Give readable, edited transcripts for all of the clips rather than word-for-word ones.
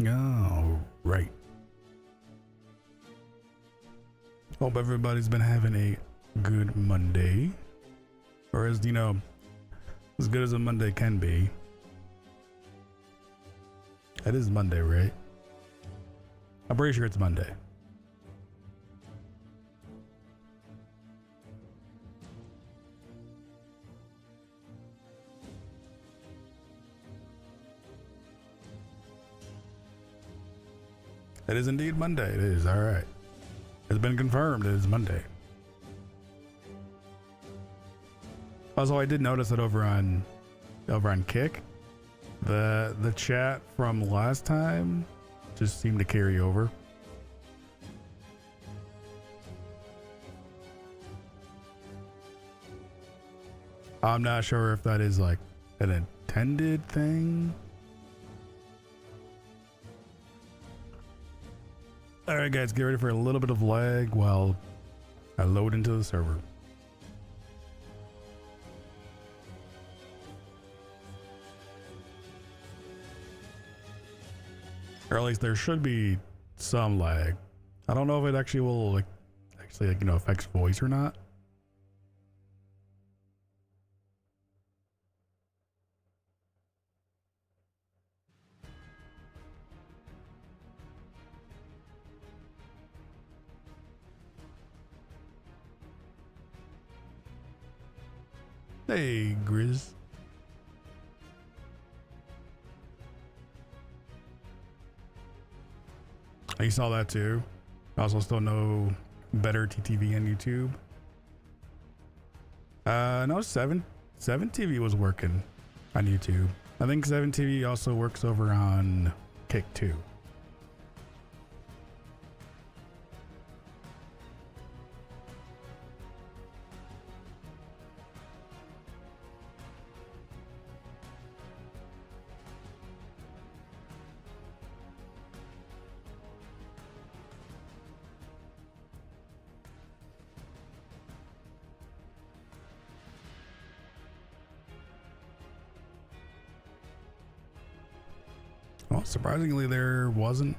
Oh, right. Hope everybody's been having a good Monday. Or as, as good as a Monday can be. It is Monday, right? I'm pretty sure it's Monday. It is indeed Monday. It is. All right. It's been confirmed. It is Monday. Also, I did notice that over on Kick, the chat from last time just seemed to carry over. I'm not sure if that is like an intended thing. All right, guys, get ready for a little bit of lag while I load into the server. Or at least there should be some lag. I don't know if it actually will affects voice or not. Hey, Grizz. You saw that too. Also, still no better TTV on YouTube. No, 7 TV was working on YouTube. I think 7 TV also works over on Kick too. Well, surprisingly, there wasn't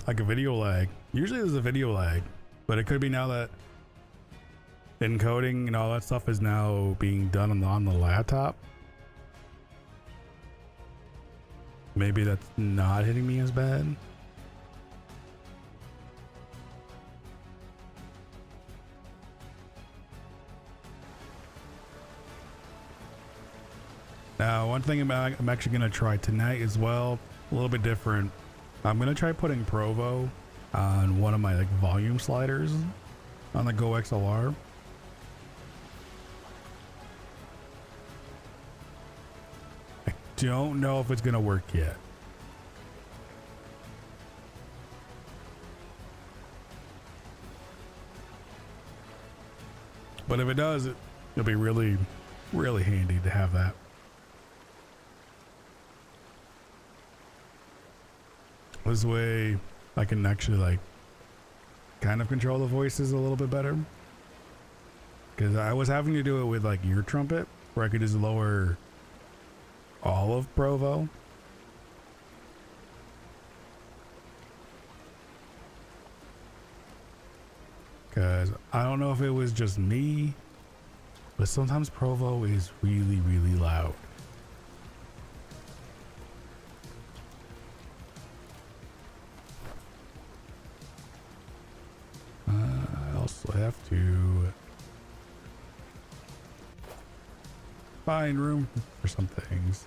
like a video lag. Usually there's a video lag, but it could be now that encoding and all that stuff is now being done on the laptop. Maybe that's not hitting me as bad. Now, one thing I'm actually going to try tonight as well, a little bit different. I'm going to try putting Provo on one of my volume sliders on the Go XLR. I don't know if it's going to work yet. But if it does, it'll be really, really handy to have that. This way I can actually kind of control the voices a little bit better. Because I was having to do it with ear trumpet, where I could just lower all of Provo. Because I don't know if it was just me, but sometimes Provo is really, really loud. I also have to find room for some things.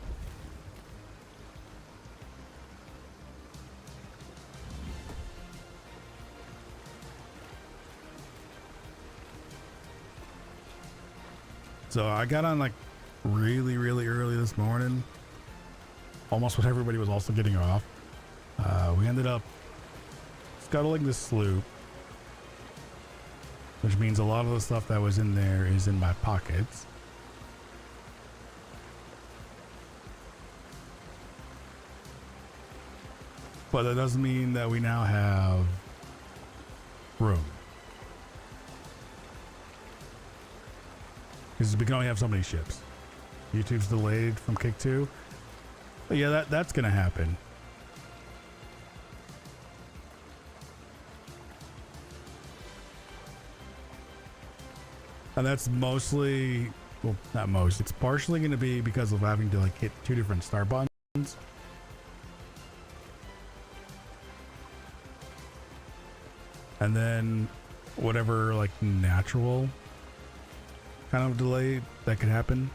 So I got on really, really early this morning, almost when everybody was also getting off. We ended up scuttling this sloop, which means a lot of the stuff that was in there is in my pockets. But that doesn't mean that we now have room. Because we can only have so many ships. YouTube's delayed from Kick 2. But yeah, that's gonna happen. And that's mostly, well, not most, it's partially going to be because of having to like hit 2 different start buttons. And then whatever like natural kind of delay that could happen.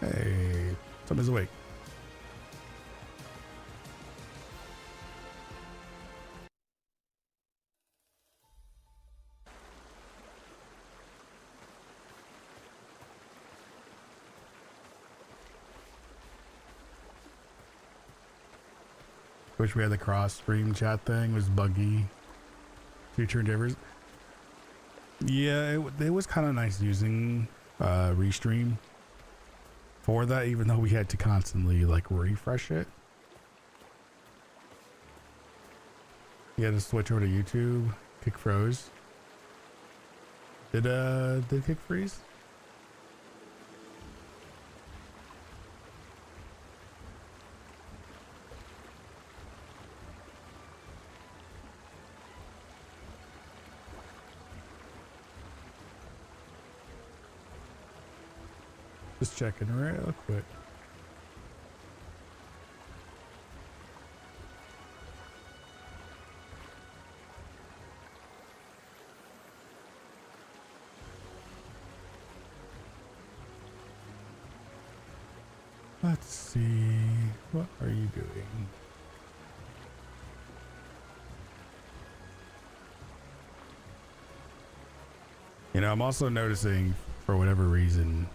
Hey, somebody's awake. Wish we had the cross stream chat thing. It was buggy. Future endeavors. Yeah, it was kind of nice using Restream for that, even though we had to constantly like refresh it. You had to switch over to YouTube. Kick froze. Did Kick freeze? Just checking real quick. Let's see. What are you doing? You know, I'm also noticing, for whatever reason,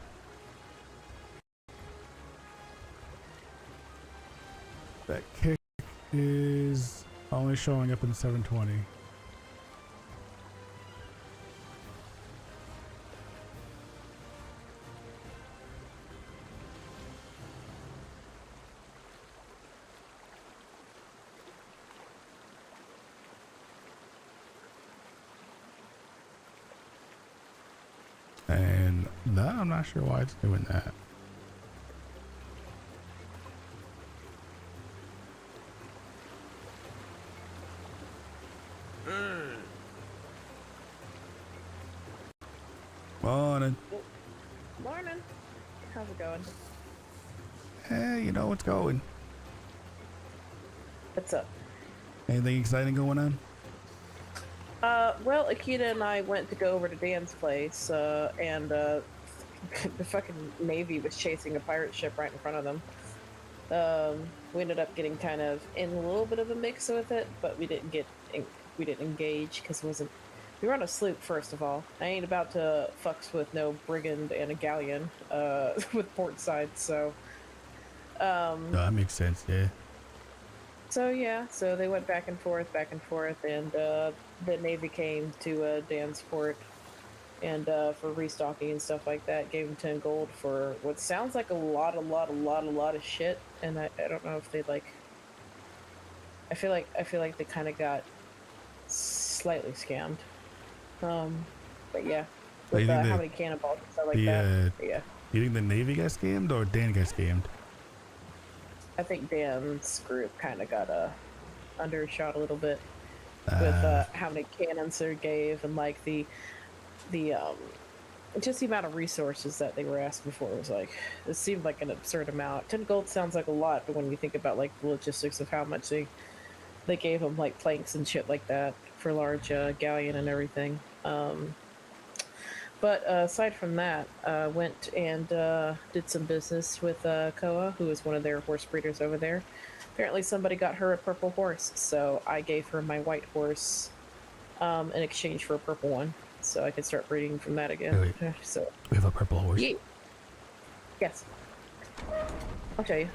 that Kick is only showing up in 720. And that, I'm not sure why it's doing that. Morning. Morning. How's it going? Hey, you know what's going. What's up? Anything exciting going on? Well, Akita and I went to go over to Dan's place, and the fucking Navy was chasing a pirate ship right in front of them. We ended up getting kind of in a little bit of a mix with it, but we didn't engage because it wasn't. We were on a sloop, first of all. I ain't about to fucks with no brigand and a galleon, with port side, so. No, that makes sense, yeah. So yeah, so they went back and forth, and the Navy came to Dan's port, and for restocking and stuff like that, gave him 10 gold for what sounds like a lot of shit, and I don't know if they like. I feel like they kind of got slightly scammed. But yeah, with how many cannonballs and stuff like that. Yeah. You think the Navy got scammed or Dan got scammed? I think Dan's group kind of got undershot a little bit with how many cannons they gave, and like the just the amount of resources that they were asking for was like, it seemed like an absurd amount. 10 gold sounds like a lot, but when you think about like the logistics of how much they gave them, like planks and shit like that for large galleon and everything. But aside from that, went and did some business with Koa, who is one of their horse breeders over there. Apparently somebody got her a purple horse, so I gave her my white horse in exchange for a purple one, so I could start breeding from that again. Wait. So We have a purple horse? yeah. Yes. I'll tell you.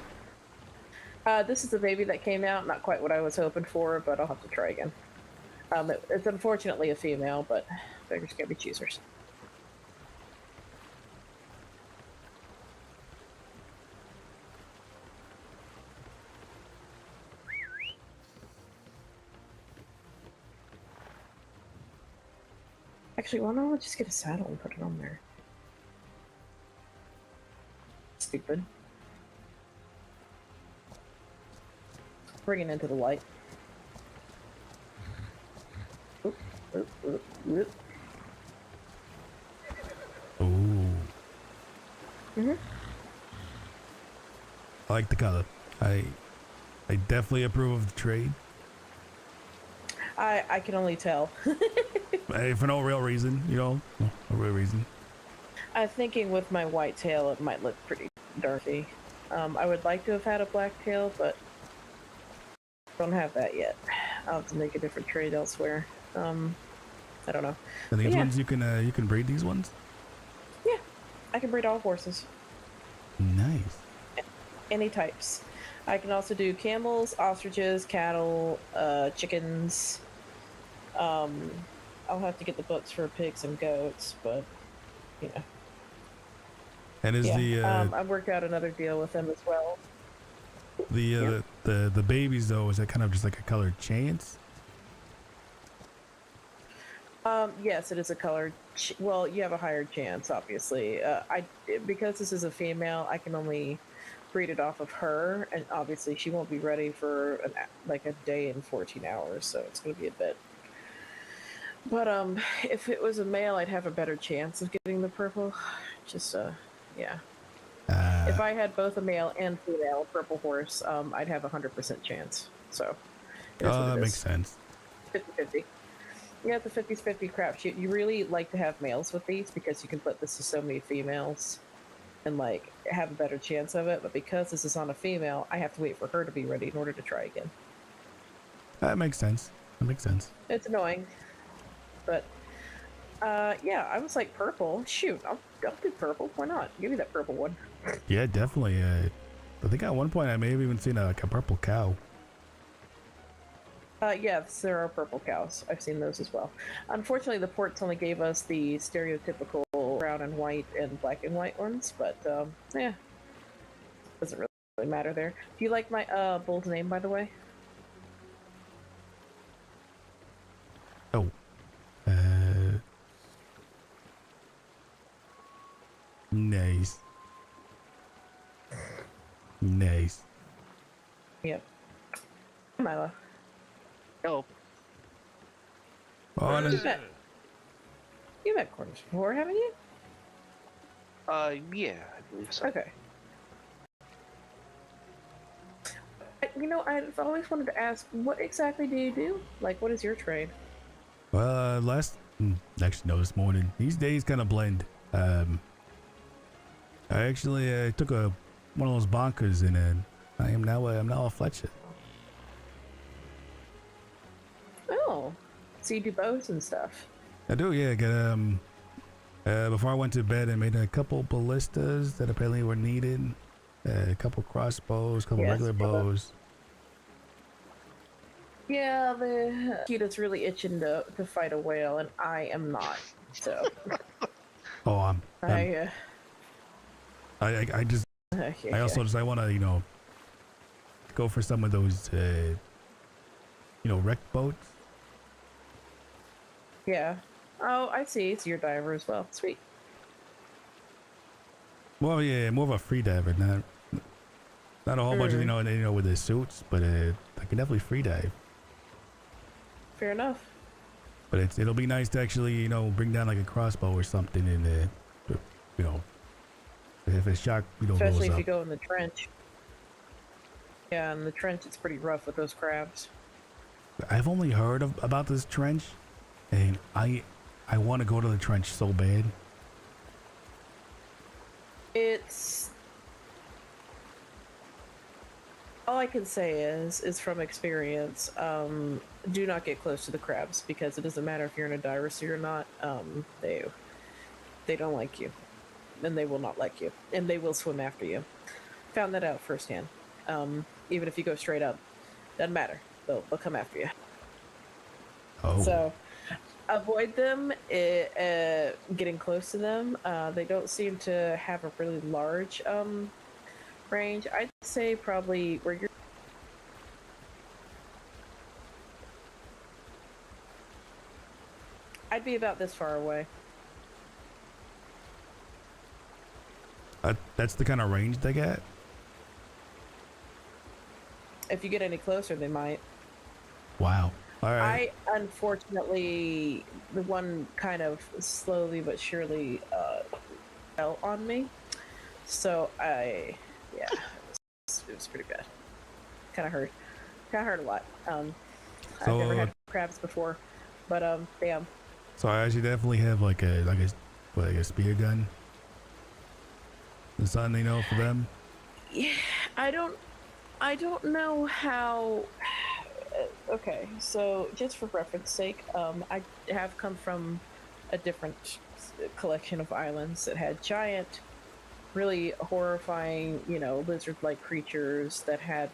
This is the baby that came out. Not quite what I was hoping for, but I'll have to try again. It's unfortunately a female, but beggars can't be choosers. Actually, why don't I just get a saddle and put it on there? Stupid. Bring it into the light. Oop, oop, oop, oop. Ooh. Mhm. I like the color. I definitely approve of the trade. I can only tell. For no real reason, you know, no real reason. I'm thinking with my white tail, it might look pretty darky. I would like to have had a black tail, but don't have that yet. I'll have to make a different trade elsewhere. I don't know. And these Yeah. ones you can breed these ones. Yeah, I can breed all horses, Nice. any types. I can also do camels, ostriches, cattle, chickens. I'll have to get the books for pigs and goats, but you know. And is Yeah, I worked out another deal with them as well. the babies though, is that kind of just like a colored chance? Yes, it is a colored. Well, you have a higher chance, obviously. Because this is a female, I can only breed it off of her, and obviously she won't be ready for like a day and 14 hours, so it's going to be a bit. But if it was a male, I'd have a better chance of getting the purple. Just yeah. If I had both a male and female purple horse, I'd have 100% chance. So That makes sense. 50-50. Yeah, it's a 50-50 crapshoot. You really like to have males with these because you can put this to so many females and like have a better chance of it. But because this is on a female, I have to wait for her to be ready in order to try again. That makes sense. That makes sense. It's annoying, but yeah, I was like purple. Shoot, I'll do purple. Why not? Give me that purple one. Yeah, definitely. I think at one point I may have even seen like a purple cow. Yes, there are purple cows. I've seen those as well. Unfortunately, the ports only gave us the stereotypical brown and white and black and white ones, but yeah, doesn't really matter there. Do you like my bull's name, by the way? Oh. Nice. Nice. Yep. Milo. Oh, Oh, You met Corvus before, haven't you? yeah, I believe so. Okay. You know, I've always wanted to ask, what exactly do you do? Like, what is your trade? well, actually no, this morning. These days kind of blend. I actually took one of those bonkers and I'm now a Fletcher. Oh, so you do bows and stuff. I do, yeah. Before I went to bed, I made a couple ballistas that apparently were needed. A couple crossbows, a couple Yes, regular bows. Yeah, the Kita's really itching to fight a whale, and I am not. So Oh, I I just I also just I want to go for some of those wreck boats. yeah. Oh, I see. So you're a diver as well. Sweet. Well, yeah, more of a free diver, not a whole bunch of with the suits, but I can definitely free dive. Fair enough. But it'll be nice to actually bring down like a crossbow or something, and if a shark Especially goes if up. you go in the trench. Yeah, in the trench it's pretty rough with those crabs. I've only heard about this trench, and I want to go to the trench so bad. It's all I can say is from experience, do not get close to the crabs because it doesn't matter if you're in a diver suit or not. They don't like you, and they will not like you, and they will swim after you. Found that out firsthand. Even if you go straight up, doesn't matter. They'll come after you. Oh. So avoid them, getting close to them. They don't seem to have a really large range. I'd say probably where you're. I'd be about this far away. That's the kind of range they get? If you get any closer, they might. Wow. All right. I, unfortunately, the one kind of slowly but surely fell on me. So yeah, it was pretty bad. Kind of hurt. Kind of hurt a lot. I've never had crabs before, but damn. So I actually definitely have like a spear gun. Is something they know for them? Yeah, I don't know how. Okay, so just for reference sake, I have come from a different collection of islands that had giant, really horrifying, lizard-like creatures that had,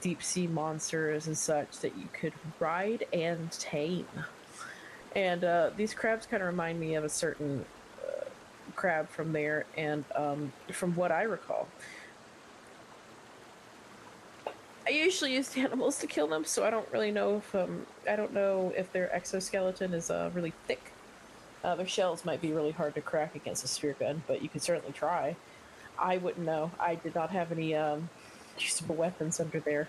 deep sea monsters and such that you could ride and tame. And these crabs kind of remind me of a certain crab from there, and from what I recall, I usually use animals to kill them, so I don't really know if their exoskeleton is really thick. Their shells might be really hard to crack against a spear gun, but you can certainly try. I wouldn't know. I did not have any usable weapons under there.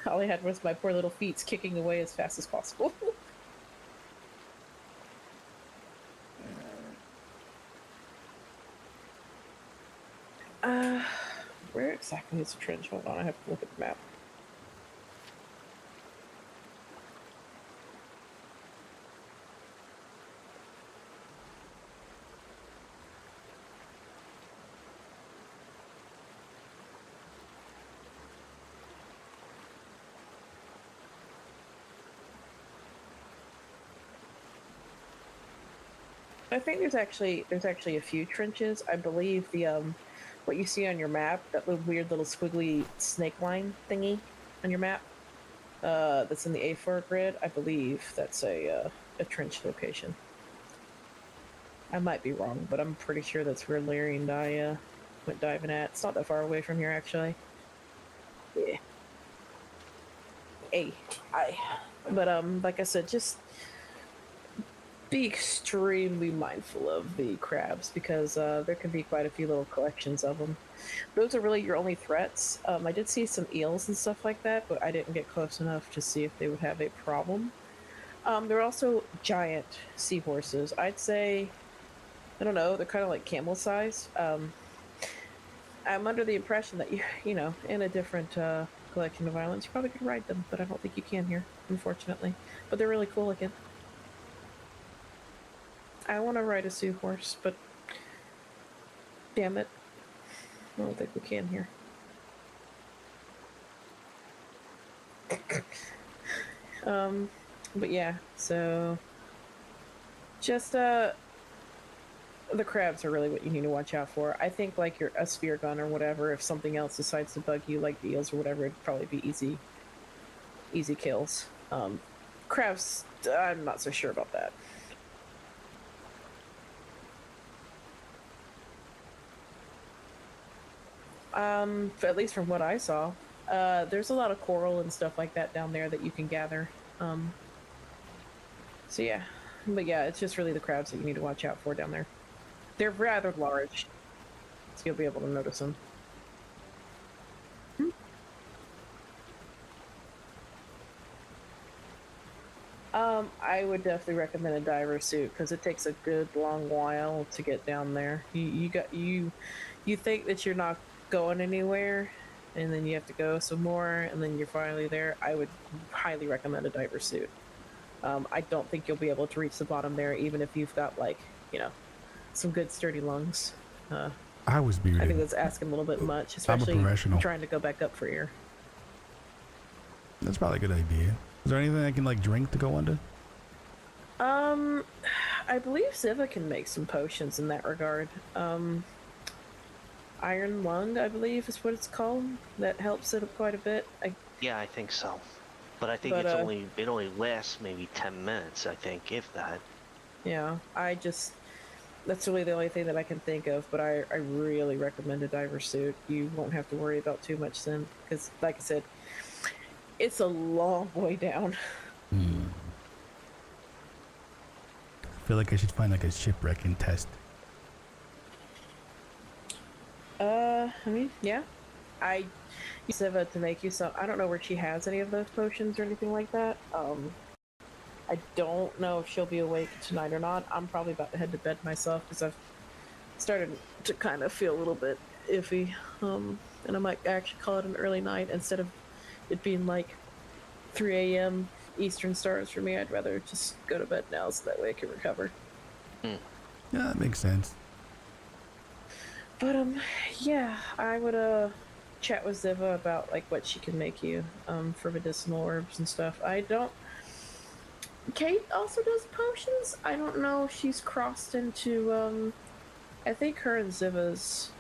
All I had was my poor little feet kicking away as fast as possible. Where exactly is the trench? Hold on, I have to look at the map. I think there's actually a few trenches. I believe the what you see on your map, that little weird little squiggly snake line thingy on your map, that's in the A4 grid. I believe that's a trench location. I might be wrong, but I'm pretty sure that's where Larry and I went diving at. It's not that far away from here, actually. Yeah. But like I said, just be extremely mindful of the crabs, because there can be quite a few little collections of them. Those are really your only threats. I did see some eels and stuff like that, but I didn't get close enough to see if they would have a problem. There are also giant seahorses. I'd say, I don't know, they're kind of like camel size. I'm under the impression that in a different collection of islands, you probably could ride them, but I don't think you can here, unfortunately. But they're really cool looking. I want to ride a seahorse, but damn it, I don't think we can here. But yeah, so just the crabs are really what you need to watch out for. I think like a spear gun or whatever, if something else decides to bug you, like the eels or whatever, it'd probably be easy kills. Crabs, I'm not so sure about that. At least from what I saw, there's a lot of coral and stuff like that down there that you can gather. So yeah, but yeah, it's just really the crabs that you need to watch out for down there. They're rather large, so you'll be able to notice them. I would definitely recommend a diver suit, because it takes a good long while to get down there. You think that you're not going anywhere, and then you have to go some more, and then you're finally there. I would highly recommend a diver suit. I don't think you'll be able to reach the bottom there, even if you've got some good sturdy lungs. I was bearded. I think that's asking a little bit much, especially trying to go back up for air. That's probably a good idea. Is there anything I can drink to go under? I believe Ziva can make some potions in that regard. Iron Lung, I believe, is what it's called. That helps it quite a bit. Yeah, I think so. But I think But, it only lasts maybe 10 minutes, I think, if that. yeah, that's really the only thing that I can think of, but I really recommend a diver suit. You won't have to worry about too much then, because, like I said, it's a long way down. I feel like I should find like a shipwreck and test. I mean, yeah. I use Siva to make you some. I don't know where she has any of those potions or anything like that. I don't know if she'll be awake tonight or not. I'm probably about to head to bed myself because I've started to kind of feel a little bit iffy. And I might actually call it an early night instead of it being like 3 a.m. Eastern stars for me. I'd rather just go to bed now so that way I can recover. Yeah, that makes sense. But yeah, I would chat with Ziva about like what she can make you for medicinal herbs and stuff. I don't. Kate also does potions. I don't know if she's crossed into I think her and Ziva's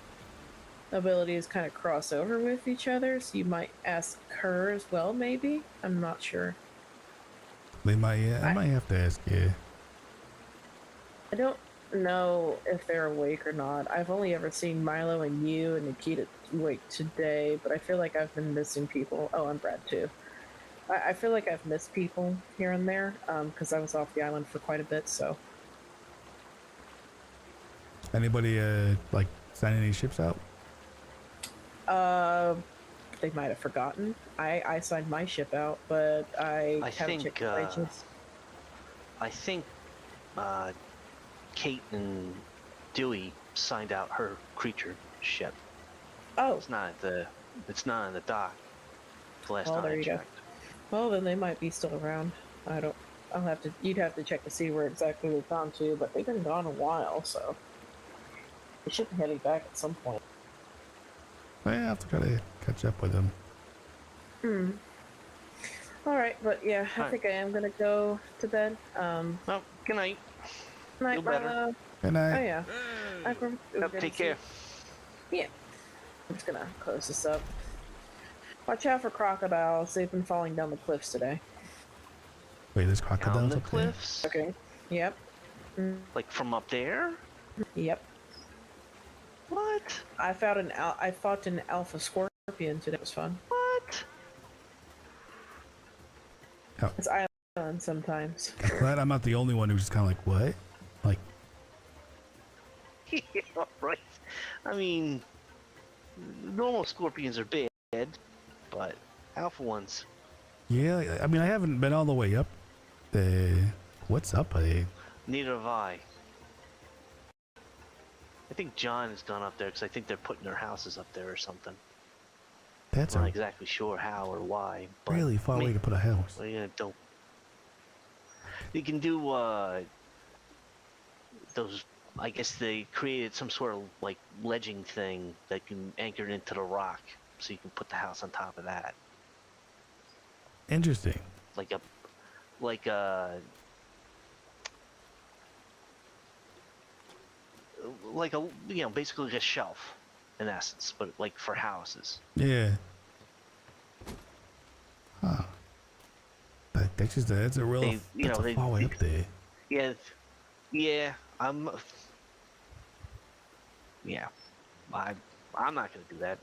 abilities kind of cross over with each other, so you might ask her as well, maybe? I'm not sure. They might, yeah, I might have to ask you. I don't know if they're awake or not. I've only ever seen Milo and you and Nikita awake today, but I feel like I've been missing people. Oh, and Brad too. I feel like I've missed people here and there, because I was off the island for quite a bit, so. Anybody, like, send any ships out? They might have forgotten. I signed my ship out, but I haven't checked the agents. I think Kate and Dewey signed out her creature ship. Oh, It's not in the dock. The last time there I you go. checked. Well, then they might be still around. You'd have to check to see where exactly they've gone to, but they've been gone a while, so. They should be heading back at some point. I have to try to catch up with them. Alright, but yeah, I think I am gonna go to bed. Well, good night. Night, Feel better. Milo. And Oh yeah. Take care. Yeah. I'm just gonna close this up. Watch out for crocodiles. They've been falling down the cliffs today. Wait, there's Down crocodiles the up there? cliffs? Okay. Yep. Like from up there? Yep. What? I fought an alpha scorpion today. It was fun. What? Oh. It's island sometimes. I'm glad I'm not the only one who's just kind of like, what? Like, Yeah, right. I mean, normal scorpions are bad, but alpha ones. yeah, I mean, I haven't been all the way up there. What's up, buddy? Neither have I. I think John has gone up there because I think they're putting their houses up there or something. That's I'm a not exactly sure how or why. But really far way to put a house. What are you gonna do? You can do those. I guess they created some sort of like ledging thing that can anchor it into the rock, so you can put the house on top of that. Interesting. Like a basically like a shelf in essence, but like for houses. Yeah. Huh. That's a real, that's a far way up there. Yeah, I'm not gonna do that.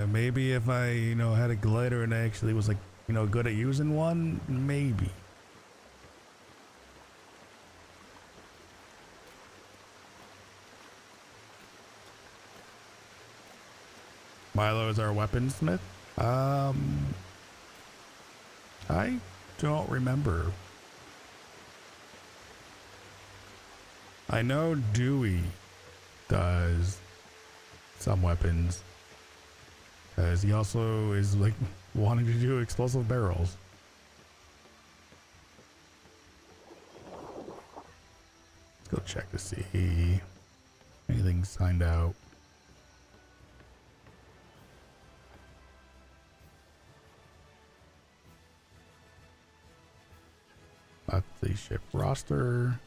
Maybe if I, had a glider and I actually was like, good at using one, maybe. Milo is our weaponsmith. I don't remember. I know Dewey does some weapons, because he also is like wanting to do explosive barrels. Let's go check to see anything signed out. Not the ship roster.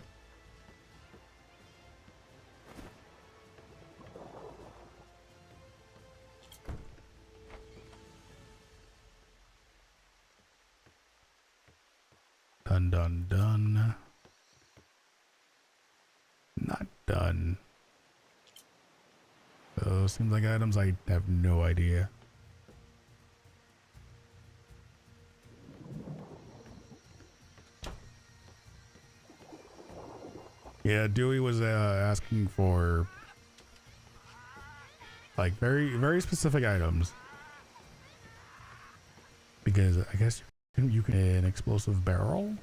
Done, done, done. Not done. So seems like items I have no idea. Yeah, Dewey was asking for like very specific items because I guess you can an explosive barrel.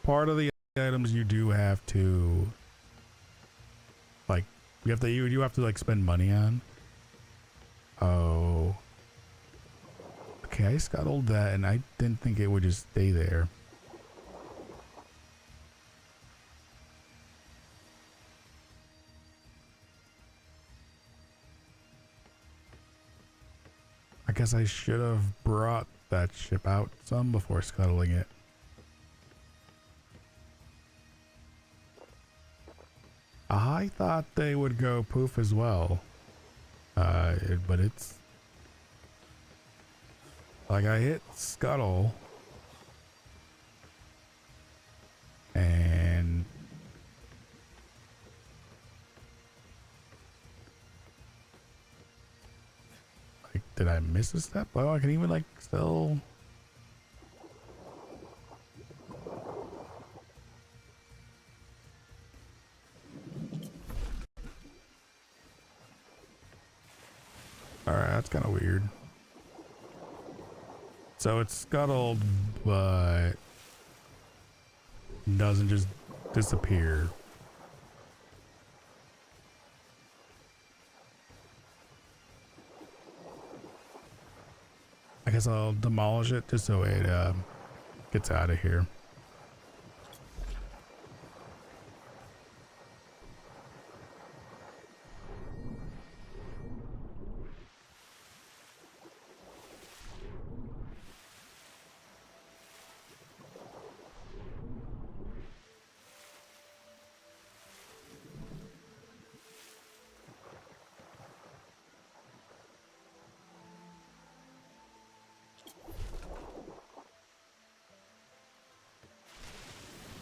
Part of the items you do have to like you have to like spend money on. Oh, okay, I scuttled that and I didn't think it would just stay there. I guess I should have brought that ship out some before scuttling it. I thought they would go poof as well. But it's like I hit scuttle and like, did I miss a step? Oh, I can even like still. Alright, that's kind of weird. So it's scuttled, but doesn't just disappear. I guess I'll demolish it just so it gets out of here.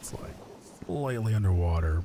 It's like slightly underwater.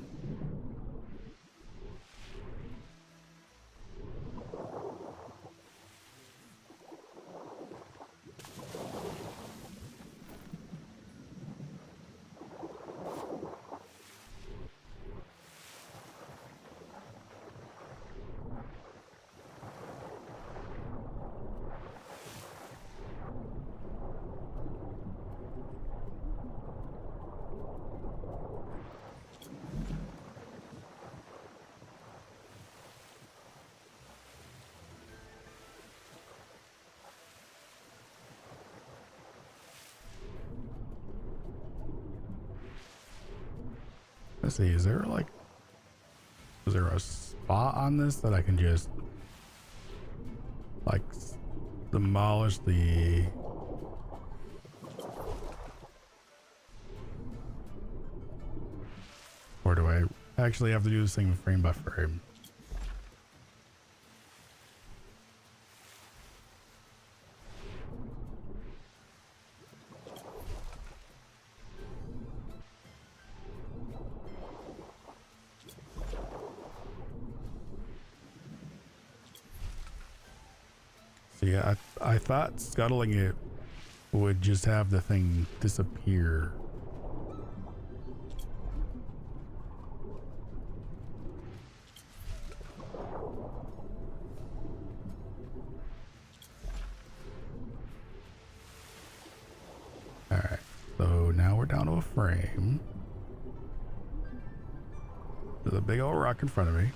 Let's see, is there a spot on this that I can just like demolish the or do I actually have to do this thing frame by frame? So yeah, I thought scuttling it would just have the thing disappear. Alright, so now we're down to a frame. There's a big old rock in front of me.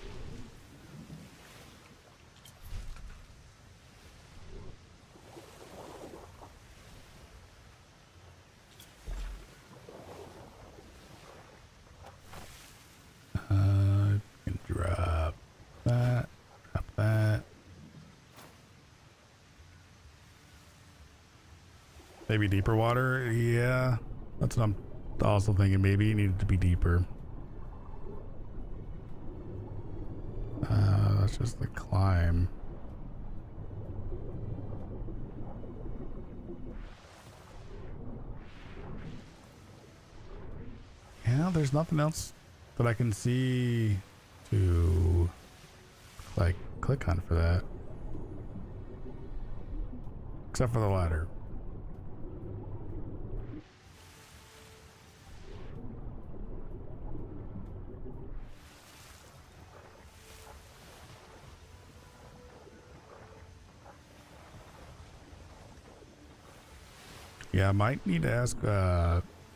Can drop that, drop that. Maybe deeper water? Yeah, that's what I'm also thinking. Maybe it needed to be deeper. That's just the climb. there's nothing else that I can see to like click on for that. Except for the ladder. Yeah, I might need to ask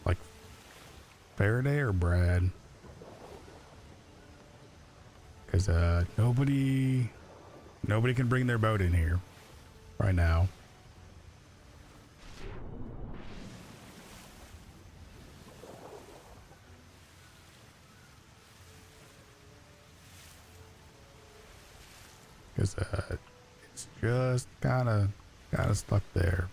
like Faraday or Brad. Because nobody can bring their boat in here right now. Because it's just kind of stuck there.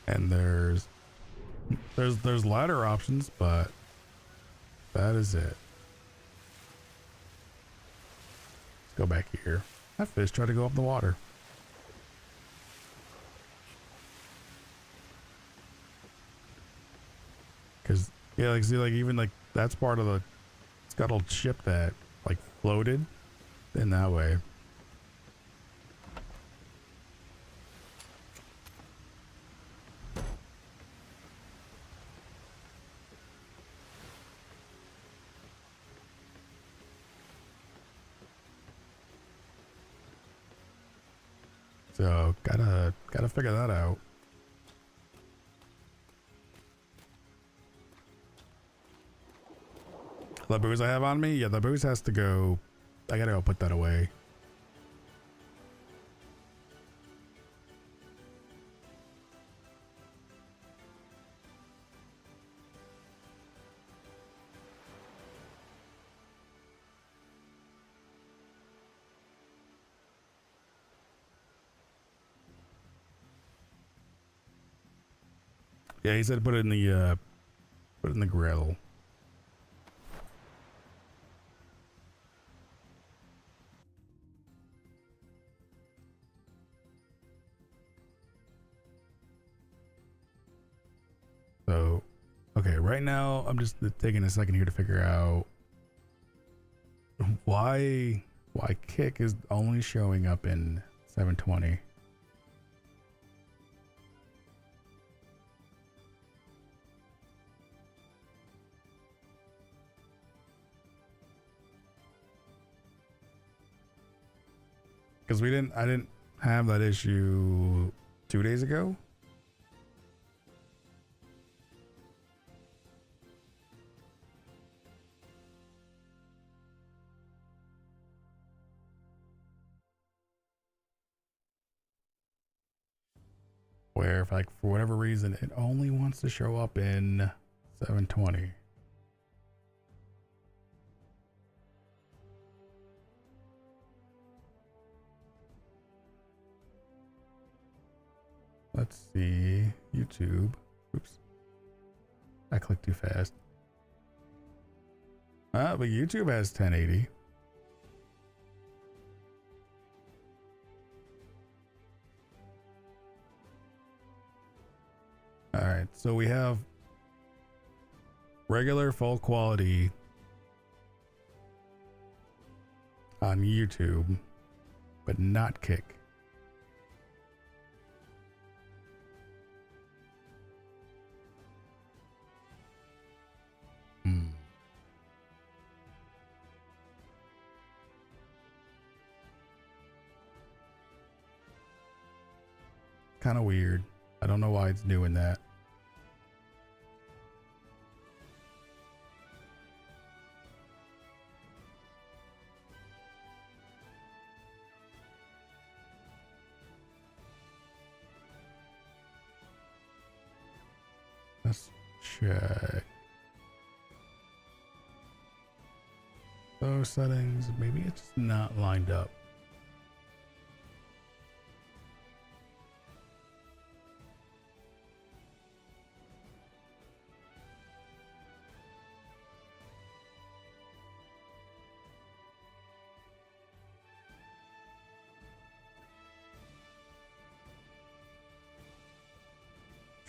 And there's ladder options, but that is it. Let's go back here. That fish tried to go up the water. Cause yeah, like see, like even like that's part of the scuttled ship that like floated in that way. So gotta figure that out. The booze I have on me? Yeah, the booze has to go. I gotta go put that away. Yeah, he said put it in the grill. So, okay, right now I'm just taking a second here to figure out why kick is only showing up in 720. Because I didn't have that issue 2 days ago. Where if like for whatever reason it only wants to show up in 720. Let's see. YouTube. Oops. I clicked too fast. But YouTube has 1080. Alright, so we have regular full quality on YouTube, but not Kick. Kind of weird. I don't know why it's doing that. Let's check. Those settings, maybe it's not lined up.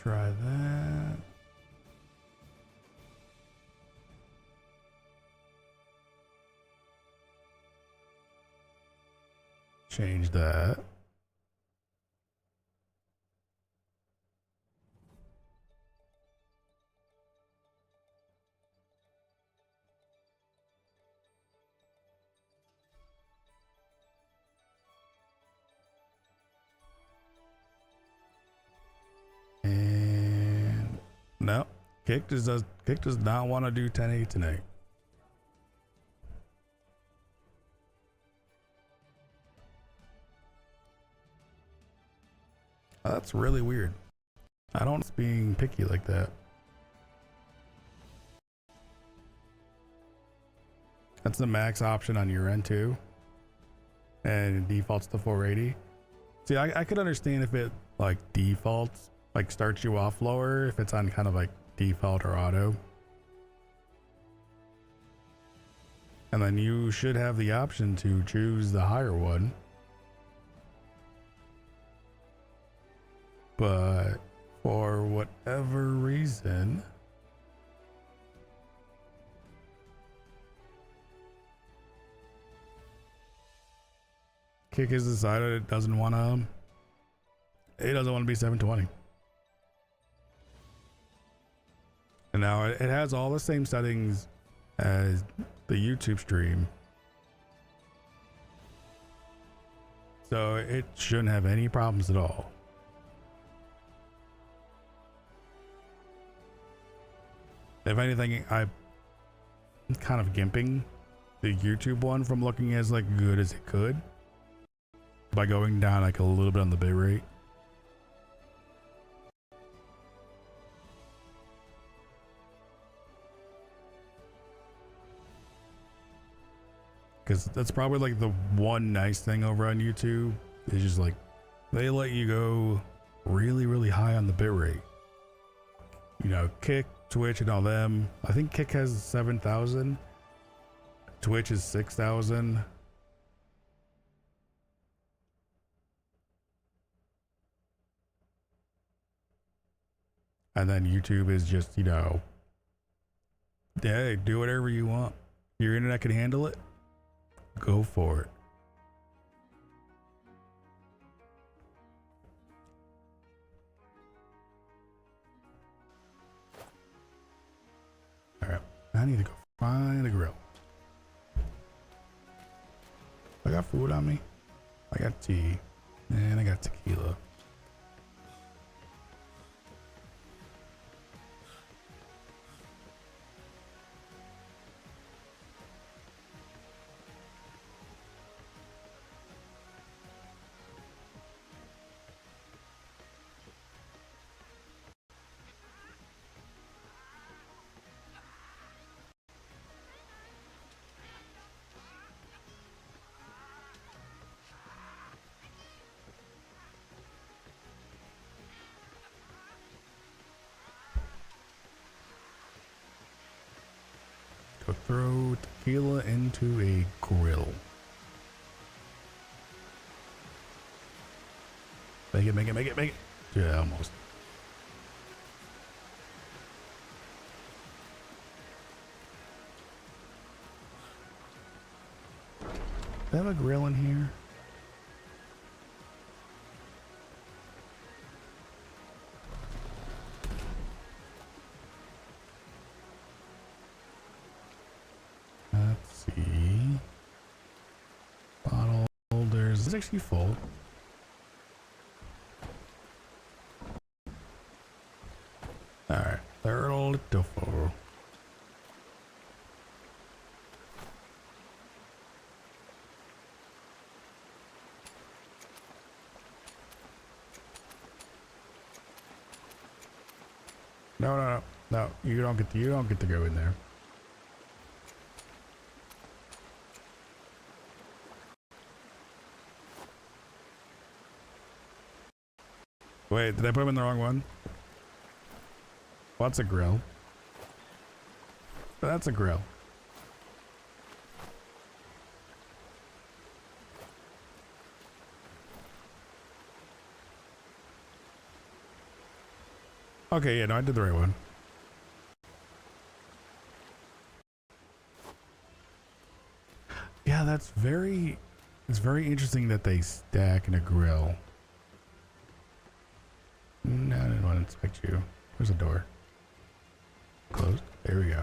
try that. Change that. And no, Kick does not want to do 10-8 tonight. Oh, that's really weird. I don't like being picky like that. That's the max option on your end too, and it defaults to 480. See, I could understand if it like defaults, like starts you off lower, if it's on kind of like default or auto. And then you should have the option to choose the higher one. But for whatever reason, Kick has decided it doesn't want to be 720. And now it has all the same settings as the YouTube stream. So it shouldn't have any problems at all. If anything, I'm kind of gimping the YouTube one from looking as like good as it could by going down like a little bit on the bitrate. Because that's probably like the one nice thing over on YouTube is just like they let you go really, really high on the bitrate. You know, Kick, Twitch, and all them. I think Kick has 7,000. Twitch is 6,000. And then YouTube is just, you know, yeah, do whatever you want. Your internet can handle it. Go for it. All right, I need to go find a grill. I got food on me. I got tea, and I got tequila. Go throw tequila into a grill. Make it, make it, make it, make it. Yeah, almost. Do they have a grill in here? Let's see. Bottle holders. This is actually full. Alright, they're a little full. No, you don't get to go in there. Wait, did I put him in the wrong one? What's a grill? That's a grill. Okay, yeah, no, I did the right one. Yeah, it's very interesting that they stack in a grill. No, I didn't want to inspect you. There's a door. Closed. There we go.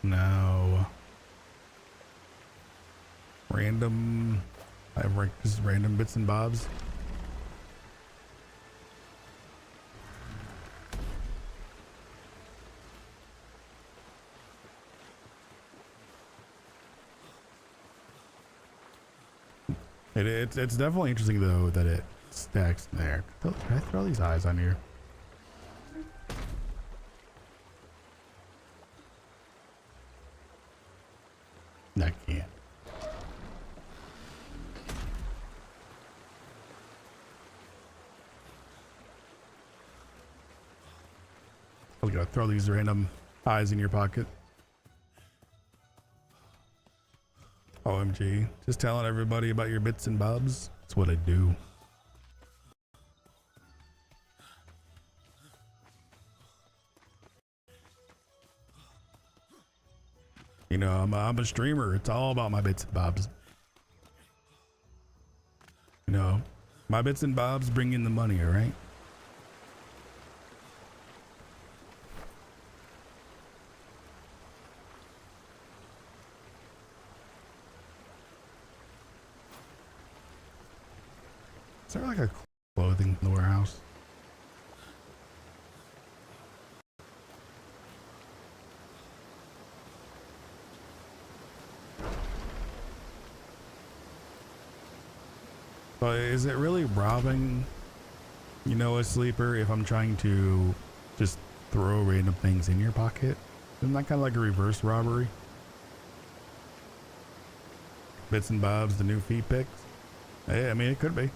Now, random, I have like just random bits and bobs. It's definitely interesting though that it stacks in there. Can I throw these eyes on you? I can't. I'm gonna throw these random eyes in your pocket. OMG. Just telling everybody about your bits and bobs. That's what I do. You know, I'm a streamer. It's all about my bits and bobs. You know, my bits and bobs bring in the money, all right? Is there like a clothing in the warehouse? But is it really robbing, you know, a sleeper if I'm trying to just throw random things in your pocket? Isn't that kind of like a reverse robbery? Bits and bobs, the new feet picks? Yeah, I mean, it could be.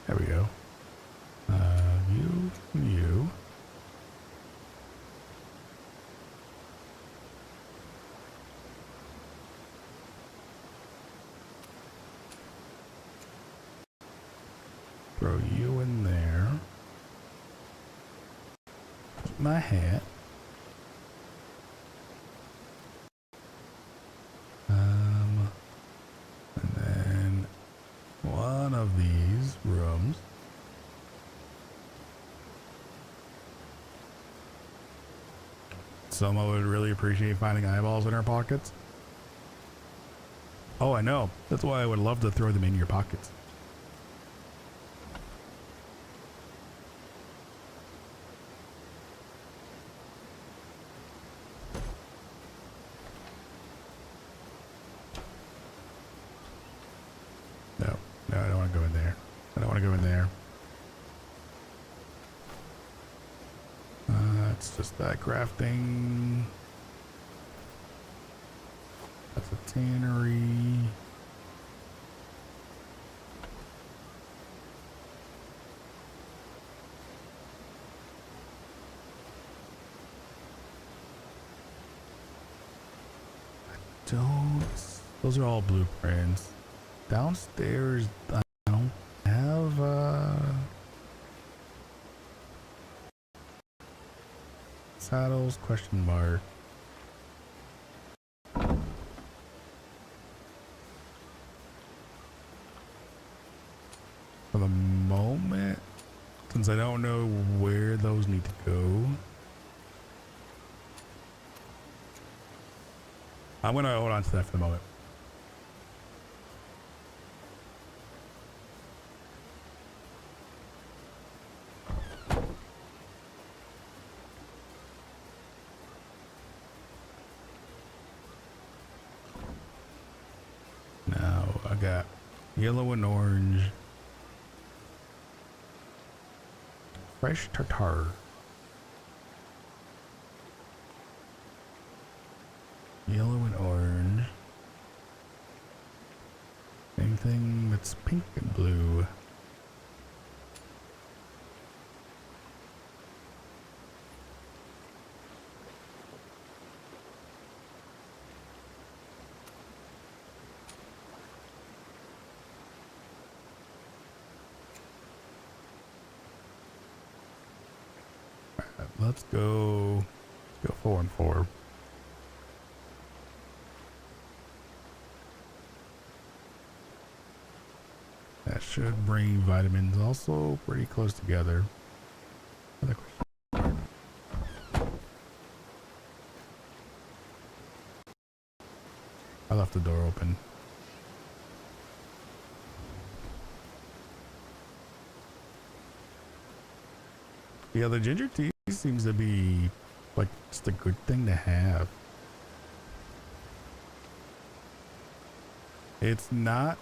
There we go. You. Throw you in there. Keep my hat. And then one of these rooms. Someone would really appreciate finding eyeballs in our pockets. Oh, I know. That's why I would love to throw them in your pockets. No, I don't want to go in there. I don't want to go in there. It's just that crafting. That's a tannery. Those are all blueprints. Downstairs, I don't have saddles, question mark. For the moment, since I don't know where those need to go, I'm gonna hold on to that for the moment. Now I got yellow and orange, fresh tartar. Yellow and orange. Anything that's pink and blue. let's go 4 and 4. That should bring vitamins also pretty close together. Another question. I left the door open. Yeah, the ginger tea seems to be like just a good thing to have. It's not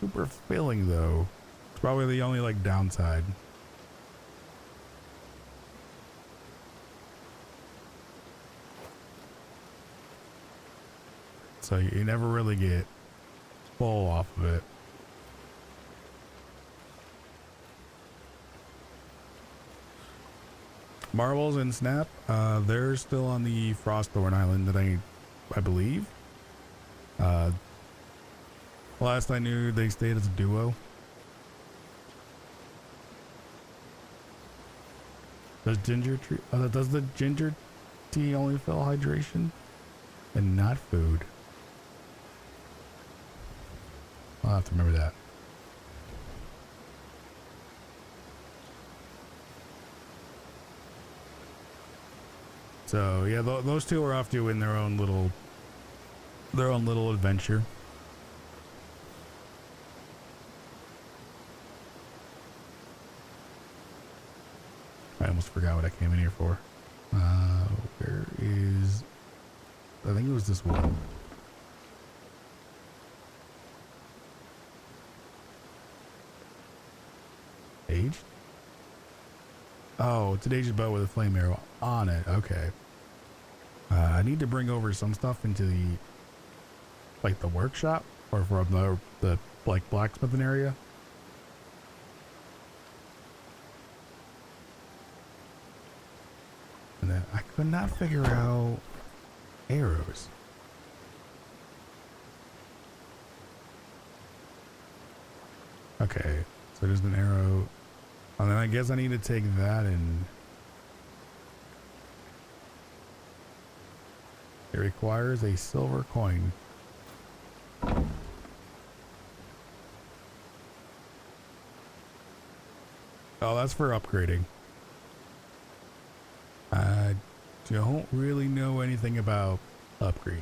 super filling though. It's probably the only like downside. So you never really get full off of it. Marbles and Snap, they're still on the Frostthorn Island that I believe. Last I knew, they stayed as a duo. Does the ginger tea only fill hydration and not food? I'll have to remember that. So yeah, those two are off to in their own little adventure. I almost forgot what I came in here for. Where is? I think it was this one. Aged? Oh, it's an aged bow with a flame arrow on it. Okay. I need to bring over some stuff into the workshop or from the like blacksmithing area. And then I could not figure out arrows. Okay, so there's an arrow. And then I guess I need to take that and it requires a silver coin. Oh, that's for upgrading. I don't really know anything about upgrading.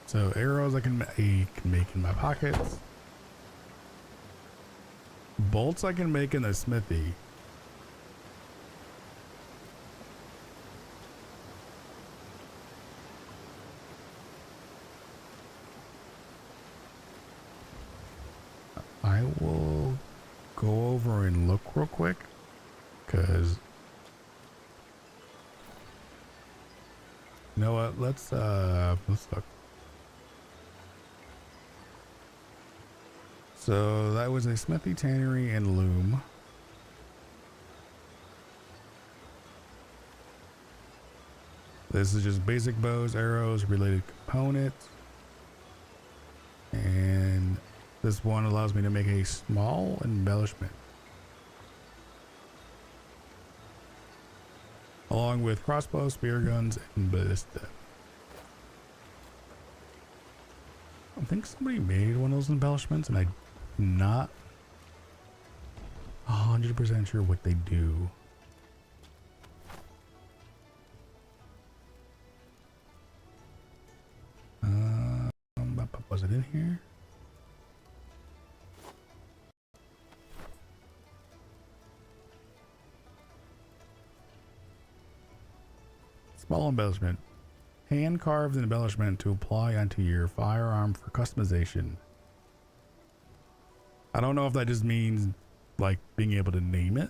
So arrows I can make in my pockets. Bolts I can make in the smithy. I will go over and look real quick, because you know what? Let's look. So that was a smithy, tannery, and loom. This is just basic bows, arrows, related components. And this one allows me to make a small embellishment. Along with crossbow, spear guns, and ballista. I think somebody made one of those embellishments and I'm not 100% sure what they do. Was it in here? Small embellishment. Hand carved embellishment to apply onto your firearm for customization. I don't know if that just means like being able to name it.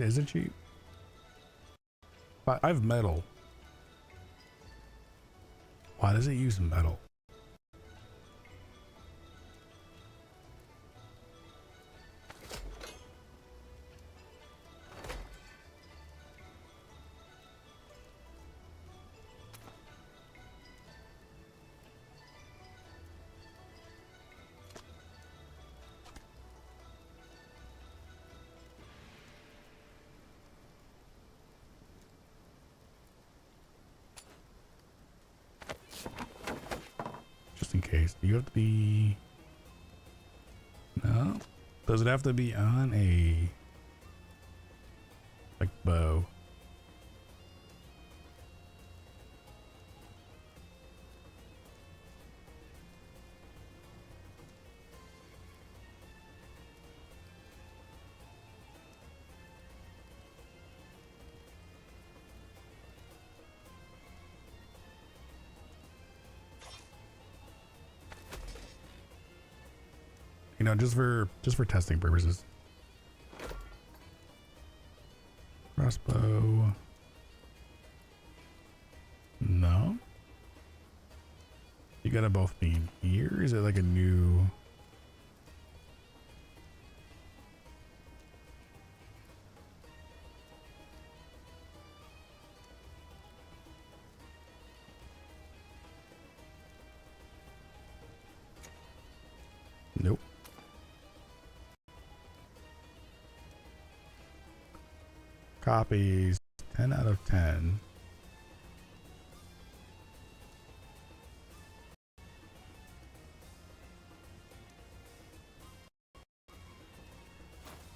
Is it cheap? But I have metal. Why does it use metal? Just in case. Do you have to be... No? Does it have to be on a... like bow? You know, just for testing purposes. Crossbow. No. You gotta both be in here? Is it like a new... Nope. Copies 10 out of 10.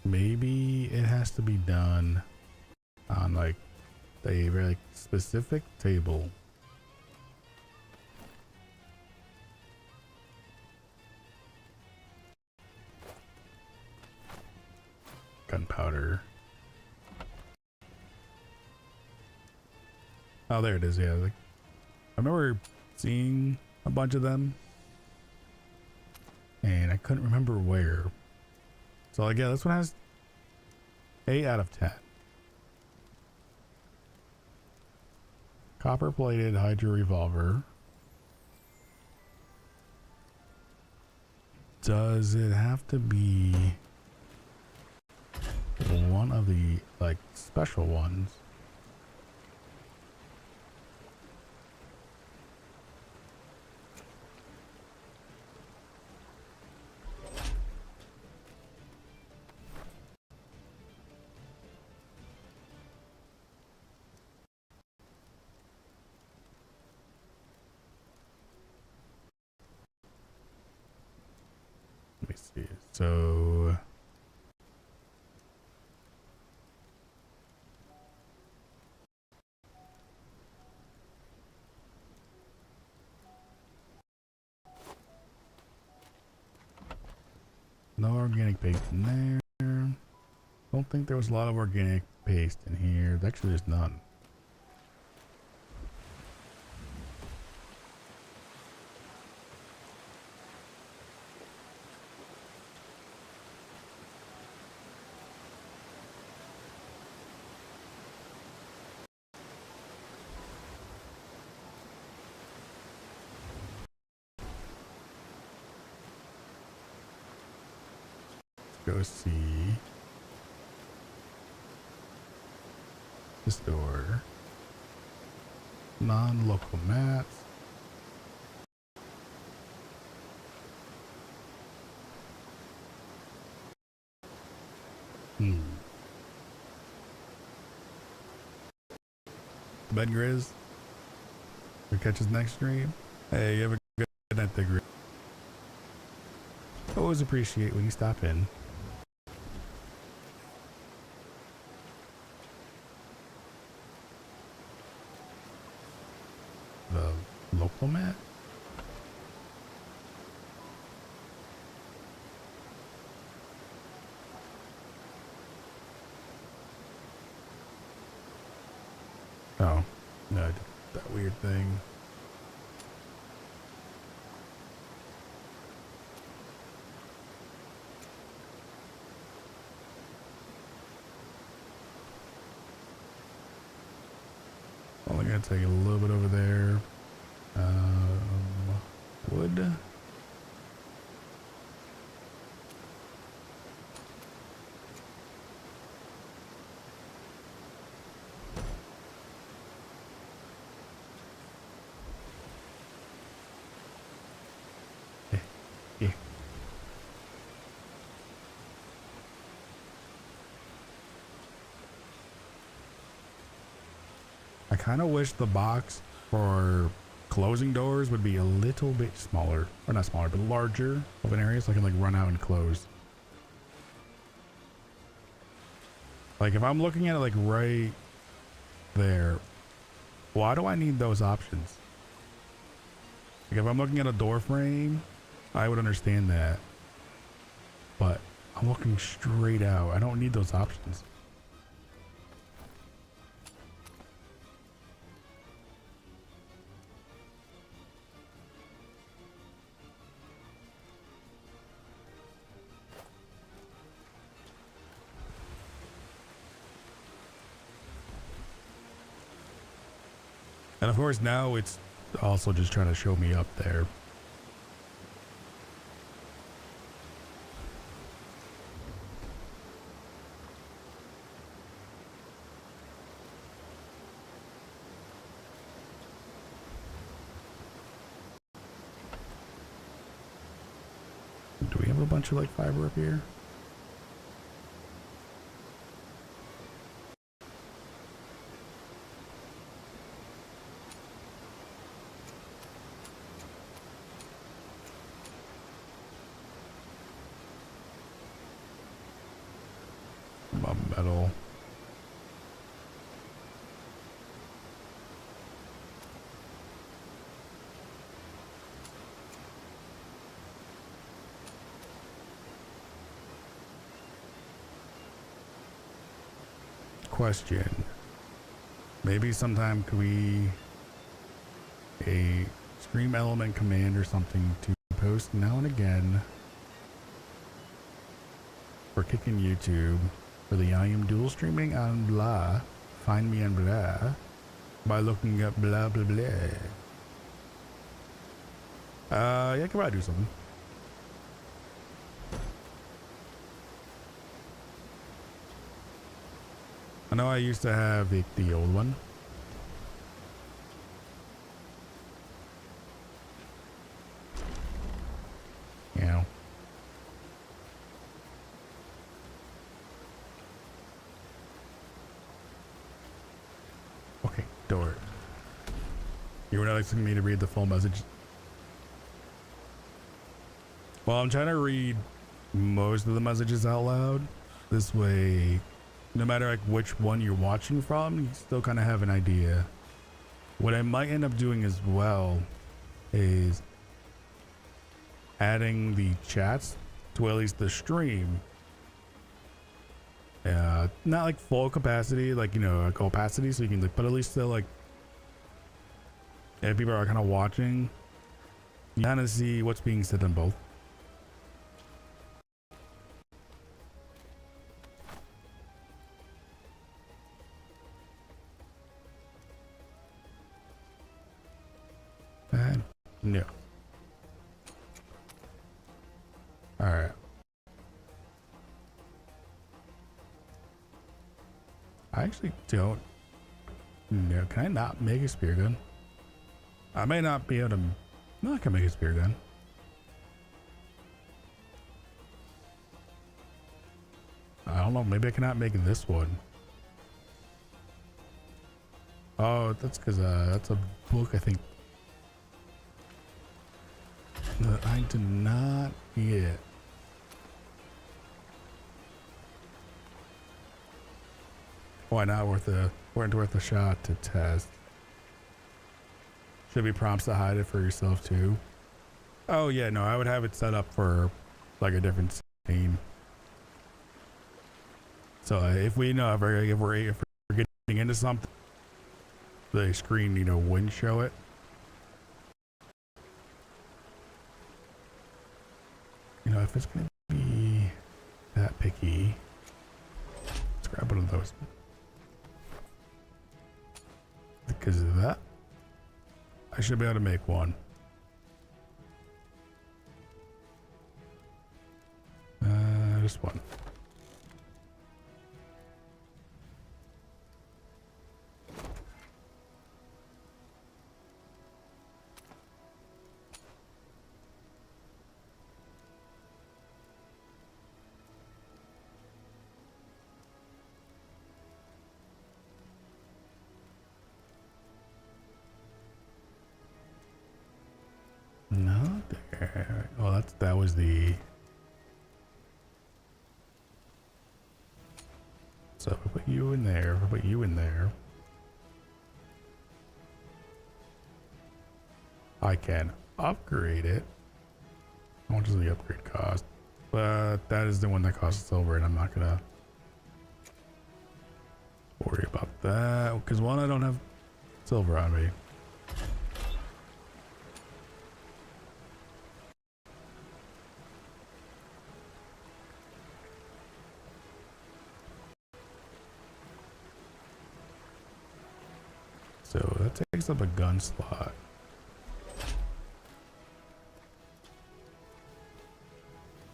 Maybe it has to be done on like a very specific table. Gunpowder. Oh, there it is. Yeah, like, I remember seeing a bunch of them, and I couldn't remember where. So, like, yeah, this one has 8 out of 10. Copper-plated Hydra revolver. Does it have to be one of the like special ones? Let me see. So no organic paste in there. Don't think there was a lot of organic paste in here. Actually, there's none. Go see this door. Non-local mats. Bed Grizz. We'll catch his next stream. Hey, you have a good night there, Grizz. Always appreciate when you stop in. The local mat? Oh, no, I did that weird thing. gonna take a little bit over there. Wood. Yeah. I kind of wish the box for closing doors would be a little bit smaller, or not smaller, but larger of an area so I can like run out and close. Like if I'm looking at it like right there, why do I need those options? Like if I'm looking at a door frame, I would understand that, but I'm looking straight out. I don't need those options. And of course now it's also just trying to show me up there. Do we have a bunch of like fiber up here? Metal. Question. Maybe sometime could we a stream element command or something to post now and again for kicking YouTube for the I am dual streaming on blah, find me on blah by looking up blah blah blah. Yeah, I could probably do something. I know I used to have the old one. You know. Okay, door. You were not expecting me to read the full message. Well, I'm trying to read most of the messages out loud. This way, no matter like which one you're watching from, you still kind of have an idea. What I might end up doing as well is adding the chats to at least the stream. Not like full capacity, like, you know, like opacity, so you can like, but at least still like, if people are kind of watching, you kind of see what's being said on both. No. All right. I actually don't know. Can I not make a spear gun? I may not be able to. No, I can make a spear gun. I don't know. Maybe I cannot make this one. Oh, that's because that's a book, I think. That I did not get. Why not worth a shot to test? Should be prompts to hide it for yourself too. Oh yeah, no, I would have it set up for like a different scene. So if we know if we're getting into something, the screen, you know, wouldn't show it. You know, if it's gonna be that picky, let's grab one of those. because of that. I should be able to make one. Just one. No, there. Oh, that was the. So if we put you in there, if we put you in there, I can upgrade it. How much does the upgrade cost? But that is the one that costs silver, and I'm not gonna worry about that because one, I don't have silver on me. So that takes up a gun slot.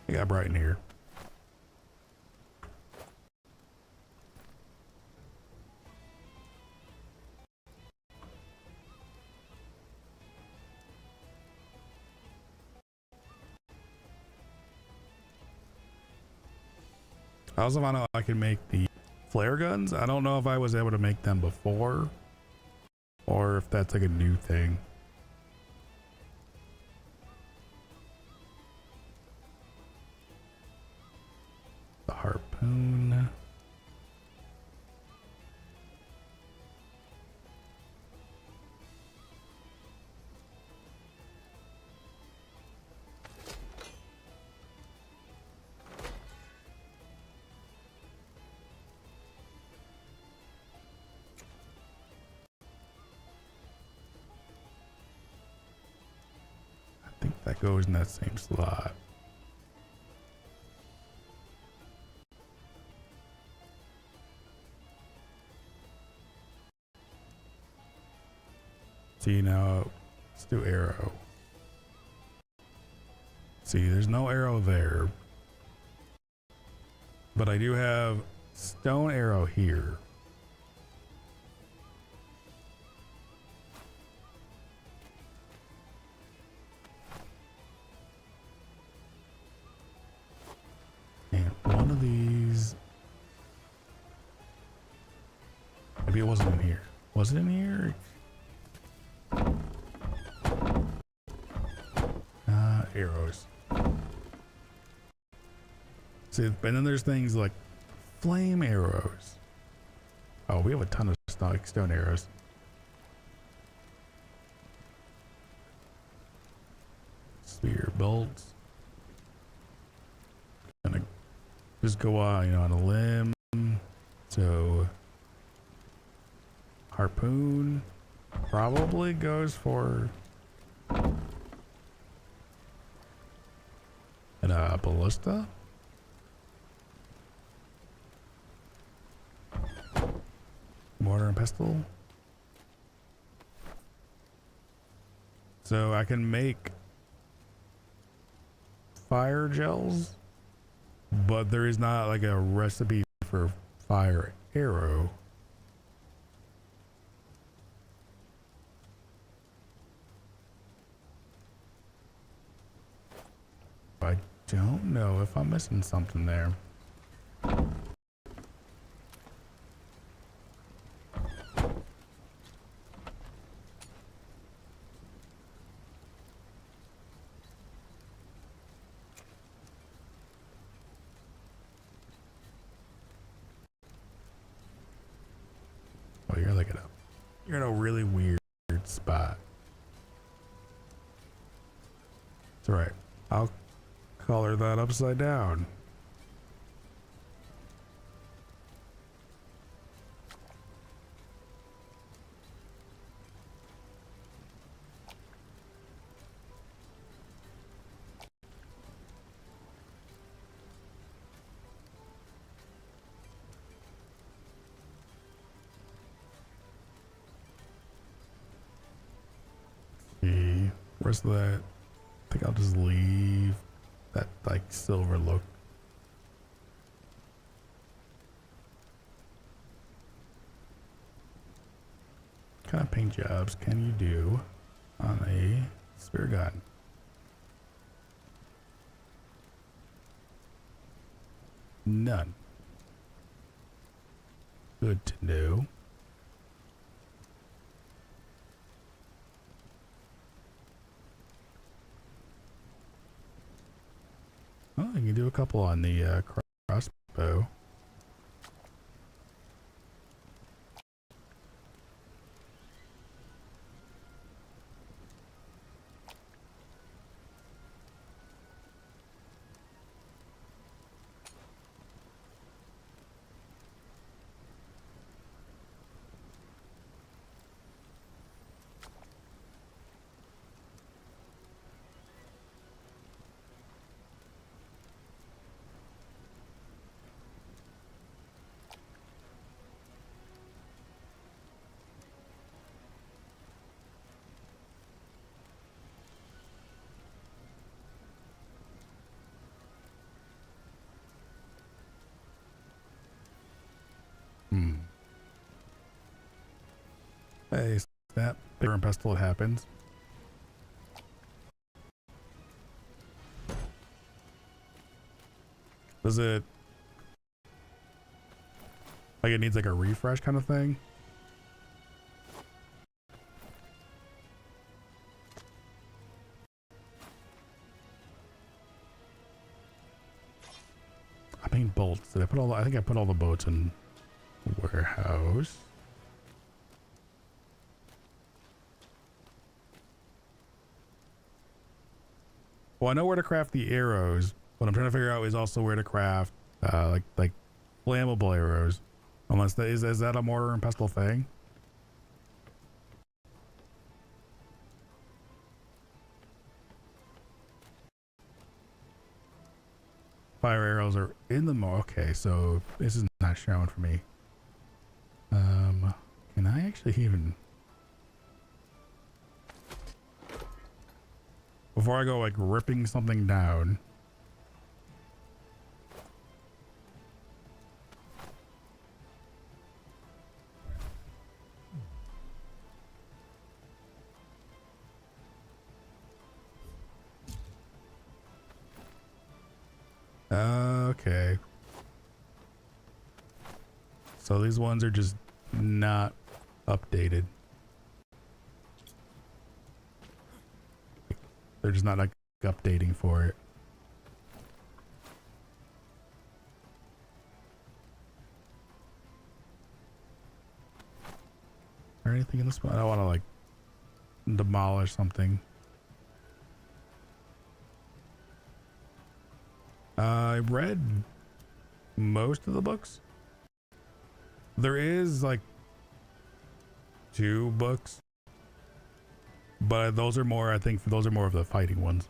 I got bright in here. I also found out I can make the flare guns. I don't know if I was able to make them before or if that's like a new thing. The harpoon. I think that goes in that same slot. See, now let's do arrow. See, there's no arrow there, but I do have stone arrow here. And one of these, maybe it wasn't in here. Was it in here? Arrows. See, and then there's things like flame arrows. Oh, we have a ton of stone arrows. Spear bolts. Gonna just go on, on a limb. So harpoon probably goes for a ballista. Mortar and pestle. So I can make fire gels, but there is not like a recipe for fire arrow. I don't know if I'm missing something there. Oh, you're in a really weird spot. It's all right. I'll color that upside down. rest of that, I think I'll just leave that like silver look. What kind of paint jobs can you do on a spear gun? None. Good to know. Oh, you can do a couple on the crossbow. Hey, snap. Paper and pestle, it happens. Does it... like it needs like a refresh kind of thing? I mean bolts. Did I put all the... I think I put all the bolts in warehouse. Well, I know where to craft the arrows. What I'm trying to figure out is also where to craft like flammable arrows. Unless that is that a mortar and pestle thing? Fire arrows are in the okay, so this is not showing for me. Can I actually even... before I go like ripping something down. Okay. So these ones are just not updated. They're just not like updating for it. Or anything in this one? I don't want to like demolish something. I read most of the books. There is like 2 books, but those are more, I think those are more of the fighting ones.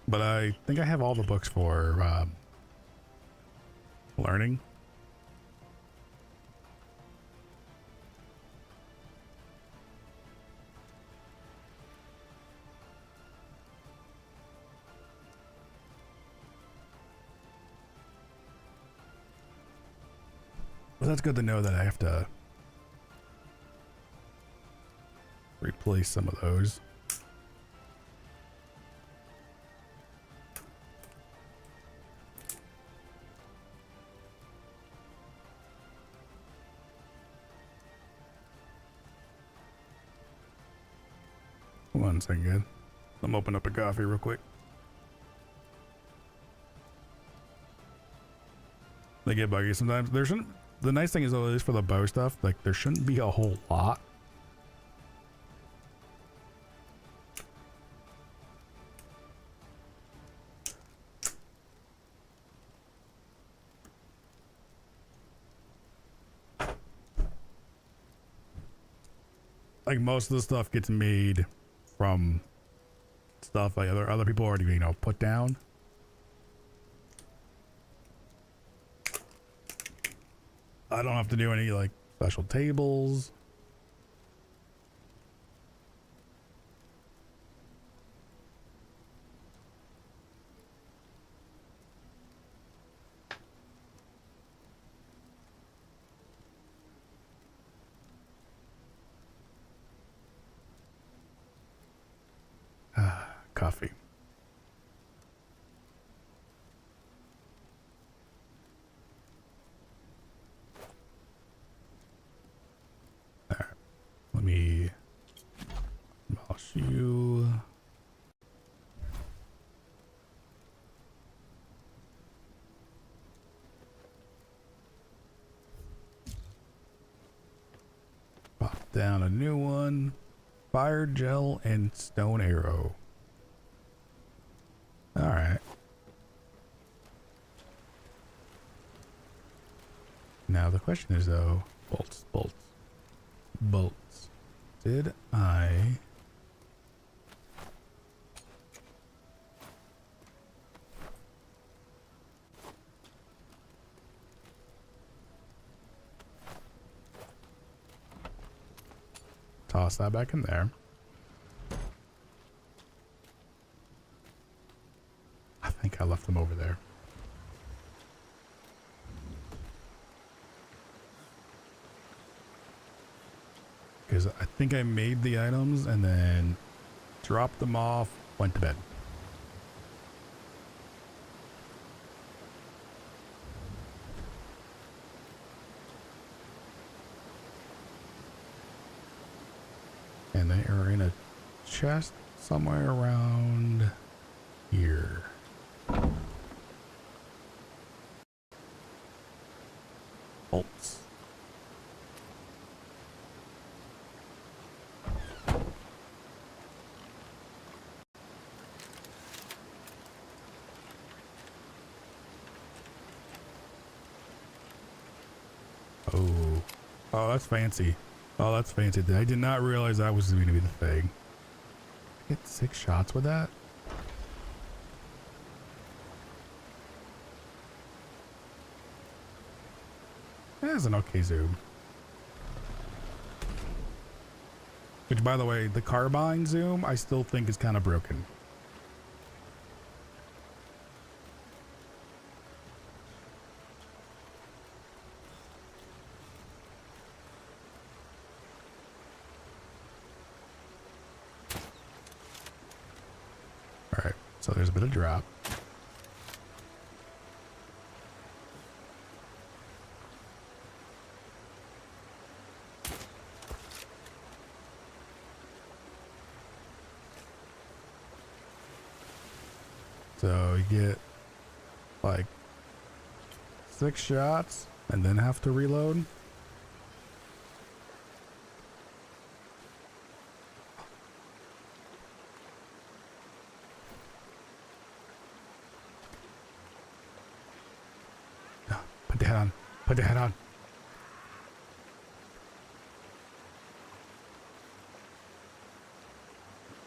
But I think I have all the books for learning. Well, that's good to know that I have to replace some of those. One second. I'm opening up a coffee real quick. They get buggy sometimes. There shouldn't. The nice thing is, though, at least for the bow stuff, like there shouldn't be a whole lot. Like most of the stuff gets made from stuff like other people already, you know, put down. I don't have to do any like special tables. Coffee. All right. Let me demolish you. Pop down a new one. Fire gel and stone arrow. All right. Now the question is though, bolts. Did I toss that back in there? I think I left them over there. Because I think I made the items and then dropped them off, went to bed. And they are in a chest somewhere around here. Bolts. Oh, that's fancy. Oh, that's fancy. I did not realize that was going to be the thing. Get 6 shots with that? That's an okay zoom. Which, by the way, the carbine zoom, I still think is kind of broken. Alright, so there's a bit of drop. So you get like 6 shots and then have to reload. No, put the head on. Put the head on.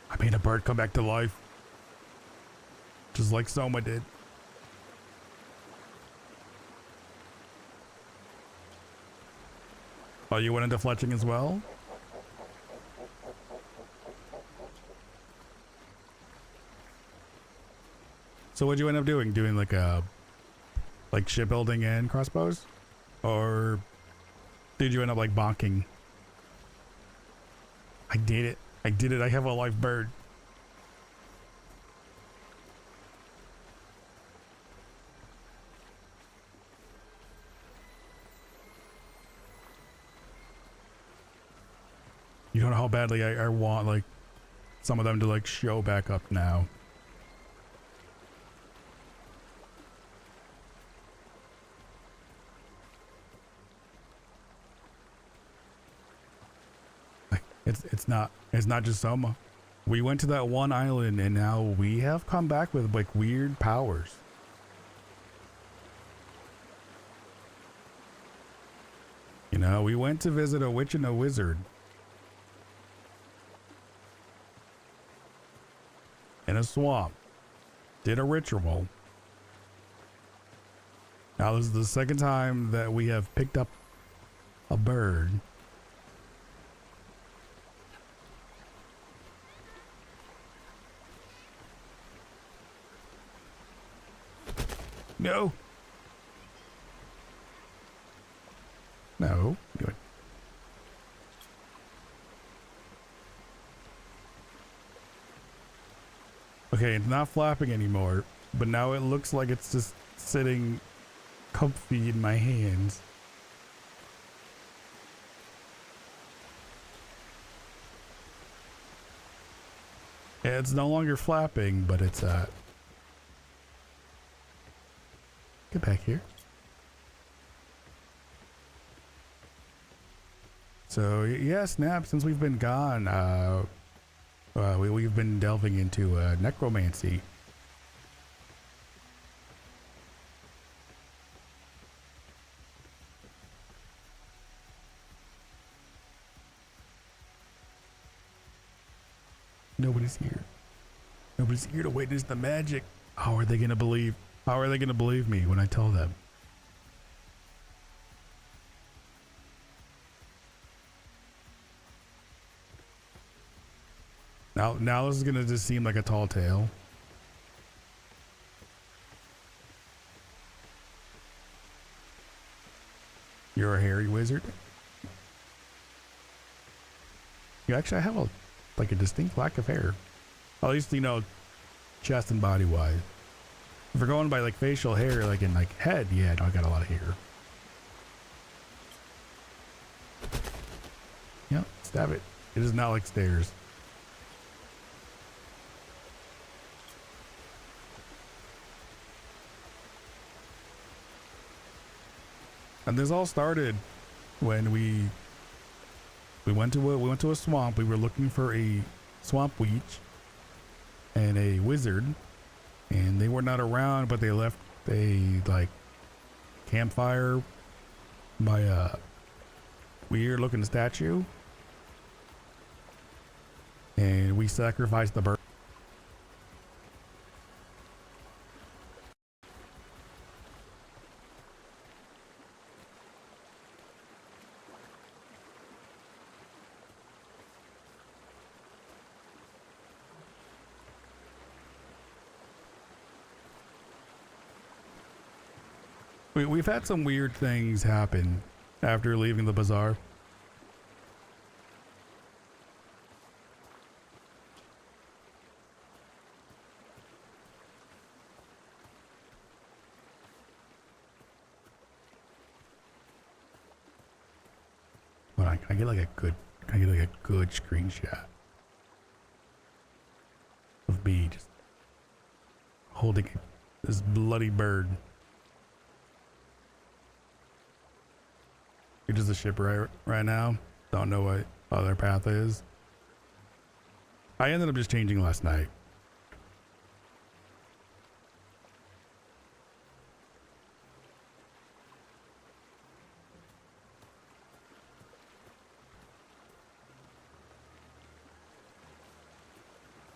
I made a bird come back to life. Just like Soma did. Oh, you went into fletching as well? So what'd you end up doing? Doing like a shipbuilding and crossbows? Or did you end up like bonking? I did it. I did it. I have a live bird. You don't know how badly I want like some of them to like show back up now. Like it's not just Soma. We went to that one island and now we have come back with like weird powers. You know, we went to visit a witch and a wizard. In a swamp, did a ritual. Now this is the second time that we have picked up a bird. No. No. Good. Okay, it's not flapping anymore, but now it looks like it's just sitting comfy in my hands. Yeah, it's no longer flapping, but it's get back here. So yeah, Snap, since we've been gone, we've been delving into necromancy. Nobody's here. Nobody's here to witness the magic. How are they gonna believe? How are they gonna believe me when I tell them? Now this is gonna just seem like a tall tale. You're a hairy wizard. You actually have a distinct lack of hair. At least, you know, chest and body wise. If we're going by like facial hair, like in like head, yeah, no, I got a lot of hair. Yep, stab it. It is not like stairs. And this all started when we went to a swamp. We were looking for a swamp witch and a wizard, and they were not around, but they left a like campfire by a weird looking statue, and we sacrificed the bird. We've had some weird things happen after leaving the bazaar. Hold on, can I get like a good screenshot of me just holding this bloody bird? You're just a shipwright right now. Don't know what other path is. I ended up just changing last night.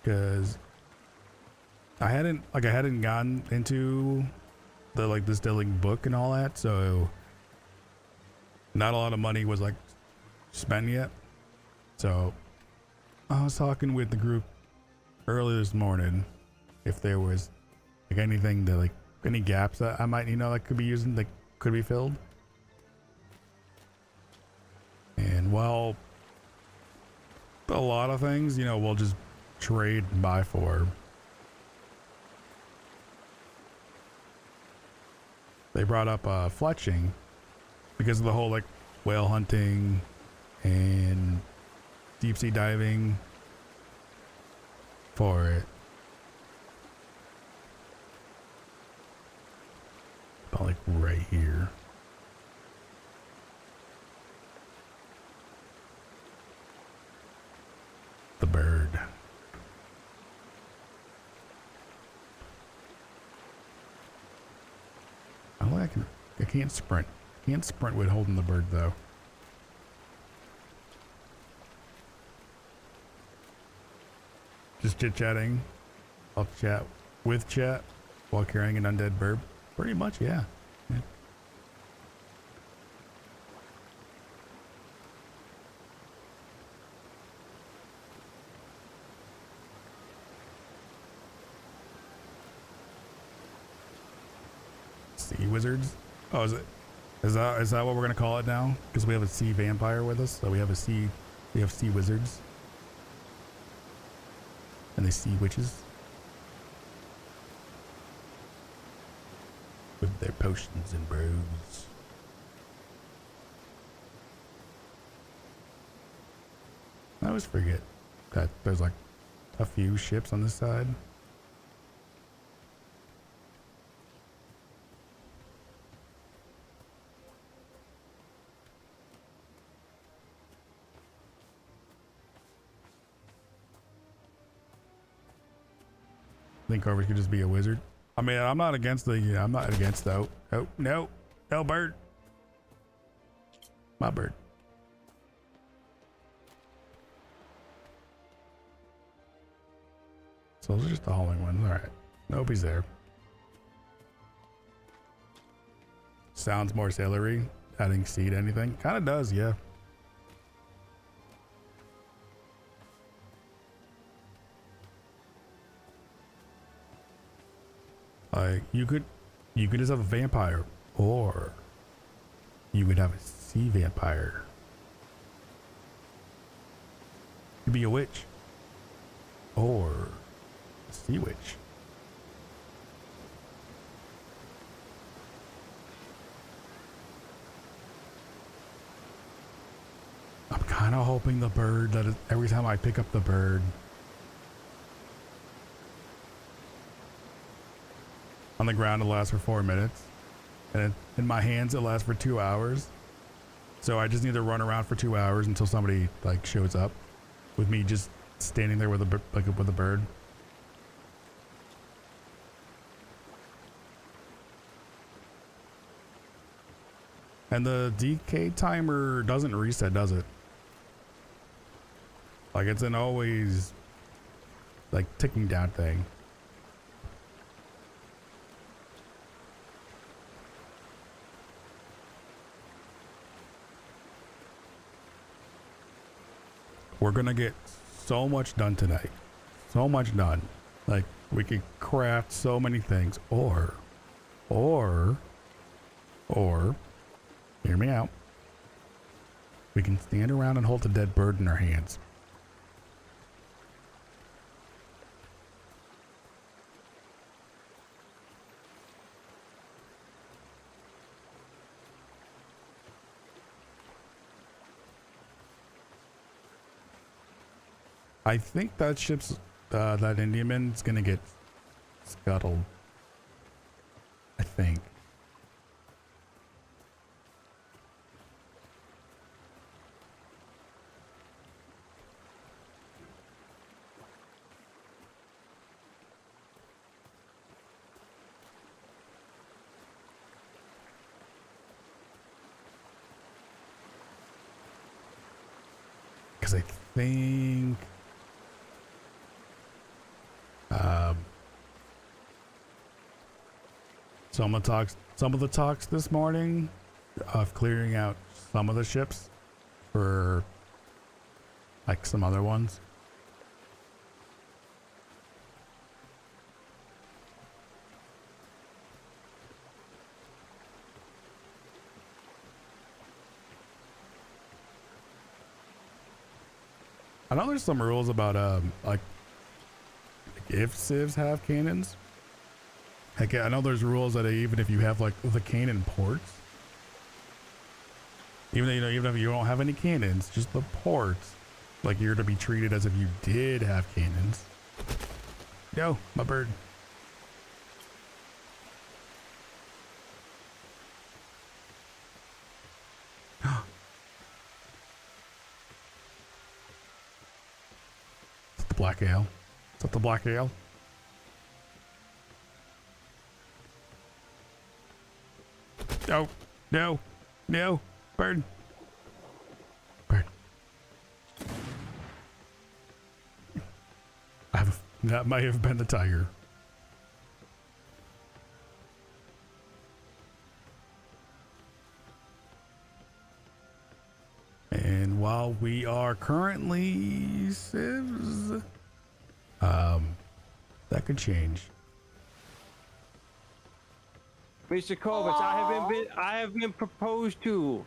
Because I hadn't gotten into the like distilling book and all that, so not a lot of money was like spent yet. So I was talking with the group early this morning if there was like anything that like any gaps that I might, you know, like could be using, that could be filled. And well, a lot of things, you know, we'll just trade and buy for. They brought up fletching because of the whole like whale hunting and deep sea diving for it. About like right here. The bird. I don't think I can't sprint. Can't sprint with holding the bird though. Just chit-chatting. I'll chat with chat while carrying an undead bird. Pretty much, yeah. Sea wizards. Oh, is it? Is that what we're gonna call it now? Because we have a sea vampire with us, so we have sea wizards, and the sea witches with their potions and brews. I always forget that there's like a few ships on this side. I think Corvus could just be a wizard. I mean, I'm not against the. I'm not against the. Oh no, no bird. My bird. So those are just the hauling ones. All right. Nope, he's there. Sounds more sailory. Adding sea to anything. Kind of does, yeah. Like you could just have a vampire, or you could have a sea vampire. You could be a witch, or a sea witch. I'm kind of hoping the bird that every time I pick up the bird. On the ground, it lasts for 4 minutes, and in my hands, it lasts for 2 hours. So I just need to run around for 2 hours until somebody like shows up, with me just standing there with a bird. And the decay timer doesn't reset, does it? Like it's an always like ticking down thing. We're gonna get so much done tonight. So much done. Like we could craft so many things, or hear me out. We can stand around and hold a dead bird in our hands. I think that ship's, that Indiaman's gonna get scuttled. I think. Because I think some of the talks this morning of clearing out some of the ships for like some other ones. I know there's some rules about like if civs have cannons. Heck, I know there's rules that even if you have like the cannon ports, even if you don't have any cannons, just the ports, like you're to be treated as if you did have cannons. Yo, my bird. It's the black ale. Is that the black ale? No, no, no, bird. Bird. That might have been the tiger. And while we are currently civs, that could change. Mr. Corvus, I have been proposed to.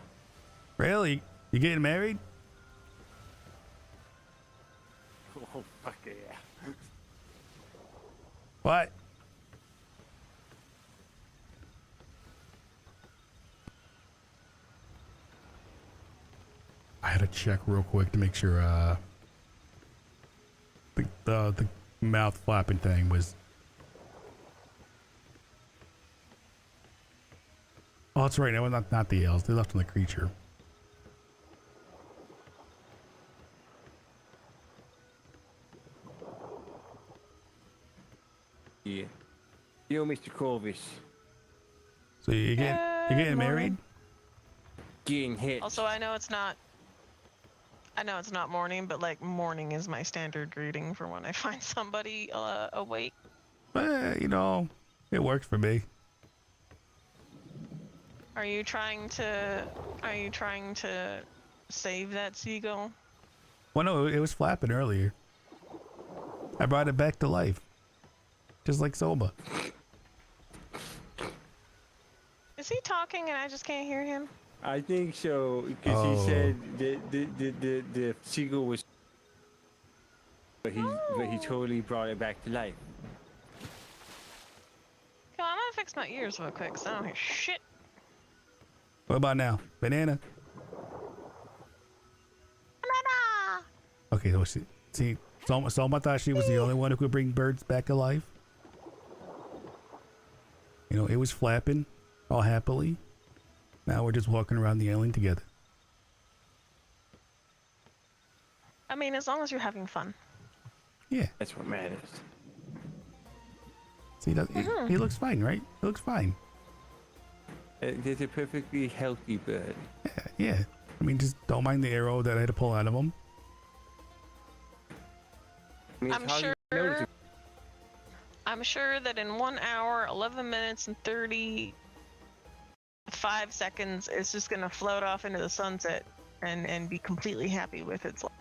Really? You getting married? Oh, fuck yeah. What? I had to check real quick to make sure the mouth flapping thing was. Oh, that's right. No, not the L's. They left on the creature. Yeah. Yo, Mr. Corvus. So you getting married? Getting hit. Also, I know it's not morning, but like morning is my standard greeting for when I find somebody awake. You know, it works for me. Are you trying to save that seagull? Well, no, it was flapping earlier. I brought it back to life, just like Soba. Is he talking and I just can't hear him? I think so, because he said the seagull was, but he totally brought it back to life. Come on, I'm gonna fix my ears real quick, so I don't hear shit. What about now? Banana? Banana! Okay, so see, Soma thought she was the only one who could bring birds back to life. You know, it was flapping all happily. Now we're just walking around the island together. I mean, as long as you're having fun. Yeah. That's what matters. See, he looks fine, right? He looks fine. There's a perfectly healthy bird. Yeah. I mean, just don't mind the arrow that I had to pull out of him. I mean, I'm sure that in 1 hour, 11 minutes, and 35 seconds, it's just gonna float off into the sunset and be completely happy with its life.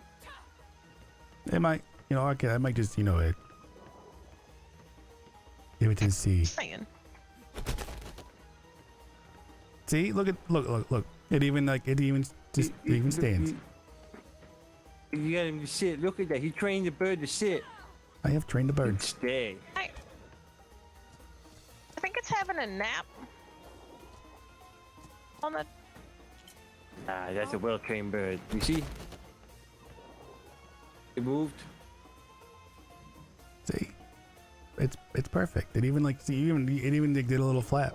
It might, you know, okay, I might just, you know, give it to sea. Saying. See, look. It even stands. You got him to sit. Look at that. He trained the bird to sit. I have trained the bird. Stay. I think it's having a nap. On the. That's a well-trained bird. You see? It moved. See, it's perfect. It even it even did a little flap.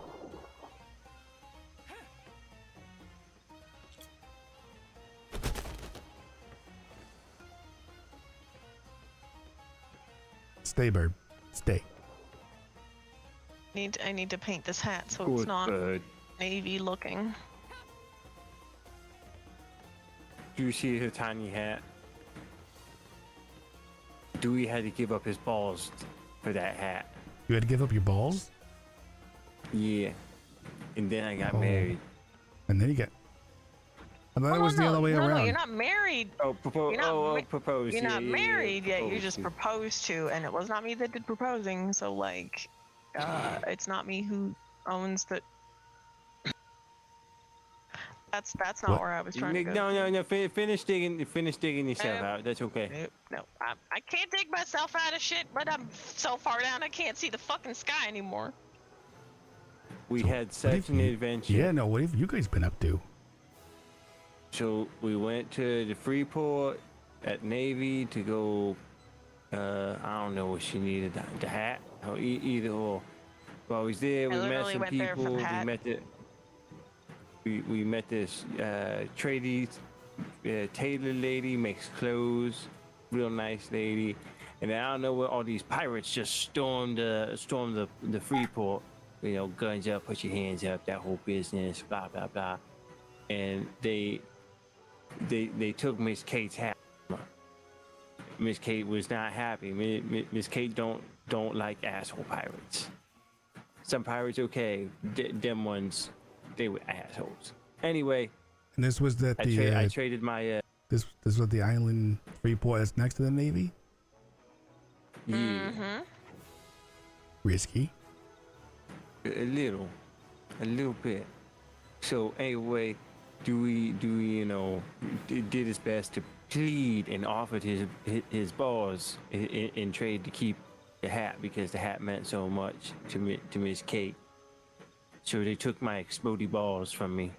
Stay, bird. Stay. I need to paint this hat so Good it's not bird. navy looking. Do you see her tiny hat? Dewey had to give up his balls for that hat. You had to give up your balls? Yeah. And then I got married. And then you get. I thought it was the other way around. No, you're not married. Oh, propose. Proposed. You're not married yet. proposed You're just to. proposed to, and it was not me that did proposing. So like, it's not me who owns the. That's not What? where I was trying to go. No. Finish digging yourself Nope. out. That's okay. No, I can't dig myself out of shit, but I'm so far down I can't see the fucking sky anymore. We had such an adventure. Yeah, no. What have you guys been up to? So we went to the Freeport at Navy to go. I don't know what she needed. The hat, or either or. While we was there, we met literally some went there for people. the hat. We met this tradie tailor lady, makes clothes, real nice lady. And then I don't know where all these pirates just stormed the Freeport. You know, guns up, put your hands up, that whole business, blah blah blah. And they took Miss Kate's hat. Miss Kate was not happy. Miss Kate don't like asshole pirates. Some pirates okay, them ones, they were assholes. Anyway, And this was that I traded my this was the island Freeport that's next to the Navy. yeah, Risky. a little. a little bit. So anyway, Dewey, did his best to plead and offered his balls in trade to keep the hat because the hat meant so much to Miss Kate. So they took my explodey balls from me.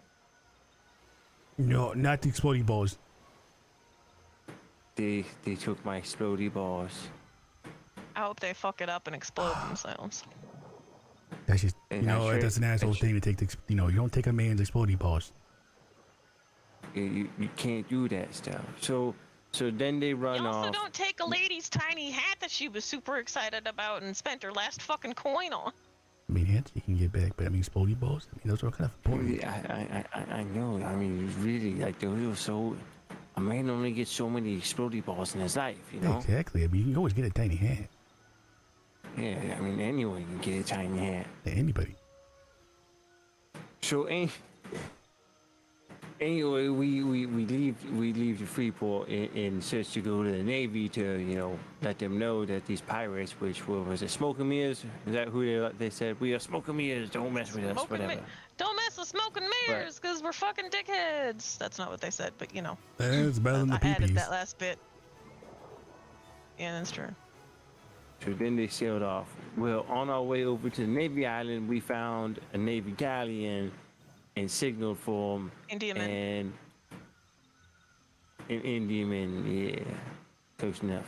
No, not the exploding balls. They took my explodey balls. I hope they fuck it up and explode themselves. That's just, And that's an asshole thing to take. You don't take a man's exploding balls. You can't do that stuff. So then they run You also off. don't take a lady's tiny hat that she was super excited about and spent her last fucking coin on. I mean, hats you can get back, but I mean, exploding balls. I mean, those are kind of important. Yeah, I know. I mean, really, like those are so. A man only gets so many explodey balls in his life, Exactly. I mean, you can always get a tiny hat. Yeah, I mean, anyone can get a tiny hat. Yeah, anybody. So anyway, we leave the Freeport in search to go to the Navy to let them know that these pirates, which was it smoking mirrors? Is that who they said? We are smoking mirrors. Don't mess with us. Whatever. Don't mess with smoke and mirrors, because we're fucking dickheads. That's not what they said, but It's better than the I added peepees. that last bit. Yeah, that's true. So then they sailed off. Well, on our way over to the Navy Island, we found a Navy galleon and signaled for them. Indiaman. And an Indiaman, yeah, close enough.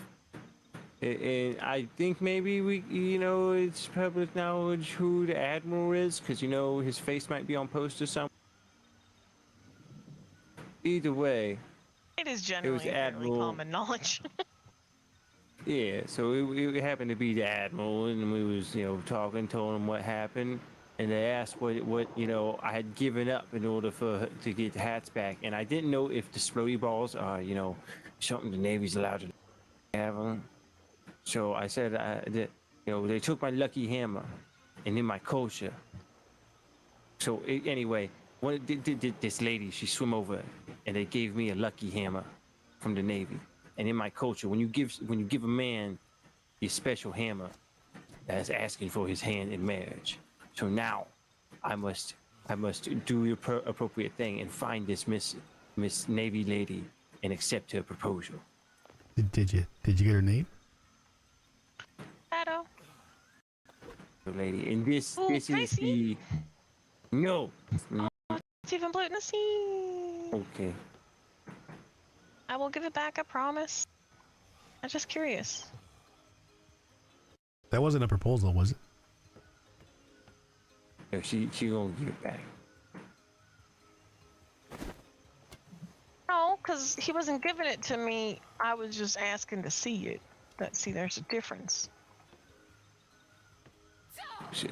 And I think maybe it's public knowledge who the Admiral is, because his face might be on posters somewhere. Either way, It is generally fairly Admiral. common knowledge. Yeah, so it happened to be the Admiral, and we was talking, told him what happened, and they asked what I had given up in order to get the hats back, and I didn't know if the explodey balls are something the Navy's allowed to have them. So I said that they took my lucky hammer, and in my culture. So anyway, this lady, she swam over, and they gave me a lucky hammer from the Navy. And in my culture, when you give a man your special hammer, that's asking for his hand in marriage. So now, I must do the appropriate thing and find this Miss Navy lady and accept her proposal. Did you get her name? Shadow. Lady, and this Ooh, is can I see? the no. It's even blue to see. Okay. I will give it back, I promise. I'm just curious. That wasn't a proposal, was it? No, she gonna give it back. No, because he wasn't giving it to me. I was just asking to see it. See, there's a difference.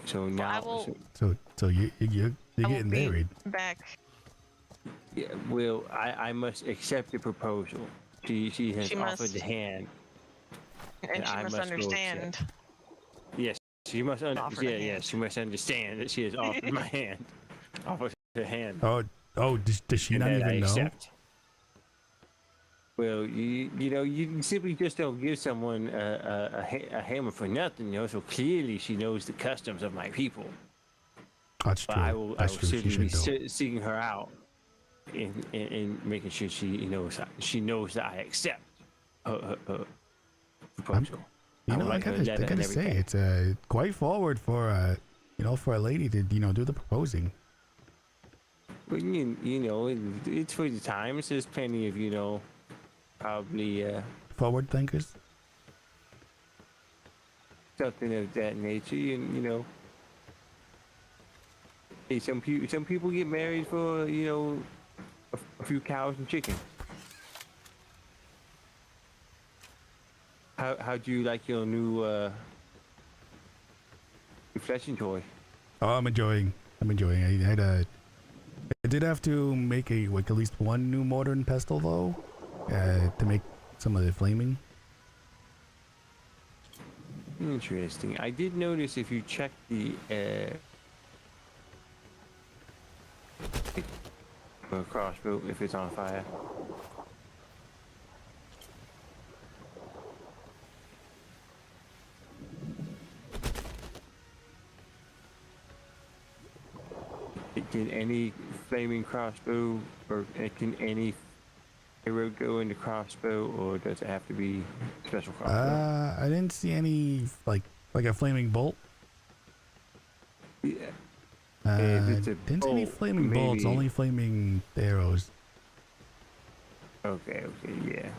So now, I will- So you're I will getting be married. back. yeah, well, I must accept the proposal. She has She offered must- the hand. And she I must must go understand. Yes, she must Offer the understand. Yeah, hand. she must understand that she has offered my hand. Offered her hand. Oh, does she and not that I even know? accept. Well, you simply just don't give someone a hammer for nothing, So clearly she knows the customs of my people. That's But true. I will That's true. She certainly should know. be seeking her out and making sure she knows that I accept her proposal. You know, I write her a letter gotta and say, everything. it's quite forward for for a lady to do the proposing. But it's for the times. There's plenty of probably Forward thinkers. something of that nature. And hey, some people get married for a few cows and chicken. How do you like your new fleshing toy? Oh, I'm enjoying. I did have to make at least one new modern pestle though, to make some of the flaming. Interesting. I did notice if you check the crossbow, if it's on fire. Can any flaming crossbow or can any arrow go into crossbow, or does it have to be special crossbow? I didn't see any like a flaming bolt. Yeah. If it's a Didn't see any bolt, flaming bolts, maybe- only flaming arrows. Okay, yeah.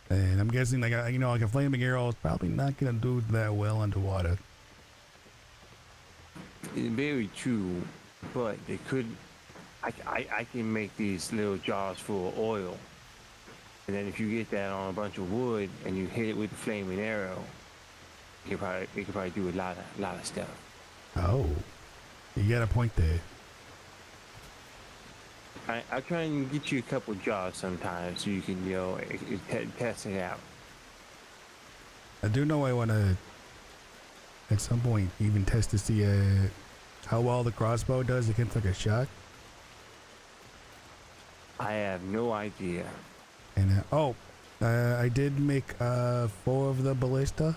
And I'm guessing like like a flaming arrow is probably not gonna do that well underwater. It's very true, but they could. I can make these little jars full of oil, and then if you get that on a bunch of wood and you hit it with the flaming arrow, it could probably do a lot of stuff. Oh, you got a point there. I'll try and get you a couple jars sometimes so you can test it out. I do know I want to at some point even test to see how well the crossbow does against like a shot. I have no idea. And I did make 4 of the ballista.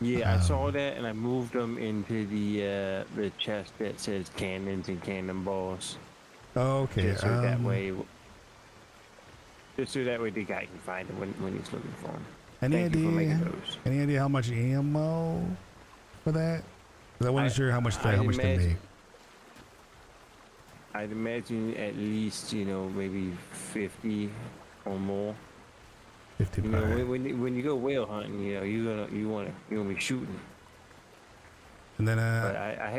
Yeah, I saw that, and I moved them into the chest that says cannons and cannonballs. Oh, okay. Just so that way, the guy can find them when he's looking for them. Any Thank you for making idea? those. Any idea how much ammo for that? 'Cause I wasn't sure how much I'd they make. imagine- I'd imagine at least maybe 50 or more. 55. When you go whale hunting, you want to be shooting. And then But I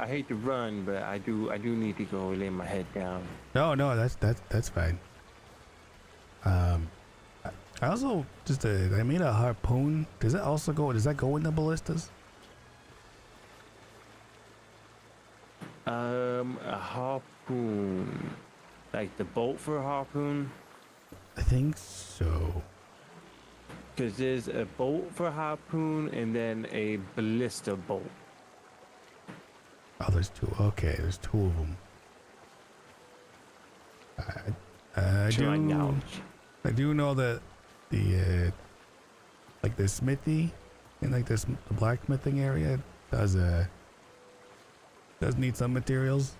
hate to run, but I do need to go lay my head down. no, that's fine. I also I made a harpoon. Does that go in the ballistas? A harpoon, like the bolt for a harpoon. I think so. Because there's a bolt for a harpoon and then a ballista bolt. Oh, there's 2. Okay, there's 2 of them. To my knowledge. I do know that the like the smithy and like the blacksmithing area does need some materials.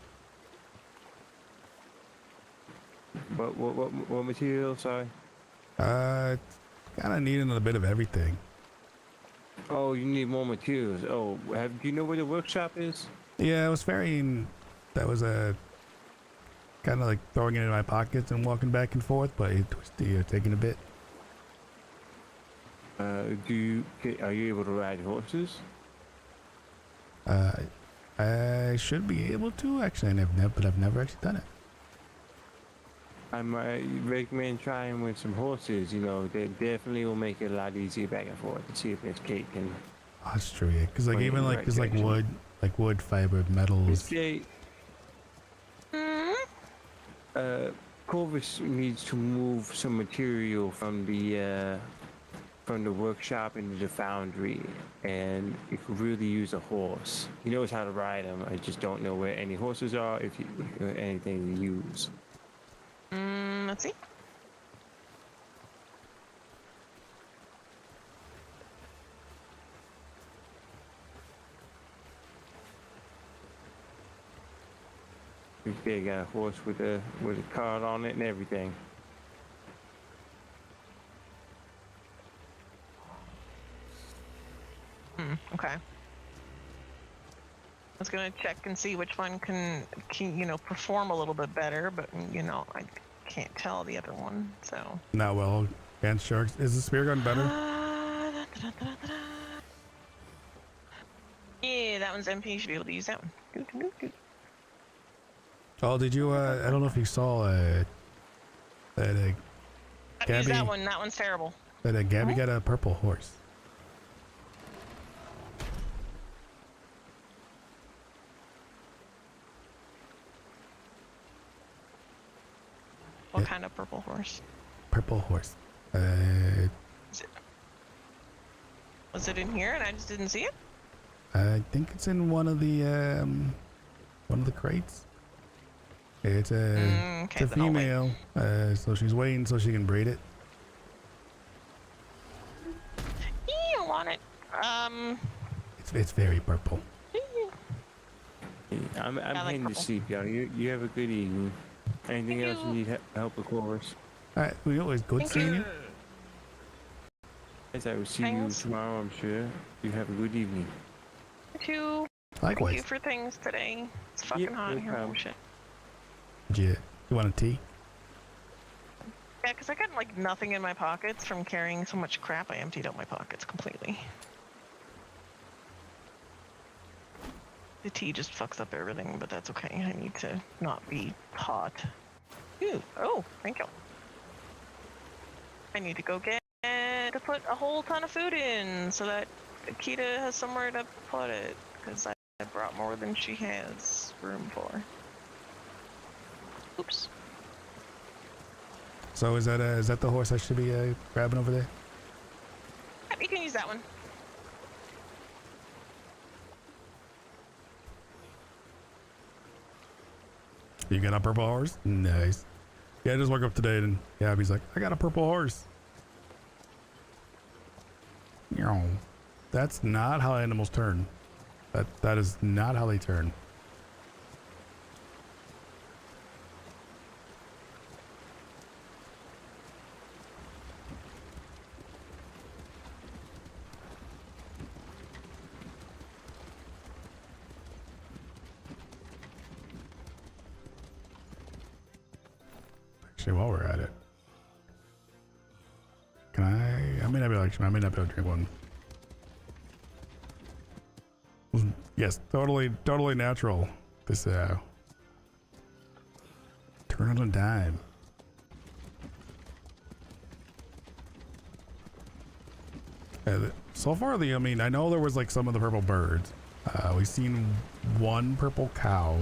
What material? Sorry. Kind of needing a bit of everything. Oh, you need more materials. Oh, do you know where the workshop is? Yeah, I was ferrying. That was kind of like throwing it in my pockets and walking back and forth, but it was taking a bit. Are you able to ride horses? I should be able to actually. I've never actually done it. I might recommend trying with some horses. They definitely will make it a lot easier back and forth to see if this cake can. Oh, that's true. Yeah, because like Point even in the like right there's like direction. wood fiber metals. Okay. Corvus needs to move some material from the workshop into the foundry, and he could really use a horse. He knows how to ride them. I just don't know where any horses are, if anything to use. Let's see. They got a horse with a card on it and everything. Okay. I was gonna check and see which one can perform a little bit better, but I can't tell the other one. So. Not well against sharks. Is the spear gun better? Yeah, that one's MP. You should be able to use that one. Oh, did you? I don't know if you saw that. Use Gabby. that one. That one's terrible. That Gabby got a purple horse. What kind of purple horse? Purple horse. Was it in here and I just didn't see it? I think it's in one of the crates. It's a Okay, it's a then I'll wait. female. So she's waiting so she can breed it. You don't want it. It's very purple. I'm like heading to purple. sleep, y'all. You have a good evening. Anything Thank else you you. need help with, Corvus? All right, well, it was good Thank seeing you. you. As I will see Thanks. you tomorrow, I'm sure. You have a good evening. You too. Thank Likewise. you for things today. It's fucking hot no in here. problem. Oh shit. You want a tea? Yeah, because I got like nothing in my pockets from carrying so much crap. I emptied out my pockets completely. The tea just fucks up everything, but that's okay. I need to not be hot. Ooh. Oh, thank you. I need to go get to put a whole ton of food in so that Akita has somewhere to put it, because I brought more than she has room for. Oops. So is that the horse I should be grabbing over there? Yep, you can use that one. You got a purple horse? Nice. Yeah, I just woke up today and Abby's like, I got a purple horse. No, that's not how animals turn. That is not how they turn. Actually, while we're at it, can I may not be able to drink one. Yes, totally natural. This turn on a dime. So far, I mean, I know there was like some of the purple birds. We've seen one purple cow.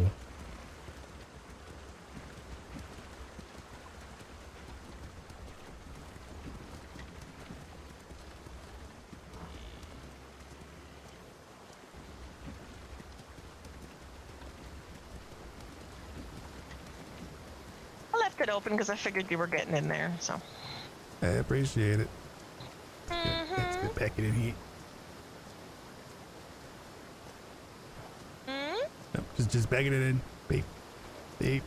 I left it open because I figured you were getting in there, so. I appreciate it. Let's get back in here. No, just bagging it in. Beep. Beep.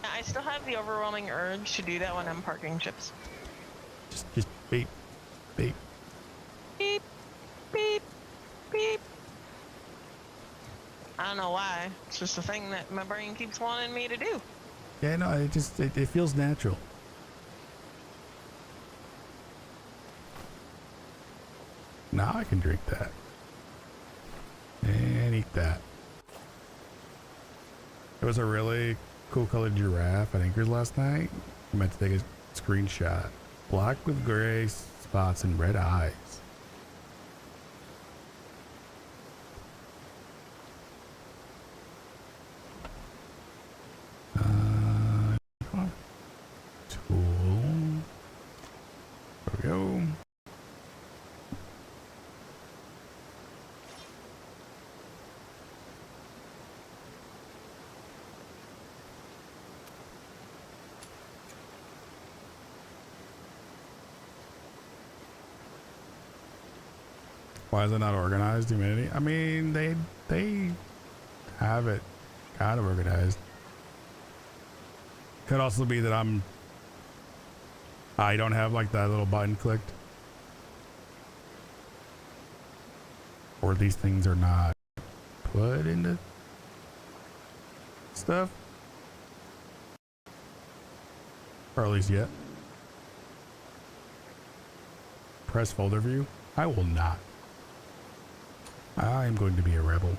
I still have the overwhelming urge to do that when I'm parking chips. Just beep. Beep. Beep, beep, beep. I don't know why. It's just a thing that my brain keeps wanting me to do. Yeah, no, it feels natural. Now I can drink that. And eat that. There was a really cool colored giraffe at Anchor's last night. I meant to take a screenshot. Black with gray spots and red eyes. Come on. Tool. There we go. Why is it not organized, humanity? I mean, they have it kind of organized. Could also be that I don't have like that little button clicked. Or these things are not put into stuff. Or at least yet. Press folder view. I will not. I am going to be a rebel.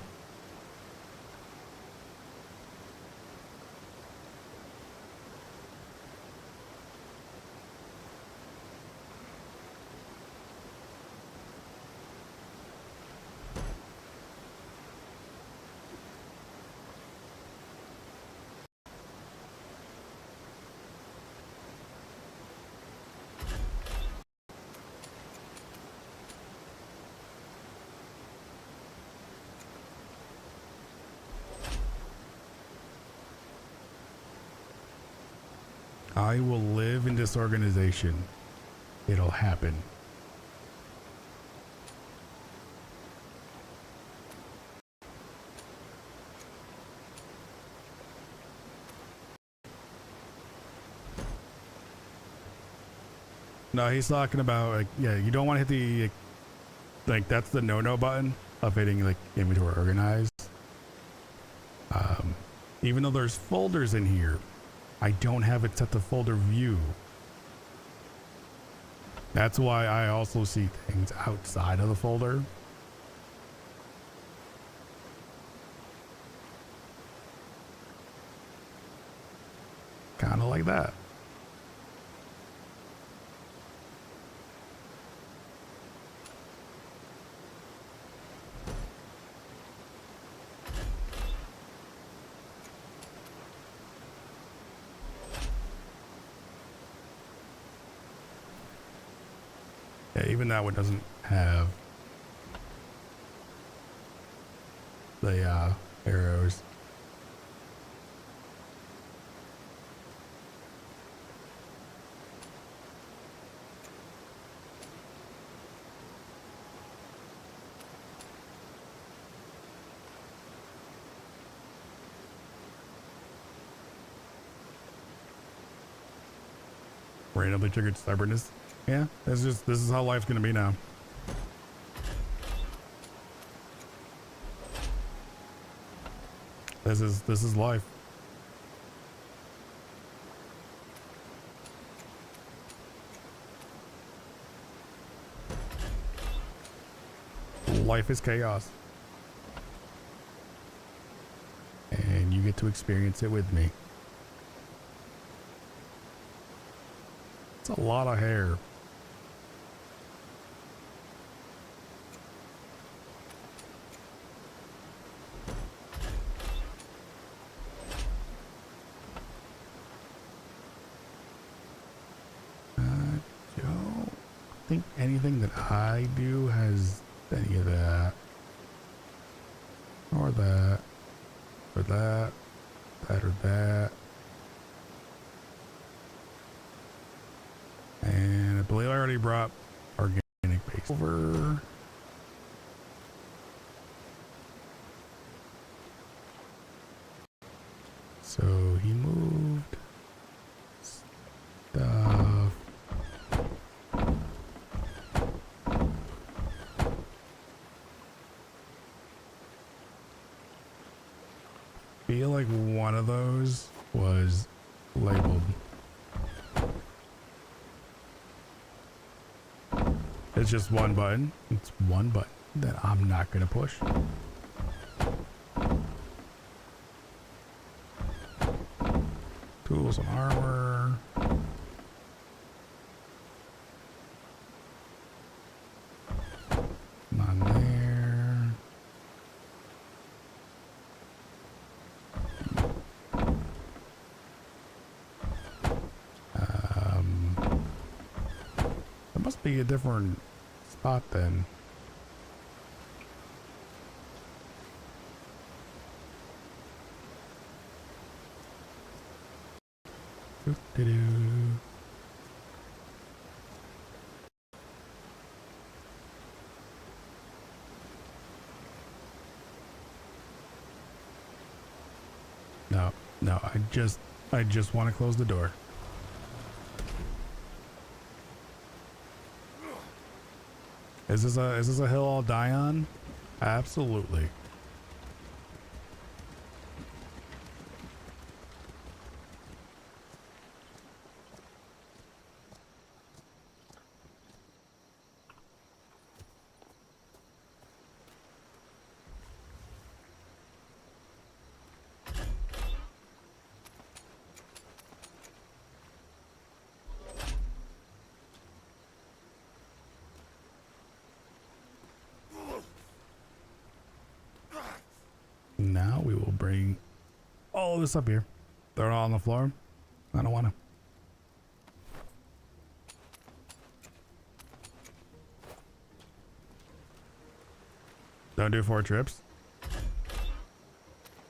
I will live in this organization. It'll happen. No, he's talking about like, yeah, you don't want to hit the like that's the no button of hitting like inventory organized. Even though there's folders in here, I don't have it set to folder view. That's why I also see things outside of the folder. Kind of like that. Yeah, even that one doesn't have the arrows. Randomly triggered stubbornness. Yeah, this is how life's gonna be now. This is life. Life is chaos. And you get to experience it with me. It's a lot of hair. Don't think anything that I do has any of that. Or that. Or that. That or that. And I believe I already brought organic base over. So he moved stuff. Feel like one of those was labeled. It's just one button. It's one button that I'm not gonna push. Tools and armor. Not there. There must be a different spot then. Doo-doo-doo. No, I just want to close the door. Is this a hill I'll die on? Absolutely. Now we will bring all of this up here. Throw it all on the floor. I don't want to. Don't do 4 trips.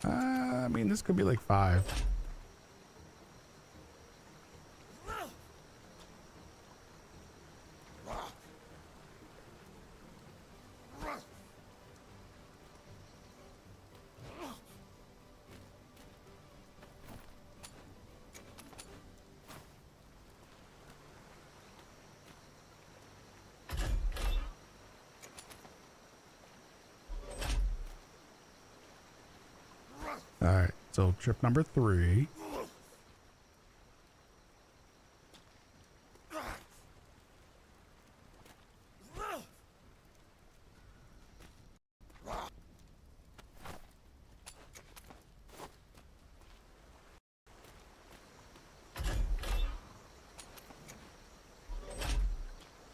I mean, this could be like 5. All right, so trip number 3.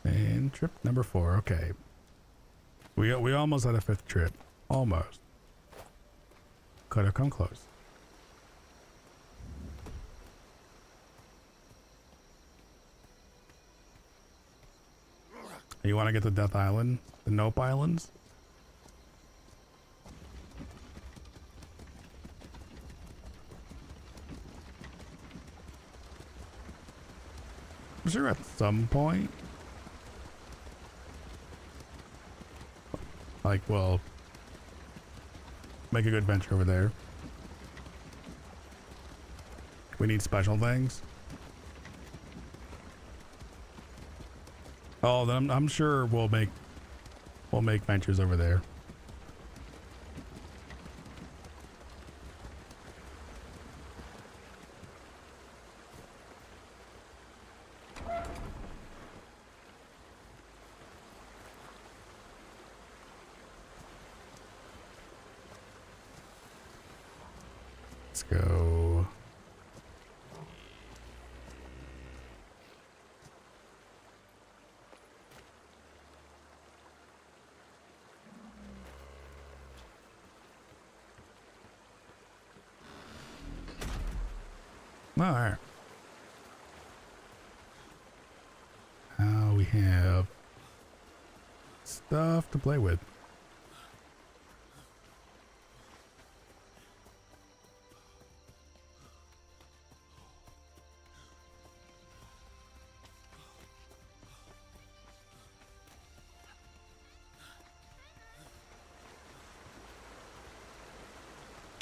And trip number 4. Okay, we almost had a 5th trip. Almost. Could have come close. You want to get to Death Island? The Nope Islands? I'm sure at some point, like, we'll make a good venture over there. We need special things. Oh, then I'm sure we'll make ventures over there. Let's go. All right. Now we have stuff to play with.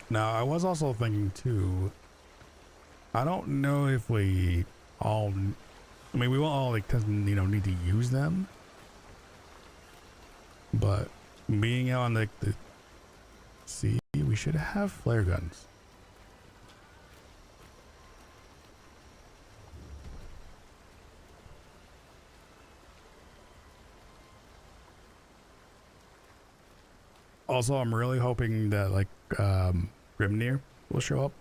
Now, I was also thinking too, I don't know if we all, I mean, we won't all, like, need to use them, but being out on the sea, we should have flare guns. Also, I'm really hoping that, like, Grimnir will show up.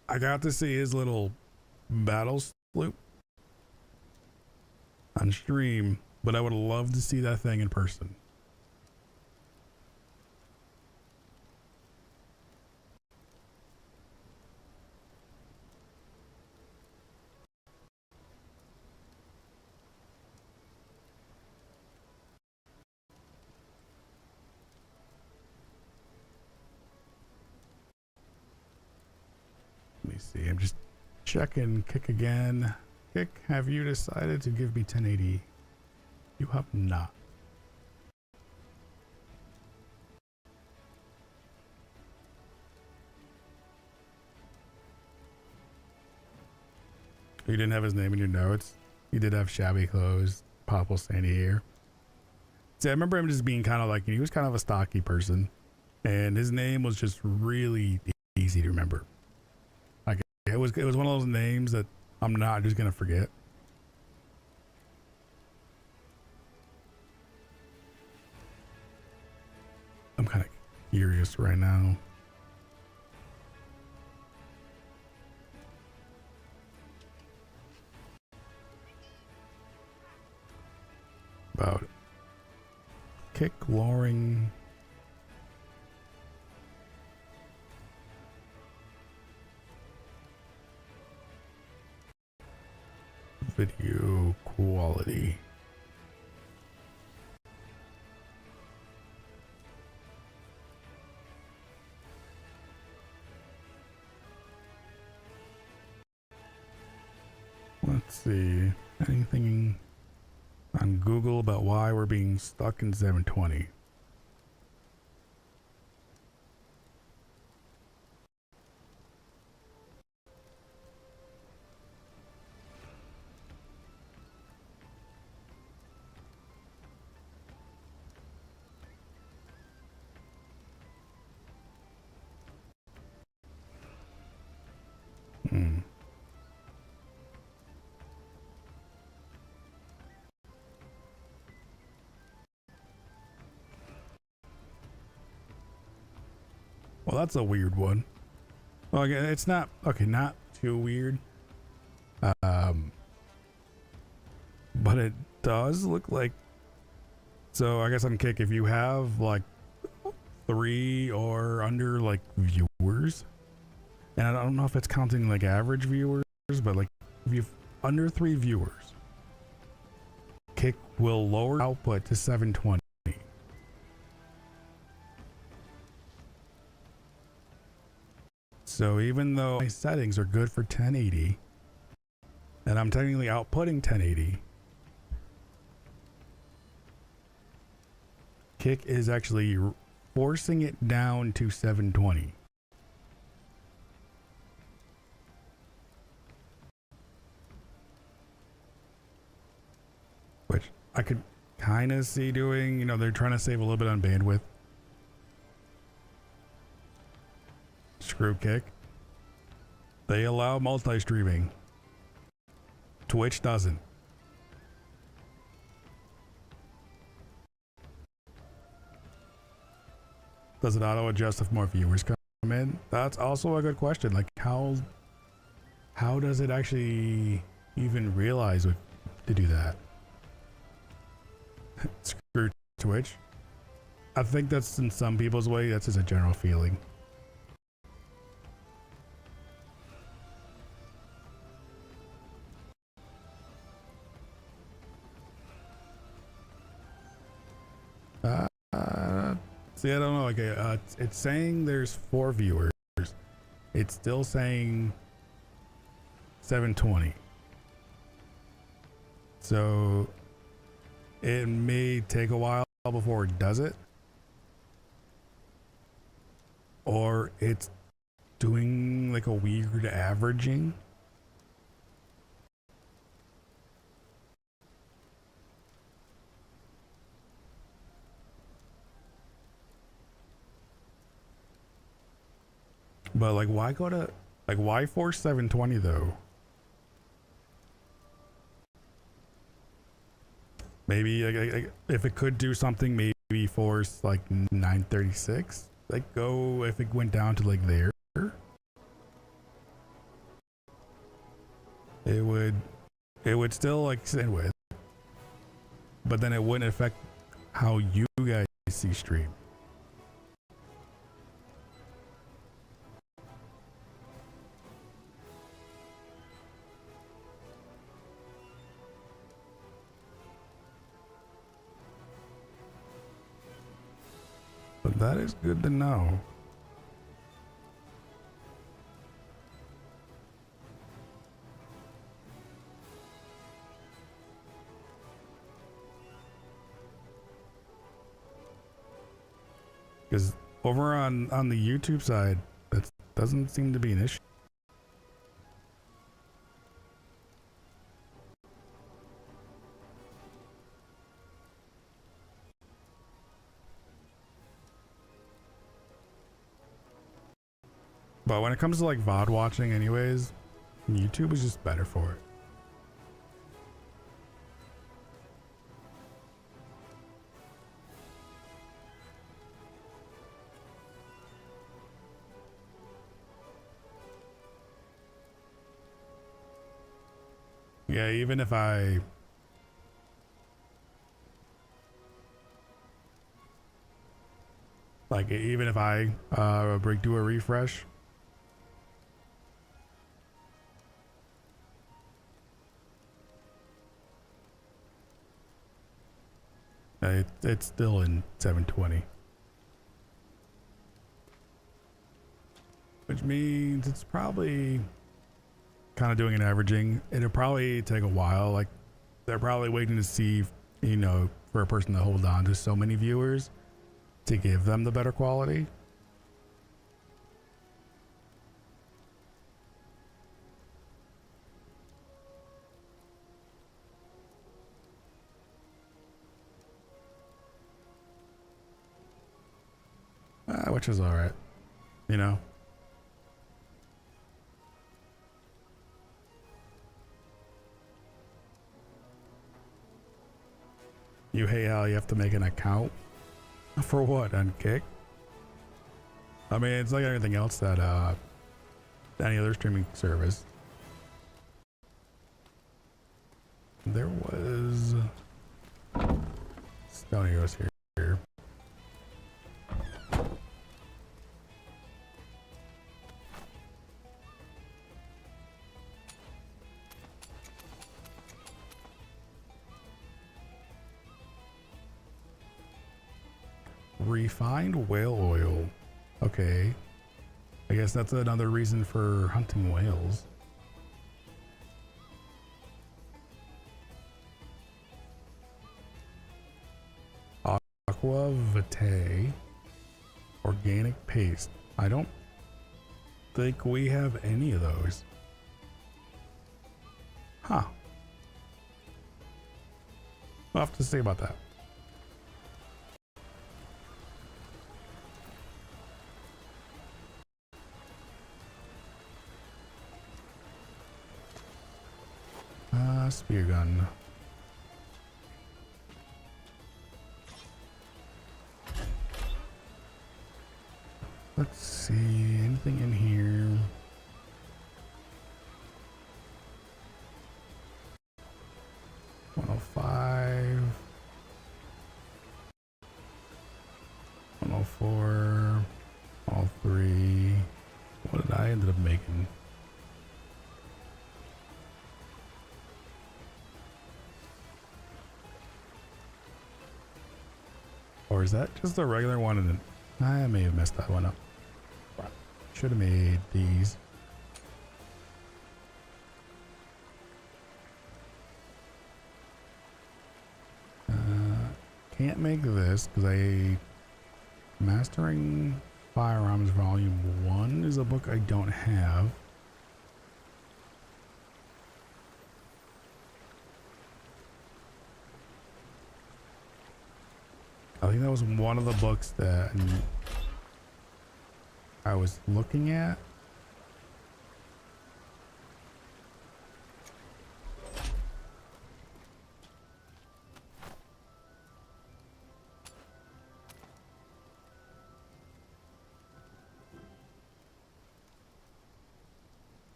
I got to see his little battle sloop on stream, but I would love to see that thing in person. Let me see. I'm just checking. Kick again. Kick, have you decided to give me 1080? You have not. You didn't have his name in your notes. He did have shabby clothes, popple sandy hair. See, I remember him just being kind of like, he was kind of a stocky person, and his name was just really easy to remember. Like, it was one of those names that I'm not just gonna forget. I'm kind of curious right now. About kick lowering. Video quality. Let's see. Anything on Google about why we're being stuck in 720? Well, that's a weird one. Well, again, it's not okay. Not too weird. But it does look like. So I guess on Kick, if you have like 3 or under like viewers, and I don't know if it's counting like average viewers, but like if you've under 3 viewers, Kick will lower output to 720. So even though my settings are good for 1080, and I'm technically outputting 1080, Kick is actually forcing it down to 720. Which I could kind of see doing, you know, they're trying to save a little bit on bandwidth. Screw Kick. They allow multi-streaming. Twitch doesn't. Does it auto adjust if more viewers come in? That's also a good question. Like how does it actually even realize to do that? Screw Twitch. I think that's in some people's way. That's just a general feeling. See, I don't know. Like, it's saying there's 4 viewers. It's still saying 720. So it may take a while before it does it, or it's doing like a weird averaging. But like, why go to like why force 720 though? Maybe like, if it could do something, maybe force like 936. Like go if it went down to like there. It would still like sit with, but then it wouldn't affect how you guys see stream. But that is good to know. Because over on the YouTube side, that doesn't seem to be an issue. But when it comes to like VOD watching anyways, YouTube is just better for it. Yeah, even if I do a refresh, it's still in 720, which means it's probably kind of doing an averaging. It'll probably take a while. Like they're probably waiting to see, you know, for a person to hold on to so many viewers to give them the better quality. Which is all right, you know. You hate how you have to make an account for what on Kick? I mean, it's like everything else that any other streaming service. There was Stony was here. Refined whale oil. Okay. I guess that's another reason for hunting whales. Aqua Vitae. Organic paste. I don't think we have any of those. Huh. We'll have to see about that. Spear gun. Let's see, anything in here? $105. $104. All three. What did I end up making? Or is that just a regular one? And I may have messed that one up. Should have made these. Can't make this because Mastering Firearms Volume 1 is a book I don't have. I think that was one of the books that I was looking at.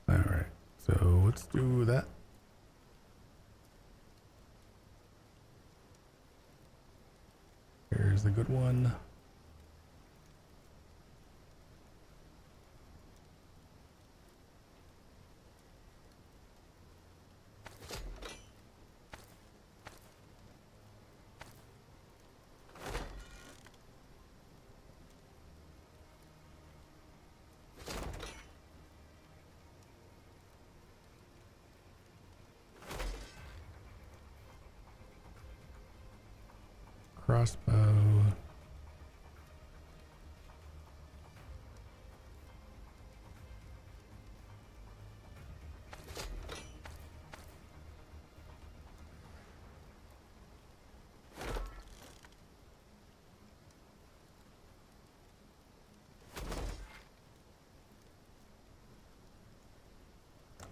All right, so let's do that. Here's the good one. Crossbow.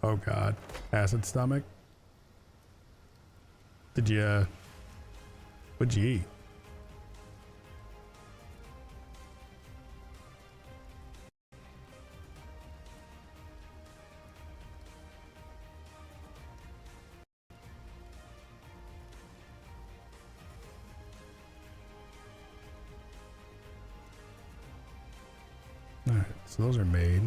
Oh God, acid stomach. What'd you eat? All right, so those are made.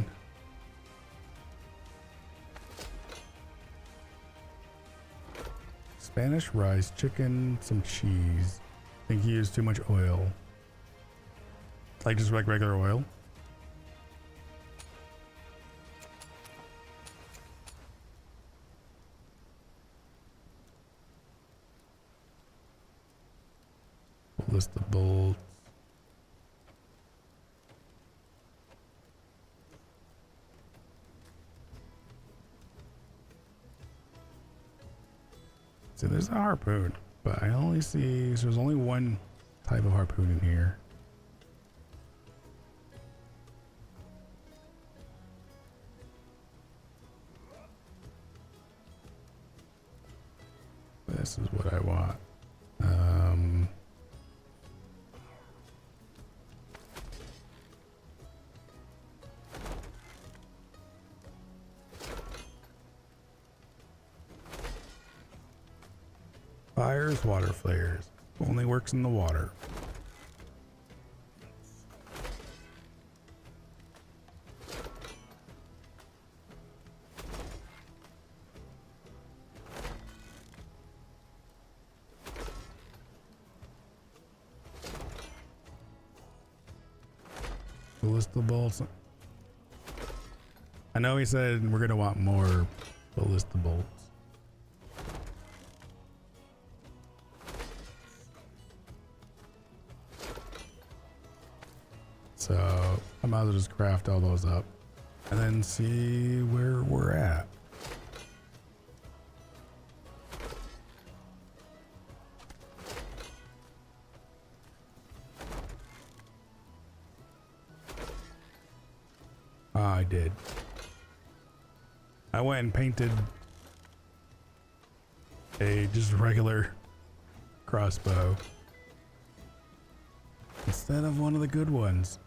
Spanish rice, chicken, some cheese. I think you used too much oil. Like just like regular oil. List the bolts. So there's a harpoon, but I only see, so there's only one type of harpoon in here. This is what I want. flares, water flares. Only works in the water. Ballista bolts. I know he said we're gonna want more ballista bolts. So I might as well just craft all those up and then see where we're at. I did. I went and painted a just regular crossbow instead of one of the good ones.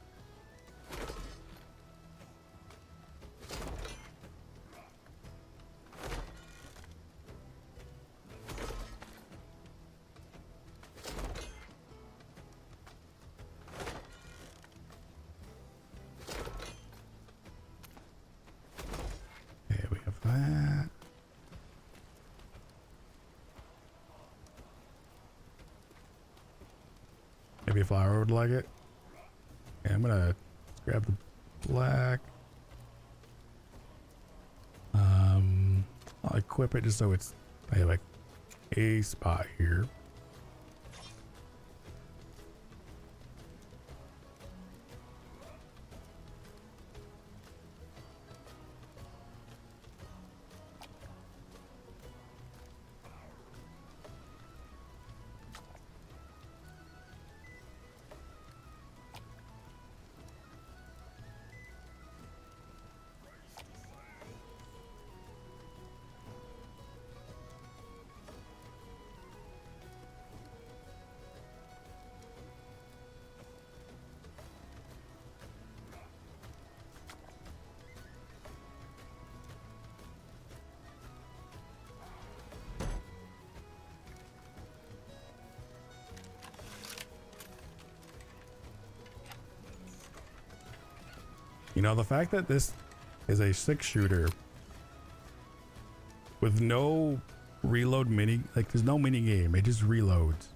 Maybe a flower would like it. Yeah, I'm gonna grab the black. I'll equip it just so it's I have like a spot here. You know, the fact that this is a 6-shooter with no reload mini, like there's no mini game, it just reloads.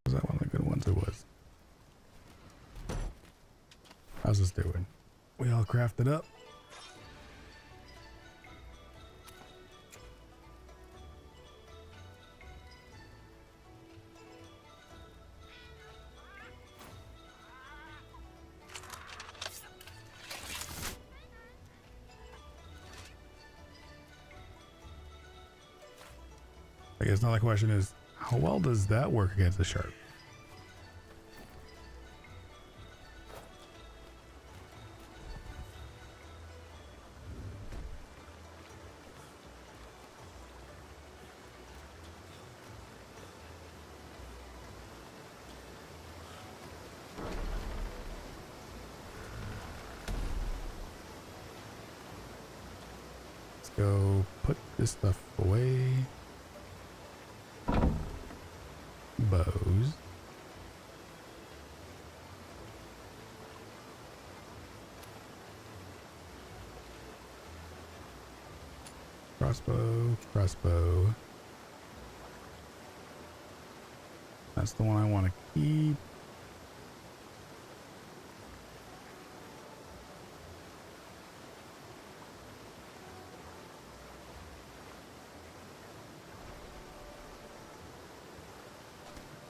Was that one of the good ones? It was. How's this doing? We all crafted up. I guess now the question is, how well does that work against the shark? Go put this stuff away. Bows. Crossbow, crossbow. That's the one I want to keep.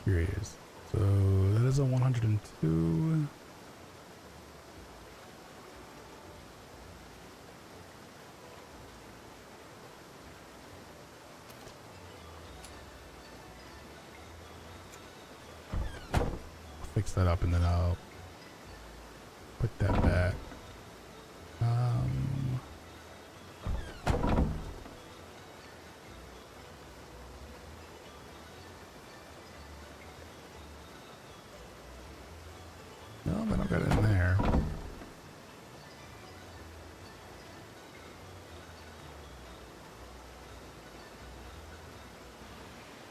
Here he is. So that is a 102. Fix that up and then I'll put that back.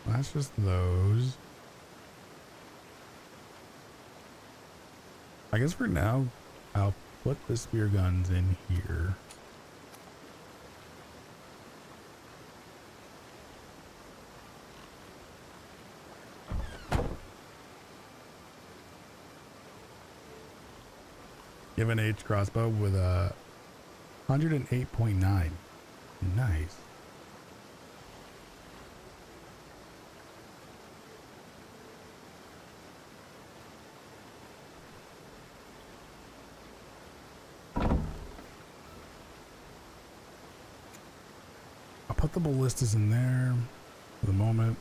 That's just those. I guess for now, I'll put the spear guns in here. Give an H crossbow with a 108.9. Nice. I'll put the ballistas in there for the moment.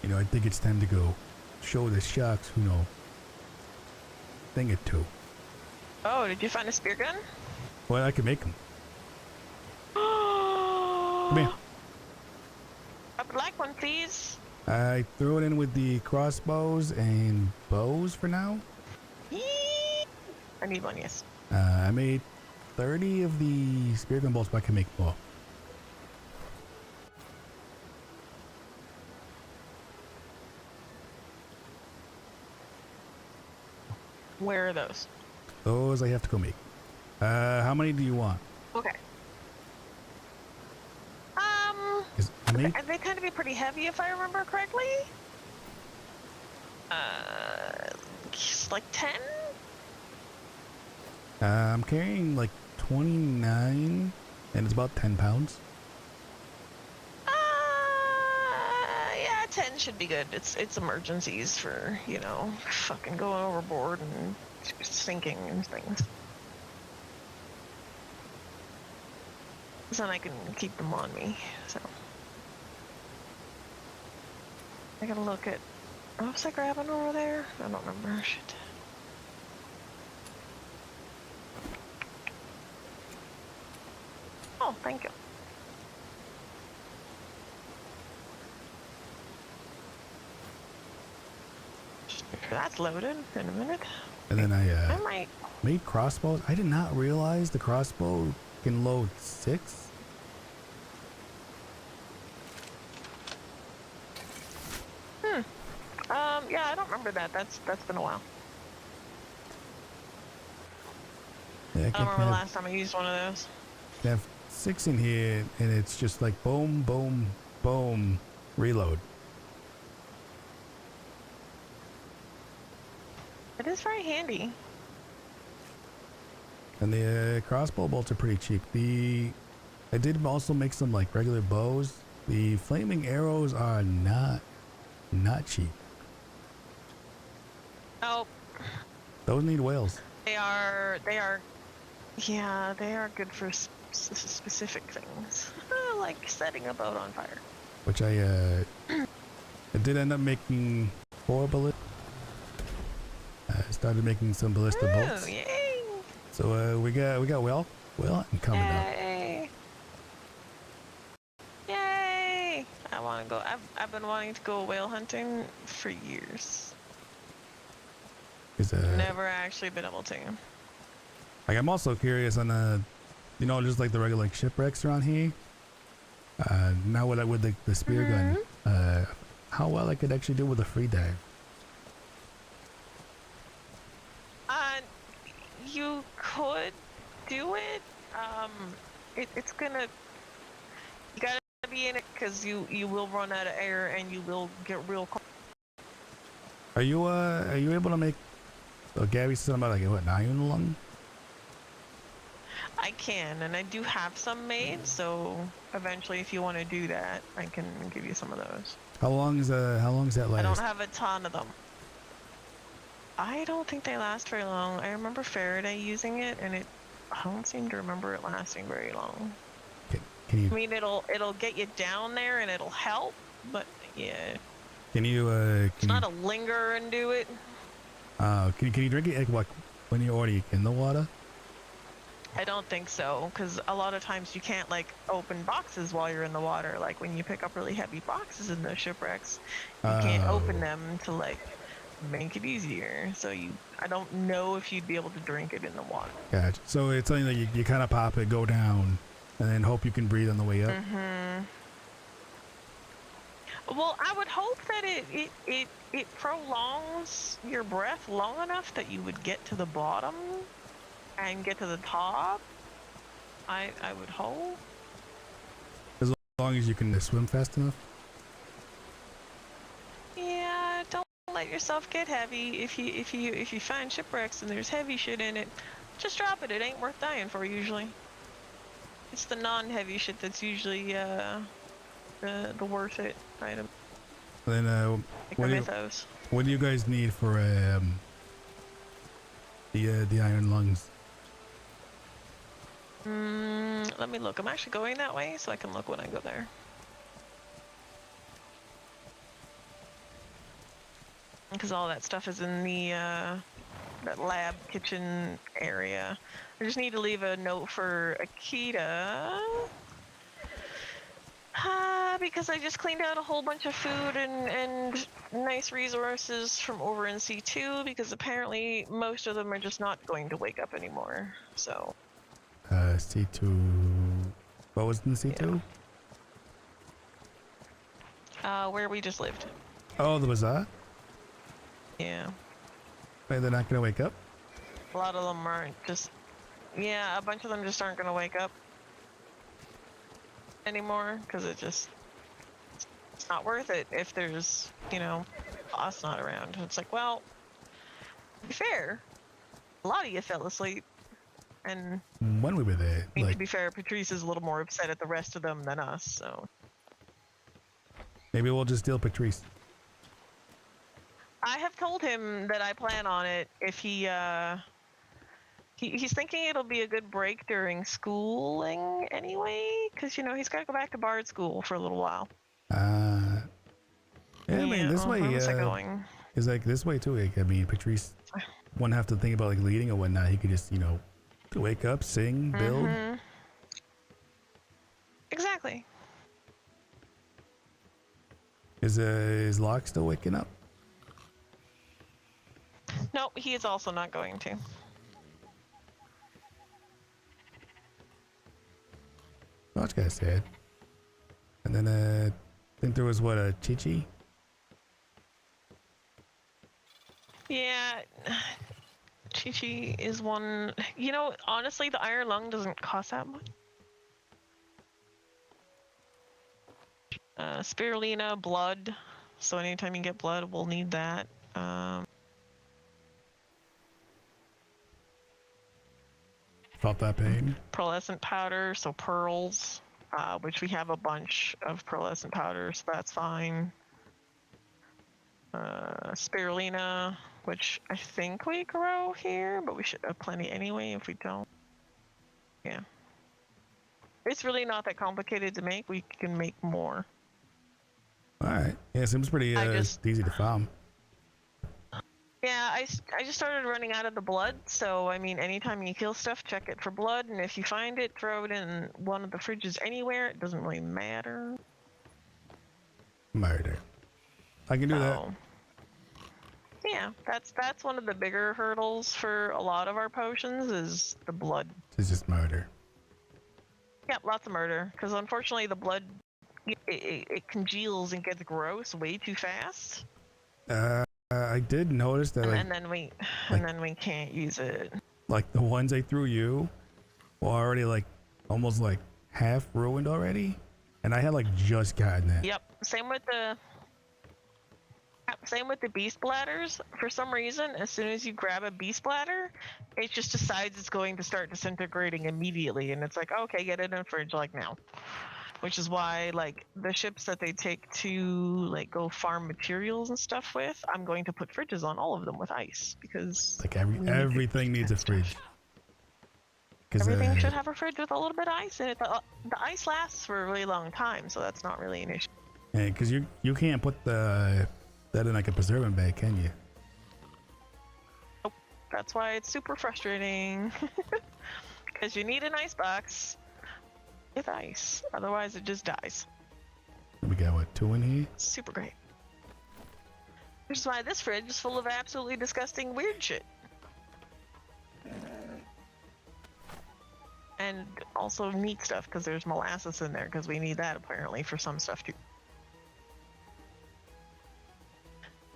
You know, I think it's time to go show the sharks who know thing it too. Oh, did you find a spear gun? Well, I can make them. Come here. I would like one, please. I threw it in with the crossbows and bows for now. Yee! I need one, yes. I made 30 of the spear gun bolts, but I can make more. Where are those? Those I have to go make. How many do you want? Okay. 'Cause I made They tend to be pretty heavy, if I remember correctly. Like 10? I'm carrying like 29, and it's about 10 pounds. Yeah, 10 should be good. It's emergencies for, you know, fucking going overboard and sinking and things. So then I can keep them on me, so. I gotta look at, what was I grabbing over there? I don't remember, shit. Oh, thank you. That's loaded in a minute. And then I might. made crossbows. I did not realize the crossbow can load 6. Yeah, I don't remember that. That's been a while. Yeah, I don't remember the last time I used one of those. I have 6 in here, and it's just like boom, boom, boom, reload. It is very handy. And the crossbow bolts are pretty cheap. I did also make some like regular bows. The flaming arrows are not cheap. Oh, Those need whales. they are. Yeah, they are good for specific things, like setting a boat on fire. Which I did end up making 4 bullets. I started making some ballista bolts. Yay! So we got whale hunting coming up. Yay! Yay! I want to go. I've been wanting to go whale hunting for years. Never actually been able to. Like I'm also curious on you know, just like the regular like shipwrecks around here. Now with the spear gun, how well I could actually do with a free dive. You could do it. It's gonna. You gotta be in it because you will run out of air and you will get real cold. Are you able to make? Gabby said something about like what 9 in the lung? I can, and I do have some made. So eventually, if you want to do that, I can give you some of those. How long does that last? I don't have a ton of them. I don't think they last very long. I remember Faraday using it, and I don't seem to remember it lasting very long. Can you? I mean, it'll get you down there, and it'll help, but yeah. Can you? It's not a linger and do it. Can you drink it like when you're already in the water? I don't think so, because a lot of times you can't like open boxes while you're in the water. Like when you pick up really heavy boxes in those shipwrecks, you can't open them to like make it easier. So I don't know if you'd be able to drink it in the water. Gotcha. So it's something that you kind of pop it, go down, and then hope you can breathe on the way up. Well, I would hope that it prolongs your breath long enough that you would get to the bottom and get to the top. I would hope. As long as you can swim fast enough. Yeah, don't let yourself get heavy. If you find shipwrecks and there's heavy shit in it, just drop it. It ain't worth dying for usually. It's the non-heavy shit that's usually the worth it item. Then Like the mythos. what do you guys need for the iron lungs? Let me look. I'm actually going that way, so I can look when I go there. Because all that stuff is in the that lab kitchen area. I just need to leave a note for Akita. Because I just cleaned out a whole bunch of food and nice resources from over in C2, because apparently most of them are just not going to wake up anymore. So. C2. What was in C2? Yeah. Where we just lived. Oh, the bazaar? Yeah. Wait, they're not gonna wake up? A lot of them aren't just. Yeah, a bunch of them just aren't going to wake up anymore, because it's not worth it if there's, you know, us not around. It's like, well, to be fair, a lot of you fell asleep, and When we were there, I mean, to be fair, Patrice is a little more upset at the rest of them than us, so. maybe we'll just steal Patrice. I have told him that I plan on it if he's thinking it'll be a good break during schooling anyway, because, you know, he's got to go back to Bard school for a little while. Yeah, I mean, this way How's that going? is like this way too. Like, I mean, Patrice wouldn't have to think about like leading or whatnot. He could just, you know, wake up, sing, build. Exactly. Is Locke still waking up? No, he is also not going to. Oh, that's kind of sad. And then I think there was what, a Chi-Chi? Yeah, Chi-Chi is one. You know, honestly, the iron lung doesn't cost that much. Spirulina, blood. So anytime you get blood, we'll need that. Felt that pain. Pearlescent powder, so pearls, which we have a bunch of pearlescent powder, so that's fine. Spirulina, which I think we grow here, but we should have plenty anyway if we don't. Yeah. It's really not that complicated to make. We can make more. Alright. Yeah, it seems pretty easy to farm. Yeah, I just started running out of the blood, so I mean, anytime you kill stuff, check it for blood, and if you find it, throw it in one of the fridges anywhere. It doesn't really matter. Murder. I can do that. Yeah, that's one of the bigger hurdles for a lot of our potions is the blood. It's just murder. Yeah, lots of murder, because unfortunately the blood, it congeals and gets gross way too fast. I did notice that, and then we can't use it. Like the ones I threw you were already like almost like half ruined already, and I had like just gotten it. Yep. Same with the beast bladders. For some reason, as soon as you grab a beast bladder, it just decides it's going to start disintegrating immediately, and it's like, okay, get it in the fridge like now. Which is why, like, the ships that they take to, like, go farm materials and stuff with, I'm going to put fridges on all of them with ice, because... Like, everything needs a fridge. Everything should have a fridge with a little bit of ice in it. The ice lasts for a really long time, so that's not really an issue. Yeah, because you can't put that in, like, a preserving bag, can you? Nope. That's why it's super frustrating. Because you need an ice box with ice. Otherwise, it just dies. We got what, 2 in here? Super great. Which is why this fridge is full of absolutely disgusting weird shit. And also neat stuff, because there's molasses in there, because we need that apparently for some stuff too.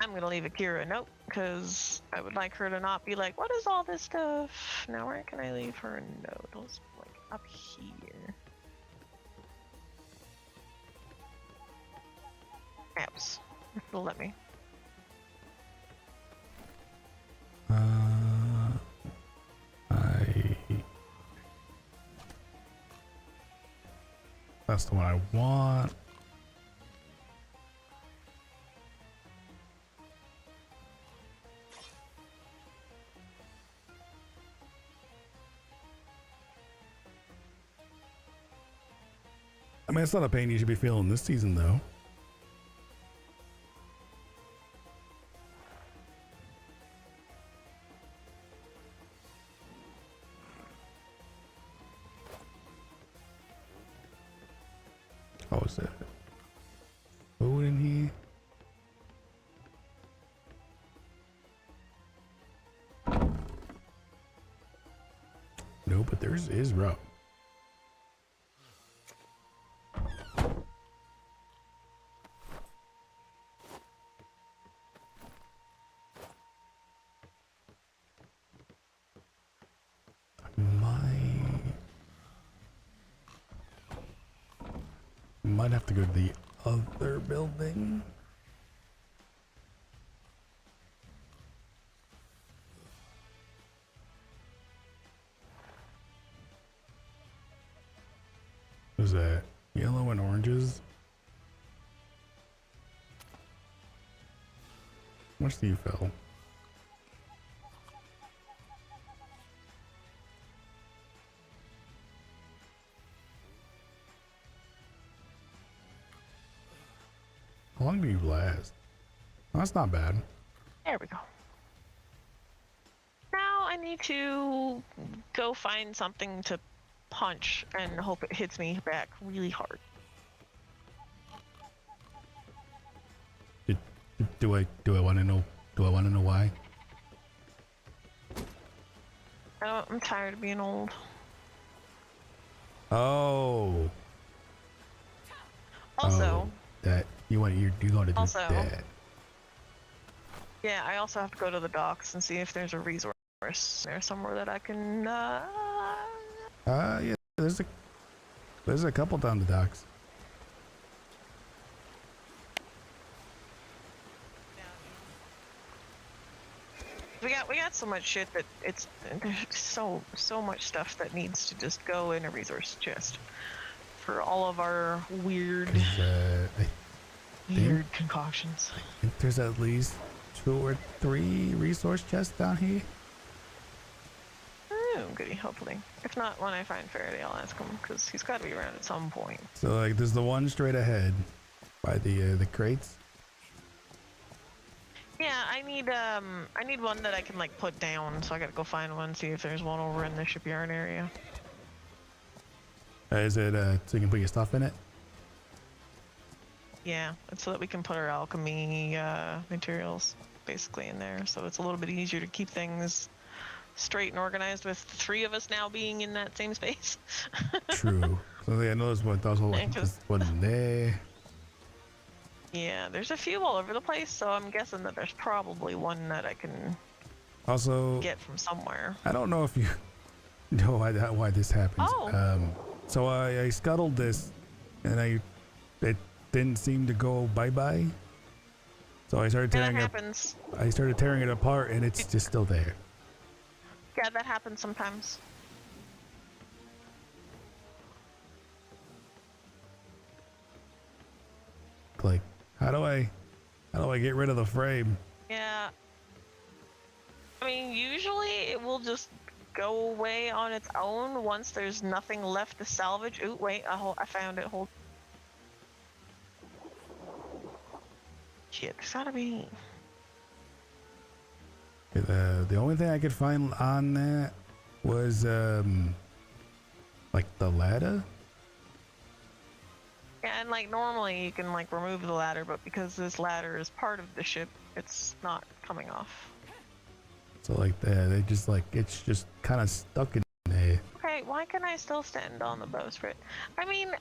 I'm gonna leave Akira a note, because I would like her to not be like, what is all this stuff? Now where can I leave her a note? Let's, like, up here. Apps. It'll let me. That's the one I want. I mean, it's not a pain you should be feeling this season, though. Oh, is that food in here? No, but theirs is rough. Might have to go to the other building. What is that? Yellow and oranges? How much do you fill? How long do you last? Oh, that's not bad. There we go. Now I need to go find something to punch and hope it hits me back really hard. Do I want to know? Do I want to know why? I'm tired of being old. Oh. Also, Oh, that you want you going to do Also- that? yeah, I also have to go to the docks and see if there's a resource there somewhere that I can. Yeah. There's a couple down the docks. We got so much shit that there's so much stuff that needs to just go in a resource chest for all of our weird Think concoctions. there's at least 2 or 3 resource chests down here. Oh, goody, hopefully. If not, when I find Faraday, I'll ask him, because he's got to be around at some point. So like, there's the one straight ahead by the crates. Yeah, I need one that I can, like, put down, so I gotta go find one, see if there's one over in the shipyard area. Is it so you can put your stuff in it? Yeah, it's so that we can put our alchemy materials basically in there, so it's a little bit easier to keep things straight and organized with 3 of us now being in that same space. True. So yeah, I know there's one. There's one in there. Yeah, there's a few all over the place, so I'm guessing that there's probably one that I can Also, get from somewhere. I don't know if you know why this happens. Oh. So I scuttled this, and it didn't seem to go bye-bye. So I started Yeah, that tearing it. happens. I started tearing it apart, and it's just still there. Yeah, that happens sometimes. Like, how do I get rid of the frame? Yeah. I mean, usually it will just go away on its own once there's nothing left to salvage. Ooh, wait, I found it. Hold. Shit, there's gotta be. The only thing I could find on that was Like the ladder? Yeah, and like normally you can like remove the ladder, but because this ladder is part of the ship, it's not coming off. So like they just like, it's just kind of stuck in there. Okay, why can I still stand on the bowsprit? I mean,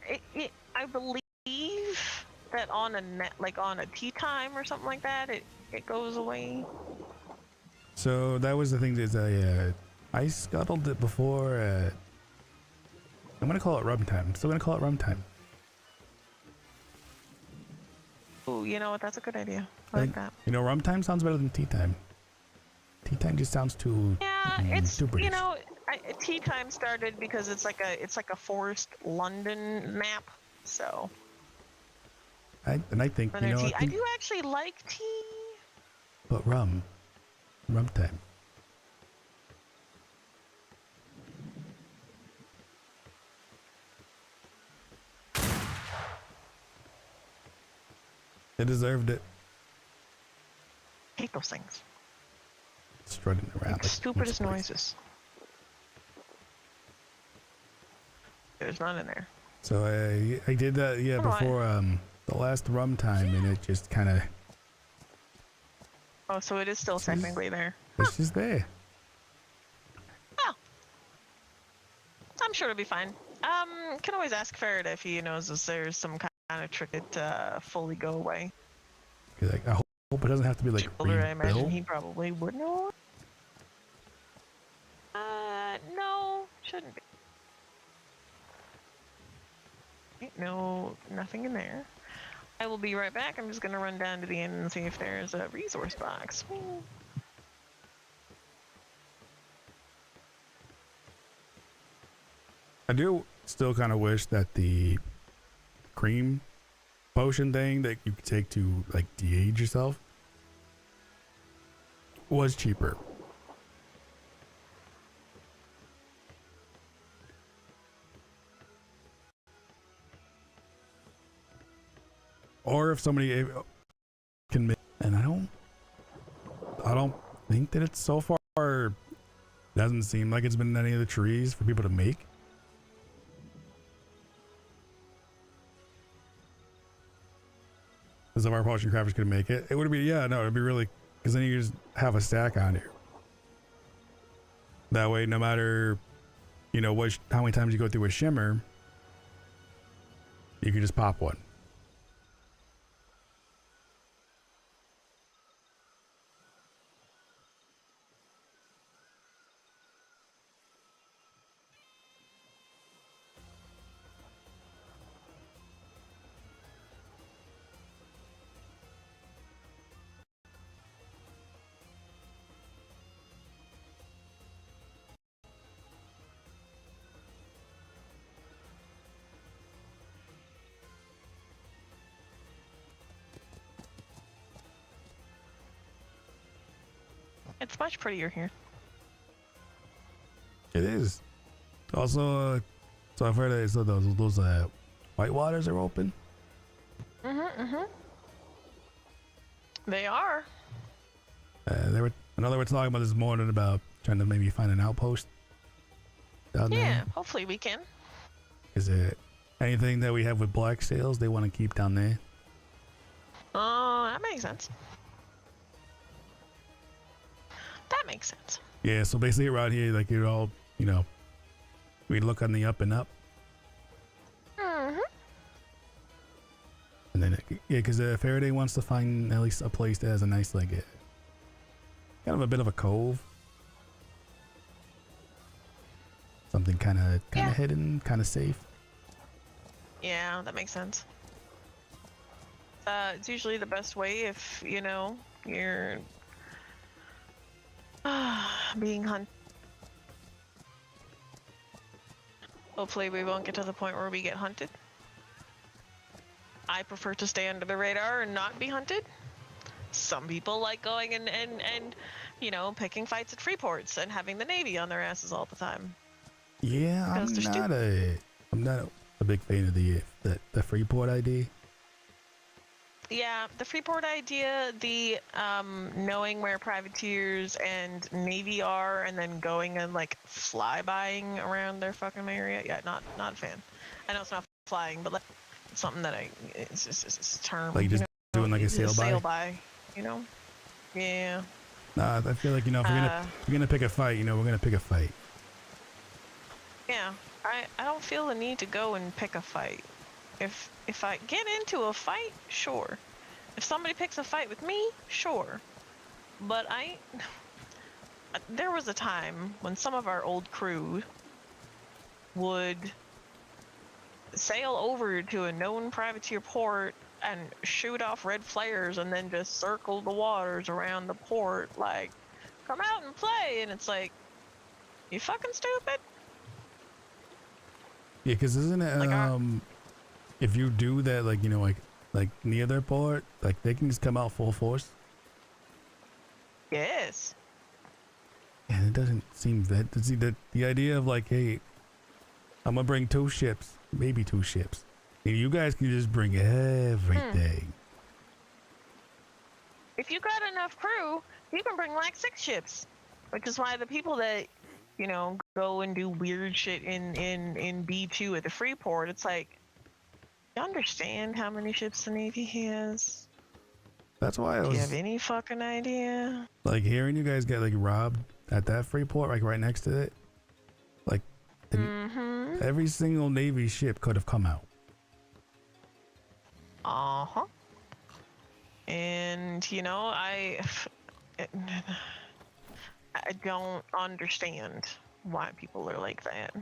I believe that on a net, like on a tea time or something like that, it goes away. So that was the thing is I scuttled it before. I'm gonna call it rum time. I'm still gonna call it rum time. Oh, you know what? That's a good idea. I like that. You know, rum time sounds better than tea time. Tea time just sounds too. Yeah, it's too British. you know, tea time started because it's like a forced London map. So. I think you know. I do actually like tea. But rum time. They deserved it. Hate those things. Strutting around. Like stupidest noises. There's none in there. So I did that before the last rum time, and it just kind of. Oh, so it is still technically there. It's just there. Oh. I'm sure it'll be fine. Can always ask Faraday if he knows if there's some kind of trick to fully go away. Like, I hope it doesn't have to be like Older, I imagine rebuilt. he probably would know. No, shouldn't be. No, nothing in there. I will be right back. I'm just gonna run down to the end and see if there's a resource box. I do still kind of wish that the cream potion thing that you could take to like de-age yourself was cheaper. Or if somebody can make, and I don't think that it's so far, doesn't seem like it's been in any of the trees for people to make. As if our potion crafters could make it, it would be, yeah, no, it'd be really, because then you just have a stack on here. That way, no matter, you know, how many times you go through a shimmer, you can just pop one. It's much prettier here. It is. Also, so I've heard that so those white waters are open. They are. I know they were talking about this morning about trying to maybe find an outpost down there. Yeah, hopefully we can. Is it anything that we have with black sails they want to keep down there? Oh, that makes sense. That makes sense. Yeah, so basically around here, like you're all, you know, we look on the up and up. And then, yeah, because Faraday wants to find at least a place that has a nice, like, kind of a bit of a cove. Something kind of hidden, kind of safe. Yeah, that makes sense. It's usually the best way if, you know, you're being hunted. Hopefully we won't get to the point where we get hunted. I prefer to stay under the radar and not be hunted. Some people like going and you know, picking fights at free ports and having the Navy on their asses all the time. Yeah, I'm not a big fan of the Freeport ID. Yeah, the Freeport idea, the knowing where privateers and Navy are, and then going and like flybying around their fucking area. Yeah, not a fan. I know it's not flying, but like it's something that it's just it's a term. Like just doing like a sail by. Sail by, you know? Yeah. Nah, I feel like if we're gonna pick a fight, we're gonna pick a fight. Yeah, I don't feel the need to go and pick a fight. If I get into a fight, sure. If somebody picks a fight with me, sure. But there was a time when some of our old crew would sail over to a known privateer port and shoot off red flares and then just circle the waters around the port like, come out and play, and it's like, you fucking stupid? Yeah, because isn't it Like if you do that, like like near their port, like they can just come out full force. Yes. And it doesn't seem that the idea of like, hey, I'm gonna bring 2 ships, maybe 2 ships, and you guys can just bring everything. If you got enough crew, you can bring like 6 ships, which is why the people that go and do weird shit in B2 at the Freeport, it's like, you understand how many ships the Navy has? That's why Do you have any fucking idea? like hearing you guys get like robbed at that Freeport, like right next to it. Like every single Navy ship could have come out. Uh-huh. And I don't understand why people are like that.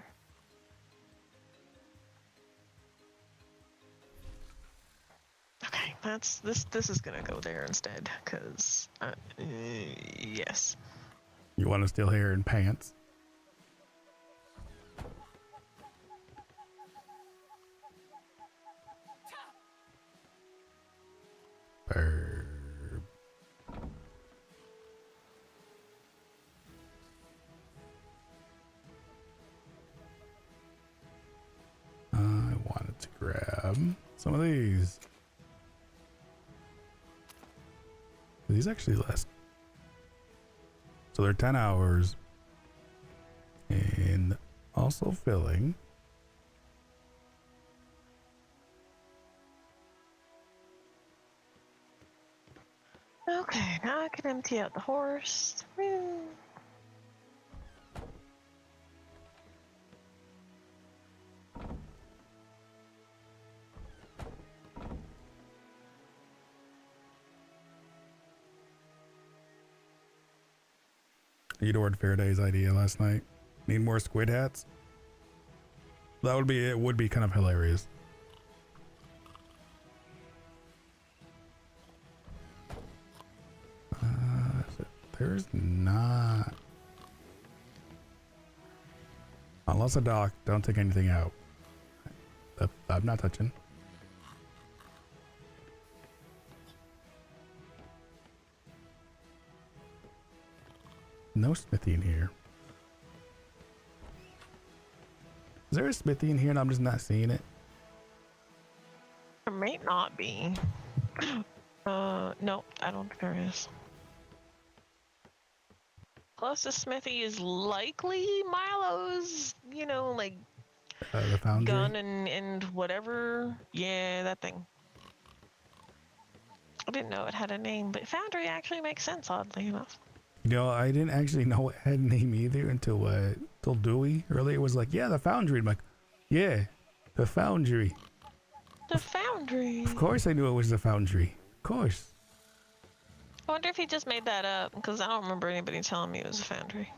Okay, this is gonna go there instead, cause yes. You want to steal hair and pants? Burp. I wanted to grab some of these. These actually last. So they're 10 hours. And also filling. Okay, now I can empty out the horse. Woo. You adored Faraday's idea last night. Need more squid hats? That would be, it would be kind of hilarious. There's not. Unless a dock, don't take anything out. I'm not touching. No smithy in here. Is there a smithy in here and I'm just not seeing it? There may not be. No, I don't think there is. Closest smithy is likely Milo's, like The foundry? gun and whatever. Yeah, that thing. I didn't know it had a name, but foundry actually makes sense, oddly enough. I didn't actually know it had a name either until Dewey earlier was like, yeah, the foundry. I'm like, yeah, the foundry. The foundry. Of course I knew it was the foundry. Of course. I wonder if he just made that up, because I don't remember anybody telling me it was a foundry.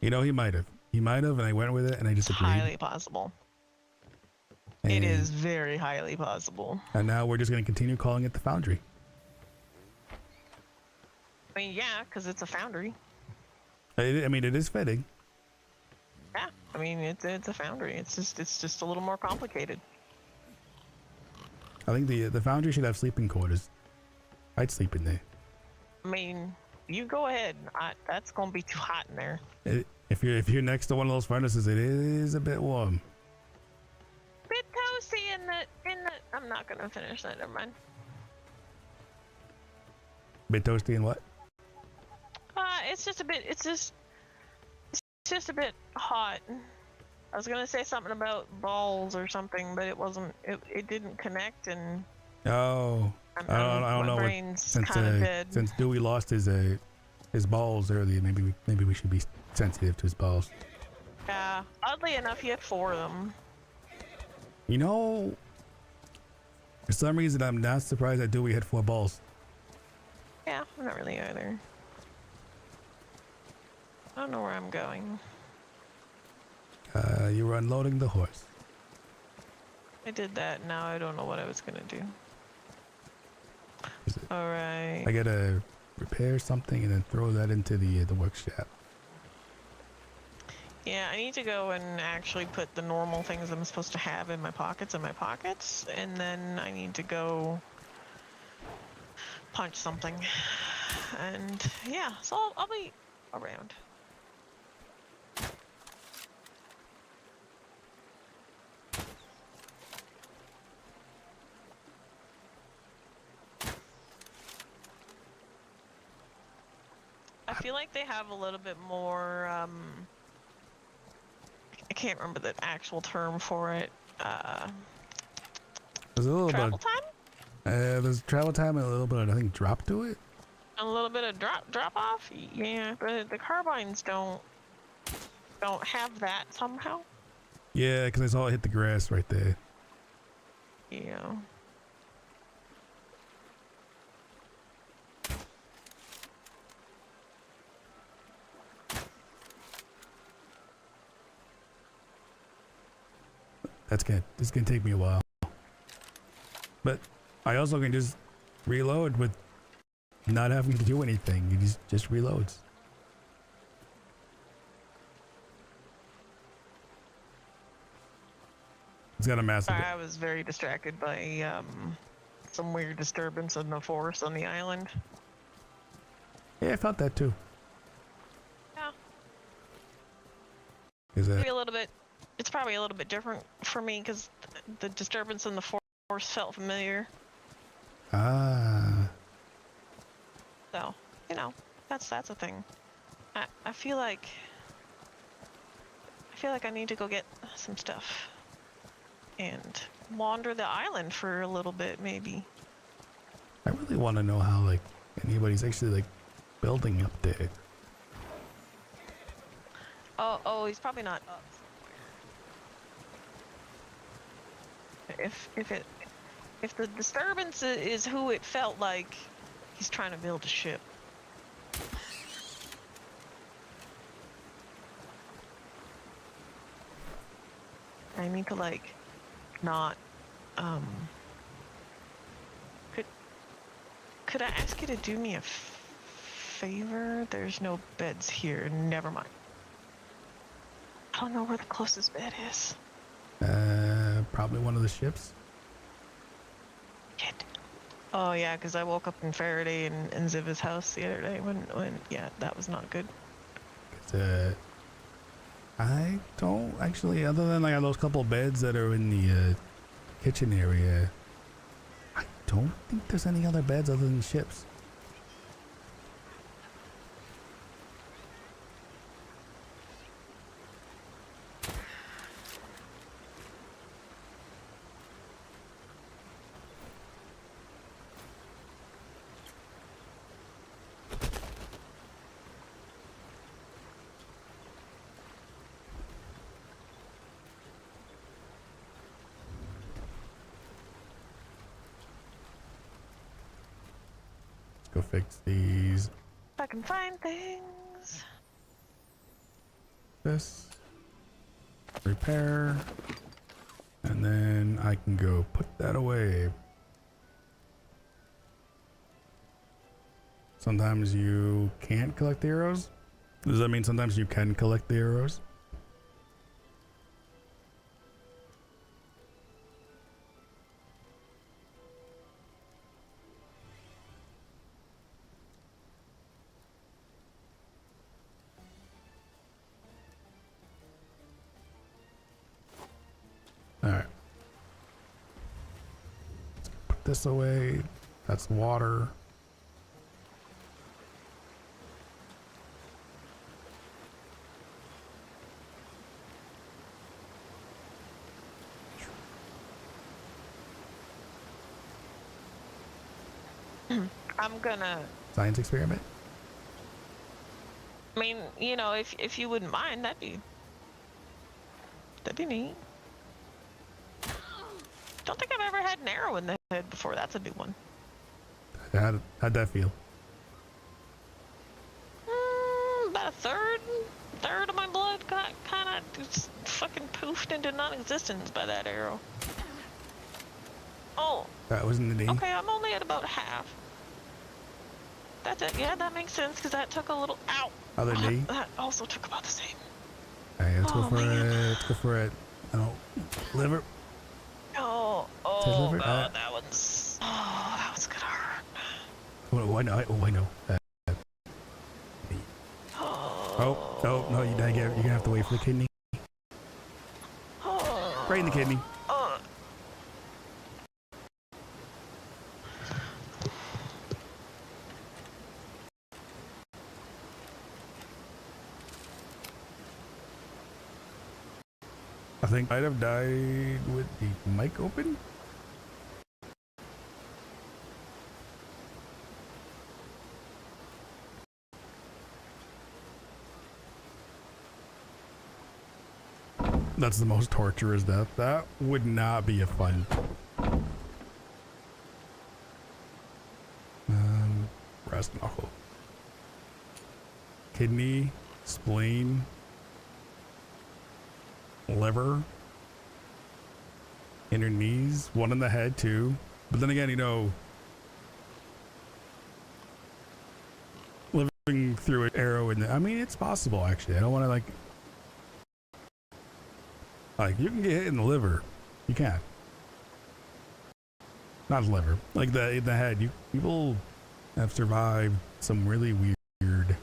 He might have. He might have, and I went with it, and I just agreed. Highly possible. And, it is very highly possible. And now we're just going to continue calling it the foundry. I mean, yeah, because it's a foundry. It is fitting. Yeah, I mean, it's a foundry. It's just a little more complicated. I think the foundry should have sleeping quarters. I'd sleep in there. I mean, you go ahead. That's gonna be too hot in there. If you're next to one of those furnaces, it is a bit warm. Bit toasty in I'm not gonna finish that. Never mind. Bit toasty and what? It's just a bit. It's just a bit hot. I was gonna say something about balls or something, but it wasn't. It didn't connect, and Oh, I don't my know. brain's kind of dead. Since Dewey lost his balls earlier, maybe we should be sensitive to his balls. Yeah. Oddly enough, he had 4 of them. You know, for some reason, I'm not surprised that Dewey had 4 balls. Yeah, I'm not really either. I don't know where I'm going. You were unloading the horse. I did that. Now I don't know what I was gonna do. Is it- All right. I gotta repair something and then throw that into the workshop. Yeah, I need to go and actually put the normal things I'm supposed to have in my pockets, and then I need to go punch something. And yeah, so I'll be around. I feel like they have a little bit more, I can't remember the actual term for it. There's a little Travel bit. time? There's travel time and a little bit of, I think, drop to it. A little bit of drop off? Yeah, but the carbines don't have that somehow. Yeah, because I saw it hit the grass right there. Yeah. This is gonna take me a while. But I also can just reload with not having to do anything. It just reloads. It's got a massive. Sorry, I was very distracted by some weird disturbance in the forest on the island. Yeah, I felt that too. Yeah. Is that? Maybe a little bit. It's probably a little bit different for me because the disturbance in the forest felt familiar. Ah. So, you know, that's a thing. I feel like I need to go get some stuff and wander the island for a little bit, maybe. I really want to know how like anybody's actually like building up there. Oh, he's probably not up somewhere. If the disturbance is who it felt like, he's trying to build a ship. I need to like not could I ask you to do me a favor? There's no beds here. Never mind. I don't know where the closest bed is. Probably one of the ships. Shit. Oh yeah, because I woke up in Faraday and Ziva's house the other day when yeah, that was not good. I don't actually, other than like those couple beds that are in the kitchen area, I don't think there's any other beds other than ships. Go fix these. If I can find things. This. Repair. And then I can go put that away. Sometimes you can't collect the arrows? Does that mean sometimes you can collect the arrows? Alright. this away. That's water. I'm gonna. Science experiment. I mean, you know, if you wouldn't mind, that'd be neat. Don't think I've ever had an arrow in the head before. That's a new one. How'd that feel? About a third of my blood got kind of just fucking poofed into non-existence by that arrow. Oh. That was in the knee. Okay, I'm only at about half. That's it. Yeah, that makes sense because that took a little. Ow. Other knee. That also took about the same. Alright, let's go for man. it. Let's go for it. Oh, liver. Oh, liver? god, that one's. Oh, that one's gonna hurt. Oh, I know. Oh, I know. Oh, no, you're gonna have to wait for the kidney. Right in the kidney. I think I'd have died with the mic open. That's the most torturous death. That would not be a fun. Breast knuckle. Kidney, spleen, liver, inner knees, one in the head too. But then again, you know, living through an arrow in the, I mean, it's possible actually. I don't want to like you can get hit in the liver. You can. Not the liver, like in the head. People have survived some really weird.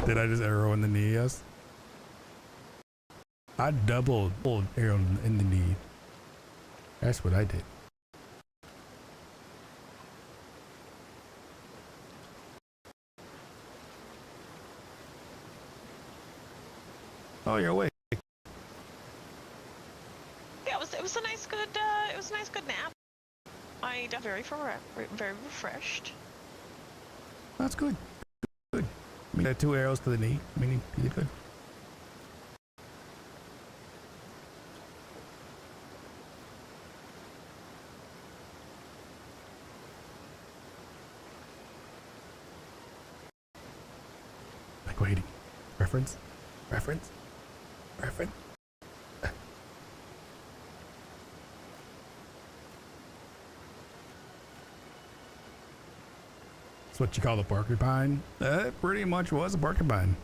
Did I just arrow in the knee? Yes. I doubled arrow in the knee. That's what I did. Oh, you're awake. Yeah, it was a nice good nap. I got very refreshed. That's good. Good. I mean, 2 arrows to the knee. Meaning you did good. Like waiting. Reference. That's what you call the porcupine. That pretty much was a porcupine.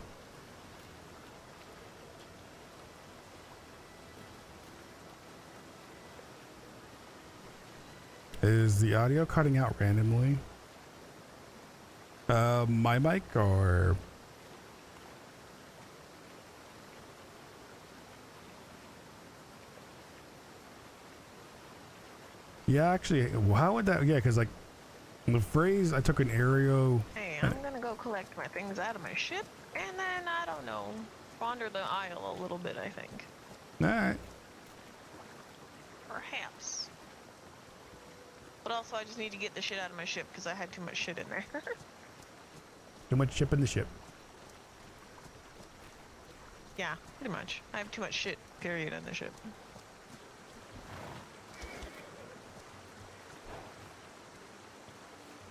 Is the audio cutting out randomly? My mic or... Yeah, actually, how would that... Yeah, because like the phrase, I took an arrow... Hey, I'm gonna go collect my things out of my ship, and then, I don't know, wander the aisle a little bit, I think. Alright. Perhaps. But also, I just need to get the shit out of my ship, because I had too much shit in there. Too much ship in the ship. Yeah, pretty much. I have too much shit, period, on the ship.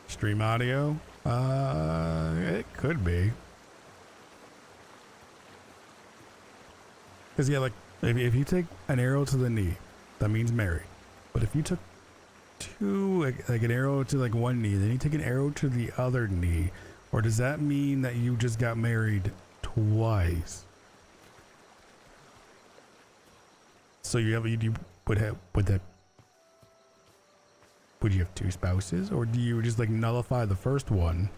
Stream audio? It could be. Because yeah, like if you take an arrow to the knee, that means married. But if you took like an arrow to like one knee, then you take an arrow to the other knee, or does that mean that you just got married twice? So you would you have 2 spouses, or do you just like nullify the first one?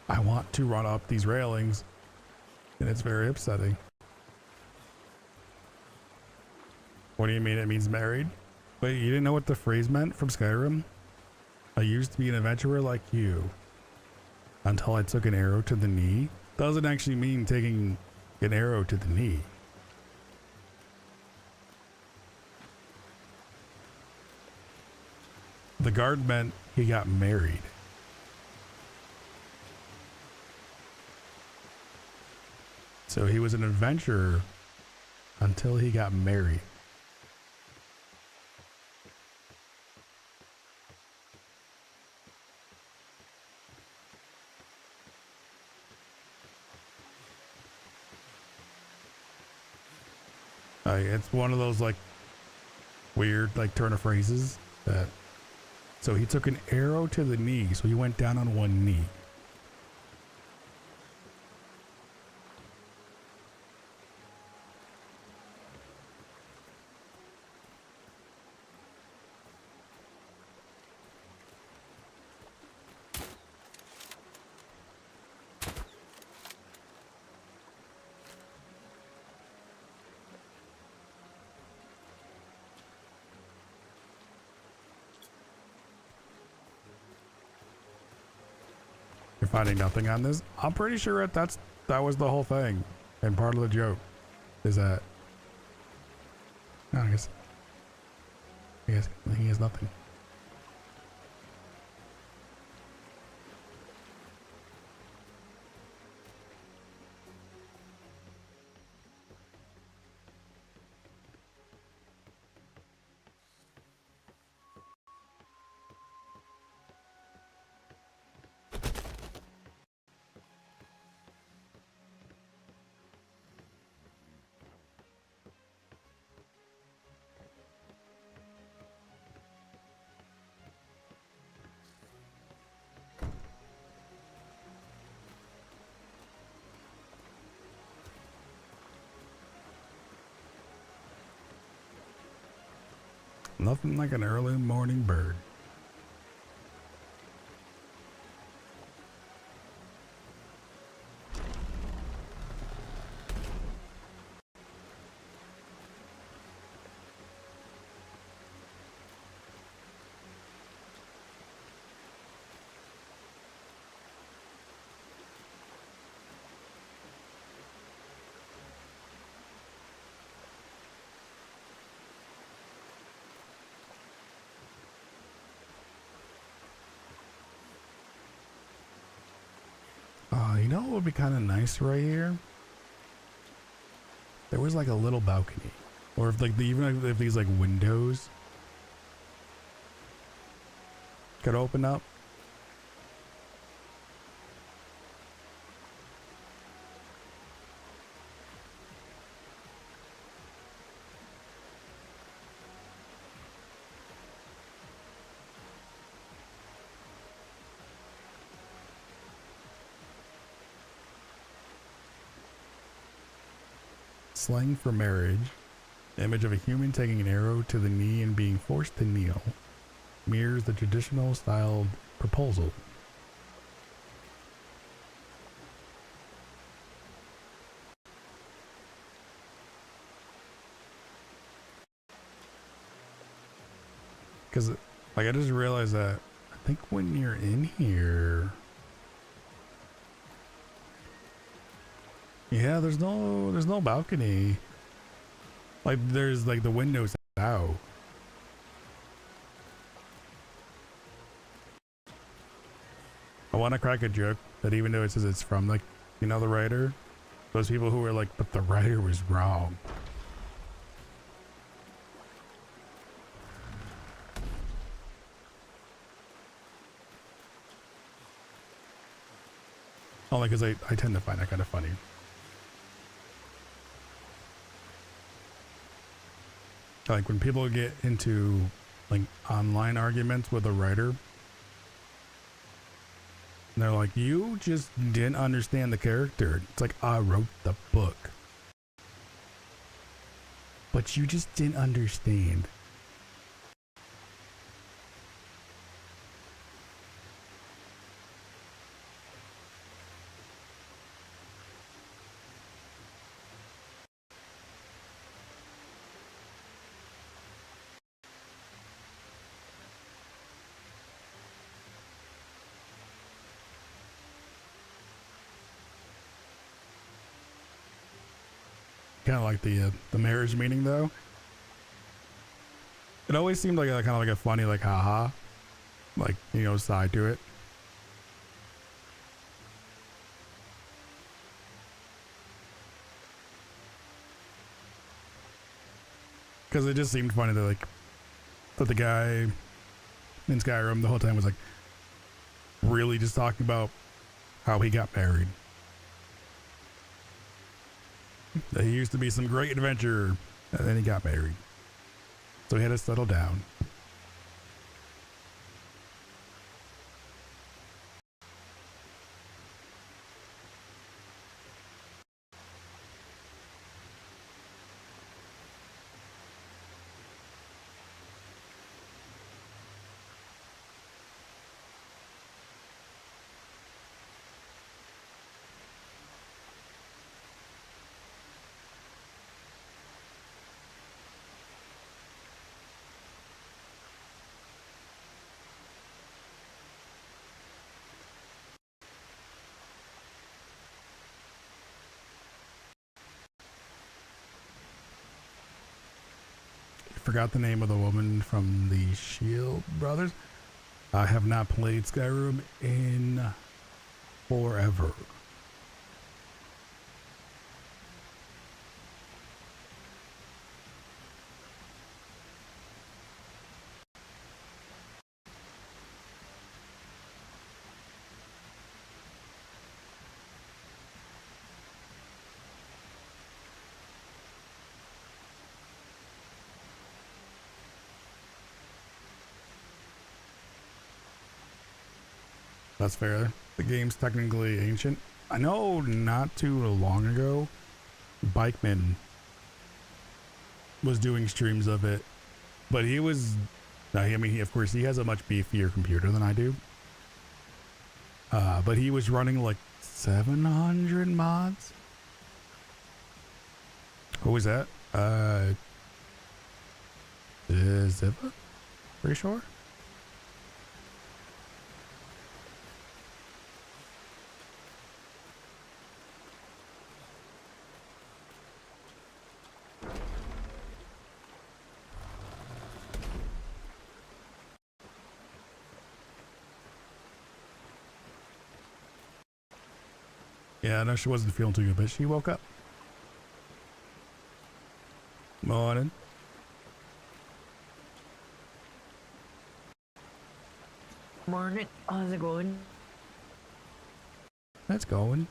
I want to run up these railings, and it's very upsetting. What do you mean it means married? Wait, you didn't know what the phrase meant from Skyrim? I used to be an adventurer like you until I took an arrow to the knee. Doesn't actually mean taking an arrow to the knee. The guard meant he got married. So he was an adventurer until he got married. It's one of those like weird like turn of phrases that. So he took an arrow to the knee, so he went down on one knee. You're finding nothing on this? I'm pretty sure that was the whole thing. And part of the joke is that no, I guess he has nothing. Nothing like an early morning bird. You know what would be kind of nice right here? There was like a little balcony, or if like even if these like windows could open up. Slang for marriage. Image of a human taking an arrow to the knee and being forced to kneel. Mirrors the traditional styled proposal. Because like I just realized that I think when you're in here, yeah, there's no balcony. Like there's like the windows out. I want to crack a joke that even though it says it's from like, you know, the writer, those people who were like, but the writer was wrong. Only because I tend to find that kind of funny. Like when people get into like online arguments with a writer, and they're like, you just didn't understand the character. It's like, I wrote the book, but you just didn't understand. kind of like the marriage meeting though. It always seemed like a kind of like a funny like haha, like side to it. Because it just seemed funny that that the guy in Skyrim the whole time was like really just talking about how he got married. That he used to be some great adventurer, and then he got married. So he had to settle down. Forgot the name of the woman from the Shield Brothers. I have not played Skyrim in forever. That's fair. The game's technically ancient. I know not too long ago, Bikeman was doing streams of it, but he was, I mean, of course, he has a much beefier computer than I do. But he was running like 700 mods. Who was that? Ziva? Pretty sure. Yeah, I know she wasn't feeling too good, but she woke up. Morning. Morning. How's it going? That's going.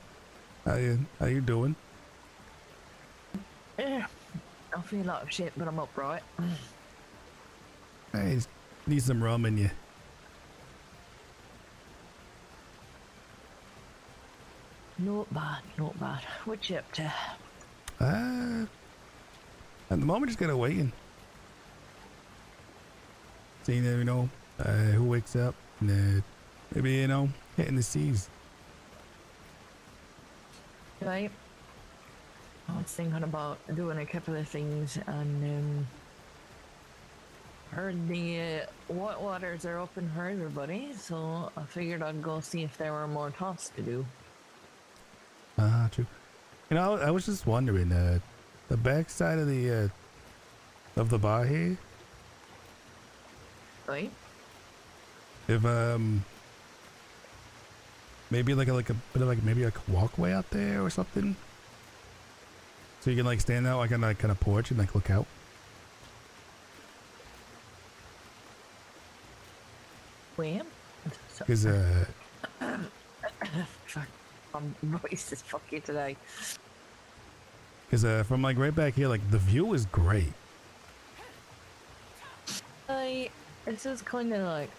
How you doing? I feel like shit, but I'm upright. Hey, need some rum in you. Not bad, not bad. What you up to? At the moment, just gotta waiting. Seeing who wakes up and maybe hitting the seas. Right. I was thinking about doing a couple of things, and heard the white waters are open for everybody, so I figured I'd go see if there were more tasks to do. True. I was just wondering, the backside of the bar here, Right? if maybe like a bit of maybe a walkway out there or something, so you can stand out on kind of porch and look out. Where? Because Fuck, my voice is fucky today. from right back here, the view is great. This is kind of like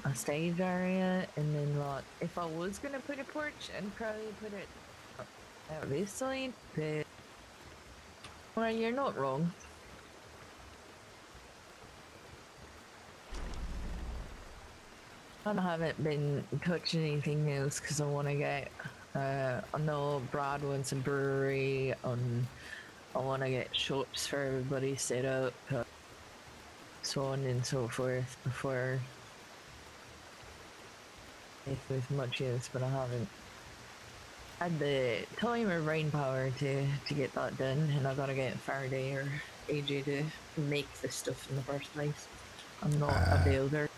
a stage area, and then if I was gonna put a porch, I'd probably put it out this side, but well, you're not wrong. I haven't been touching anything else because I want to get I know Brad wants a brewery, and I want to get shops for everybody set up, so on and so forth before if there's much else, but I haven't. had the time or brain power to get that done, and I gotta get Faraday or AJ to make the stuff in the first place. I'm not a builder.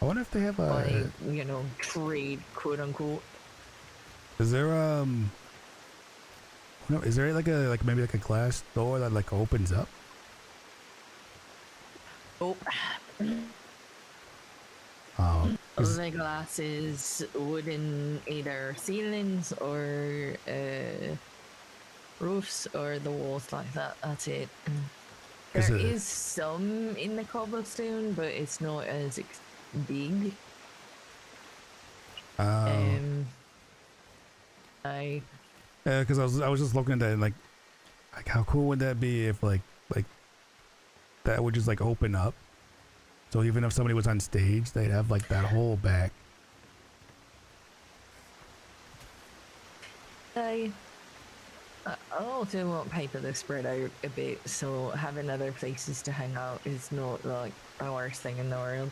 I wonder if they have By, a. you know, trade, quote unquote. Is there no? Is there like maybe like a glass door that like opens up? Oh, Oh, the glass is wooden, either ceilings or roofs or the walls like that. That's it. There is some in the cobblestone, but it's not as big. Because I was just looking at that and like how cool would that be if like that would just like open up, so even if somebody was on stage, they'd have like that whole back. I also want paper to spread out a bit, so having other places to hang out is not like the worst thing in the world.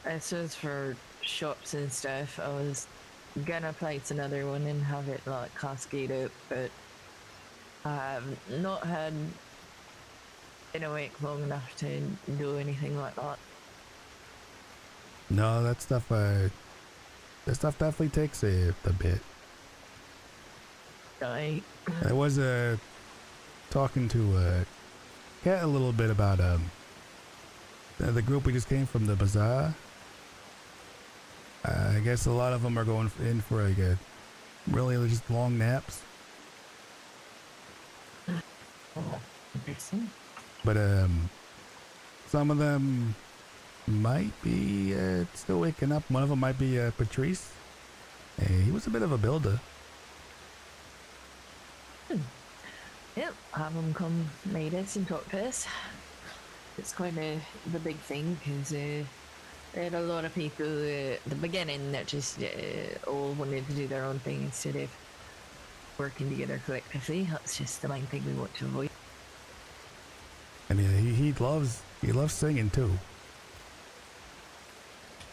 As just for shops and stuff, I was gonna place another one and have it like cascade up, but I have not been awake long enough to do anything like that. No, that stuff definitely takes a bit. I was talking to Kat a little bit about the group we just came from, the bazaar. I guess a lot of them are going in for like a really just long naps. Oh, interesting. But some of them might be still waking up. One of them might be Patrice. He was a bit of a builder. Yep, have them come meet us and talk to us. It's kind of the big thing, because there had a lot of people at the beginning that just all wanted to do their own thing instead of working together collectively. That's just the main thing we want to avoid. And he loves singing too.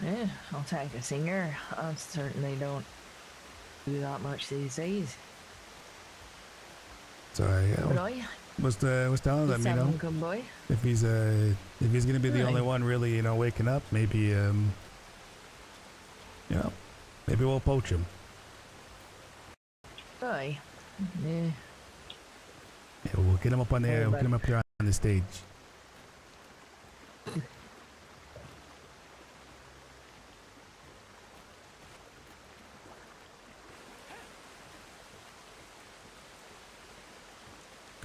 Yeah, I'll take a singer. I certainly don't do that much these days. So I was telling them, you know, come by. if he's gonna be the only one really, you know, waking up, maybe you know, maybe we'll poach him. Aye. Yeah. Yeah, we'll get him up on there. We'll get him up there on the stage.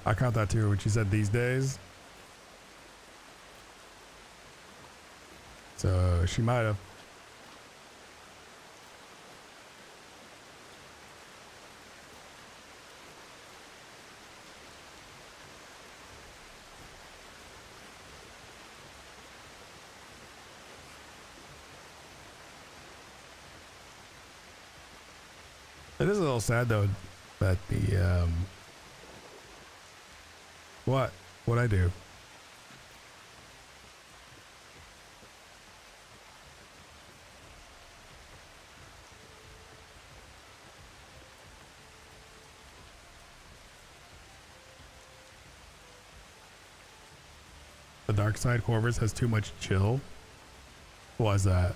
I caught that too when she said these days. So she might have. It is a little sad though that the what I do. The dark side Corvus has too much chill. What was that?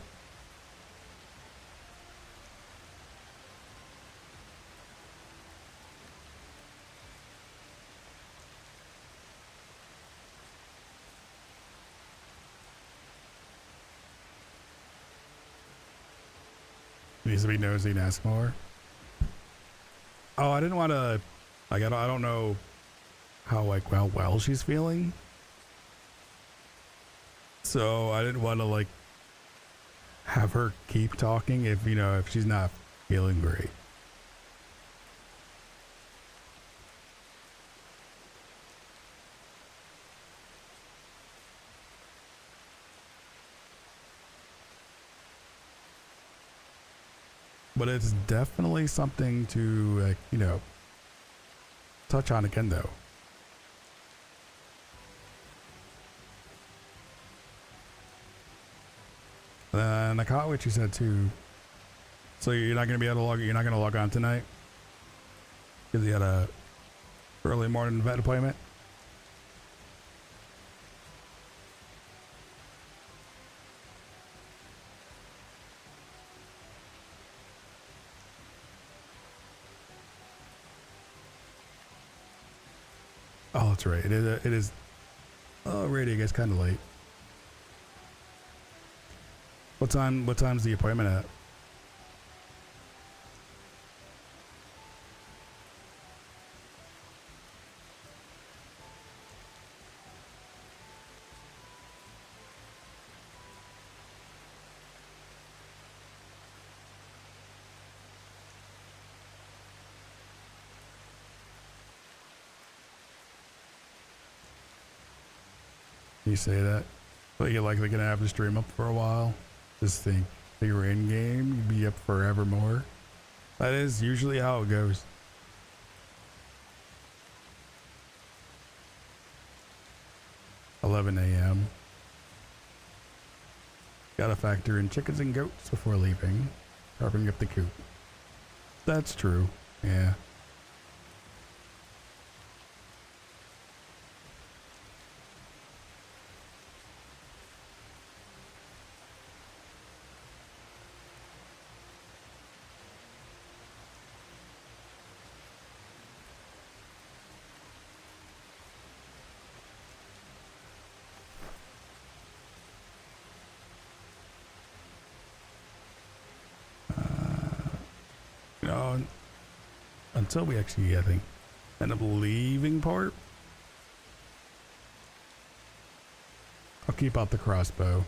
Needs to be nosy and ask more. Oh, I didn't want to. Like, I don't know how well she's feeling. So I didn't want to like have her keep talking if she's not feeling great. But it's definitely something to, touch on again, though. And I caught what you said too. So you're not gonna be able to log. You're not gonna log on tonight because you had a early morning vet appointment. Oh, that's right. It is. It is. Already, I guess, kind of late. What time? What time's the appointment at? You say that, but you're likely gonna have to stream up for a while. Just think, if you're in game, you'd be up forevermore. That is usually how it goes. (11 a.m.) Gotta factor in chickens and goats before leaving, carving up the coop. That's true. Yeah. You know, until we actually, I think, end up leaving port, I'll keep out the crossbow.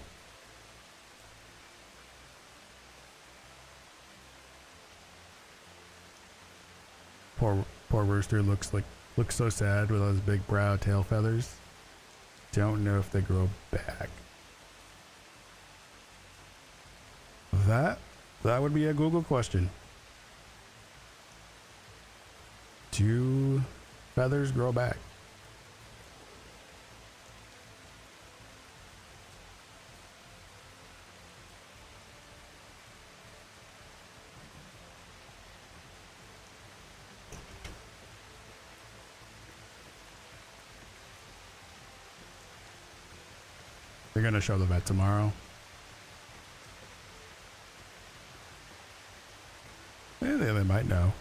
Poor rooster looks so sad with those big brow tail feathers. Don't know if they grow back. That would be a Google question. Do feathers grow back? They're gonna show the vet tomorrow. Yeah, they might know.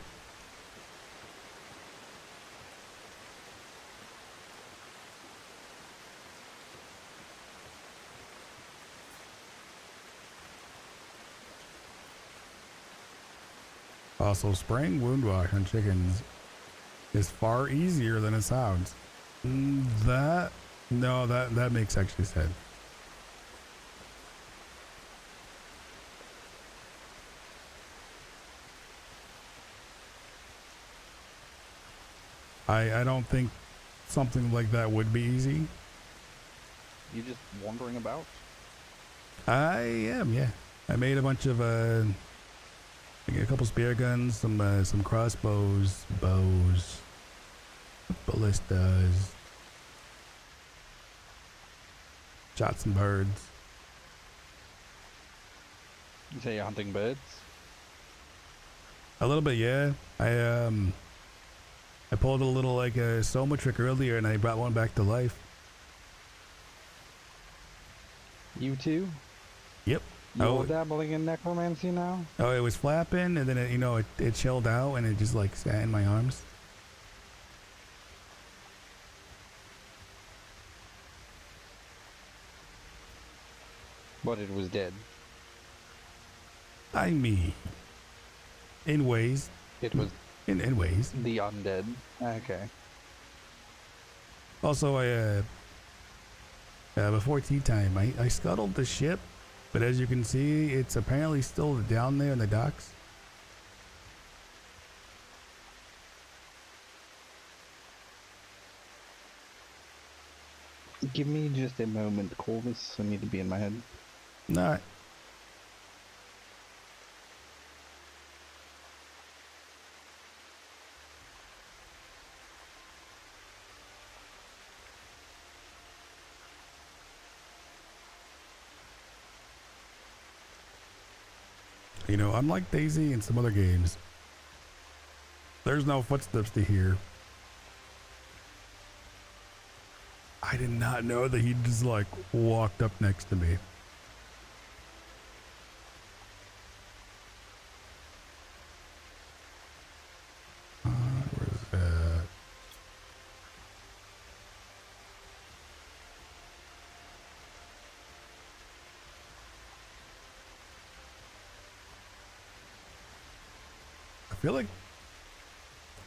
Also, spraying wound wash on chickens is far easier than it sounds. That makes actually sense. I don't think something like that would be easy. You just wandering about? I am, yeah. I made a bunch of a couple spear guns, some crossbows, bows, ballistas, shot some birds. You say you're hunting birds? A little bit, yeah. I pulled a little like a soma trick earlier, and I brought one back to life. You too? Yep. You're dabbling in necromancy now? Oh, it was flapping, and then it chilled out, and it just like sat in my arms. But it was dead. I mean, in ways. It was in ways. the undead. Okay. Also, before tea time, I scuttled the ship, but as you can see, it's apparently still down there in the docks. Give me just a moment, Corvus. I need to be in my head. Nah. You know, unlike Daisy and some other games, there's no footsteps to hear. I did not know that he just like walked up next to me. Where's that? I feel like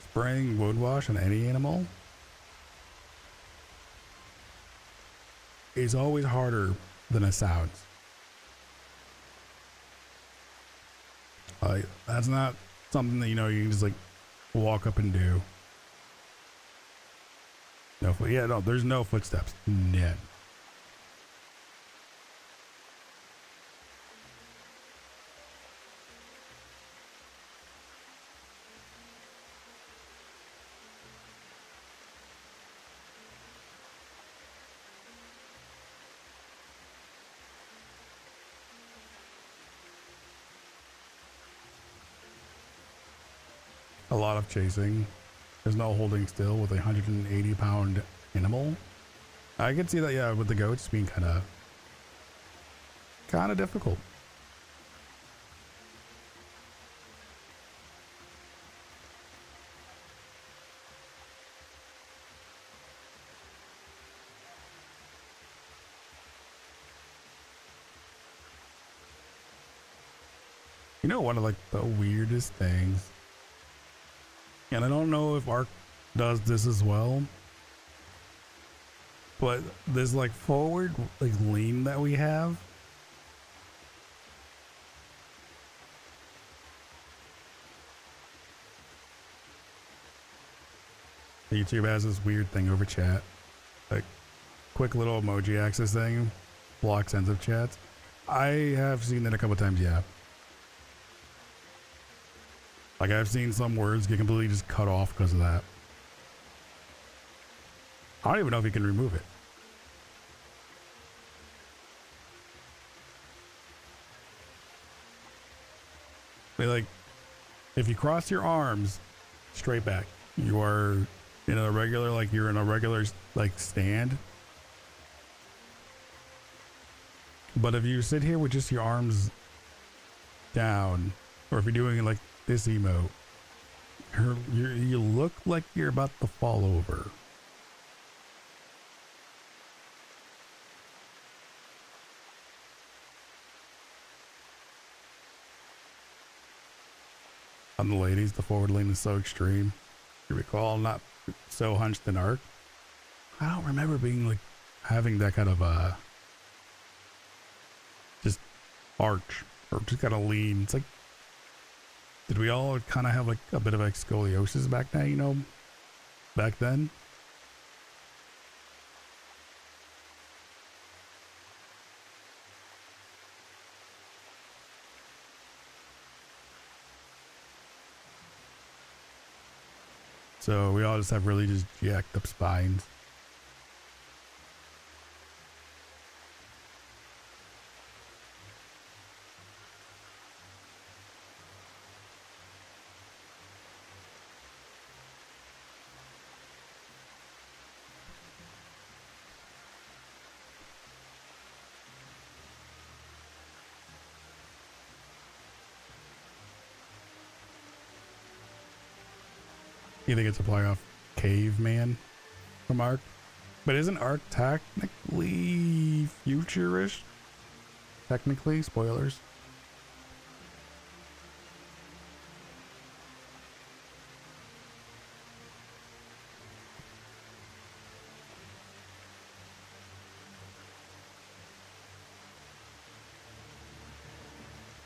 spraying wound wash on any animal is always harder than it sounds. Like, that's not something that, you know, you can just like walk up and do. No, yeah, no, there's no footsteps. None. A lot of chasing. There's no holding still with a 180-pound animal. I can see that, yeah, with the goats being kind of difficult. You know, one of like the weirdest things, and I don't know if Ark does this as well, but this like forward like lean that we have, YouTube has this weird thing over chat, like quick little emoji access thing, blocks ends of chats. I have seen that a couple times, yeah. Like I've seen some words get completely just cut off because of that. I don't even know if you can remove it. Like, if you cross your arms straight back, you are in a regular, like you're in a regular like stand. But if you sit here with just your arms down, or if you're doing like this emote, you look like you're about to fall over. On the ladies, the forward lean is so extreme. You recall, not so hunched in Ark. I don't remember being like having that kind of just arch or just kind of lean. It's like, did we all kind of have like a bit of like scoliosis back then, you know, back then? So we all just have really just jacked up spines. You think it's a playoff caveman from Ark? But isn't Ark technically future-ish? Technically, spoilers.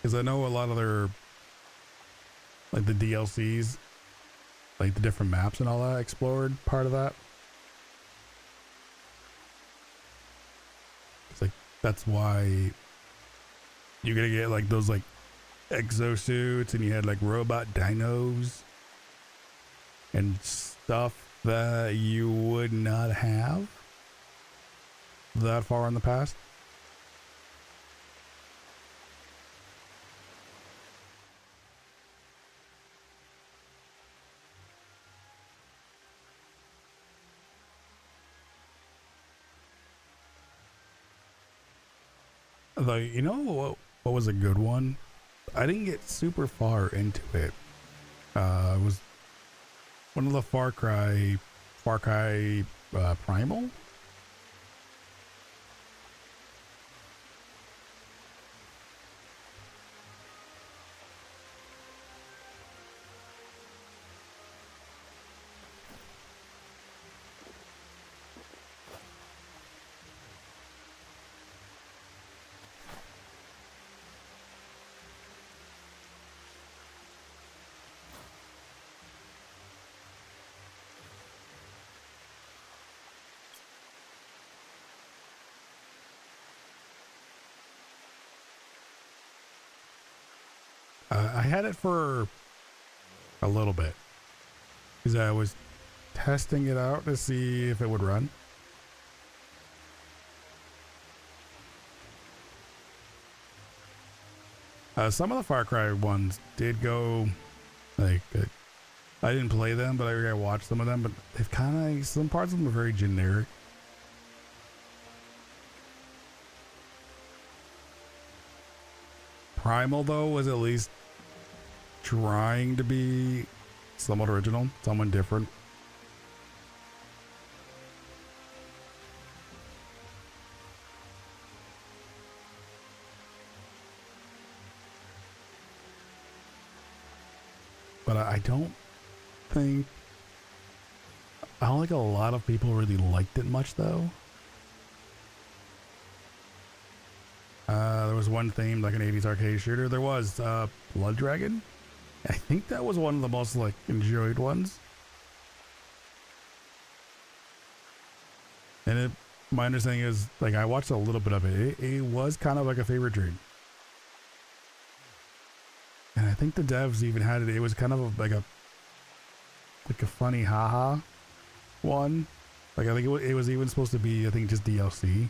Because I know a lot of their, like the DLCs, like the different maps and all that, explored part of that. It's like, that's why you're gonna get like those like exosuits, and you had like robot dinos and stuff that you would not have that far in the past. Like, you know what was a good one? I didn't get super far into it. It was one of the Far Cry Primal. I had it for a little bit because I was testing it out to see if it would run. Some of the Far Cry ones did go like I didn't play them, but I watched some of them. But they've kind of some parts of them are very generic. Primal though was at least trying to be somewhat original, somewhat different. But I don't think a lot of people really liked it much though. There was one theme like an 80s arcade shooter. There was Blood Dragon. I think that was one of the most like enjoyed ones. And my understanding is like I watched a little bit of it. It was kind of like a favorite dream. And I think the devs even had it. It was kind of like a funny haha one. Like I think it was even supposed to be just DLC.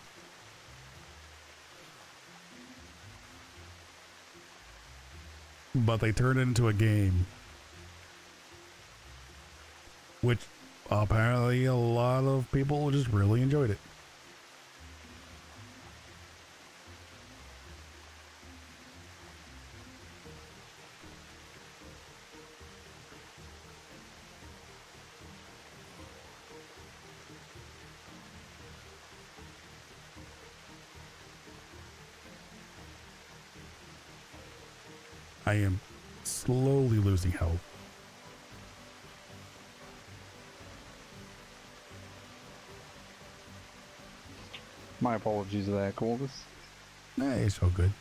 But they turned it into a game, which apparently a lot of people just really enjoyed it. I am slowly losing health. My apologies there, Corvus. Nah, it's all good.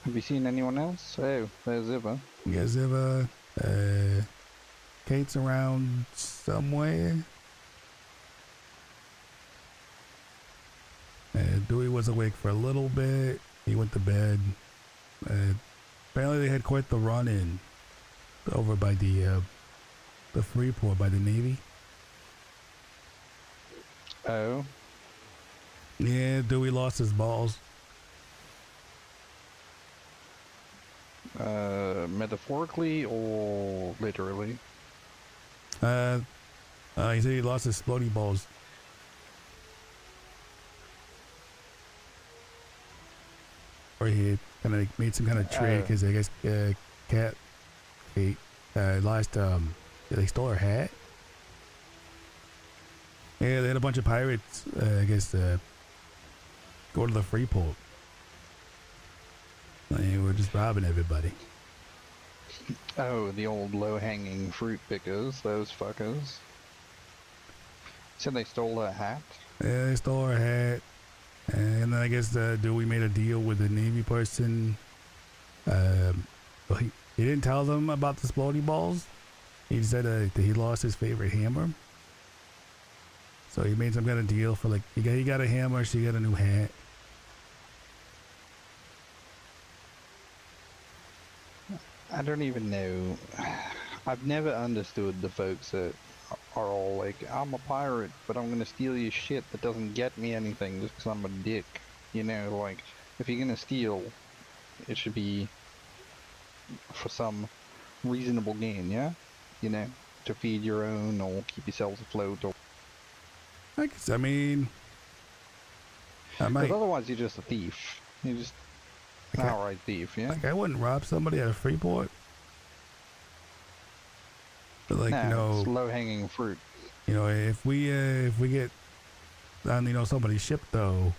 Have you seen anyone else? Oh, there's Ziva. Yeah, Ziva, Kate's around somewhere. Dewey was awake for a little bit. He went to bed. Apparently they had quite the run-in over by the Freeport by the Navy. Oh. Yeah, Dewey lost his balls. Metaphorically or literally? He said he lost his floaty balls. Or he kind of made some kind of trick because I guess Kate lost they stole her hat. Yeah, they had a bunch of pirates I guess go to the Freeport. They were just robbing everybody. Oh, the old low-hanging fruit pickers, those fuckers. Said they stole her hat? Yeah, they stole her hat. And then I guess Dewey made a deal with the Navy person. Well, he didn't tell them about the exploding balls. He said that he lost his favorite hammer. So he made some kind of deal for like, he got a hammer, she got a new hat. I don't even know. I've never understood the folks that are all like, I'm a pirate, but I'm gonna steal your shit that doesn't get me anything just because I'm a dick. You know, like, if you're gonna steal, it should be for some reasonable gain, yeah? You know, to feed your own or keep yourselves afloat or... I guess, I mean, I Because might. otherwise you're just a thief. You're just an Okay. outright thief, yeah? Like I wouldn't rob somebody at a Freeport. But like No, it's low-hanging fruit. if we get on somebody's ship though,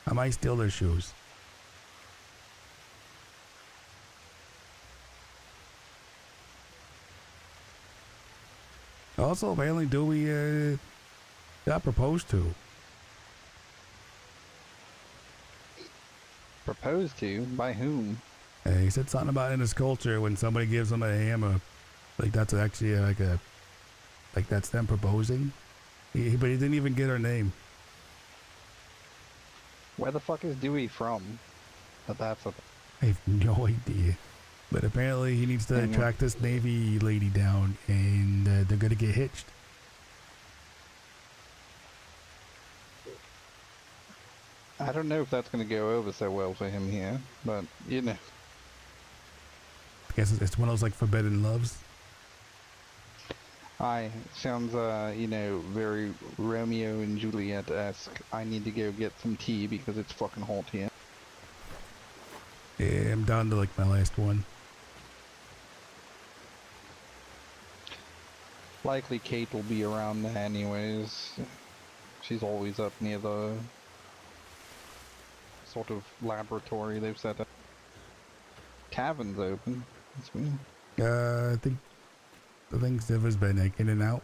I might steal their shoes. Also, apparently Dewey got proposed to. Proposed to? By whom? He said something about in his culture when somebody gives him a hammer, like that's actually like that's them proposing. But he didn't even get her name. Where the fuck is Dewey from? That's a... I have no idea. But apparently he needs to track this Navy lady down, and they're gonna get hitched. I don't know if that's going to go over so well for him here, but, you know. I guess it's one of those like forbidden loves. Sounds, very Romeo and Juliet-esque. I need to go get some tea because it's fucking hot here. Yeah, I'm down to like my last one. Likely Kate will be around anyways. She's always up near the sort of laboratory they've set up. Tavern's open. That's weird. I think Ziv has been like in and out.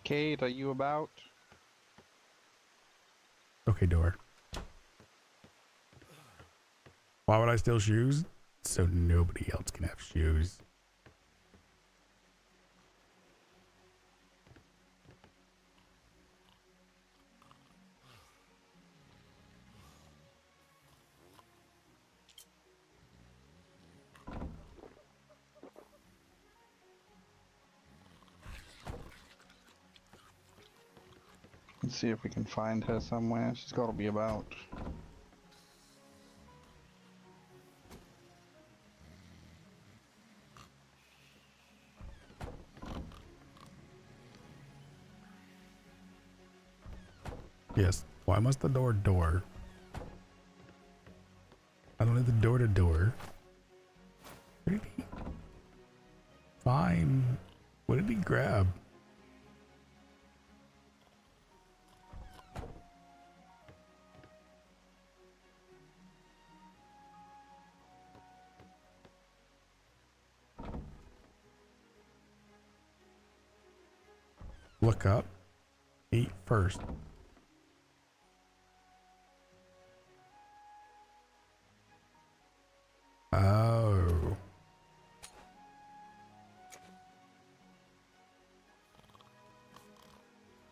Kate, are you about? Okay, door. Why would I steal shoes? So nobody else can have shoes. Let's see if we can find her somewhere. She's got to be about. Yes. Why must the door? I don't need the door to door. Where did he? Fine. What did he grab? Look up. Eat first. Oh.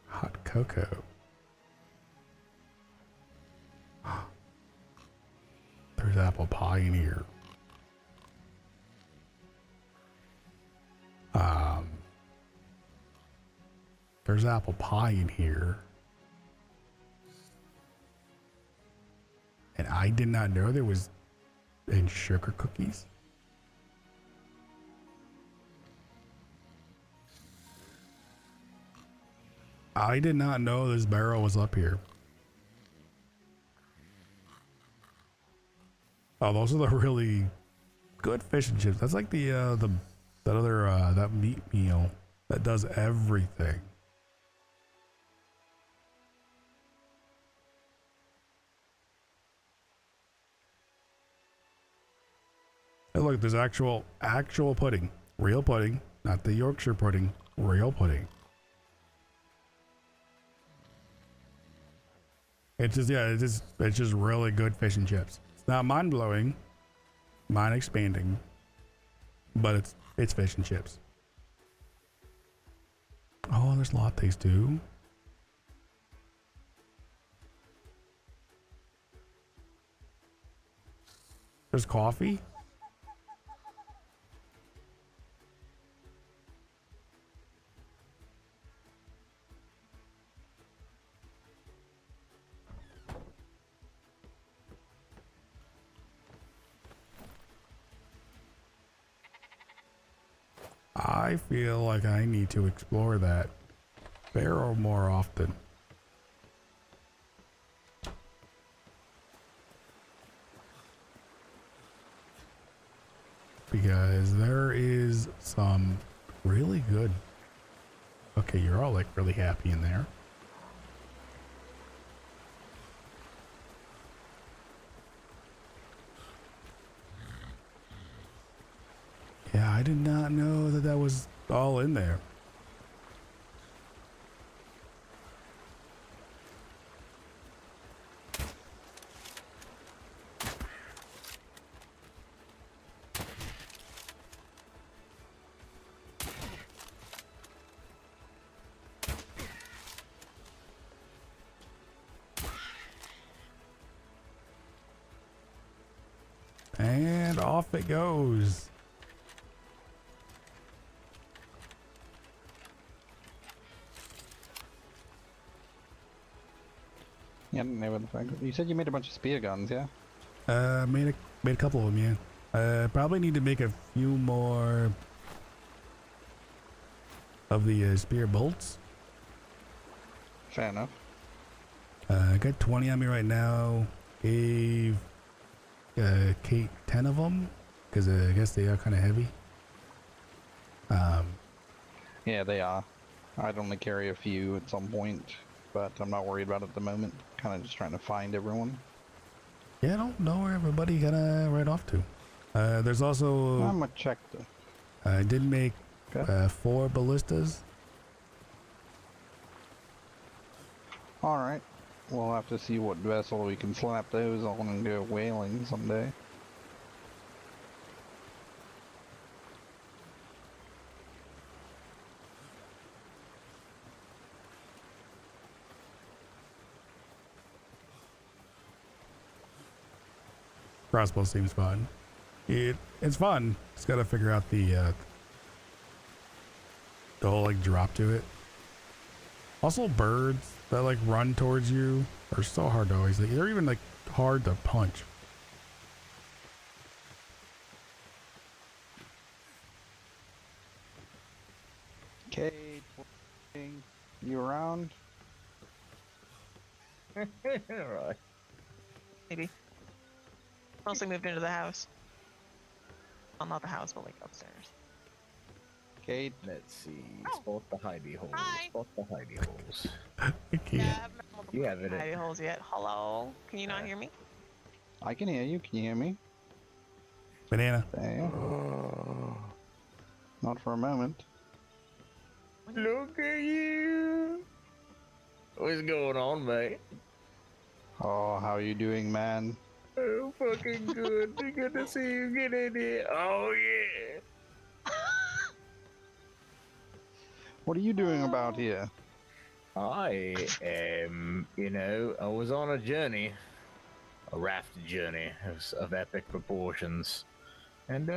Hot cocoa. There's apple pie in here. There's apple pie in here. And I did not know there was in sugar cookies. I did not know this barrel was up here. Oh, those are the really good fish and chips. That's like that other that meat meal that does everything. And look, there's actual pudding, real pudding, not the Yorkshire pudding, real pudding. It's just really good fish and chips. It's not mind blowing, mind expanding, but it's fish and chips. Oh, there's lattes too. There's coffee. I I feel like I need to explore that barrel more often. Because there is some really good... Okay, you're all like really happy in there. Yeah, I did not know that that was all in there. And off it goes. Yeah, I didn't know what the fuck. You said you made a bunch of spear guns, yeah? Made a couple of them, yeah. Probably need to make a few more of the spear bolts. Fair enough. I got 20 on me right now. Gave Kate 10 of them because I guess they are kind of heavy. Yeah, they are. I'd only carry a few at some point, but I'm not worried about it at the moment. Kind of just trying to find everyone. Yeah, I don't know where everybody gonna ride off to. There's also... I'm gonna check the... I did make Okay. 4 ballistas. Alright. We'll have to see what vessel we can slap those on and go whaling someday. Crossbow seems fun. It's fun. Just gotta figure out the whole like drop to it. Also, birds that like run towards you are so hard to always. Like, they're even like hard to punch. Kate, you around? Alright. Maybe. Mostly moved into the house. Well, not the house, but like upstairs. Kate? Let's see. Oh. Spot the hidey holes. Hi. Spot the hidey holes. I can't. Yeah, I haven't been able to You put have it in. hidey holes yet. Hello? Can you not hear me? I can hear you. Can you hear me? Banana. There. Not for a moment. Look at you. What's going on, mate? Oh, how are you doing, man? Oh, fucking good. Good to see you get in here. Oh, yeah. What are you doing about here? I am, I was on a journey. A raft journey of epic proportions. And,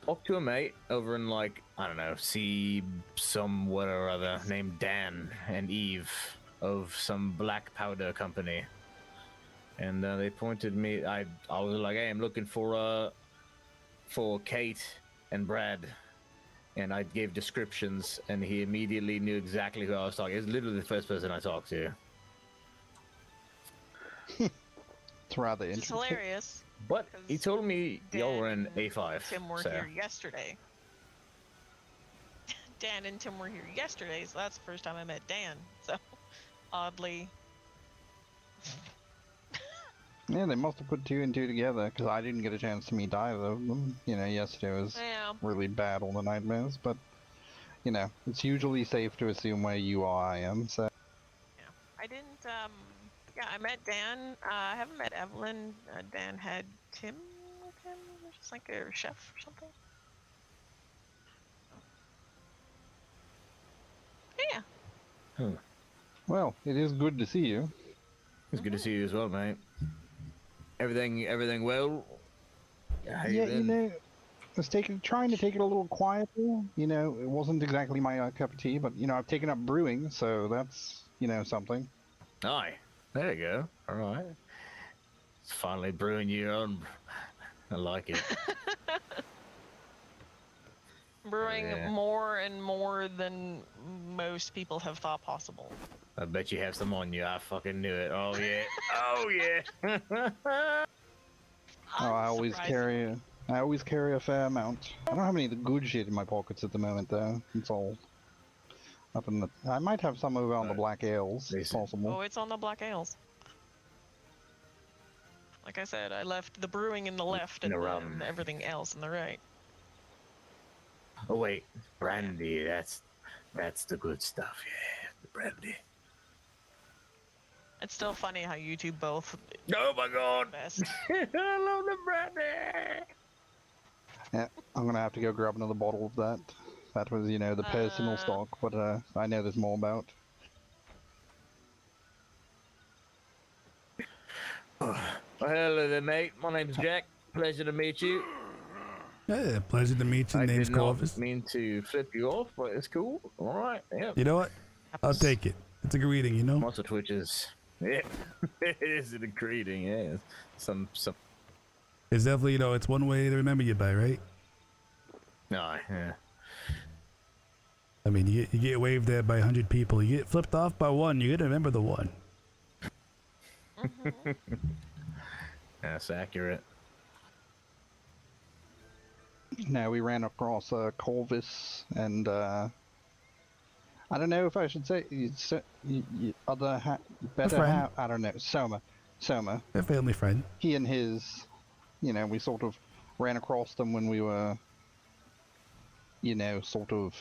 talked to a mate over in, like, I don't know, see somewhere or other named Dan and Eve of some black powder company. And they pointed me, I was like, hey, I'm looking for Kate and Brad. And I gave descriptions, and he immediately knew exactly who I was talking. It's literally the first person I talked to. It's rather It's interesting. hilarious. But he Because told me y'all were in Dan and A5. Tim were so. here yesterday. Dan and Tim were here yesterday, so that's the first time I met Dan. So, oddly. Yeah, they must have put 2 and 2 together, because I didn't get a chance to meet either of them. Yesterday was Yeah. really bad, all the nightmares, but, it's usually safe to assume where you are, I am, so... Yeah. I didn't, yeah, I met Dan. I haven't met Evelyn. Dan had Tim with him, just like a chef or something. Yeah. Well, it is good to see you. It's good to see you as well, mate. Everything well? How you Yeah, been? I was trying to take it a little quieter. It wasn't exactly my cup of tea, but, I've taken up brewing, so that's, something. Aye. There you go. All right. It's finally brewing your own. I like it. Brewing Yeah. more and more than most people have thought possible. I bet you have some on you. I fucking knew it. Oh yeah. Oh yeah. Oh, I always carry a fair amount. I don't have any of the good shit in my pockets at the moment, though. It's all up in the. I might have some over on the black ales. It's Listen. possible. Oh, it's on the black ales. Like I said, I left the brewing in the left and The rum. everything else in the right. Oh wait, brandy. That's the good stuff. Yeah, the brandy. It's still funny how you two both Oh my god. best. I love the brandy. Yeah, I'm gonna have to go grab another bottle of that. That was, you know, the personal stock, but I know there's more about. Well, hello there, mate. My name's Jack. Pleasure to meet you. Yeah, pleasure to meet you. I Name's did not Corvus. mean to flip you off, but it's cool. All right. Yeah. You know what? I'll take it. It's a greeting, you know? Muscle twitches. Yeah, it is a greeting. Yeah, some. It's definitely, you know, it's one way to remember you by, right? No, yeah. I mean, you get waved at by 100 people. You get flipped off by one. You got to remember the one. That's accurate. Now we ran across Corvus and I don't know if I should say better friend. half. I don't know. Soma. A family friend. He and his, you know, we sort of ran across them when we were, you know, sort of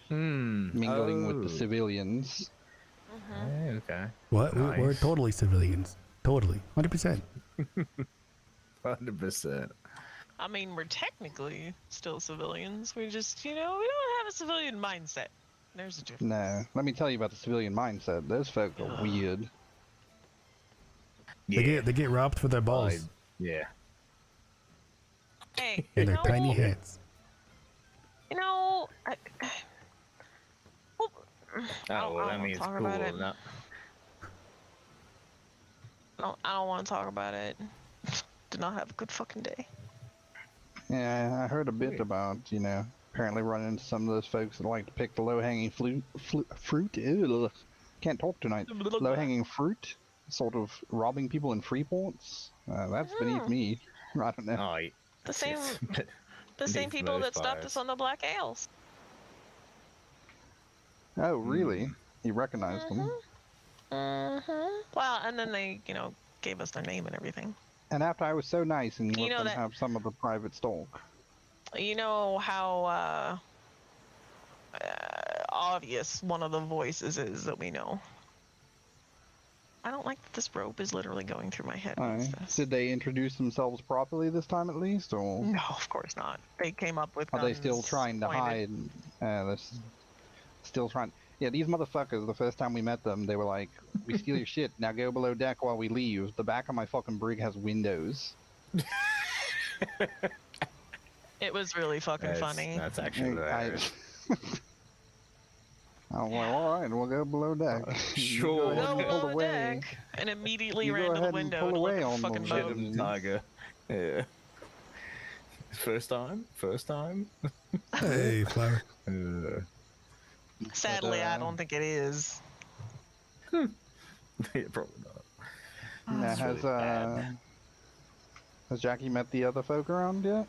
mingling with the civilians. Okay. What? Nice. We're totally civilians. Totally. 100%. 100%. I mean, we're technically still civilians. We just, you know, we don't have a civilian mindset. There's a difference. No, let me tell you about the civilian mindset. Those folk are weird. Yeah. They get robbed for their balls Yeah. Hey, and you their tiny know, heads. You know, I Oh, well, I that don't means talk cool. about it. Not... I don't want to talk about it. Did not have a good fucking day. Yeah, I heard a bit about, you know, apparently running into some of those folks that like to pick the low-hanging fruit. Ew, can't talk tonight. Low-hanging fruit, sort of robbing people in free ports. That's beneath me. I don't know. Oh, The same, the same Beneath people most that stopped bars. us on the Black Ales. Oh, really? You recognized them? Well, and then they, you know, gave us their name and everything. And after I was so nice and You let know them that- have some of the private stock. You know how obvious one of the voices is that we know. I don't like that this rope is literally going through my head. What's this? Did they introduce themselves properly this time at least, or No, of course not. They came up with are they still guns trying to pointed. hide? This still trying. Yeah, these motherfuckers. The first time we met them, they were like, "We steal your shit. Now go below deck while we leave." The back of my fucking brig has windows. It was really fucking funny. That's actually hilarious. I'm like, all right, we'll go below deck. You sure. go ahead Go and pull below the away. deck and immediately You go ran to the ahead and window pull to look away at the on fucking the boat. ship. Hidden tiger. Yeah. First time. Hey, Flower. Sadly, But, I don't think it is. Yeah, probably not. Now, really bad. has Jackie met the other folk around yet?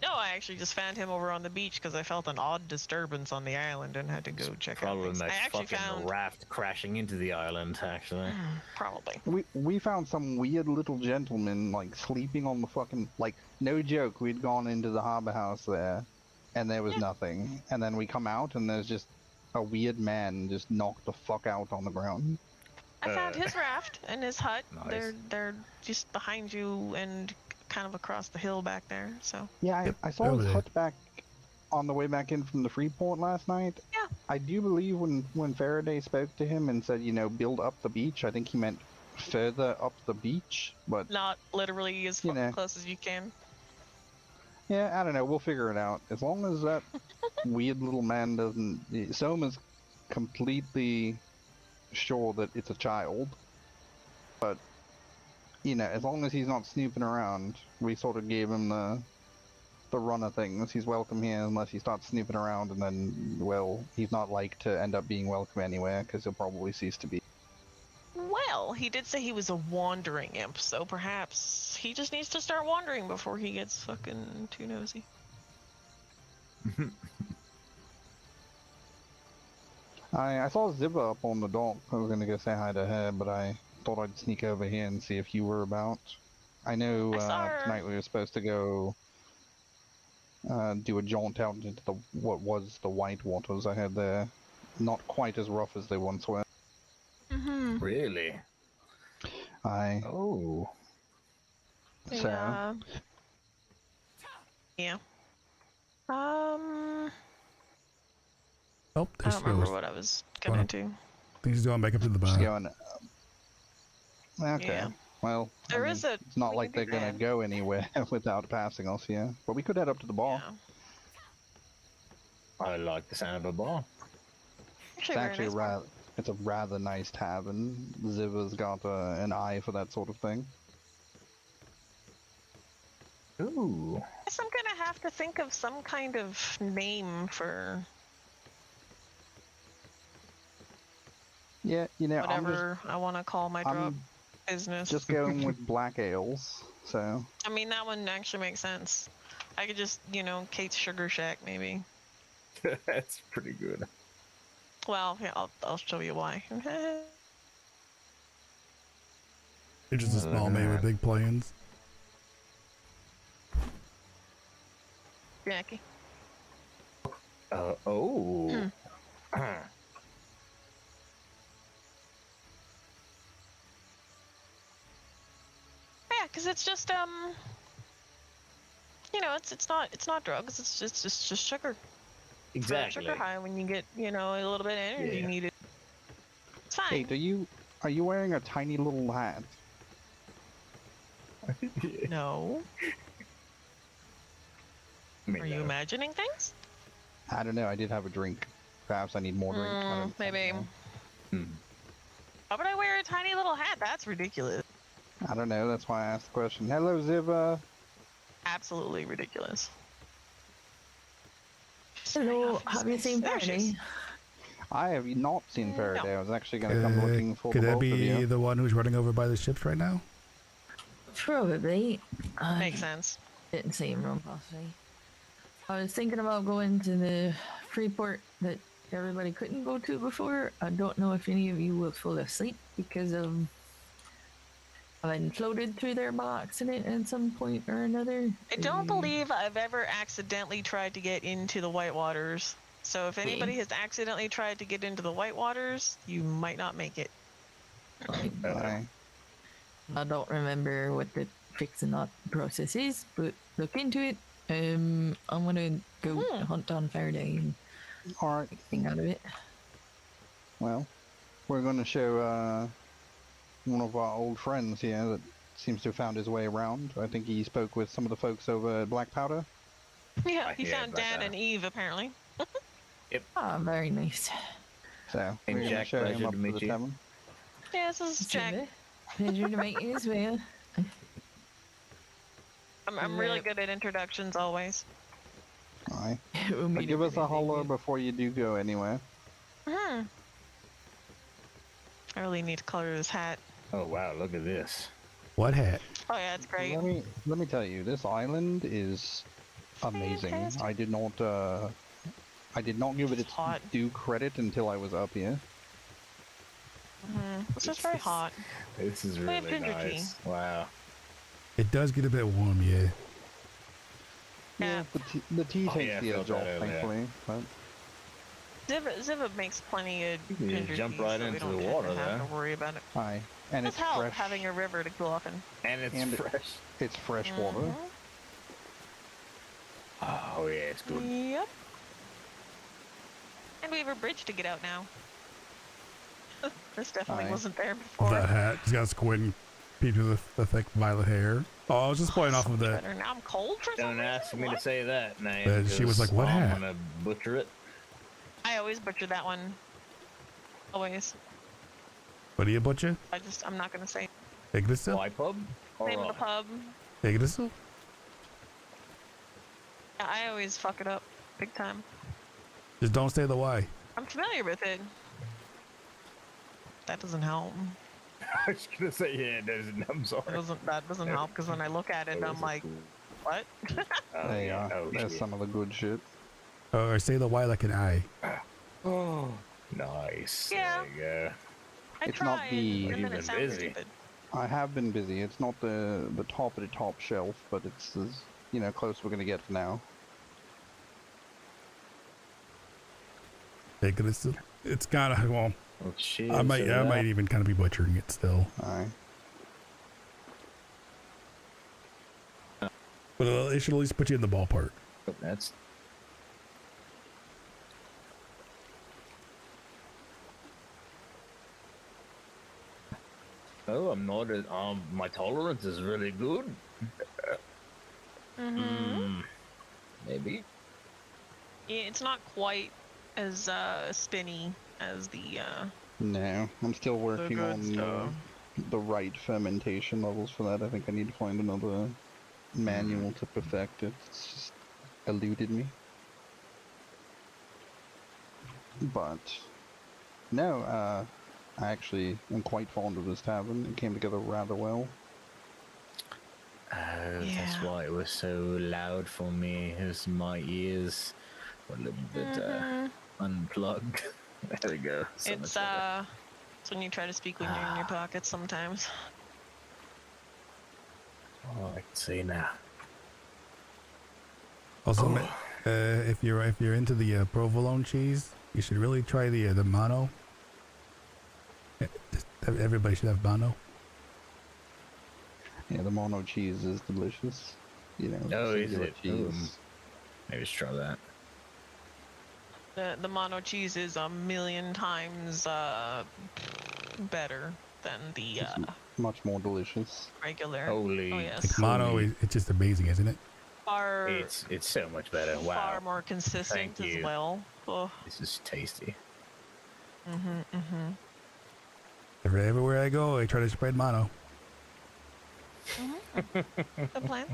No, I actually just found him over on the beach because I felt an odd disturbance on the island and had to go check out Probably things. my I actually fucking found raft crashing into the island, actually. probably. We found some weird little gentleman like sleeping on the fucking no joke. We'd gone into the harbor house there, and there was nothing. And then we come out and there's just a weird man just knocked the fuck out on the ground. I found his raft and his hut. Nice. They're just behind you and kind of across the hill back there. So Yeah, I saw over his there. hut back on the way back in from the Freeport last night. Yeah. I do believe when Faraday spoke to him and said, you know, build up the beach, I think he meant further up the beach. But not literally as You know. close as you can. yeah, I don't know. We'll figure it out. As long as that weird little man doesn't. Soma's completely sure that it's a child. But, you know, as long as he's not snooping around, we sort of gave him the the run of things. He's welcome here unless he starts snooping around, and then, well, he's not like to end up being welcome anywhere because he'll probably cease to be. Well, he did say he was a wandering imp, so perhaps he just needs to start wandering before he gets fucking too nosy. I saw Ziba up on the dock. I was gonna go say hi to her, but I thought I'd sneak over here and see if you were about. I know I saw her. tonight we were supposed to go do a jaunt out into the what was the white waters. I heard they're not quite as rough as they once were. Mm-hmm. Really? Oh. So Yeah. Yeah. Oh, I there don't she remember goes. what I was gonna do. He's going back up to the just bar. going. Okay. Yeah. Well, There is a. it's not we like can they're do gonna that. go anywhere without passing us here. But we could head up to the bar. Yeah. I like the sound of a bar. It's very actually nice a one. rather, it's a rather nice tavern. Ziva's got an eye for that sort of thing. Ooh. Guess I'm gonna have to think of some kind of name for Yeah, you know, whatever I want to call my drug I'm business. just going with black ales. So I mean, that one actually makes sense. I could just, Kate's Sugar Shack, maybe. That's pretty good. Well, yeah, I'll show you why. You're just a small man with big plans. Jackie. Oh. Yeah, because it's just it's not drugs. It's just sugar. Exactly. Sugar high when you get a little bit of energy Yeah. needed. It's fine. Kate, are you wearing a tiny little hat? No. I mean, Are you no. imagining things? I don't know. I did have a drink. Perhaps I need more drink. I don't Maybe. know. Why would I wear a tiny little hat? That's ridiculous. I don't know. That's why I asked the question. Hello, Ziva. Absolutely ridiculous. Hello, have you seen There she is. Faraday? I have not seen No. Faraday. I was actually going to come looking for Could the that both of be you. the one who's running over by the ships right now? Probably. I Makes sense. didn't see him wrong, possibly. I was thinking about going to the free port that everybody couldn't go to before. I don't know if any of you will fall asleep because of having floated through there by accident at some point or another. I don't believe I've ever accidentally tried to get into the White Waters. So if anybody has accidentally tried to get into the White Waters, you might not make it. I don't remember what the fixing that process is, but look into it. I'm gonna go hunt down Faraday and All right. make a thing out of it. Well, we're going to show one of our old friends here that seems to have found his way around. I think he spoke with some of the folks over at Black Powder. Yeah, he Yeah, found like Dan that. and Eve apparently. Ah, very nice. So Hey, we're going to Jack, show him pleasure up to to meet the you. tavern. Yeah, this is Jack. Pleasure to meet you as well. I'm really good at introductions always. All right. We'll But meet give up us a anything, holler yeah. before you do go anywhere. I really need to color this hat. Oh wow, look at this. What hat? Oh yeah, it's great. Let me tell you, this island is amazing. Fantastic. I did not give it It's its hot. due credit until I was up here. This is very hot. This is We have really ginger tea. nice. Wow. It does get a bit warm, yeah. Yeah. The tea Oh, takes yeah, I the felt edge that off, earlier. thankfully. But Ziva makes plenty of You can ginger jump tea, right so we into don't the tend water to have there. to worry about it. aye, and Does it's help fresh. having a river to cool off in. And it's And fresh. It's fresh water. Mhm. Oh yeah, it's good. Yep. And we have a bridge to get out now. This definitely Aye. wasn't there before. That hat. She's got squid and people with the thick violet hair. Oh, I was just playing off of that. Better now. I'm cold for some Don't ask reason? me to What? say that name. She was 'cause like, "What I'm hat?" gonna butcher it. I always butcher that one. Always. What do you butcher? I'm not gonna say Ignisil? Why pub? name of the Alright. pub. Ignisil? I always fuck it up big time. Just don't say the Y. I'm familiar with it. That doesn't help. I was gonna say, yeah, it doesn't. I'm sorry. That doesn't help because when I look at it, I'm like, what? There you are. Oh, There's shit. some of the good shit. Or say the Y like an I. Oh, nice. Yeah. There you go. I It's try not the- and then You've it been sounds busy. stupid. I have been busy. It's not the top of the top shelf, but it's as close we're gonna get for now. It's kind of, well, Well, cheers I might to that. even kind of be butchering it still. Aye. But it should at least put you in the ballpark. That's. Oh, I'm not. My tolerance is really good. Maybe. Yeah, it's not quite as spinny as the No, I'm still working good on stuff. the right fermentation levels for that. I think I need to find another manual to perfect it. It's just eluded me. But no, I actually am quite fond of this tavern. It came together rather well. Oh, that's Yeah. why it was so loud for me. It was my ears were a little bit unplugged. There we go. So much it's better. it's when you try to speak when you're in your pocket sometimes. Oh, I can see now. Also, if you're into the provolone cheese, you should really try the mono. Everybody should have mono. Yeah, the mono cheese is delicious. Oh, is singular it? cheese. Maybe let's try that. The mono cheese is a million times better than the It's much more delicious. regular. Holy. Oh yes. Like mono, it's just amazing, isn't it? Far It's so much better. Wow. far more consistent Thank as you. well. Oh. This is tasty. Everywhere I go, I try to spread mono. The plan.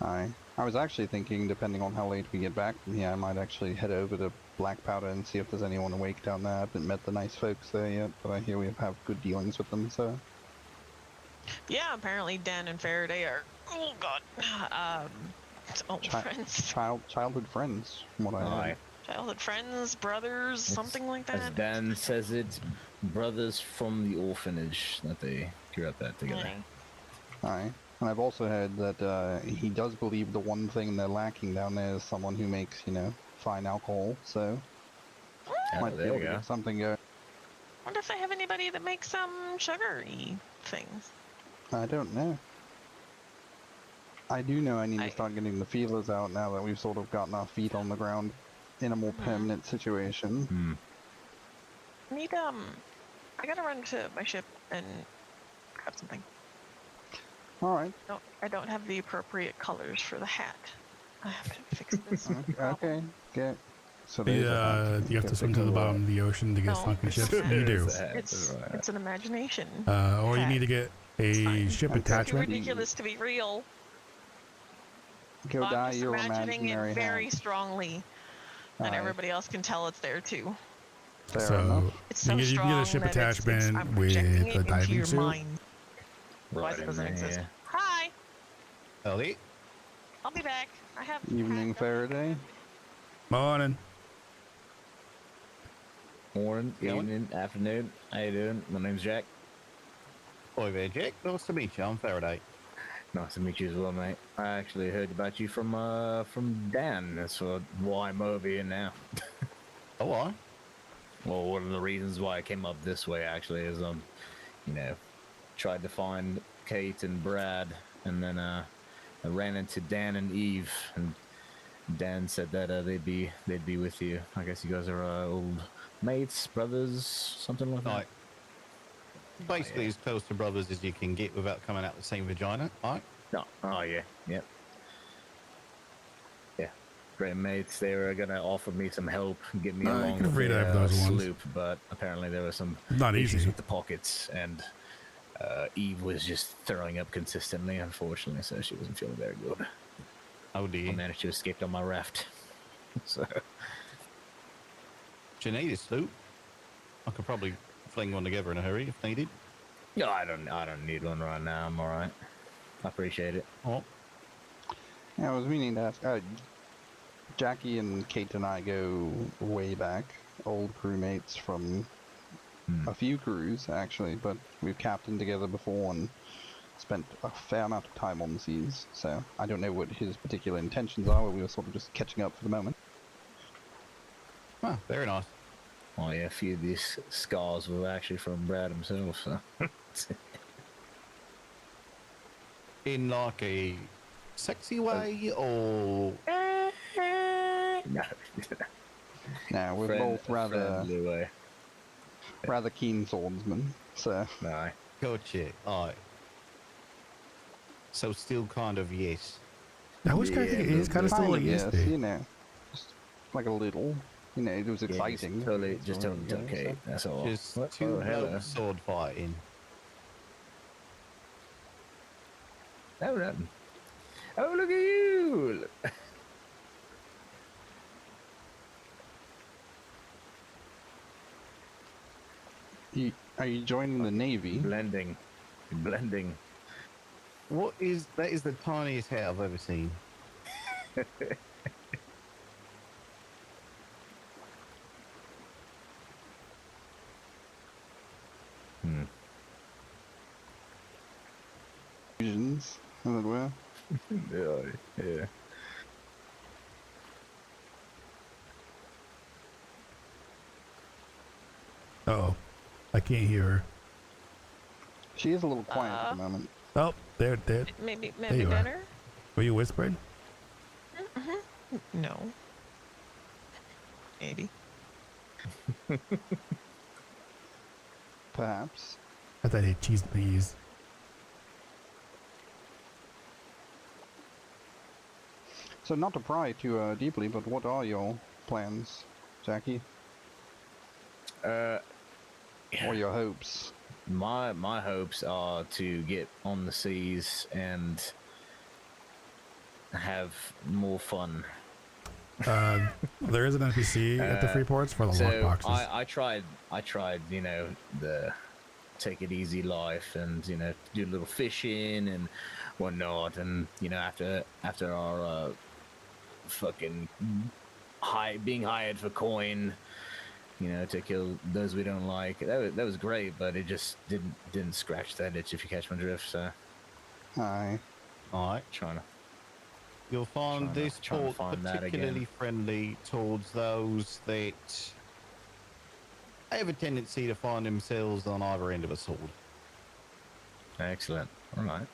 I was actually thinking, depending on how late we get back from here, I might actually head over to Black Powder and see if there's anyone awake down there. I haven't met the nice folks there yet, but I hear we have good dealings with them, so... Yeah, apparently Dan and Faraday are, oh god, old friends. Childhood friends, from what I Aye. heard. Childhood friends, brothers, something like As that. Dan says it, brothers from the orphanage that they grew up at together. Aye. And I've also heard that he does believe the one thing they're lacking down there is someone who makes, fine alcohol, so... Oh, might be there able you to go. get something going. Wonder if they have anybody that makes some sugary things. I don't know. I do know I need to start getting the feelers out now that we've sort of gotten our feet on the ground in a more permanent situation. Hmm. I gotta run to my ship and grab something. Alright. No, I don't have the appropriate colors for the hat. I have to fix this. problem. Okay. So there's You have to swim to the bottom of the ocean to get No, sunken it's ships. not. You do. It's an imagination. Or you hat. need to get a fine. ship Okay. Too attachment. ridiculous to be real. Go I'm die just your imagining imaginary it very hat. strongly, and Aye. everybody else can tell it's there too. Fair So enough. It's you so can strong get a ship that attachment I'm with projecting it a into diving your suit. mind. Otherwise Right it in doesn't there, exist. yeah. Hi, Ellie? I'll be back. I have Evening, packed up. Faraday. Morning. Morning, Going? evening, afternoon. How you doing? My name's Jack. Hi there, Jack. Nice to meet you. I'm Faraday. Nice to meet you as well, mate. I actually heard about you from Dan. That's why I'm over here now. Oh, I? Well, one of the reasons why I came up this way actually is tried to find Kate and Brad, and then I ran into Dan and Eve, and Dan said that they'd be with you. I guess you guys are old mates, brothers, something like that. Like, basically as close to brothers as you can get without coming out the same vagina, right? No. Oh yeah. Yep. Yeah. Great mates. They were gonna offer me some help, and get me I along can with afraid I have the those ones. sloop, but apparently there were some Not issues easy. with the pockets, and Eve was just throwing up consistently, unfortunately, so she wasn't feeling very good. Oh I dear. managed to escape on my raft. So Do you need a sloop? I could probably fling one together in a hurry if needed. no, I don't need one right now. I'm all right. I appreciate it. Oh, Yeah, I was meaning to ask. Jackie and Kate and I go way back, old crewmates from a few crews actually, but we've captained together before and spent a fair amount of time on the seas. So I don't know what his particular intentions are. But we were sort of just catching up for the moment. ah, very nice. Oh yeah, a few of these scars were actually from Brad himself. So. In like a sexy way or No, Now we're both friendly way. rather keen swordsmen. So No, gotcha. Alright. So still kind of yes. I was kind of thinking it's kind of still like yes, yesterday. you know, just like a little. You know, it was exciting. Just totally okay. That's all. Just What? two Oh, hello. blokes sword fighting. Oh, nothing. Oh, look at you! Are you joining the Navy? Blending. What is that? Is the tiniest hat I've ever seen. Fusions, as it were. Yeah. Oh, I can't hear her. She is a little quiet at the moment. Oh, there. Maybe you are. better. Were you whispering? No. Maybe. Perhaps. I thought I had cheese and peas. So not to pry too deeply, but what are your plans, Jackie? Or your hopes? My hopes are to get on the seas and have more fun. There is an NPC at the free ports for the So lockboxes. I tried, you know, the take it easy life, and you know, do a little fishing and whatnot, and you know, after our fucking being hired for coin, you know, to kill those we don't like. That was great, but it just didn't scratch that itch, if you catch my drift. So Aye. Alright. trying to. You'll find this trying to port find that particularly again. friendly towards those that have a tendency to find themselves on either end of a sword. Excellent. All right.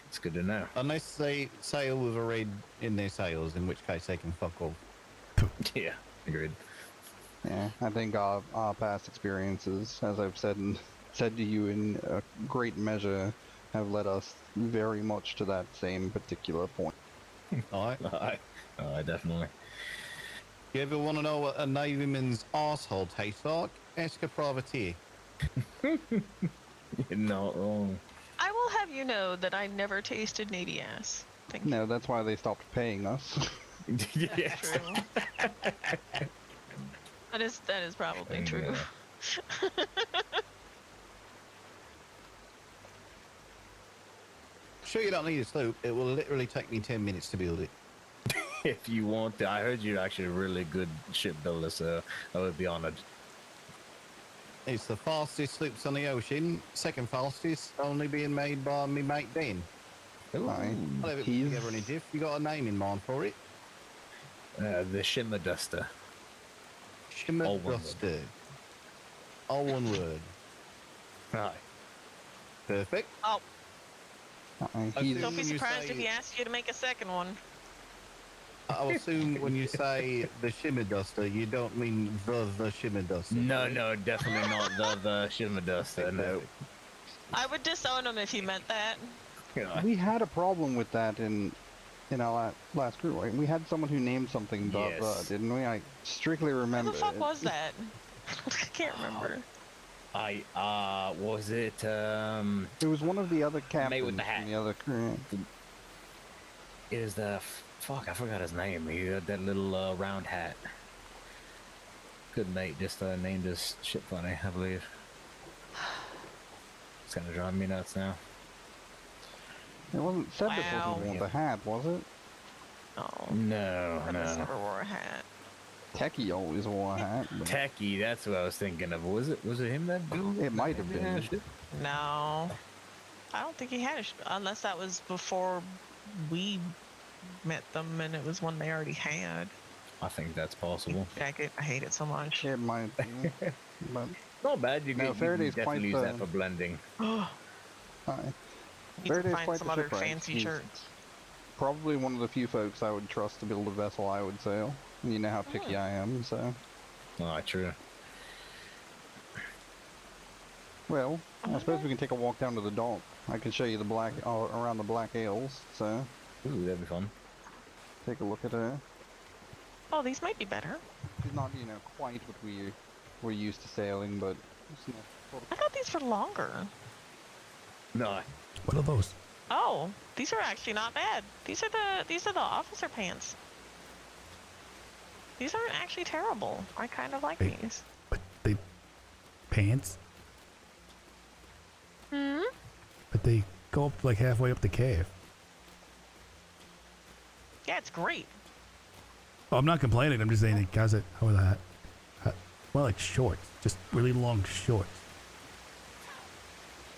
It's good to know. Unless they sail with a red in their sails, in which case they can fuck off. Yeah, agreed. Yeah, I think our past experiences, as I've said to you in a great measure, have led us very much to that same particular point. Alright. Definitely. You ever want to know what a navyman's arsehole tastes like? Ask a privateer. You're not wrong. I will have you know that I never tasted Navy ass. Thank you. No, that's why they stopped paying us. Yes. True. That is probably true. Sure, you don't need a sloop. It will literally take me 10 minutes to build it. If you want to, I heard you're actually a really good shipbuilder, so I would be honored. It's the fastest sloops on the ocean. Second fastest, only being made by me mate Ben. Aye. I'll have it He's- together in a jiff. You got a name in mind for it? The Shimmer Duster. Shimmer All one Duster. All one word. Aye. Perfect. Oh, Aye, I he's- see. don't be When you surprised say- if he asks you to make a second one. I'll assume when you say the Shimmer Duster, you don't mean the Shimmer Duster. No, definitely not the Shimmer Duster. No. I would disown him if he meant that. we had a problem with that in our last crew, right? We had someone who named something Yes. didn't we? I strictly Who remember the fuck it. was that? I can't remember. Was it It was one of the other captains with the hat. from the other crew. is the Fuck, I forgot his name. He had that little round hat. Good mate just named his shit funny, I believe. It's kind of driving me nuts now. It wasn't Sebit Wow. wasn't the hat, was it? Oh, No, I no. never wore a hat. Techie always wore a hat. But Techie, that's what I was thinking of. Was it him that blew? it might have been. No, I don't think he had unless that was before we met them and it was one they already had. I think that's possible. Jacket, I hate it so much. It might be. But Not bad. You No, can Faraday's definitely quite use that for blending. hi. Need Faraday's to find quite some the other shipwreck. fancy He's shirts. Probably one of the few folks I would trust to build a vessel I would sail. You know how picky I am, so. Oh, true. Well, I suppose we can take a walk down to the dock. I can show you the around the Black Ales, so Ooh, that'd be fun. take a look at her. Oh, these might be better. She's not, quite what we're used to sailing, but it's not sort I thought these were longer. No, What are those? Oh, these are actually not bad. These are the officer pants. These aren't actually terrible. I kind of like Hey. these. But they pants? Hmm. But they go up like halfway up the cave. Yeah, it's great. Oh, I'm not complaining. I'm just saying, how's it? How was that? Well, like shorts, just really long shorts.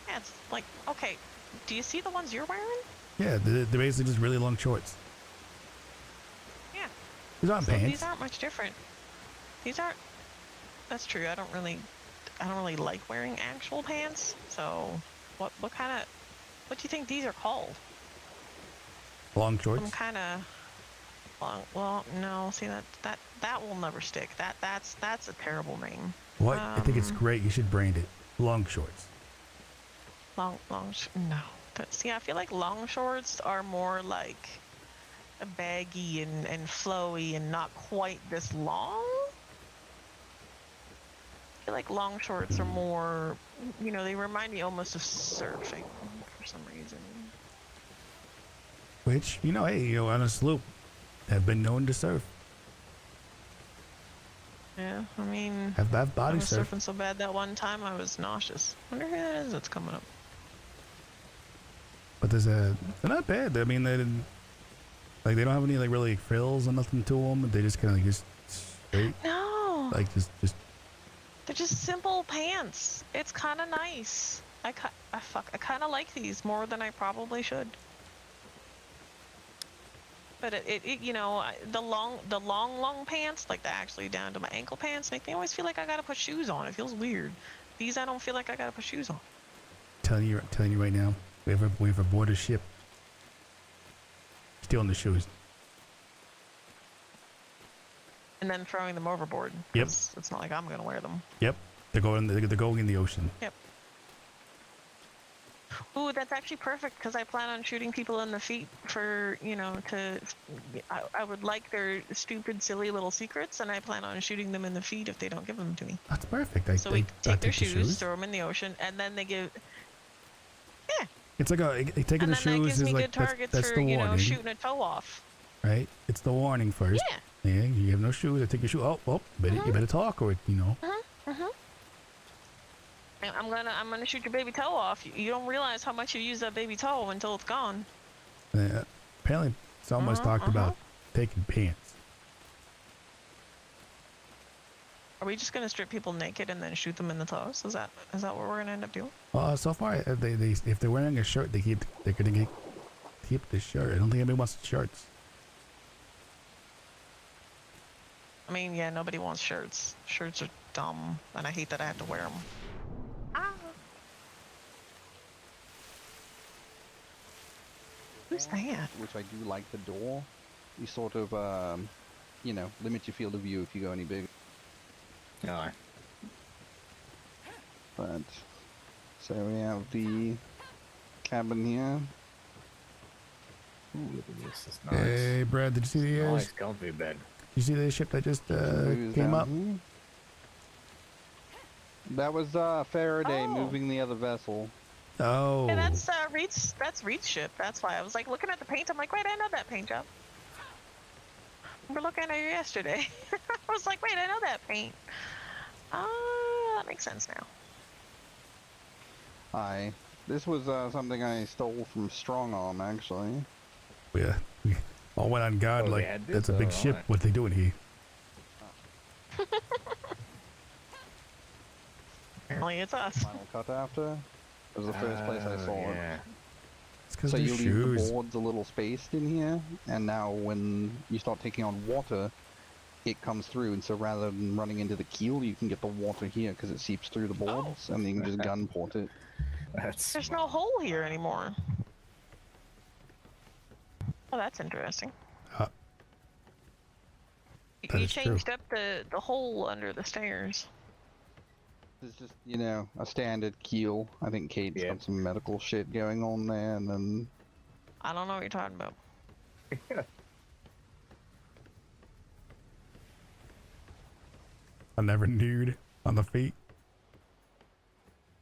Yeah, it's like okay. Do you see the ones you're wearing? Yeah, they're basically just really long shorts. Yeah. These aren't So pants. these aren't much different. These aren't. That's true. I don't really like wearing actual pants. So, what do you think these are called? Long shorts. Some kind of long. Well, no. See that will never stick. That's a terrible name. What? I think it's great. You should brand it. Long shorts. No. See, I feel like long shorts are more like baggy and flowy and not quite this long. I feel like long shorts are more, they remind me almost of surfing for some reason. Which, hey, on a sloop, have been known to surf. Yeah, I mean, Have I body was surf. surfing so bad that one time I was nauseous. Wonder who that is that's coming up. But they're not bad. I mean, they don't have any like really frills or nothing to them. They just kind of just straight, No, like just they're just simple pants. It's kind of nice. I kind of like these more than I probably should. But the long pants, like the actually down to my ankle pants, make me always feel like I gotta put shoes on. It feels weird. These I don't feel like I gotta put shoes on. telling you right now. We have aboard a ship. Stealing the shoes. And then throwing them overboard. Yep. 'Cause it's not like I'm gonna wear them. Yep. They're going in the ocean. Yep. Ooh, that's actually perfect because I plan on shooting people in the feet for, I would like their stupid, silly little secrets, and I plan on shooting them in the feet if they don't give them to me. That's perfect. So we take their shoes, throw them in the ocean, and then they give. Yeah. It's like taking And the then that shoes gives is me like good targets that's for, the warning, shooting a toe off. right? It's the warning first. Yeah. Yeah. You have no shoes. I take your shoe. Oh, you better talk or I'm gonna shoot your baby toe off. You don't realize how much you use that baby toe until it's gone. Apparently, someone's talked about taking pants. Are we just gonna strip people naked and then shoot them in the toes? Is that what we're gonna end up doing? So far, they if they're wearing a shirt, they're gonna keep the shirt. I don't think anybody wants shirts. I mean, yeah, nobody wants shirts. Shirts are dumb, and I hate that I have to wear them. Ah. Who's that? which I do like the door. You sort of, limit your field of view if you go any bigger. no. But, so we have the cabin here. Ooh, look at this. It's nice. Hey, Brad, did you see the Nice, comfy bed. you see the ship that just Who's came down up? here? That was Faraday Oh. moving the other vessel. Oh, Hey, that's Reed's ship. That's why I was like looking at the paint. I'm like, wait, I know that paint job. remember looking at it yesterday. I was like, wait, I know that paint. That makes sense now. Hi. This was something I stole from Strong Arm, actually. Yeah, we all went on guard Oh, they like had this? that's a big Oh, ship. alright. What they doing here? Apparently it's us. Final Cut after. It was the first place I saw it. Yeah. It's because So the you leave the shoes. boards a little spaced in here, and now when you start taking on water, it comes through. And so rather than running into the keel, you can get the water here because it seeps through the boards, and then you can just gun port it. That's There's no hole here anymore. Oh, that's interesting. That You is true. changed up the hole under the stairs. It's just, you know, a standard keel. I think Kate's Yeah. got some medical shit going on there, and then I don't know what you're talking about. I never nude on the feet.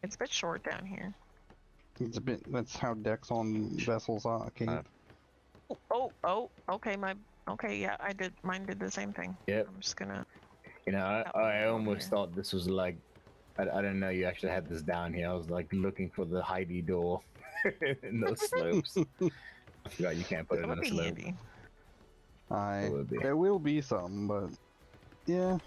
It's a bit short down here. it's a bit. That's how decks on vessels are, Kate. Okay, yeah, mine did the same thing. Yep. I'm just gonna, You know, That one I over almost here. thought this was like, I didn't know you actually had this down here. I was like looking for the Heidi door in those slopes. I forgot you can't put it it in would a be slope. handy. It would be. there will be some, but yeah.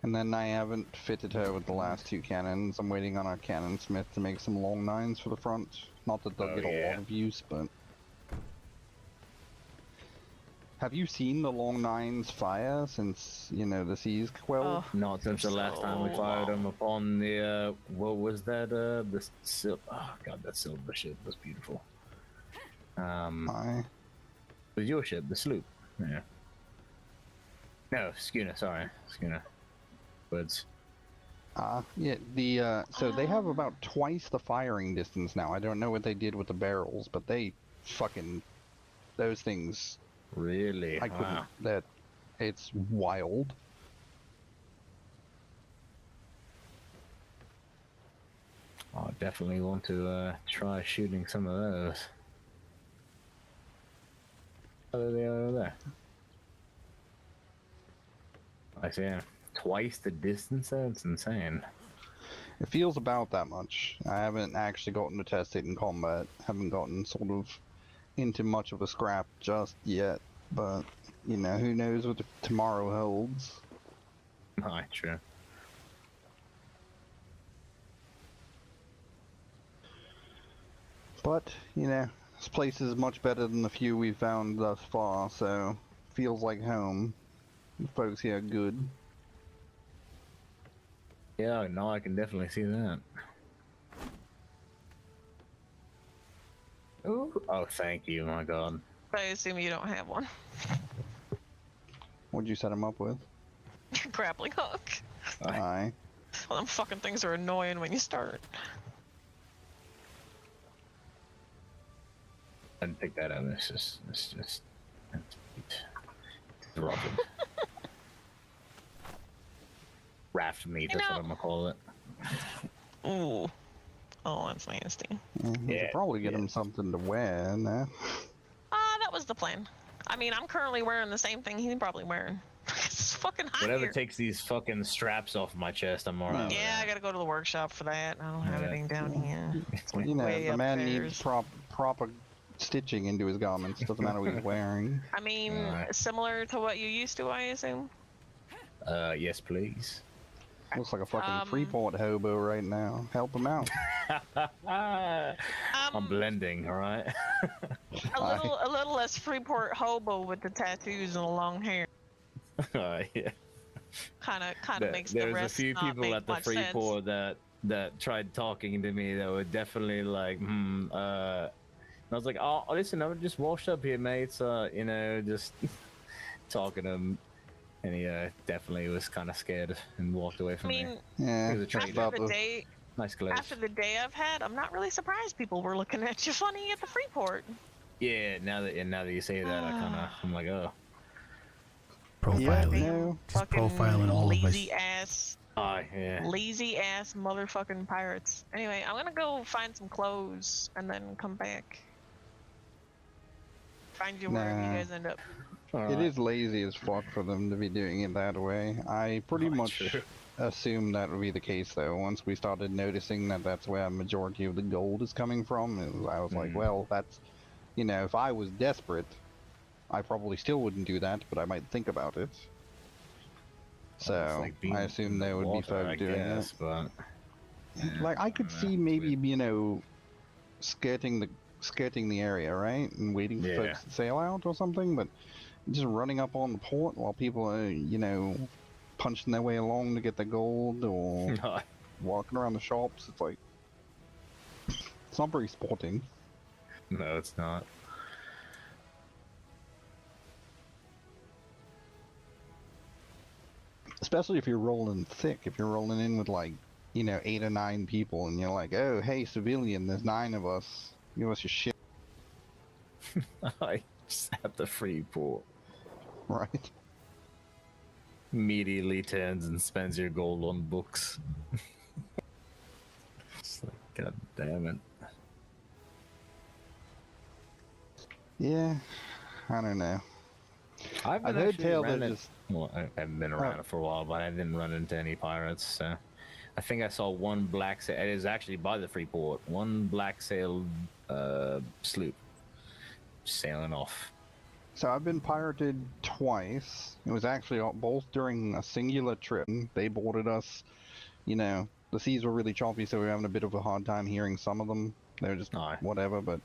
And then I haven't fitted her with the last two cannons. I'm waiting on our cannon smith to make some long nines for the front. Not that they'll Oh, get a yeah. lot of use, but have you seen the long nines fire since, you know, the seas quelled? Oh, Not since the last time we so fired them long. upon the, what was that, oh god, that silver ship was beautiful. Aye. It was your ship, the sloop. Yeah. No, schooner, sorry. Schooner. Words. Yeah, the, so they have about twice the firing distance now. I don't know what they did with the barrels, but they fucking, those things, Really? I couldn't, Wow. it's wild. I definitely want to try shooting some of those. Oh, they are over there. I see. Twice the distance? That's insane. It feels about that much. I haven't actually gotten to test it in combat. Haven't gotten sort of into much of a scrap just yet. But, you know, who knows what tomorrow holds. Aye, true. But, you know, this place is much better than the few we've found thus far, so feels like home. The folks here are good. Yeah, no, I can definitely see that. Ooh. Oh, thank you, my god. I assume you don't have one. What'd you set him up with? Grappling hook. Aye. Well, them fucking things are annoying when you start. I didn't pick that up. It's rotted. Raft meat, that's what I'm gonna call it. Ooh. Oh, that's nasty. Yeah, we Yeah, could probably get yeah. him something to wear in there. That was the plan. I mean, I'm currently wearing the same thing he's probably wearing. It's fucking hot Whatever here. takes these fucking straps off my chest, I'm alright. with Yeah, I that. gotta go to the workshop for that. I don't have Yeah. anything down here. It's You know, way the man needs upstairs. proper stitching into his garments. Doesn't matter what he's wearing. I mean, Alright. similar to what you used to, I assume. Yes, please. Looks like a fucking Freeport hobo right now. Help him out. I'm blending, alright? A little less Freeport hobo with the tattoos and the long hair. Yeah. Kind of makes the There's rest a few not people make at the much sense. Freeport that tried talking to me that were definitely like, and I was like, oh, listen, I'm just washed up here, mates. You know, just talking to him, and he definitely was kind of scared and walked away I from me. mean, Yeah, He was a trader. about after Nice clothes. the day I've had, I'm not really surprised people were looking at you funny at the Freeport. Yeah, now that you say that, I'm like, oh, Profiling. no. Just Fucking profiling all of us. lazy ass yeah. lazy ass motherfucking pirates. Anyway, I'm gonna go find some clothes and then come back. Find you wherever you Nah. guys end up. It is lazy as fuck for them to be doing it that way. I pretty much True. assumed that would be the case, though. Once we started noticing that that's where a majority of the gold is coming from, I was like, well, that's, you know, if I was desperate, I probably still wouldn't do that, but I might think about it. It's So like being I in assumed the there would be water, folk I doing guess, it. but Like I could see it's maybe weird. you know skirting the area, right, and waiting for Yeah. folks to sail out or something, but just running up on the port while people are, you know, punching their way along to get the gold or walking around the shops. It's like it's not very sporting. No, it's not. Especially if you're rolling thick. If you're rolling in with like, you know, 8 or 9 people, and you're like, oh, hey, civilian, there's 9 of us. Give us your shit, I just at the free port. right? Immediately turns and spends your gold on books. It's like, god damn it. Yeah, I don't know. I've I've been heard actually tell ran they're it. just Well, I haven't been around it for a while, but I didn't run into any pirates. So I think I saw one black sail. It is actually by the free port. One black sailed sloop sailing off. So I've been pirated twice. It was actually both during a singular trip. They boarded us. You know, the seas were really choppy, so we were having a bit of a hard time hearing some of them. They were just Aye. whatever. But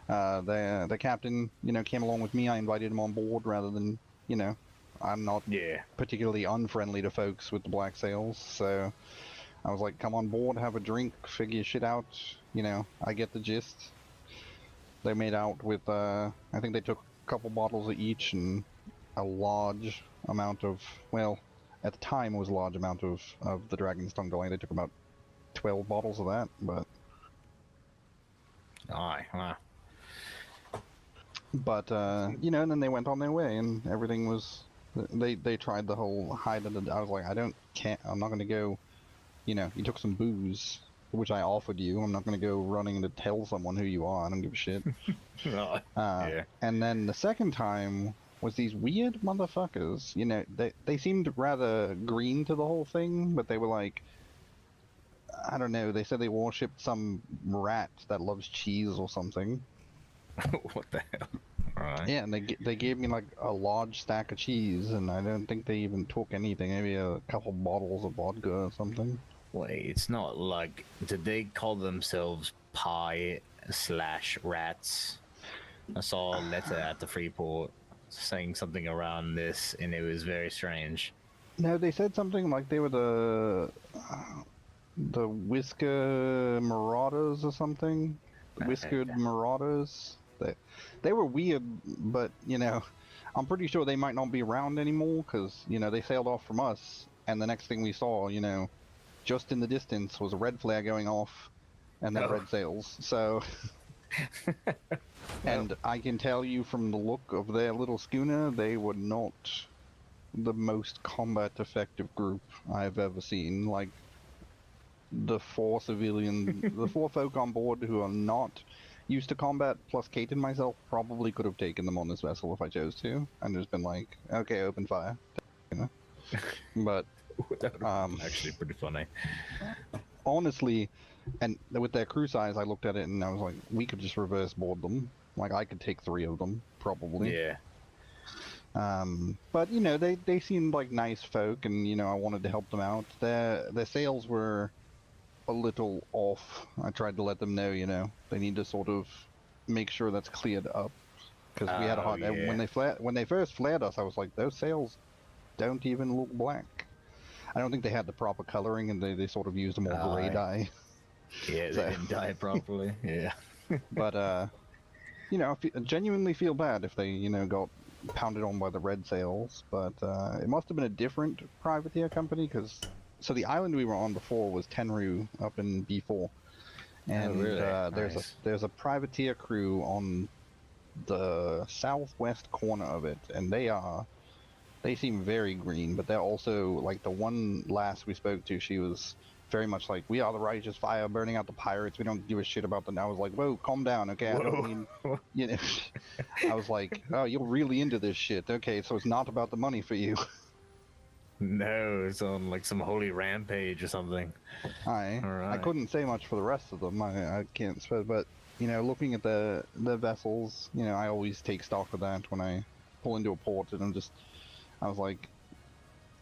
the captain, you know, came along with me. I invited him on board rather than, you know, I'm not Yeah. particularly unfriendly to folks with the black sails. So I was like, come on board, have a drink, figure shit out. You know, I get the gist. They made out with, I think they took a couple bottles of each and a large amount of, well, at the time it was a large amount of the Dragon's Tongue Delay. They took about 12 bottles of that, but Aye. Wow. you know, and then they went on their way and everything was, they tried the whole hide under, I was like, I'm not gonna go, you know, you took some booze, which I offered you. I'm not gonna go running to tell someone who you are. I don't give a shit. Yeah. And then the second time was these weird motherfuckers. You know, they seemed rather green to the whole thing, but they were like, I don't know. They said they worshipped some rat that loves cheese or something. What the hell? All right. Yeah, and they gave me like a large stack of cheese, and I don't think they even took anything. Maybe a couple bottles of vodka or something. Wait, it's not like. Did they call themselves pie/rats? I saw a letter at the free port saying something around this, and it was very strange. No, they said something like they were the Whisker Marauders or something. Whiskered Marauders. They were weird, but you know, I'm pretty sure they might not be around anymore because you know they sailed off from us, and the next thing we saw, you know, just in the distance was a red flare going off, and then red sails. So. And I can tell you from the look of their little schooner, they were not the most combat effective group I've ever seen. Like, the 4 the 4 folk on board who are not used to combat, plus Kate and myself, probably could have taken them on this vessel if I chose to, and just been like, okay, open fire. You know? But, That would actually pretty funny. honestly, and with their crew size, I looked at it and I was like, we could just reverse board them. Like, I could take 3 of them, probably. Yeah. But, you know, they seemed like nice folk, and, you know, I wanted to help them out. Their sails were a little off. I tried to let them know, you know, they need to sort of make sure that's cleared up. Because we had a hard... yeah. When they first flared us, I was like, those sails don't even look black. I don't think they had the proper coloring, and they sort of used a more gray dye. Yeah, So- they didn't dye properly. Yeah. But, you know, I genuinely feel bad if they, you know, got pounded on by the red sails. But it must have been a different privateer company, because... So the island we were on before was Tenru up in B4. And really? there's Nice. a privateer crew on the southwest corner of it, and they are they seem very green, but they're also like the one lass we spoke to. She was very much like, "We are the righteous fire, burning out the pirates. We don't give a shit about them." I was like, "Whoa, calm down, okay? I don't mean, you know." I was like, "Oh, you're really into this shit, okay? So it's not about the money for you." No, it's on like some holy rampage or something. I Alright. couldn't say much for the rest of them. I can't swear, but you know, looking at the vessels, you know, I always take stock of that when I pull into a port, and I was like,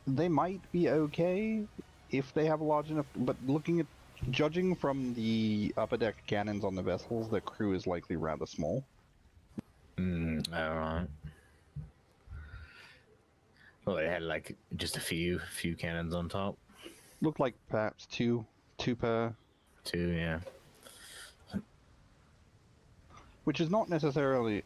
they might be okay if they have a large enough, but judging from the upper deck cannons on the vessels, the crew is likely rather small. Alright. Well, they had like just a few cannons on top. Looked like perhaps two per, Two, yeah. which is not necessarily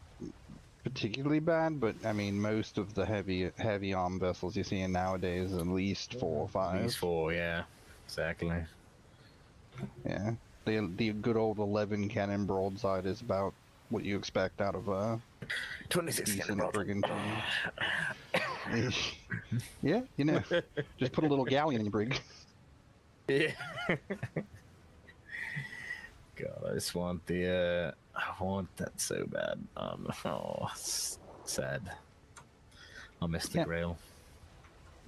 particularly bad, but I mean, most of the heavy arm vessels you're seeing nowadays, at least 4 or 5. These 4, yeah. Exactly. Yeah, the good old 11 cannon broadside is about what you expect out of a 26 decent cannon brigantine. Yeah, you know, just put a little galleon in your brig. Yeah. God, I just want the I want that so bad. It's sad. I miss the Yeah. Grail.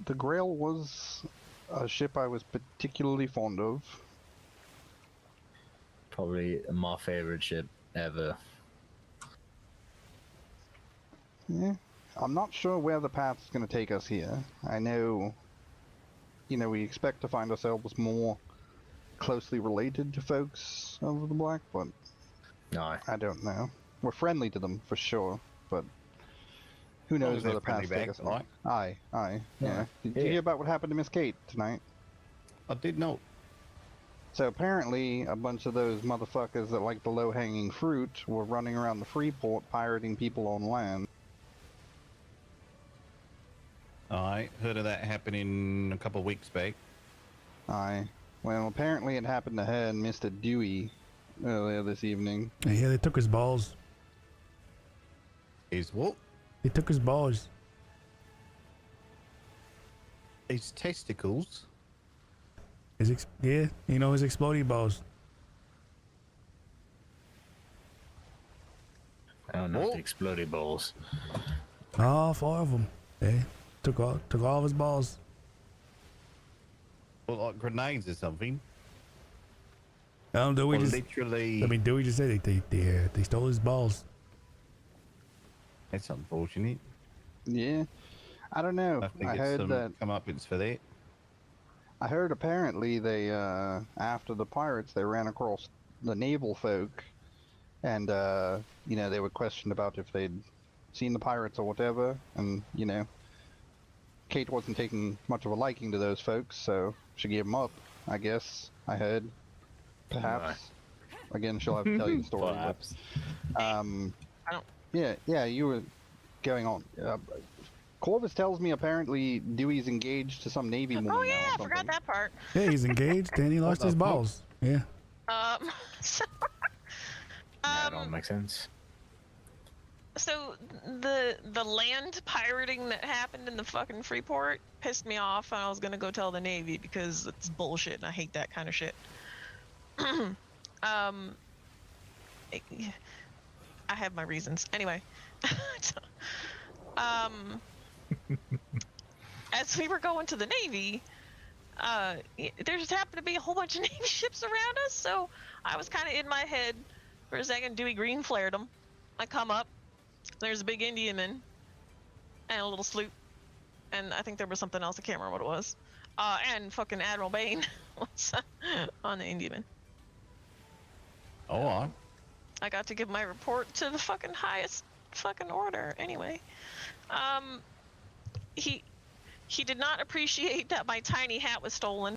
The Grail was a ship I was particularly fond of. Probably my favorite ship ever. Yeah, I'm not sure where the path's going to take us here. I know, you know, we expect to find ourselves more closely related to folks over the Black, but No. I don't know. We're friendly to them for sure, but who long knows as where they're the path's friendly take us? back, Aye. Yeah. Yeah. Did you hear about what happened to Miss Kate tonight? I did not. So apparently, a bunch of those motherfuckers that like the low-hanging fruit were running around the Freeport pirating people on land. I heard of that happening a couple of weeks back. Aye. Well, apparently it happened to her and Mr. Dewey earlier this evening. Yeah, they took his balls. Is what? They took his balls. His testicles? Yeah, you know, his exploding balls. I don't know Whoa. the exploded balls. All 4 of them. They took all of his balls. Well, like grenades or something? Dewey Or just. literally... I mean, Dewey just said they stole his balls. That's unfortunate. Yeah. I don't know. I have to I get heard some that. comeuppance for that. I heard apparently they, after the pirates, they ran across the naval folk, and you know, they were questioned about if they'd seen the pirates or whatever, and you know, Kate wasn't taking much of a liking to those folks, so she gave them up. I guess I heard. Perhaps. Again, she'll have to tell you the story. Perhaps. But, I don't- Yeah, you were going on. Corvus tells me apparently Dewey's engaged to some Navy woman. Oh now yeah, or I forgot something. that part. Yeah, he's engaged and he lost the his fuck? balls. Yeah. So, That all makes sense. so the land pirating that happened in the fucking Freeport pissed me off, and I was gonna go tell the Navy because it's bullshit, and I hate that kind of shit. I have my reasons. Anyway, as we were going to the Navy, there just happened to be a whole bunch of Navy ships around us, so I was kind of in my head for a second. Dewey Green flared them. I come up, there's a big Indiaman and a little sloop, and I think there was something else. I can't remember what it was. And fucking Admiral Bain was on the Indiaman. Oh, I. I got to give my report to the fucking highest fucking order. Anyway, he did not appreciate that my tiny hat was stolen,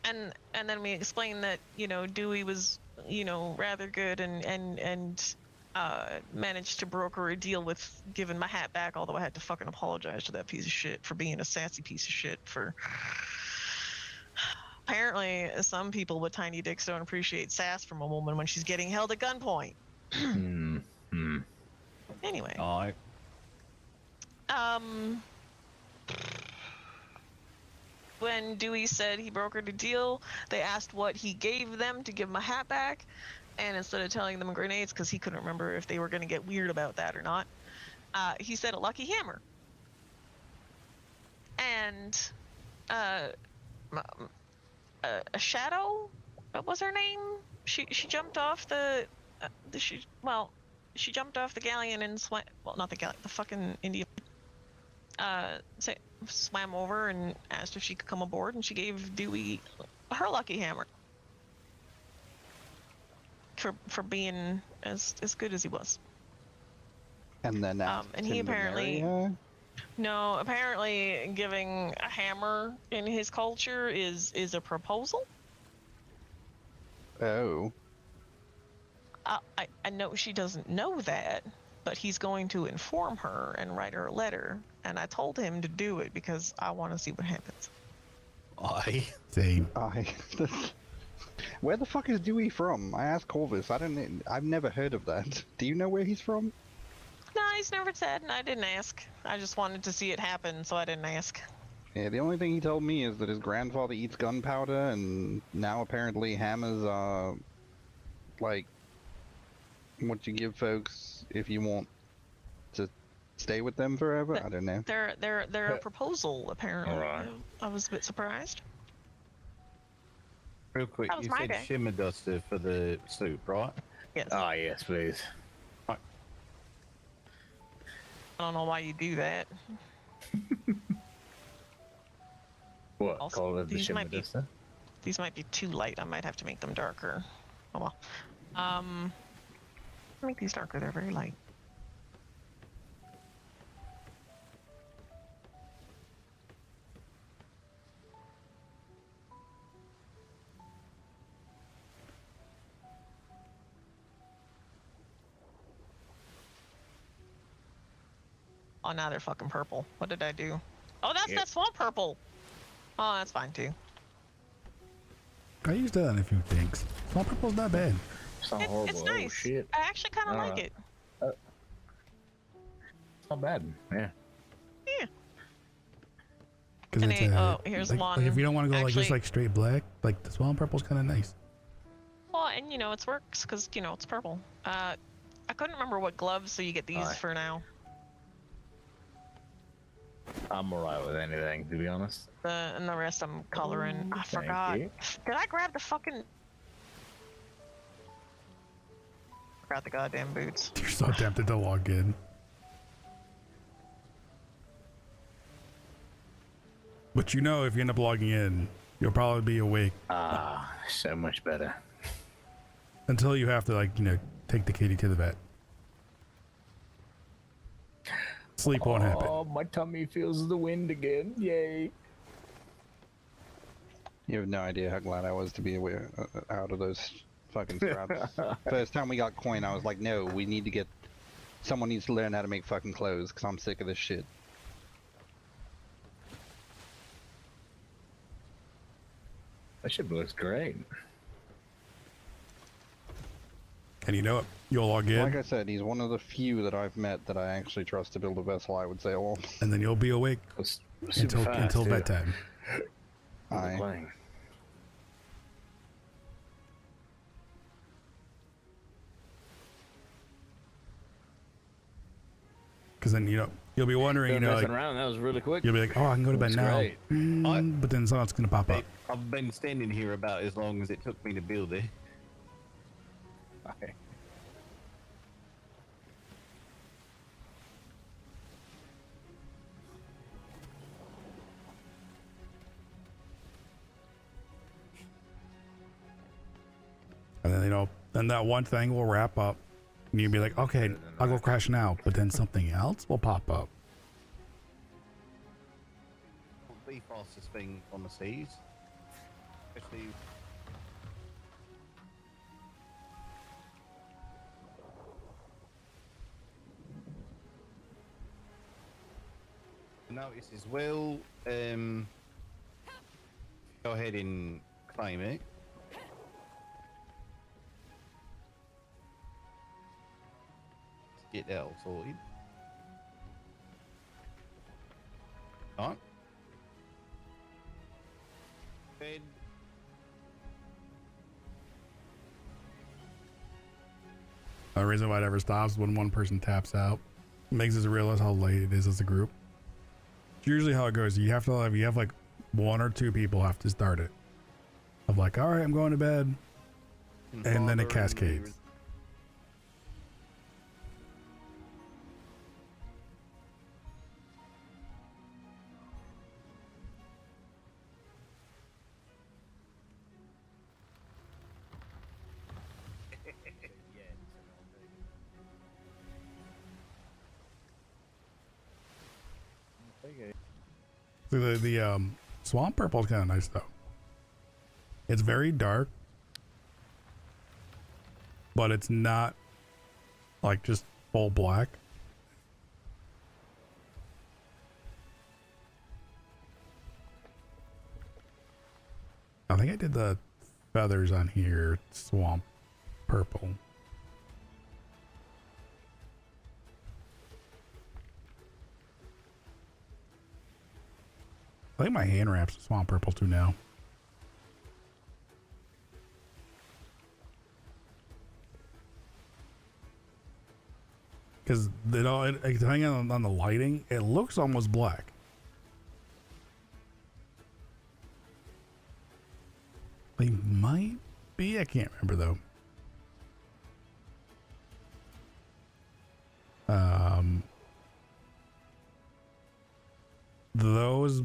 and then we explained that, you know, Dewey was, you know, rather good and managed to broker a deal with giving my hat back, although I had to fucking apologize to that piece of shit for being a sassy piece of shit. For apparently some people with tiny dicks don't appreciate sass from a woman when she's getting held at gunpoint. Anyway, I. when Dewey said he brokered a deal, they asked what he gave them to give him a hat back, and instead of telling them grenades, because he couldn't remember if they were going to get weird about that or not, he said a lucky hammer. And a Shadow, what was her name? She jumped off the she jumped off the galleon and swam. Well, not the galleon, the fucking Indian. Swam over and asked if she could come aboard, and she gave Dewey her lucky hammer for being as good as he was. And then and he apparently no, apparently giving a hammer in his culture is a proposal. Oh. I know she doesn't know that, but he's going to inform her and write her a letter, and I told him to do it because I want to see what happens. Same. Where the fuck is Dewey from? I asked Corvus. I've never heard of that. Do you know where he's from? No, he's never said, and I didn't ask. I just wanted to see it happen, so I didn't ask. Yeah, the only thing he told me is that his grandfather eats gunpowder, and now apparently hammers are like what you give folks if you want to stay with them forever. I don't know. They're a proposal, apparently. Alright. I was a bit surprised. Real quick, That was you my said day. shimmer duster for the soup, right? Yes. Ah, yes, please. I don't know why you do that. What? Also, Call it the these shimmer might be- duster? These might be too light. I might have to make them darker. Oh well. Make these darker. They're very light. Oh, now they're fucking purple. What did I do? Oh, that's Yep. that swamp purple. Oh, that's fine too. I used that on a few things. Swamp purple's not bad. It's not It's horrible. Oh, nice. shit. I actually kind of like Alright. it. It's not bad. Yeah. Because And it's here's like, one. like if you don't want to go like Actually- just like straight black, like the swamp purple's kind of nice. Well, and you know it works because you know it's purple. I couldn't remember what gloves, so you get these Alright. for now. I'm alright with anything, to be honest. And the rest I'm coloring. I Thank forgot. you. Did I grab the fucking? Forgot the goddamn boots. You're so tempted to log in. But you know, if you end up logging in, you'll probably be awake Ah, so much better. until you have to, like, you know, take the kitty to the vet. Sleep won't happen. Oh, my tummy feels the wind again. Yay. You have no idea how glad I was to be out of those fucking straps. First time we got coin, I was like, no, we need to get... Someone needs to learn how to make fucking clothes, because I'm sick of this shit. That shit looks great. And you know it. You'll log in, Like I said, he's one of the few that I've met that I actually trust to build a vessel I would sail on. and then you'll be awake It's super fast, until too. bedtime. Aye. Playing. Because then, you know, you'll be wondering, you know, messing like, around. That was really quick. you'll be like, oh, I can go to bed Looks now. great. But then something's going to pop up. I've been standing here about as long as it took me to build it. Okay. And then, you know, then that one thing will wrap up. And you'll be like, okay, I'll go crash now. But then something else will pop up. The fastest thing on the seas. Especially... Notice as well, go ahead and claim it. Get that all sorted. Alright. fed. The reason why it ever stops when one person taps out makes us realize how late it is as a group. It's usually how it goes. You have like one or two people have to start it. Of like, all right, I'm going to bed, and then it cascades. So the swamp purple is kind of nice though. It's very dark, but it's not like just full black. I think I did the feathers on here, swamp purple. I think my hand wraps swamp purple too now. Because depending on the lighting, it looks almost black. They might be. I can't remember though. Those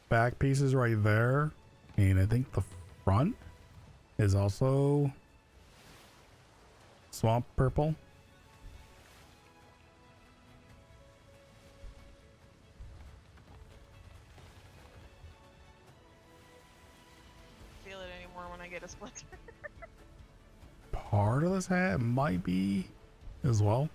back pieces right there, and I think the front is also swamp purple. Feel it anymore when I get a splinter. Part of this hat might be as well.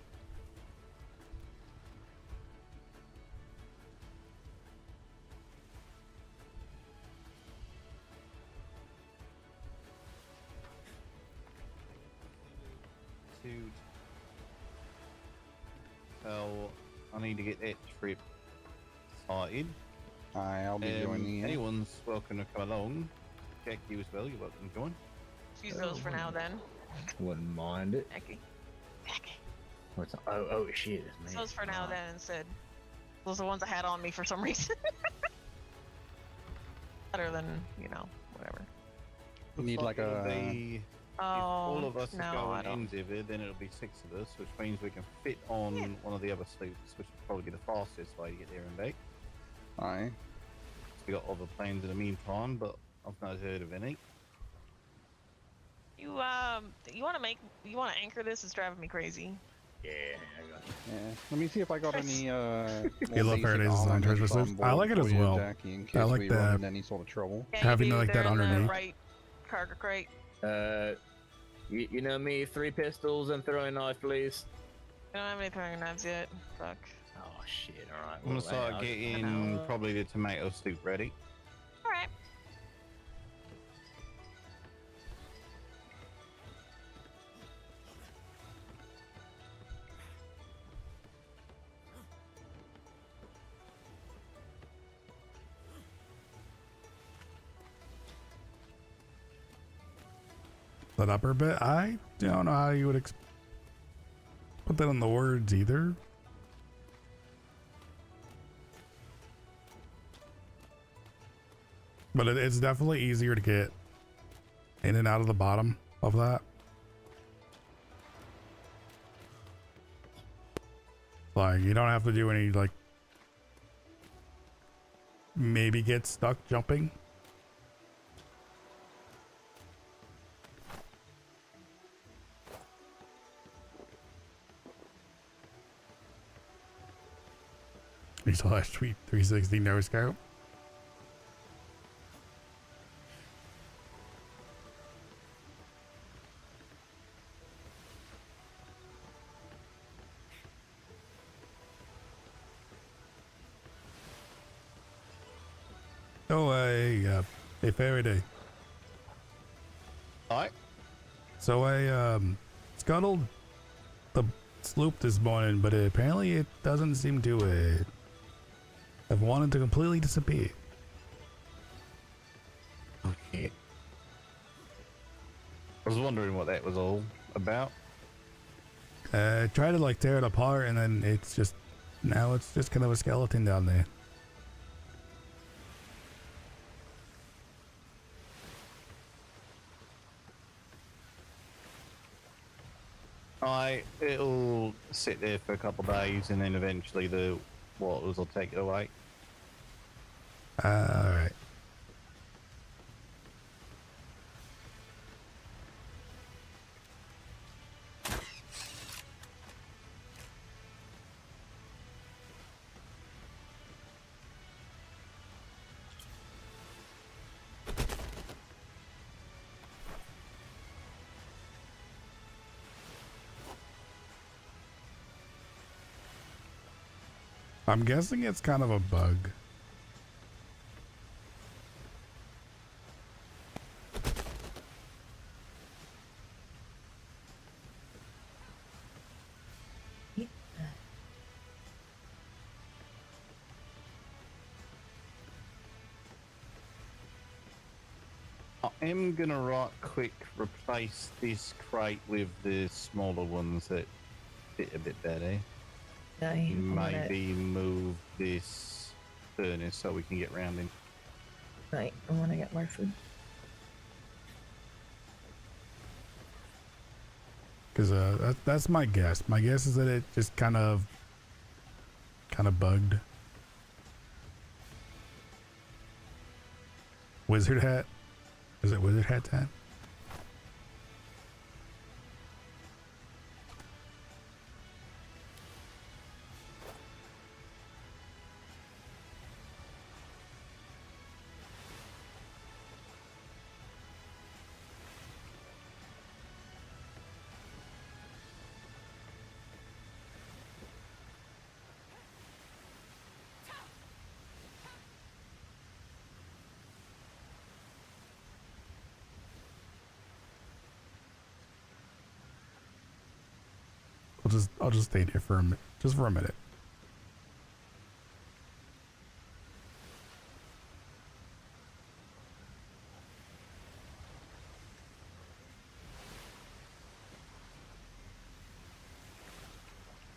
So I need to get that trip started. I'll be joining you. Anyone's welcome to come along. Jack, you as well. You're welcome to join. Use those for now then. Wouldn't mind it. Becky. What's oh shit. Use those for now then instead. Those are the ones I had on me for some reason. Better than, you know, whatever. You need like a... If Oh, all of us no, are I going don't. in Ziver, then it'll be 6 of us, which means we can fit on one of the other sloops, which will probably be the fastest way to get there and back. Aye. We got other planes in the meantime, but I've not heard of any. You want to anchor this? It's driving me crazy. Yeah, I got it. Yeah. Let me see if I got any You love Paradise Design Treasure Sleuths? I like it as well. Jackie, in case I like we that. run into any sort of trouble. Yeah, Having you do. like They're that in the underneath. right cargo crate. You know me, 3 pistols and throwing knife, please. I don't have any throwing knives yet. Fuck. Oh shit! All right. I'm gonna start getting probably the tomato soup ready. All right. That upper bit, I don't know how you would put that on the words either. But it's definitely easier to get in and out of the bottom of that. Like, you don't have to do any, like, maybe get stuck jumping. You saw that tweet 360 no scope. Oh, hey Faraday. Alright. So I scuttled the sloop this morning, but apparently it doesn't seem to have wanted to completely disappear. Oh I was wondering what that was all about. Try to like tear it apart, and then it's just now it's just kind of a skeleton down there. It'll sit there for a couple of days, and then eventually the waters will take it away. All right. I'm guessing it's kind of a bug. I am gonna right quick replace this crate with the smaller ones that fit a bit better. Maybe move this furnace so we can get round in. Right, I want to get more food. Because that's my guess. My guess is that it just kind of bugged. Wizard hat? Is it wizard hat time? I'll just stay here for a minute, just for a minute.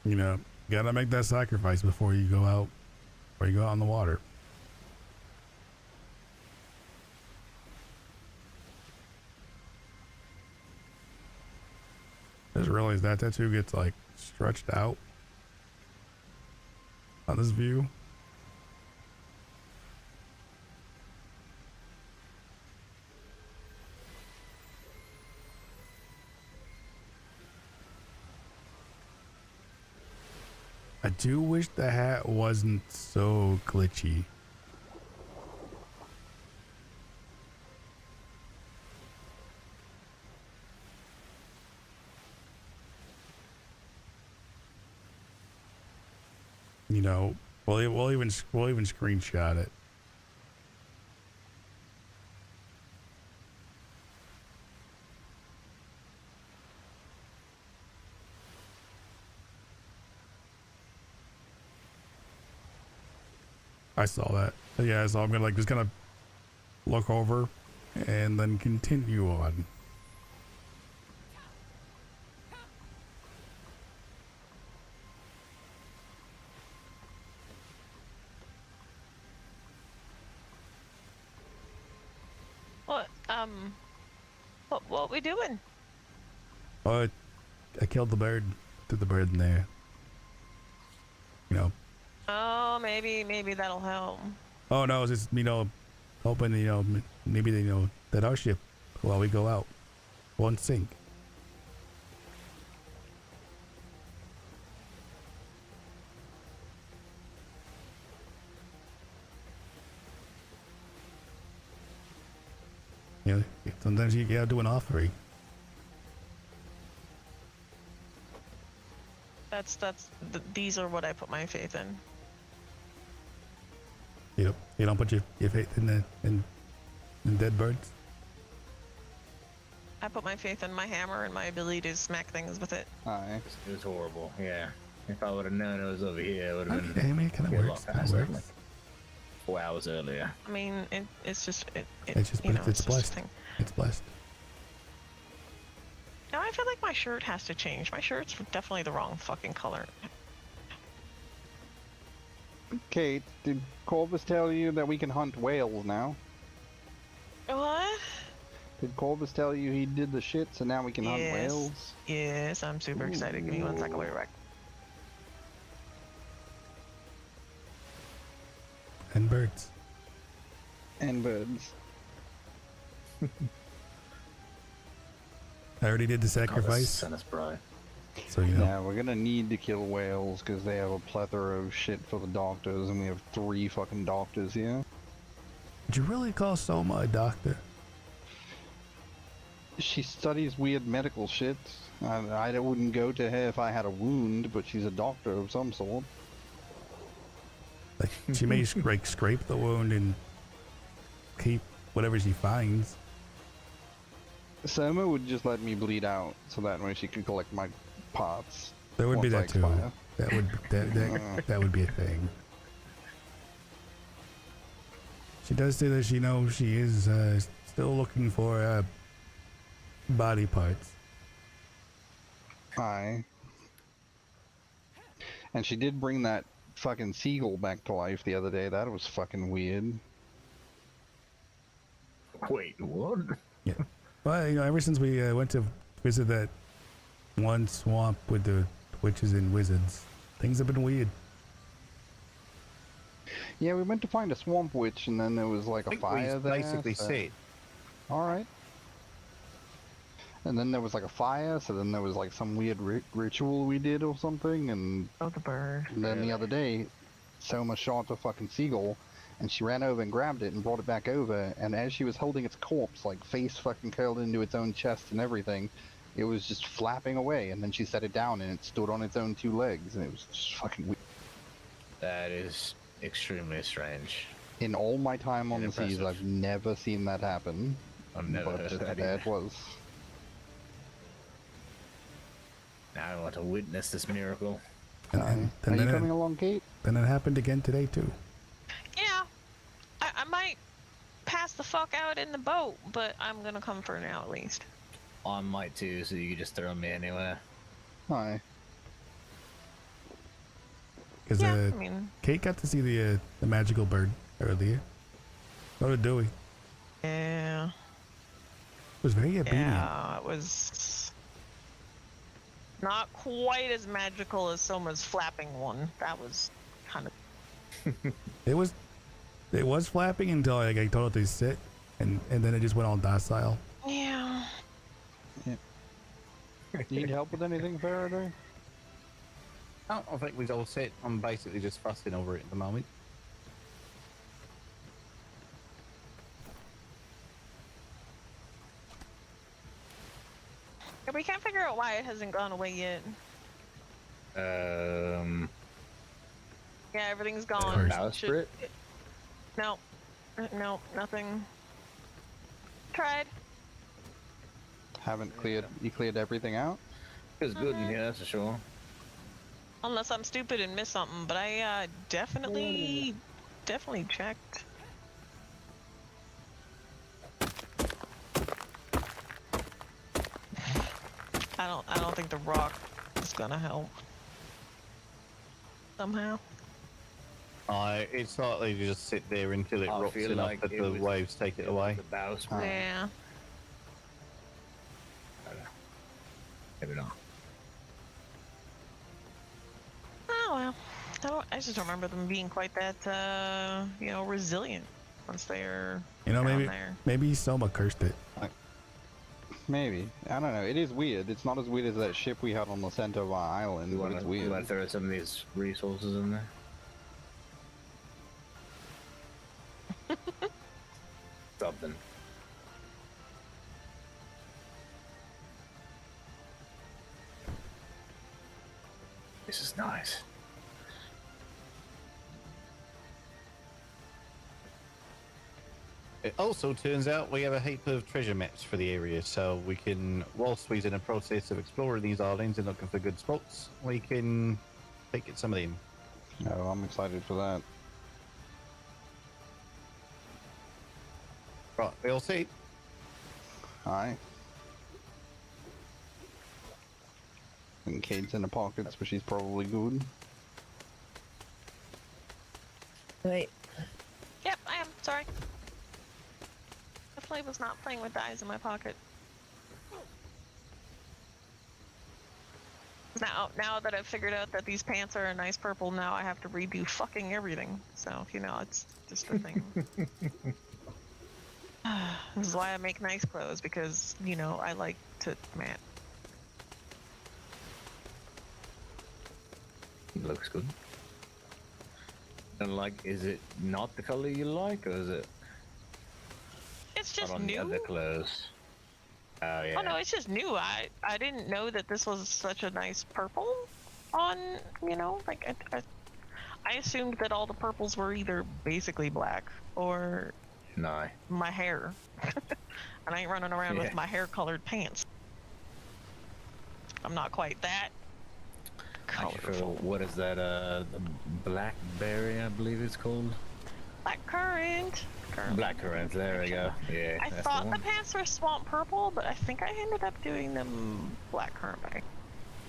You know, gotta make that sacrifice before you go out, on the water. I just realized that tattoo gets like stretched out on this view. I do wish the hat wasn't so glitchy. You know, we'll even screenshot it. I saw that. Yeah, so I'm gonna just kind of look over and then continue on. What we doing? I killed the bird. Threw the bird in there. You know. Oh, maybe that'll help. Oh no, it's just, you know, hoping, you know, maybe they know that our ship, while we go out, won't sink. You know, sometimes you gotta do an offering. These are what I put my faith in. You don't put your faith in dead birds. I put my faith in my hammer and my ability to smack things with it. Aye. It was horrible. Yeah. If I would have known it was over here, it would have been. Okay, I mean, it kind of a lot works. It faster, works. like 4 hours earlier. I mean, it's just It's just, you know, it's just a blessed. thing. It's blessed. I feel like my shirt has to change. My shirt's definitely the wrong fucking color. Kate, did Corvus tell you that we can hunt whales now? What? Did Corvus tell you he did the shit, so now we can hunt Yes. whales? Yes, I'm super excited. Give me 1 second. I'll be right back. And birds. And birds. I already did the sacrifice, Send us bro. so you know. Yeah, we're gonna need to kill whales because they have a plethora of shit for the doctors, and we have 3 fucking doctors here. Did you really call Soma a doctor? She studies weird medical shit. I wouldn't go to her if I had a wound, but she's a doctor of some sort. Like, she may like scrape the wound and keep whatever she finds. Soma would just let me bleed out, so that way she could collect my parts. There would be once that I too. expire. That would that would be a thing. She does say that she knows she is still looking for body parts. Aye. And she did bring that fucking seagull back to life the other day. That was fucking weird. Wait, what? Yeah. Well, you know, ever since we went to visit that one swamp with the witches and wizards, things have been weird. Yeah, we went to find a swamp witch, and then there was like I a think fire we there. basically so- said Alright. And then there was like a fire, so then there was like some weird ritual we did or something, and Oh, the bird. then the other day, Soma shot a fucking seagull, and she ran over and grabbed it and brought it back over, and as she was holding its corpse, like face fucking curled into its own chest and everything, it was just flapping away, and then she set it down and it stood on its own 2 legs, and it was just fucking weird. That is extremely strange. In all my time on the seas, Impressive. I've never seen that happen. I've never but heard of that there either. it was. Now I want to witness this miracle. And, Are you then, coming along, Kate? then it happened again today too. Yeah. I might pass the fuck out in the boat, but I'm gonna come for now at least. I might too, so you can just throw me anywhere. Hi. Because Yeah, I mean, Kate got to see the magical bird earlier. So did Dewey. yeah. It was very obedient. Yeah, it was not quite as magical as Soma's flapping one. That was kind of... It was flapping until I told it to sit, and then it just went all docile. Yeah. Need help with anything, Faraday? Oh, I think we're all set. I'm basically just fussing over it at the moment. Yeah, we can't figure out why it hasn't gone away yet. Yeah, everything's gone. Bowsprit? No. No, nothing. Tried. Haven't cleared. You cleared everything out? It was good in here, that's for sure. Unless I'm stupid and missed something, but I definitely checked. I don't think the rock is gonna help. Somehow. It's likely to just sit there until it I rots feel enough like that it the was- waves take it away. The bowsprit. Yeah. Maybe not. Oh well. I just don't remember them being quite that resilient once they're down there. maybe Soma cursed it. Maybe. I don't know. It is weird. It's not as weird as that ship we had on the center of our island, You but want it's to weird. throw some of these resources in there? Something. This is nice. It also turns out we have a heap of treasure maps for the area, so we can, whilst we're in the process of exploring these islands and looking for good spots, we can pick at some of them. Oh, I'm excited for that. Right, we all see. Aye. think Kate's in the pockets, but she's probably good. Wait. Yep, I am. Sorry. Definitely was not playing with dice in my pocket. Now that I've figured out that these pants are a nice purple, now I have to redo fucking everything. So, you know, it's just a thing. This is why I make nice clothes, because, you know, I like to, man. It looks good. And like, is it not the color you like, or is it It's just on the new. other clothes? Oh yeah. Oh no, it's just new. I didn't know that this was such a nice purple on, you know, like I assumed that all the purples were either basically black or No. my hair. And I ain't running around with my hair colored pants. I'm not quite that colorful. What is that? The blackberry, I believe it's called. Blackcurrant. Blackcurrant. There we go. Yeah. I that's thought the the one. pants were swamp purple, but I think I ended up doing them blackcurrant back.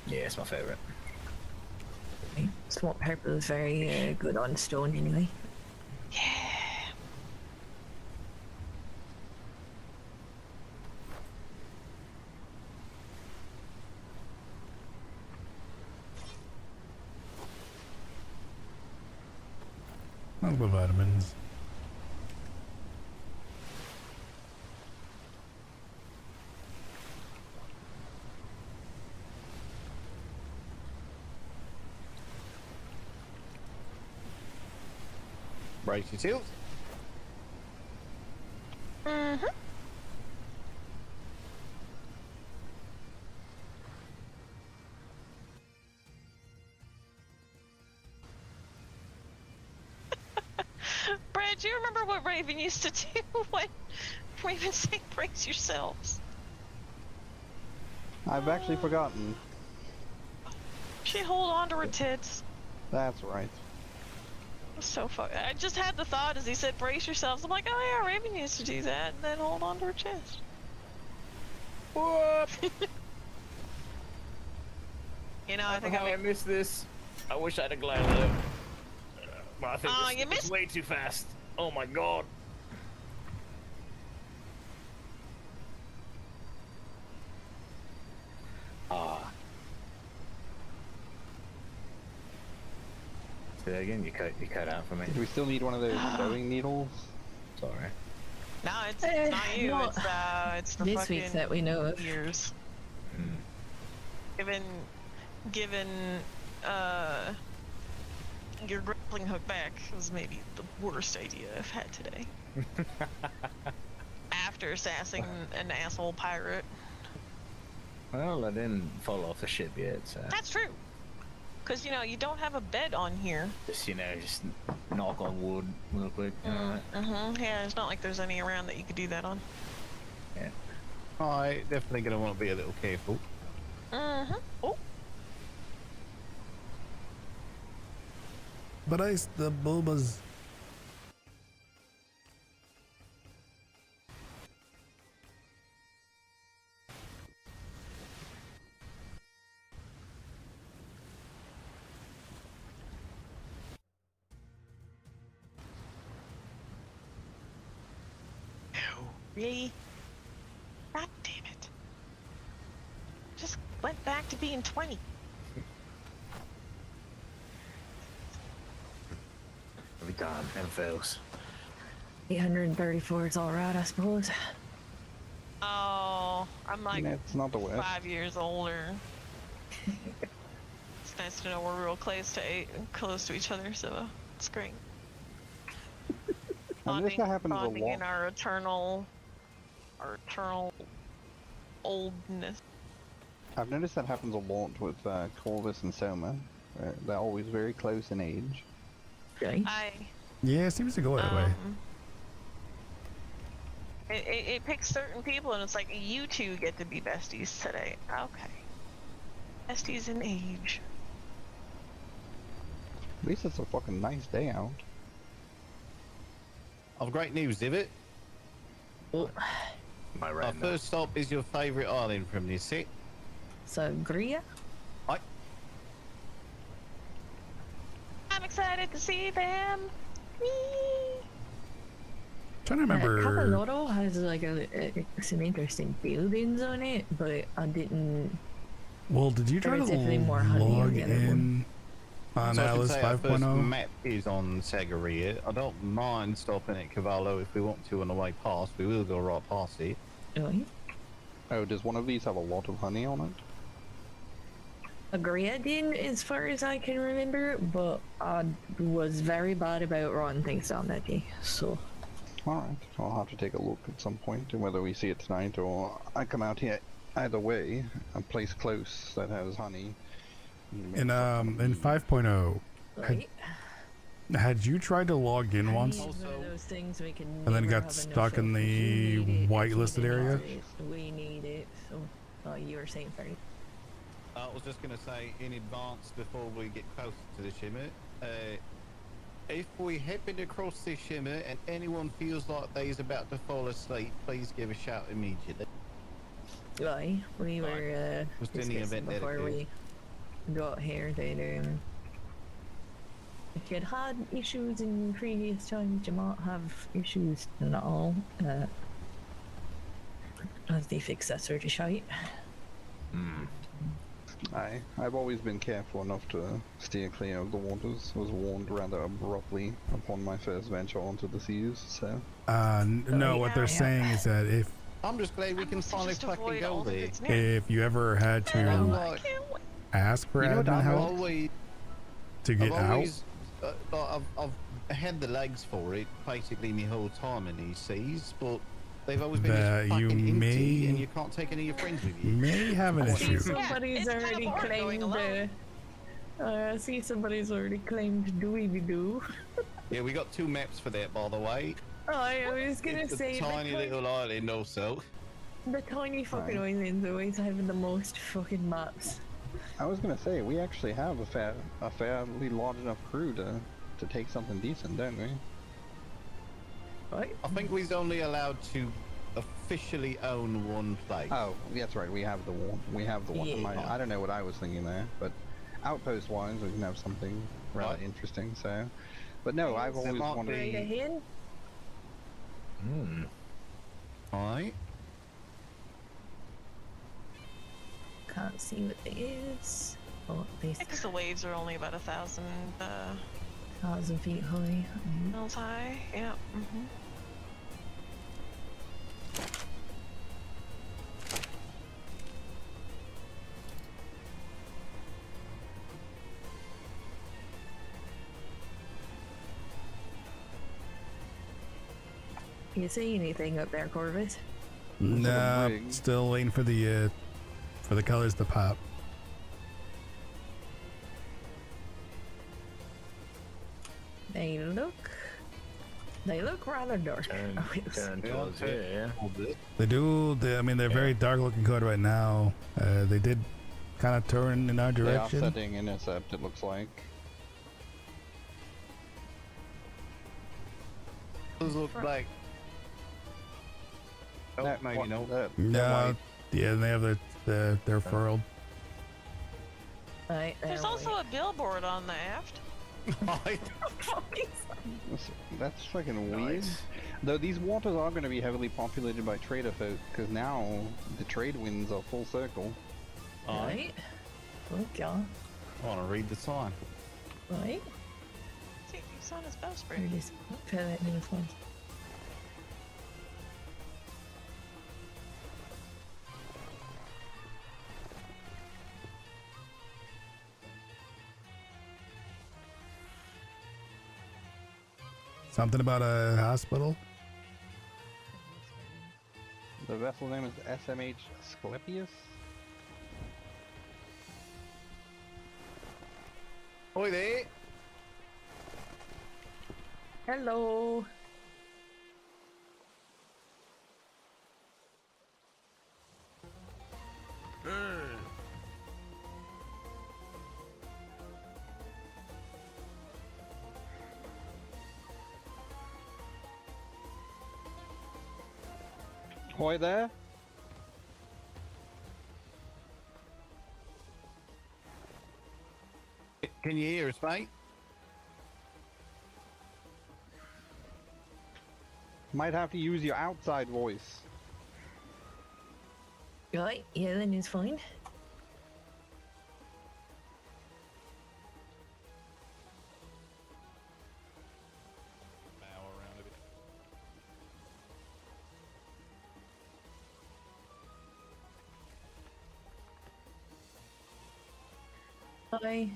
Yeah, it's my favorite. Swamp purple is very good on stone anyway. Yeah. I'll go vitamins. Brace yourselves. Mm-hmm. Brad, do you remember what Raven used to do when Raven said brace yourselves? I've actually forgotten. She'd hold on to her tits. That's right. It was so fun. I just had the thought as he said brace yourselves. I'm like, oh yeah, Raven used to do that and then hold on to her chest. What? You know, I think I missed this. I wish I'd have glided up. But I think Oh, this you is missed- way too fast. Oh my god. Ah. Say that again. You cut out for me. Do we still need one of those sewing needles? Sorry. No, it's not you. no. It's the This fucking week that we know of. years. Hmm. Given your grappling hook back was maybe the worst idea I've had today. After sassing an asshole pirate. Well, I didn't fall off the ship yet, so That's true. Because, you know, you don't have a bed on here. just just knock on wood real quick. You know, right? Yeah, it's not like there's any around that you could do that on. Yeah. I definitely gonna want to be a little careful. Oh, But ice the bulbas. really? God damn it. Just went back to being 20. Every time, and fails. 834 is all right, I suppose. Oh, I'm like It's not the West. 5 years older. It's nice to know we're real close to each other, so it's great. And this happens a Bonding in lot. our eternal oldness. I've noticed that happens a lot with Corvus and Soma. They're always very close in age. Really? Yeah, it seems to go that way. It picks certain people, and it's like, you two get to be besties today. Okay. Besties in age. At least it's a fucking nice day out. I've great news, Divot. My Our right now. first stop is your favourite island from this set. Sangria? Aye. excited to see them. Whee! Trying to remember. Capoloto has like some interesting buildings on it, but I didn't. Well, did you try to There's definitely more honey in log the other in on So I should Alice say our first 5.0? map is on Sagaria. I don't mind stopping at Cavallo if we want to on the way past. We will go right past it. Right. Oh, does one of these have a lot of honey on it? Agreed in, as far as I can remember, but I was very bad about writing things down that day, so. Alright, I'll have to take a look at some point, whether we see it tonight or I come out here. Either way, a place close that has honey. In 5.0, Right. had you tried to log in once? Honey is one of those things we can And then never got have stuck enough in of. If the you need it, whitelisted if you area? need it, we need it, so. You were saying, sorry. I was just going to say in advance before we get closer to the shimmer, if we happen across this shimmer and anyone feels like they's about to fall asleep, please give a shout immediately. Right, we were Just in the discussing event that it before goes. we got here that if you'd had issues in previous times, you might have issues now. As the successor to shite. I've always been careful enough to steer clear of the waters. Was warned rather abruptly upon my first venture onto the seas, so... No, what they're saying is that I'm just glad we can finally Just fucking avoid go all of there. its near. if you ever had Oh, to I can't wait. ask for You know what admin I'm help Always, to get I've out, always, I've had the legs for it basically my whole time in these seas, but they've always been That just you fucking empty, may- and you can't take any of your friends with you. may have an issue. Somebody's it's kind of already boring going claimed alone. I see somebody's already claimed dooby-doo. Yeah, we got 2 maps for that, by the way. Oh, I was gonna It's say a tiny little island, also. the tiny fucking Right. islands always have the most fucking maps. I was gonna say, we actually have a fairly large enough crew to take something decent, don't we? Right? I think we're only allowed to officially own one place. Oh, that's right, we have the one. We have the one. Yeah. I don't know what I was thinking there, but outpost-wise, we can have something rather Right. interesting, so... But no, I've There always might wanted... Right ahead. Alright. Can't see what it is. Oh, they I guess the waves are only about 1,000 1,000 feet high. miles high. Yeah. You see anything up there, Corvus? Nah, rig. still waiting for the colors to pop. They look rather dark. Turn Yeah, towards here. They do. I mean, they're very dark looking code right now. They did kind of turn in our They are direction. setting intercept, it looks like. Does look like. Oh, That- maybe what- not. that- No, yeah, they have they're furled. Right, There's also a billboard on the aft. That's fucking weird. Nice. Though these waters are going to be heavily populated by trader folk, because now the trade winds are full circle. Right. Okay. I want to read the sign. Right. See, he's on his There bowsprit. it is. Try that in this one. Something about a hospital. The vessel name is SMH Asclepius. Oi there! Hello. Hoy there. Can you hear us, mate? Might have to use your outside voice. Right, yelling is fine. Bow around a bit. Hi.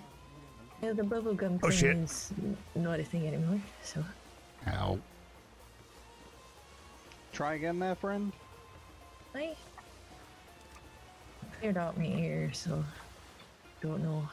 Yeah, the bubblegum Oh, thing shit. is not a thing anymore, so. Ow. Try again there, friend. Hi. Cleared out my ear, so. Don't know.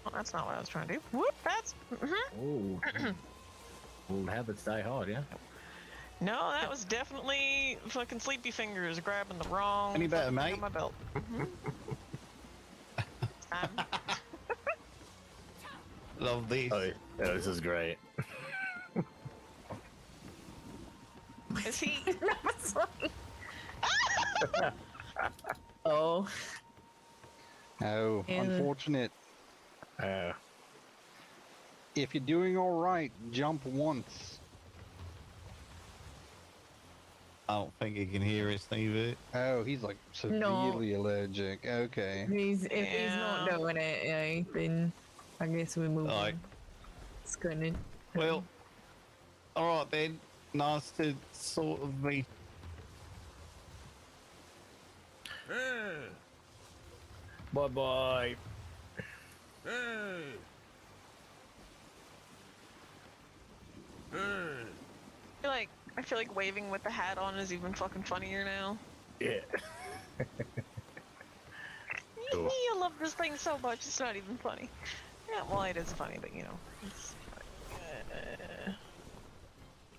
Well, that's not what I was trying to do. Whoop, that's. Oh. Old habits die hard, yeah? No, that was definitely fucking sleepy fingers grabbing the wrong. Any better, fucking thing mate? on my belt. Love this. Oh, yeah, this is great. Is he? Oh. Oh, Yeah. unfortunate. If you're doing alright, jump once. I don't think he can hear us, Stevie. Oh, he's like severely allergic. Okay. If he's not Yeah. doing it, yeah, then I guess we move Alright. on. It's gonna. Well, alright then. Nice to sort of meet. Bye bye. I feel like waving with the hat on is even fucking funnier now. Yeah. I love this thing so much, it's not even funny. Yeah, well, it is funny, but you know, it's,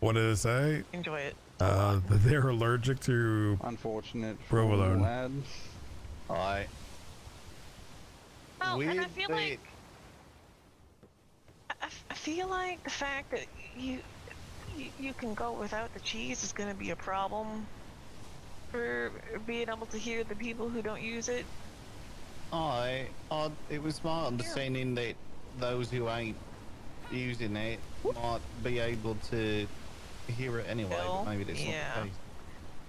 What did it say? enjoy it. They're allergic to. Unfortunate for Provolone. lads. Alright. Oh, and I Weird feel that- like I feel like the fact that you can go without the cheese is going to be a problem for being able to hear the people who don't use it. It was my understanding that those who ain't using it might be able to hear it anyway, Still, but maybe that's yeah. not the case.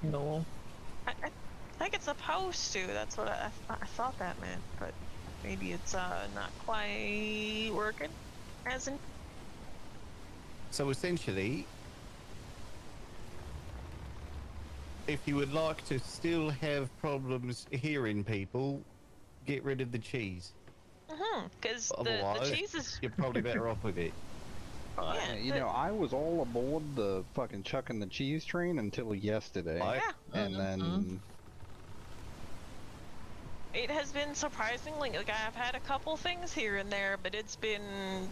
No. I think it's supposed to. That's what I thought that meant, but maybe it's not quite working. As in, So essentially, if you would like to still have problems hearing people, get rid of the cheese. because the Otherwise, cheese is. you're probably better off with it. Yeah, You know, I was all aboard the fucking chucking the cheese train until yesterday. Right? Yeah. And then It has been surprisingly, like I've had a couple things here and there, but it's been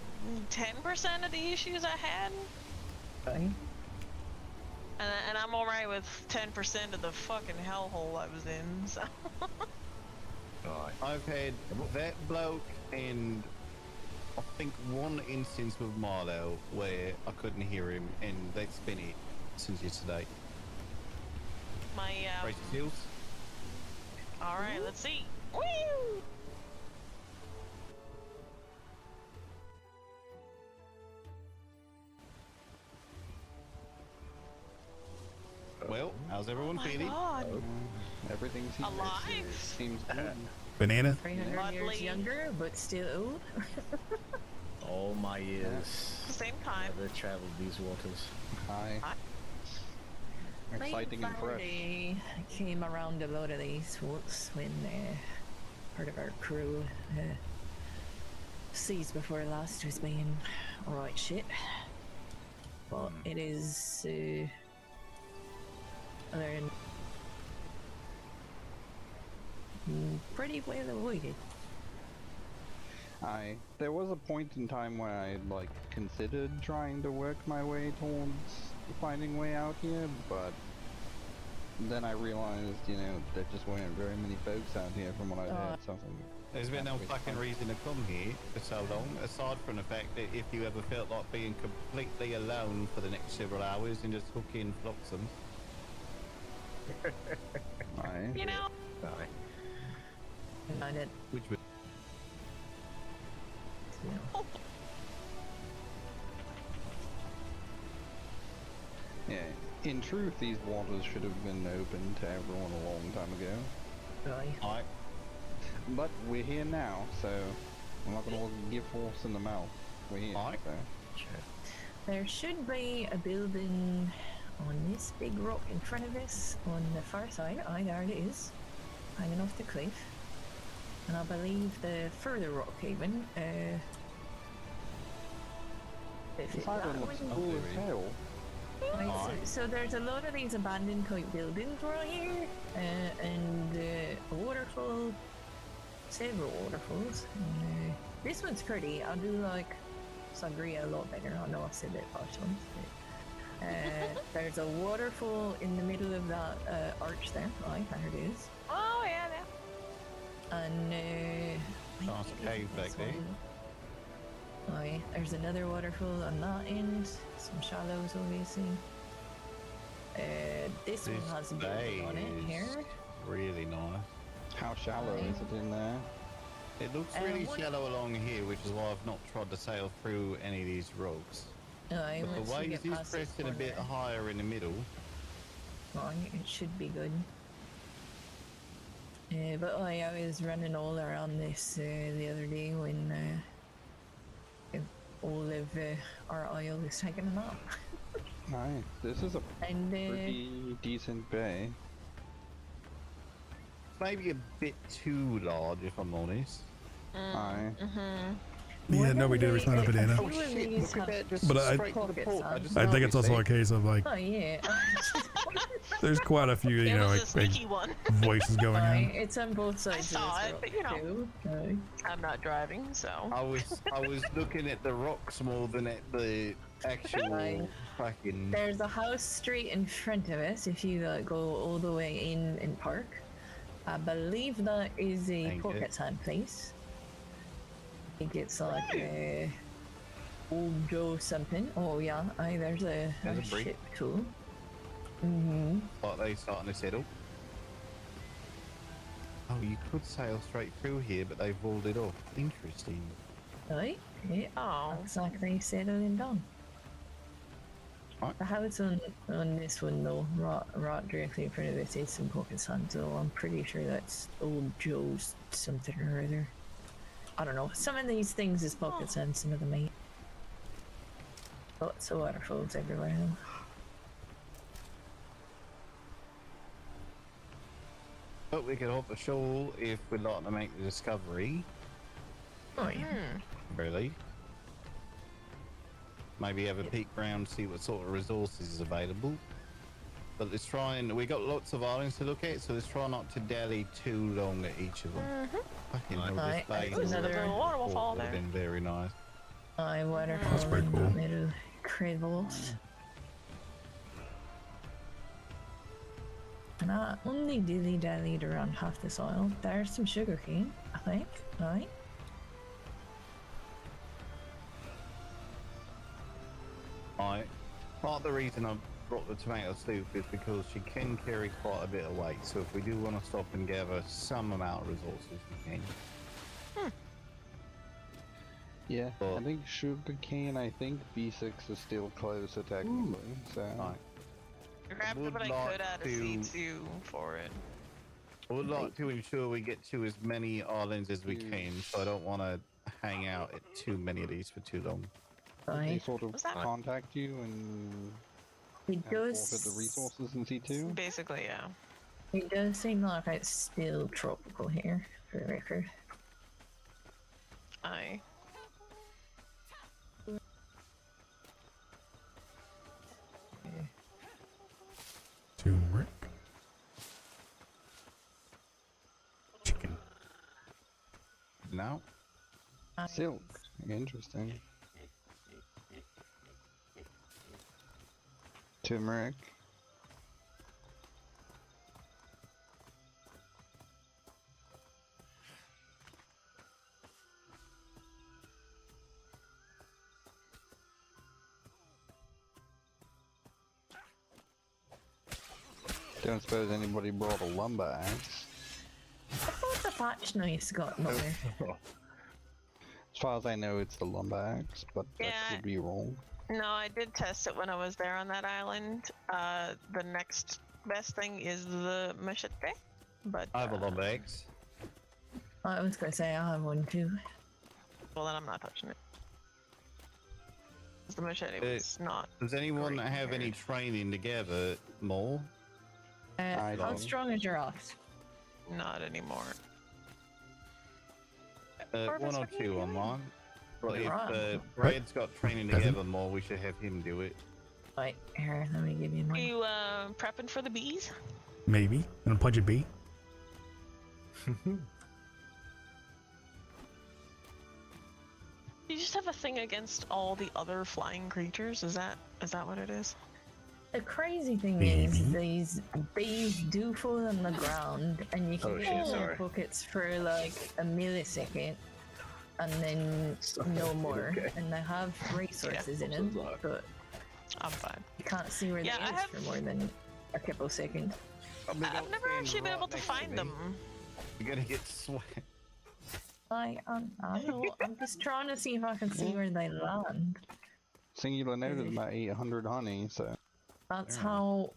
10% of the issues I had. Okay. And I'm alright with 10% of the fucking hellhole I was in, so. I've had that bloke and I think one instance with Marlowe where I couldn't hear him, and that's been it since yesterday. My, Brace yourselves. alright, let's see. Woo! Well, how's everyone Oh my feeling? god. everything Alive? seems good. Banana? 300 years Lovely. younger, but still old. All my years. Same time. Never traveled these waters. Hi. Hi. Exciting and fresh. Friday came around a lot of these once when part of our crew seas before last was being alright shit. But it is other than pretty well avoided. There was a point in time where I like considered trying to work my way towards finding a way out here, but then I realized, you know, there just weren't very many folks out here from what I'd heard, so I was like, There's been no fucking reason to come here for so long, aside from the fact that if you ever felt like being completely alone for the next several hours and just hook in Flotsam. Aye. You know. Sorry. I did. Which was Yeah. In truth, these waters should have been open to everyone a long time ago. Really? alright. But we're here now, so I'm not gonna give horse in the mouth. We're here. Alright. So. Sure. There should be a building on this big rock in front of us on the far side. Aye, there it is. Hanging off the cliff. And I believe the further rock even, if This it, island that looks one- cool as hell. Right, so there's a lot of these abandoned type buildings right here, and a waterfall, several waterfalls. This one's pretty. I do like Sangria a lot better. I know I said that last once. But, there's a waterfall in the middle of that arch there. Right, there it is. Oh yeah, yeah. And Nice cave back there. Oh yeah, there's another waterfall on that end. Some shallows, obviously. This one has a building on it here. Really nice. How shallow is it in there? It looks really what- shallow along here, which is why I've not tried to sail through any of these rocks. Aye, But once the you waves get is past this pressing a bit corner. higher in the middle. Well, it should be good. But I was running all around this the other day when all of our oil was taken a nap. Aye. This is a And pretty decent bay. Maybe a bit too large, if I'm honest. Aye. Yeah, no, we did respond to Banana. Oh shit, look at that, just But I- straight to the Pockets, port. huh? just I think it's noticed also it. a case of like, oh yeah, there's quite a few, you It know, was a like sneaky one. voices going Aye, on. it's on both sides saw of this it, rock but you know. too. Aye. I'm not driving, so. I was looking at the rocks more than at the actual Aye. fucking. There's a house straight in front of us if you go all the way in and park. I believe that is a Thank you. pocket sand place. I think it's like Old Joe something. Oh yeah, aye, there's a There's a ship too. Mm-hmm. Like they starting to settle. Oh, you could sail straight through here, but they've walled it off. Interesting. Aye, yeah. Oh. Looks like they settled and done. Right. The house on this one though, right directly in front of us is some pocket sand, so I'm pretty sure that's Old Joe's something or other. I don't know. Some of these things is pocket sand, some of them ain't. Lots of waterfalls everywhere though. But we could hop ashore if we'd like to make the discovery. Oh yeah. Really. Maybe have a peek round, see what sort of resources is available. But let's try and we got lots of islands to look at, so let's try not to dally too long at each of them. Fucking hell, Aye, this bay there's another waterfall would have there. been very nice. Aye, waterfall That's pretty in cool. the middle. Crevasse. And I only dilly-dallied around half this isle. There's some sugarcane, I think. Aye. Part of the reason I brought the tomato soup is because she can carry quite a bit of weight, so if we do want to stop and gather some amount of resources, we can. Yeah, I But- think sugarcane, I think B6 is still closer technically, so... Right. I grabbed would what I like could out of to- C2 for it. I would like to ensure we get to as many islands as we Mm. can, so I don't want to hang out at too many of these for too long. Did they Aye. sort of Was that- contact you and It does. forfeit the resources in C2? Basically, yeah. It does seem like it's still tropical here, for the record. Aye. Turmeric. Chicken. No? Silk. Interesting. Turmeric. Don't suppose anybody brought a lumber axe? I thought the patch noise got there. As far as I know, it's the lumber axe, but I Yeah. could be wrong. No, I did test it when I was there on that island. The next best thing is the machete, but I have a lumber axe. I was gonna say I have one too. well, then I'm not touching it. The machete was not. Does anyone Great have any compared. training together more? I How don't. strong is your ox? Not anymore. One or what are you two doing? on mine. But if Right. Brad's got training together more, we should have him do it. Right, here, let me give you Are mine. you prepping for the bees? Maybe. And a Pudgy B. You just have a thing against all the other flying creatures. Is that what it is? The crazy thing Maybe. is, these bees do fall on the ground, and you can Oh, get shit, in their sorry. pockets for like a millisecond, and then no more. Okay. And they have resources in them, but I'm fine. you can't see where Yeah, they I is have- for more than a couple seconds. I've never actually been able to find them. You're gonna get sweat. I know. I'm just trying to see if I can see where they land. Singular note is about 800 honey, so That's how.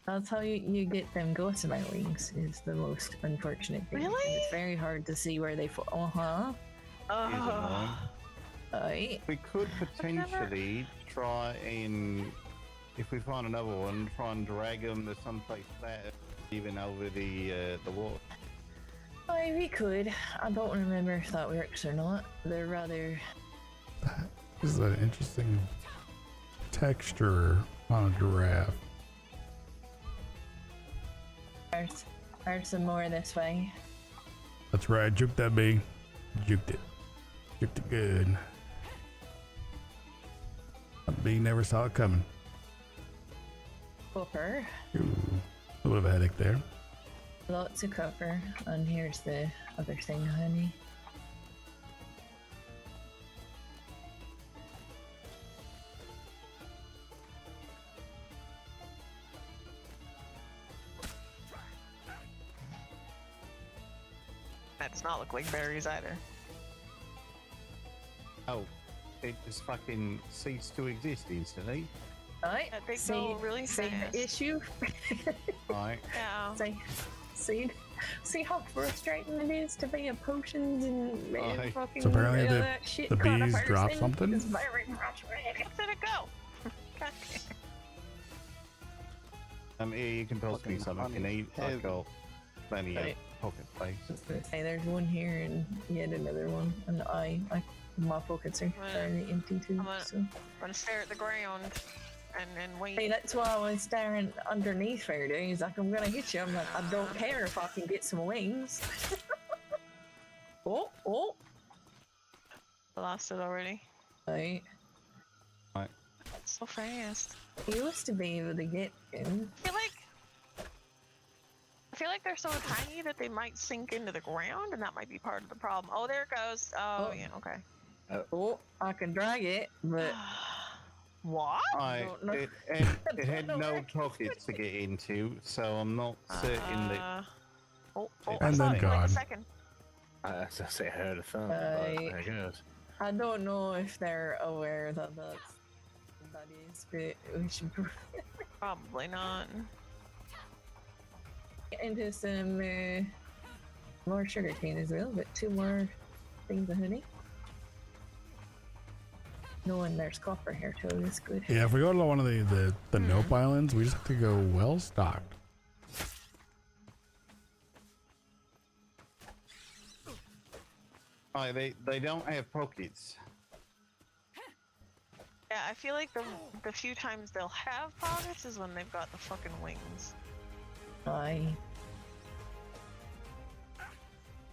That's how you get them ghost mite wings. Is the most unfortunate thing. And Really? it's very hard to see where they fall. Oh, Right. We could potentially try and, if we find another one, try and drag them to someplace flat, even over the wall. Aye, we could. I don't remember if that works or not. They're rather. This is an interesting texture on a giraffe. There's some more this way. That's right. Juked that bee. Juked it. Juked it good. That bee never saw it coming. Copper. Ooh, a little bit of a headache there. Lots of copper. And here's the other thing, honey. that does not look like berries either. Oh, it just fucking ceased to exist instantly. Right. Yeah, they go really see fast. the issue. Right. Yeah. See how frustrating it is to be a potions and Aye. fucking So apparently all the- that shit the kind of bees dropped person. something? It's very frustrating. Where did it go? God damn. Here, you can toss me Fucking something you honey. need. I've Heavy. got plenty of Right. pocket space. Hey, there's one here and yet another one, and my pockets are Well, fairly empty too. I'm gonna- So. I'm gonna stare at the ground and wait. Hey, that's why I was staring underneath for you. He's like, I'm gonna hit you. I'm like, I don't care if I can get some wings. oh. I lost it already. Right. That's so fast. You used to be able to get in. I feel like they're so tiny that they might sink into the ground, and that might be part of the problem. Oh, there it goes. Oh, Oh. yeah, okay. Oh, I can drag it, but What? don't know. It had Don't know no where- pockets to get into, so I'm not certain that. Oh, And I saw then it in like God. a second. I was gonna say I heard a thump, but Right. I guess. I don't know if they're aware that that is, but we should Probably not. get into some more sugar cane as well, but 2 more things of honey. Knowing there's copper here too is good. Yeah, if we go to one of the Nope Islands, we just have to go well stocked. They don't have pockets. Yeah, I feel like the few times they'll have pockets is when they've got the fucking wings. Aye.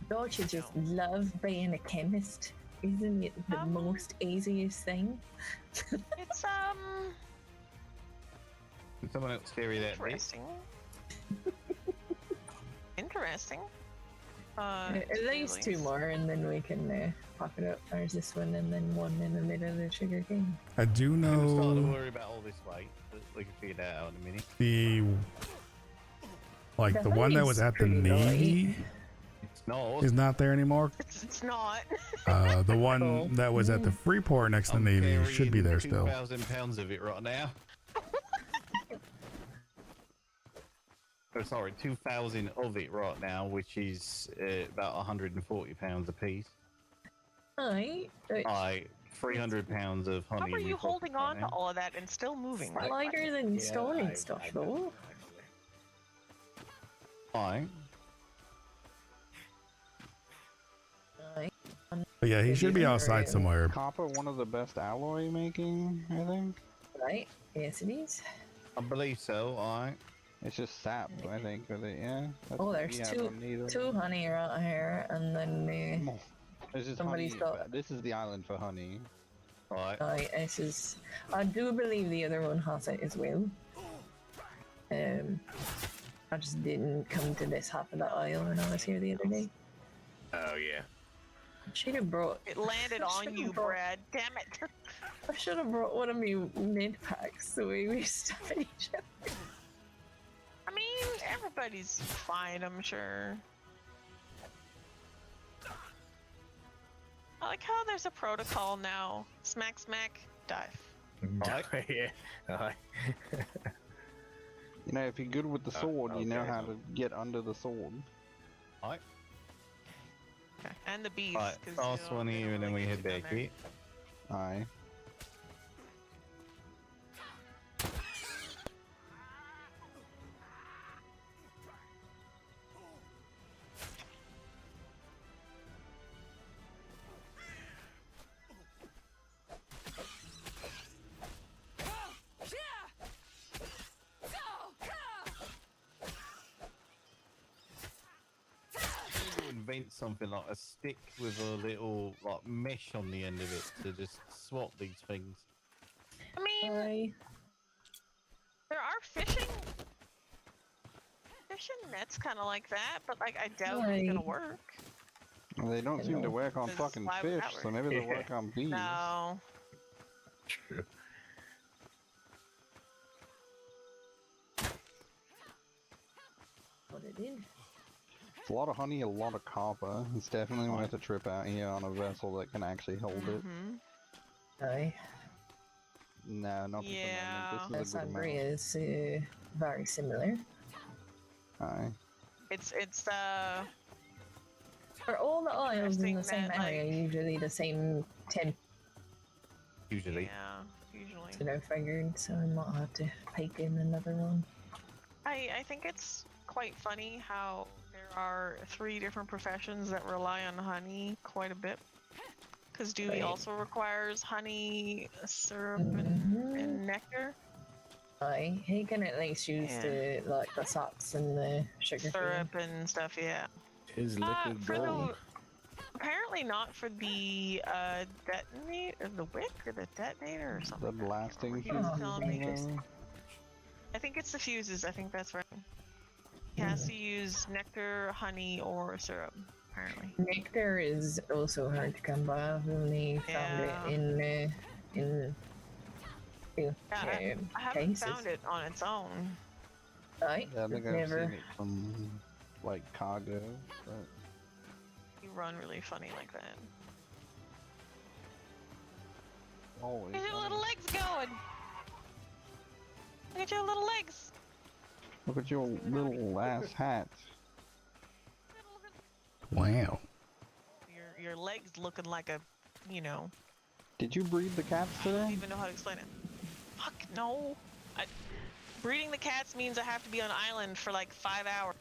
Don't you just love being a chemist? Isn't it the most easiest thing? It's Can someone else carry that bit? interesting. Interesting. At least 2 more, and then we can pop it up. There's this one, and then one in the middle of the sugar cane. I do I'm starting to know worry about all this weight. We can figure that out in a minute. the Like The the one that was honey's at the pretty Navy It's not. is not there anymore. It's not. The one Cool. that was at the Freeport next to the I'm Navy should be carrying there still. 2,000 pounds of it right now. Oh, sorry, 2,000 of it right now, which is about 140 pounds a piece. Aye. 300 pounds of honey. How are in my you pocket holding right on to now. all of that and still moving? It's lighter than stone and stuff, though. Aye. Aye. But yeah, he should be outside somewhere. Copper, one of the best alloy making, I think. Right. Yes, it is. I believe so, aye. It's just sap, I think, with it, yeah. That's Oh, what there's we have two on neither. two honey right here, and then Come on. This is somebody's honey. got- This is the island for honey. Aye. this is. I do believe the other one has it as well. I just didn't come to this half of the aisle when I was here the other day. Oh yeah. Should have brought. It landed on you, Brad. Damn it. I should have brought one of my mid packs so we stuff at each other. I mean, everybody's fine, I'm sure. I like how there's a protocol now. Smack, smack, dive. Aye. yeah. Aye. You know, if you're good with the sword, you know okay. how to get under the sword. Aye. Okay. And the bees. Right, 'cause fast one they here don't and then really we get head you down back there. here. Aye. Invent something like a stick with a little like mesh on the end of it to just swap these things. I mean, Aye. there are fishing nets kind of like that, but like I doubt it's gonna Aye. work. Well, they don't seem to work on Because fucking why would fish, that so work? maybe they'll work on bees. No. True. What it did. It's a lot of honey, a lot of copper. It's definitely worth a trip out here on a vessel that can actually hold it. Hmm. Aye. No, not the Yeah. amendment. This The is a good sangria amount. is very similar. Aye. It's For all the oils in the Interesting same that, area, like- usually the same temp Usually. yeah, usually. that I figured, so I might have to pipe in another one. I think it's quite funny how there are 3 different professions that rely on honey quite a bit. Because Dewey Right. also requires honey, syrup, Mhm. and nectar. Aye, he can at least use Yeah. the like the saps and the sugar Syrup and stuff, yeah. Tis liquid For gold. the, apparently not for the detonator, the wick or the detonator or The something. like that. blasting He was Oh, telling me. interesting. I think it's the fuses. I think that's right. He has to use nectar, honey, or syrup. Apparently. Nectar is also hard to come by. I've only found Yeah. it in Yeah, I haven't cases. found it on its own. Aye, Yeah, I think never. I've seen it from like cargo, but You run really funny like that. always. Look at your honey. little legs going. Look at your little legs. Look at your little ass hat. Wow. Your legs looking like a, you know. Did you breed the cats I don't today? even know how to explain it. Fuck no. Breeding the cats means I have to be on island for like 5 hours.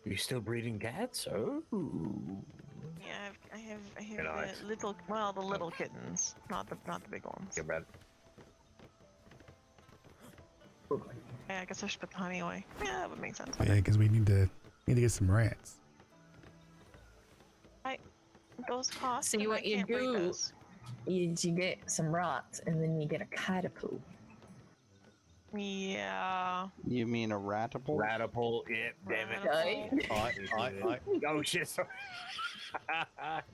You still breeding cats? Oh. Yeah, I have Nice. the little, the little kittens, not the big ones. Too bad. Yeah, I guess I should put the honey away. Yeah, that would make sense. Yeah, because we need to get some rats. Those cost. See, and what I you can't breed do- those. You get some rats and then you get a catapult. Yeah. You mean a ratapult? Ratapult, yeah, damn it. Aye. Oh shit, sorry.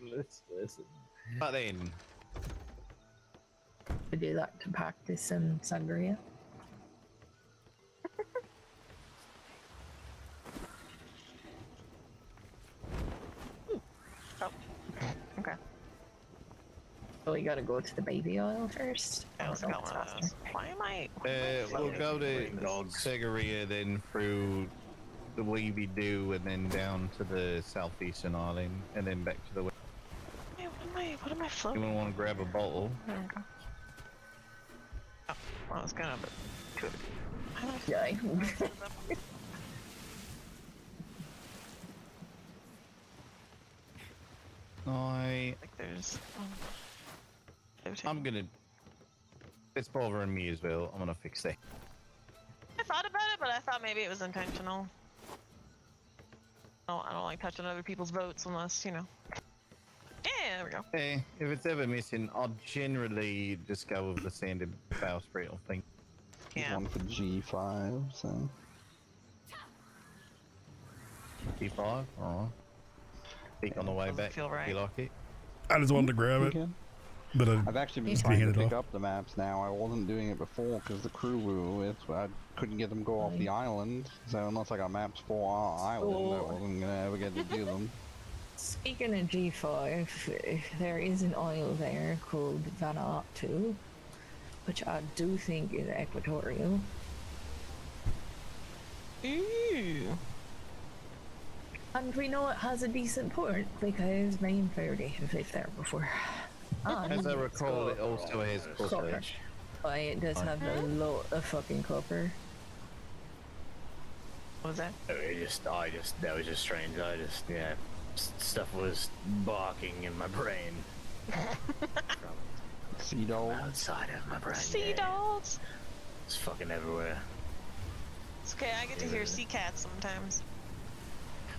Listen. But then, Would you like to practice some sangria? So we gotta go to the baby oil first. I also got one of those. Why am I? We'll go to Dogs. Segaria, then through the Weeby Doo, and then down to the southeastern island, and then back to the west. Wait, what am I floating? You want to grab a bottle? There we go. Oh, well, I was gonna, but two of it. Yeah. Like there's. I'm gonna. It's bothering me as well. I'm gonna fix that. I thought about it, but I thought maybe it was intentional. Oh, I don't like touching other people's boats unless, you know. Yeah, there we go. Hey, if it's ever missing, I'll generally just go with the standard bow spray thing. Yeah. One for G5, so. G5? Oh. Peek on the way Doesn't back. feel right. You like it? I just wanted to grab it, Okay. but I've actually been Just trying hand to it pick off. up the maps now. I wasn't doing it before because the crew we were with, I couldn't get them to go off the island. So unless I got maps for our island, I wasn't gonna ever get to do them. Speaking of G5, there is an oil there called Vanuatu, which I do think is equatorial. Ooh. And we know it has a decent port because me and Faraday have lived there before. And As I it's recall, got it also has copper. copper. But it does have a lot of fucking copper. What was that? That was just strange. Stuff was barking in my brain. Sea From dog. outside of my brain. Sea dogs. It's fucking everywhere. It's okay, I get to hear sea cats sometimes.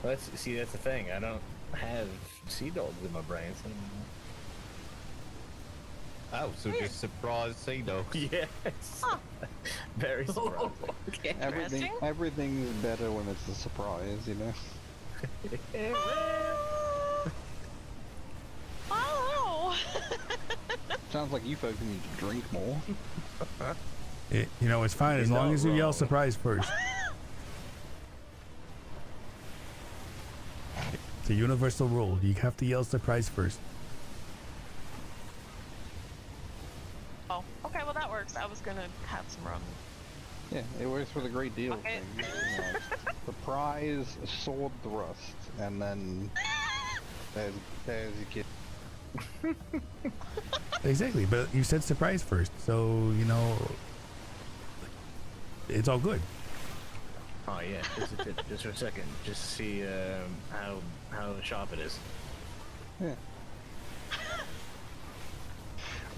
Well, that's the thing. I don't have sea dogs in my brain. So Oh, so just surprise sea dogs. yes. Very surprising. Okay. Everything's better when it's a surprise, you know? Oh! Sounds like you folks need to drink more. you know, it's fine as You're long not as you yell wrong. surprise first. It's a universal rule. You have to yell surprise first. Oh, okay, well that works. I was gonna have some rum. Yeah, it works for the great deal Okay. thing. You know, surprise, sword thrust, and then there's your kid. Exactly, but you said surprise first, so you know it's all good. Oh yeah, just for a second, just to see how sharp it is. Yeah.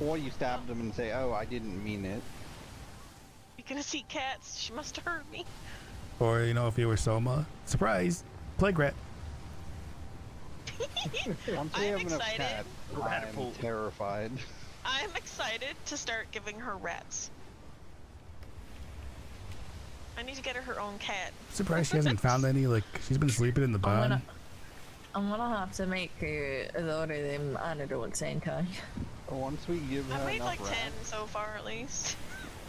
Or you stab them and say, "Oh, I didn't mean it." You gonna see cats? She must have heard me. Or you know, if you were Soma, surprise, plague rat. Once we I'm have enough excited. cats, I'm terrified. I'm excited to start giving her rats. I need to get her own cat. Surprised she hasn't found any. Like she's been sleeping in the barn. I'm gonna have to make a lot of them antidotes, ain't I? Once we give her I've made enough like rats, 10 so far at least.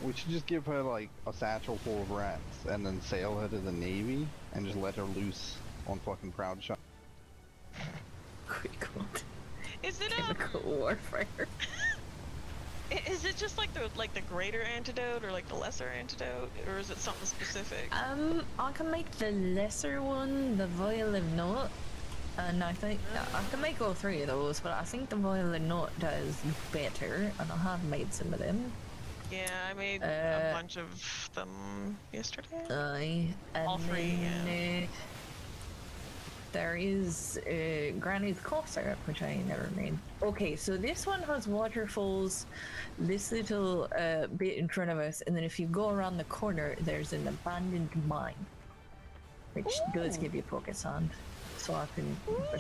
we should just give her like a satchel full of rats and then sail her to the Navy and just let her loose on fucking Proud Shot. Quick one. Is it Chemical warfare. Is it just like the greater antidote or like the lesser antidote, or is it something specific? I can make the lesser one, the Vial of Note, and I think I can make all three of those, but I think the Vial of Note does better, and I have made some of them. Yeah, I made a bunch of them yesterday. And All three, then, there is Granny's cough syrup, which I never made. Okay, so this one has waterfalls, this little bit in front of us, and then if you go around the corner, there's an abandoned mine, which does give you pocket sand. So I can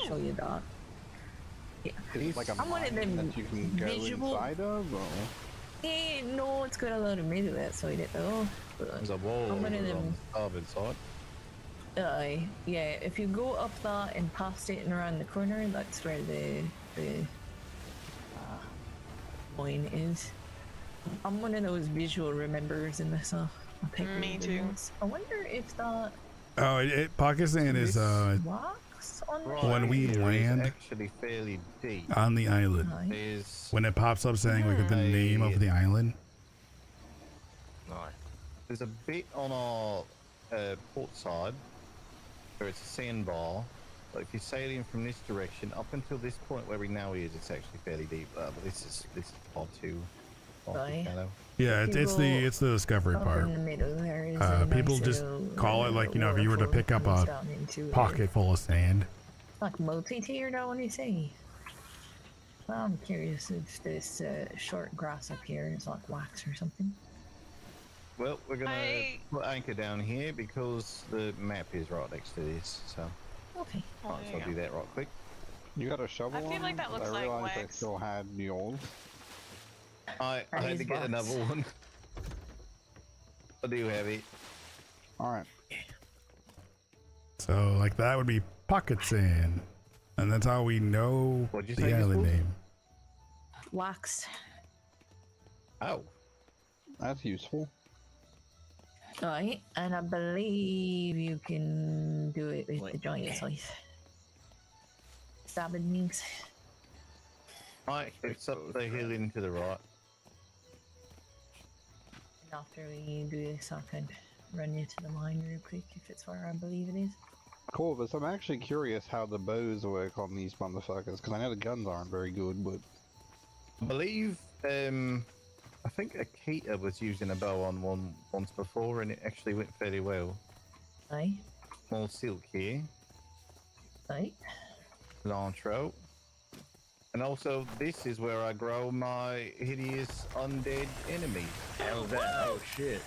show you that. Yeah. It's like a I'm one of mine them that you can go visual- inside of, or? No, it's got a lot of meat of it, so I don't know. There's a wall I'm one of over on them. the starboard side. Yeah, if you go up that and past it and around the corner, that's where the mine is. I'm one of those visual remembers in this. I pick Me these too. videos. I wonder if that Oh, pocket sand is wax. wax on there? When we here is land actually fairly deep. on the island, Aye. There's when it pops up saying like the name of the island, there's a bit on our port side where it's a sandbar. But if you're sailing from this direction up until this point where we now is, it's actually fairly deep. But this is far too Aye. shallow. yeah, it's the discovery Up part. in the middle there is a People nice just little, call it like, you know, if you were to waterfall pick up comes a down into it. pocket full of sand. Like multi-tiered, I want to say. Well, I'm curious if this short grass up here is like wax or something. Well, we're gonna put anchor down here because the map is right next to this. So Okay. might as well do that right quick. You got a shovel? I feel on like you? that looks I like realized I wax. still had yours. I That had is to get wax. another one. I do have it. Alright. So like that would be pocket sand, and that's how we know What'd you the say this island was? name. Wax. Oh, That's useful. Right, and I believe you can do it with the giant scythe. Stabbing means. right. It's up the hill into the right. And after we do this, I can run you to the mine real quick if it's where I believe it is. Corvus, I'm actually curious how the bows work on these motherfuckers, because I know the guns aren't very good, but... I believe, I think Akita was using a bow on one once before, and it actually went fairly well. Aye, Small silk here, aye. Lantro. And also, this is where I grow my hideous undead enemies. Hell that. Oh shit.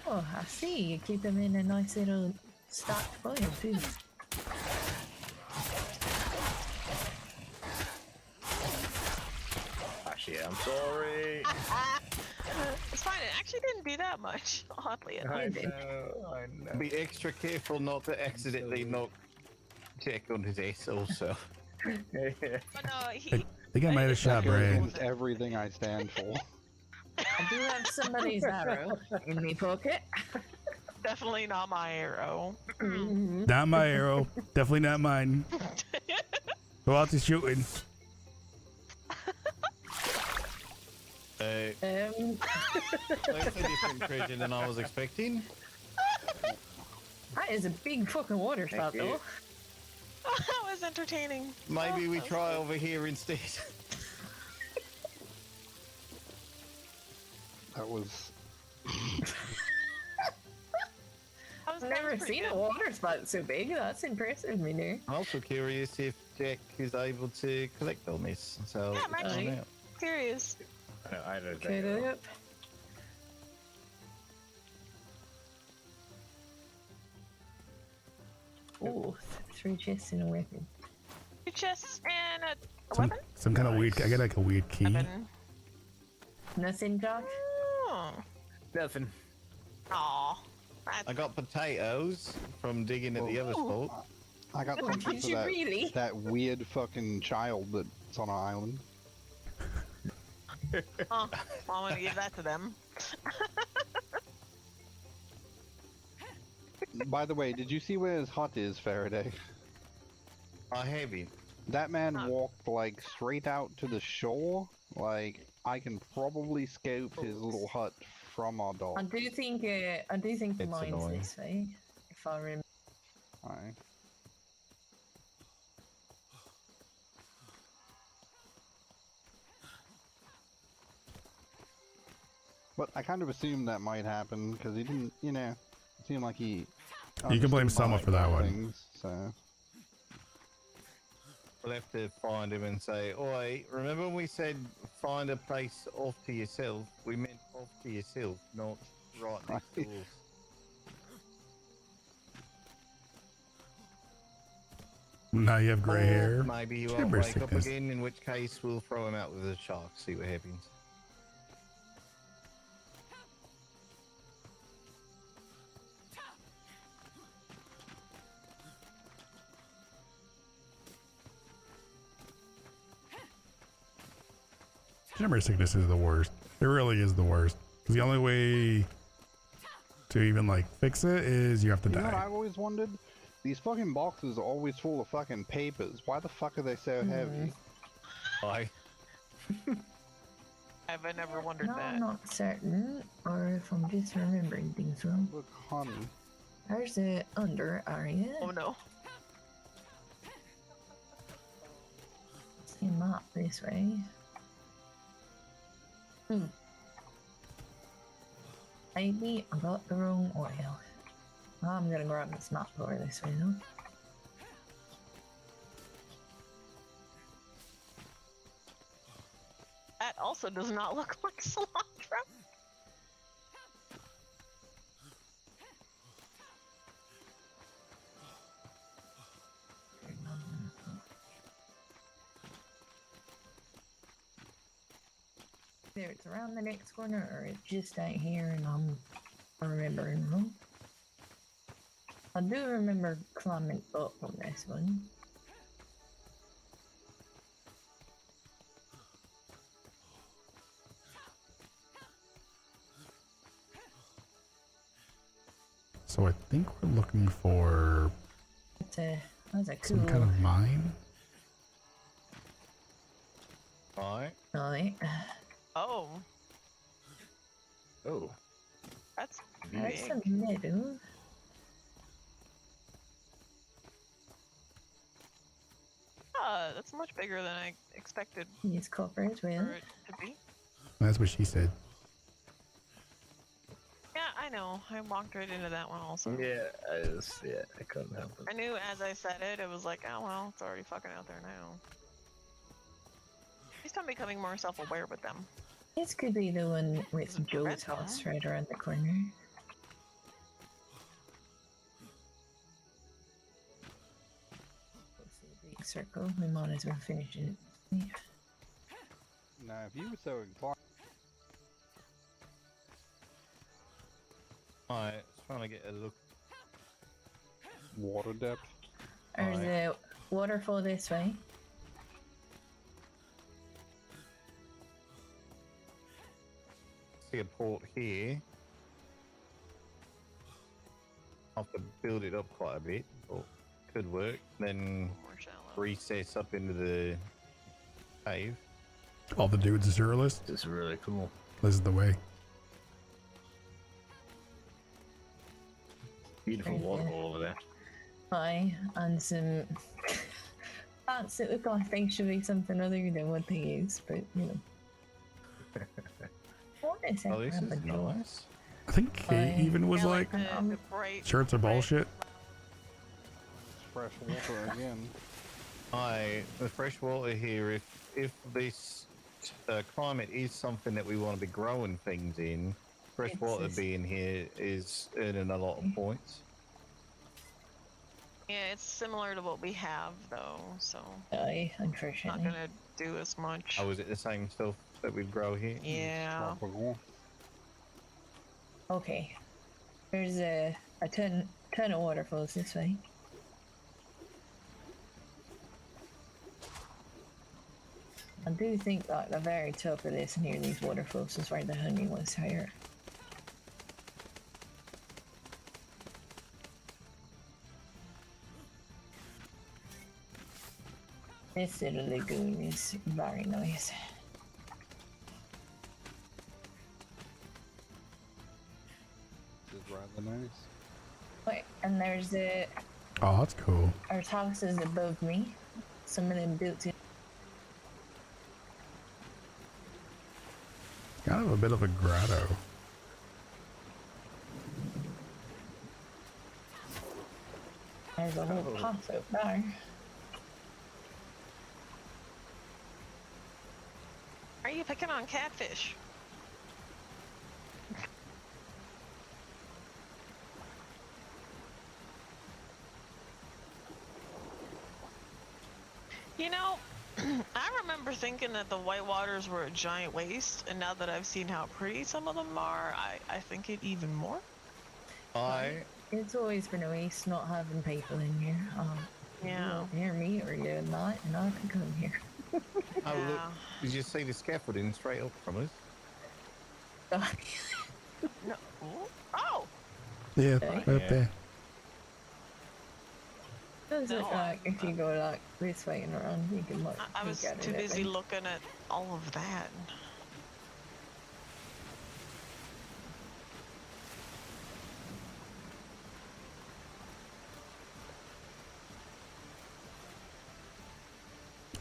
Oh, I see. You keep them in a nice little stacked pile too. Ah shit, I'm sorry. It's fine. It actually didn't do that much, oddly enough. I did. know, I know. Be extra careful not to accidentally knock Jack on his ass also. But no, I he. think I might have shot Brad. Against everything I stand for. I do have somebody's arrow in my pocket. Definitely not my arrow. Not my arrow. Definitely not mine. Go out to shooting. That's a different treasure than I was expecting. That is a big fucking water spout, you. though. That was entertaining. Maybe Oh, we that was try good. over here instead. That was... That was I've never pretty seen good. a water spout so big. That's impressive, me there. I'm also curious if Jack is able to collect on this. So Yeah, I'm let's actually- find out. Curious. I don't Okay, think. up. Oh, 3 chests and a weapon. 2 chests and a Some, weapon? some kind of weird. I got like a weird key. Weapon. Nothing, Doc? Oh. Nothing. Aw. That's I got potatoes from digging at the other spot. I got something Did for you that, really? that weird fucking child that's on our island. well, I'm gonna give that to them. By the way, did you see where his hut is, Faraday? I have it. That man Oh. walked like straight out to the shore. Like I can probably scope his little hut from our I dock. do think the It's mine's annoying. this way. If I remember. Alright. But I kind of assumed that might happen because he didn't, you know, it seemed like he. You can blame understood Selma my for that one. things, so. We'll have to find him and say, "Oi, remember when we said find a place off to yourself? We meant off to yourself, not right next to us." Now you have gray Or hair. maybe he won't Timber wake up sickness. again, in which case we'll throw him out with a shark, see what happens. Timber sickness is the worst. It really is the worst. 'Cause the only way to even like fix it is you have to You know what die. I've always wondered? These fucking boxes are always full of fucking papers. Why the fuck are they so heavy? Why? Have I never wondered No, that? I'm not certain, or if I'm just remembering things wrong. Look, honey. There's the under area. Oh no. See map this way. Maybe I got the wrong oil. I'm gonna grab this map over this way though. That also does not look like cilantro. Either it's around the next corner or it's just out here and I'm remembering wrong. I do remember climbing up on this one. So I think we're looking for That's a cool some kind of mine. Right. night. Oh, Oh. that's There's big. some meadow. That's much bigger than I expected Use copper as well. for it to be. That's what she said. Yeah, I know. I walked right into that one also. Yeah, I couldn't help it. I knew as I said it, it was like, oh well, it's already fucking out there now. At least I'm becoming more self-aware with them. This could be the one with Is it Joe's red house now? right around the corner. Let's see a big circle. We might as well finish it. Yeah. Now, if you were so inclined, Alright, trying to get a look. water depth. There's Alright. a waterfall this way. See a port here. I'll have to build it up quite a bit, but could work. Then More shallow. recess up into the cave. All the dudes are shirtless. This is really cool. This is the way. Beautiful Very good. waterfall over there. Hi, and some plants that look like they should be something other than what they use, but you know. What is that? Oh, this is Joe? nice. I think Kate even was Yeah, like, the bright shirts are bright- bullshit. Fresh water again. The fresh water here, if this climate is something that we want to be growing things in, fresh It's water just- being here is earning a lot of points. Yeah, it's similar to what we have though, so Aye, not unfortunately. gonna do as much. Oh, is it the same stuff that we grow here? Yeah. Tropical. Okay. There's a ton of waterfalls this way. I do think that the very top of this near these waterfalls is where the honey was higher. This little lagoon is very nice. This is rather nice. Wait, and there's Oh, that's cool. our houses above me. Some of them built in. Kind of a bit of a grotto. There's a whole pot up there. Are you picking on catfish? You know, I remember thinking that the whitewaters were a giant waste, and now that I've seen how pretty some of them are, I think it even more. It's always been a waste not having people in here. You Yeah. don't hear me or you're not, and I can come here. Oh, look, Yeah. did you see the scaffolding straight up from us? No. Oh! Yeah, Okay. right Yeah. there. does it No, like if you go like this way and around? You can look. I was look at too it, busy right? looking at all of that.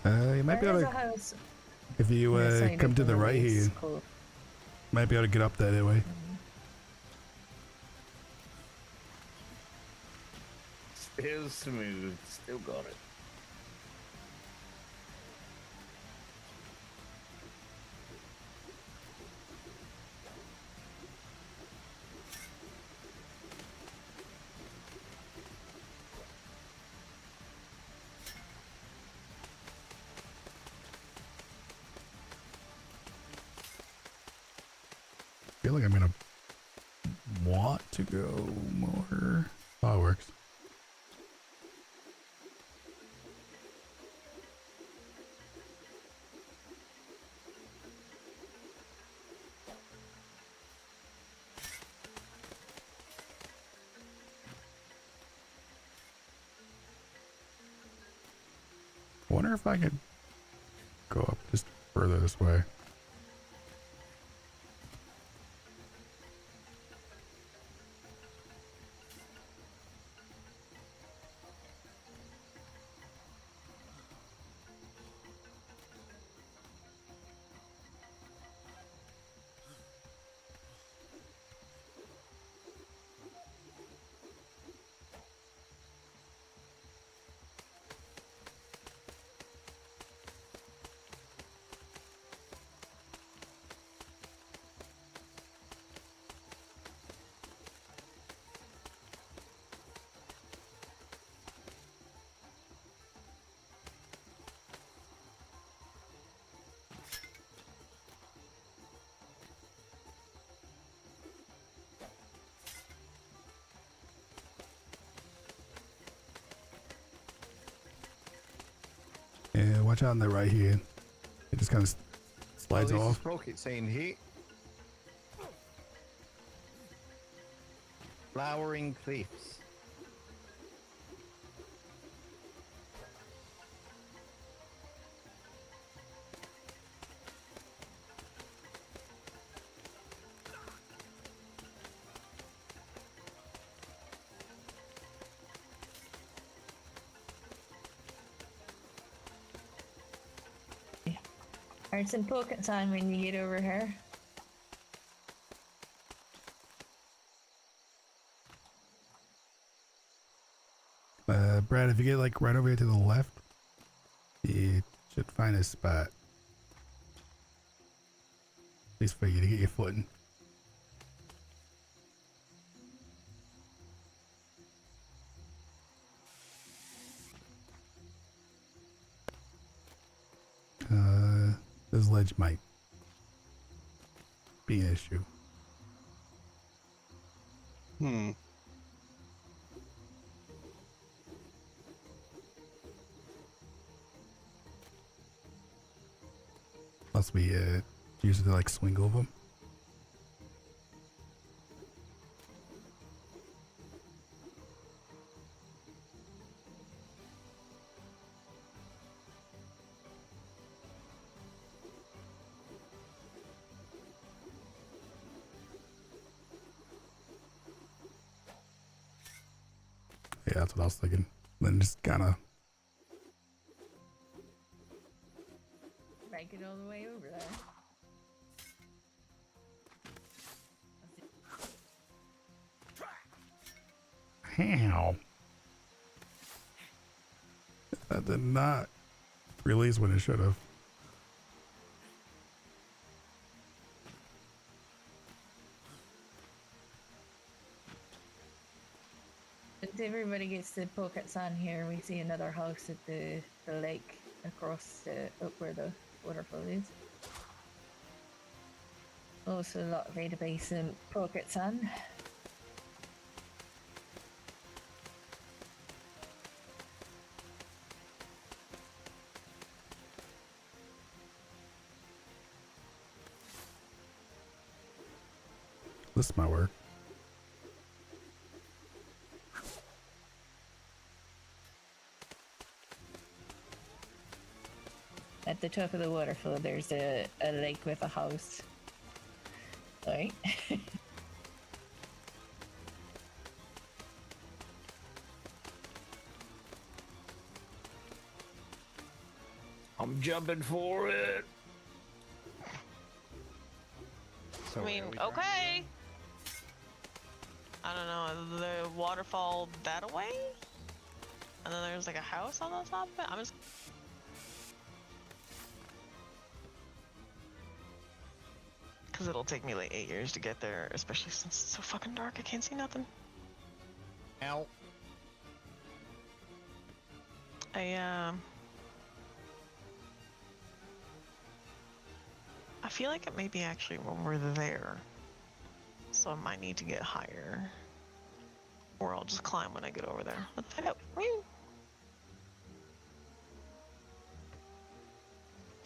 You might be There able is a to, house if you on this side come of to the right Lily's here, Cove. might be able to get up that way. Still smooth. Still got it. I feel like I'm gonna want to go more. Oh, it works. I wonder if I could go up just further this way. Yeah, watch out on the right here. It just kind of slides this off. is Rocket saying here. Flowering cliffs. There's some pockets on when you get over here. Brad, if you get like right over here to the left, you should find a spot. At least for you to get your footing. This ledge might be an issue. Unless we use it to like swing over them. Yeah, that's what I was thinking. Then just kind of Make it all the way over there. how? That did not release when it should have. Once everybody gets the pockets on here, we see another house at the lake across up where the waterfall is. Also a lot of database and pockets on. This might work. at the top of the waterfall, there's a lake with a house. Right? I'm jumping for it. So I mean, where are we okay. I don't know, the waterfall that away? And then there's like a house on the top of it? I'm just... Because it'll take me like 8 years to get there, especially since it's so fucking dark, I can't see nothing. Ow. I feel like it may be actually when we're there. So I might need to get higher. Or I'll just climb when I get over there. Let's find out. Woo!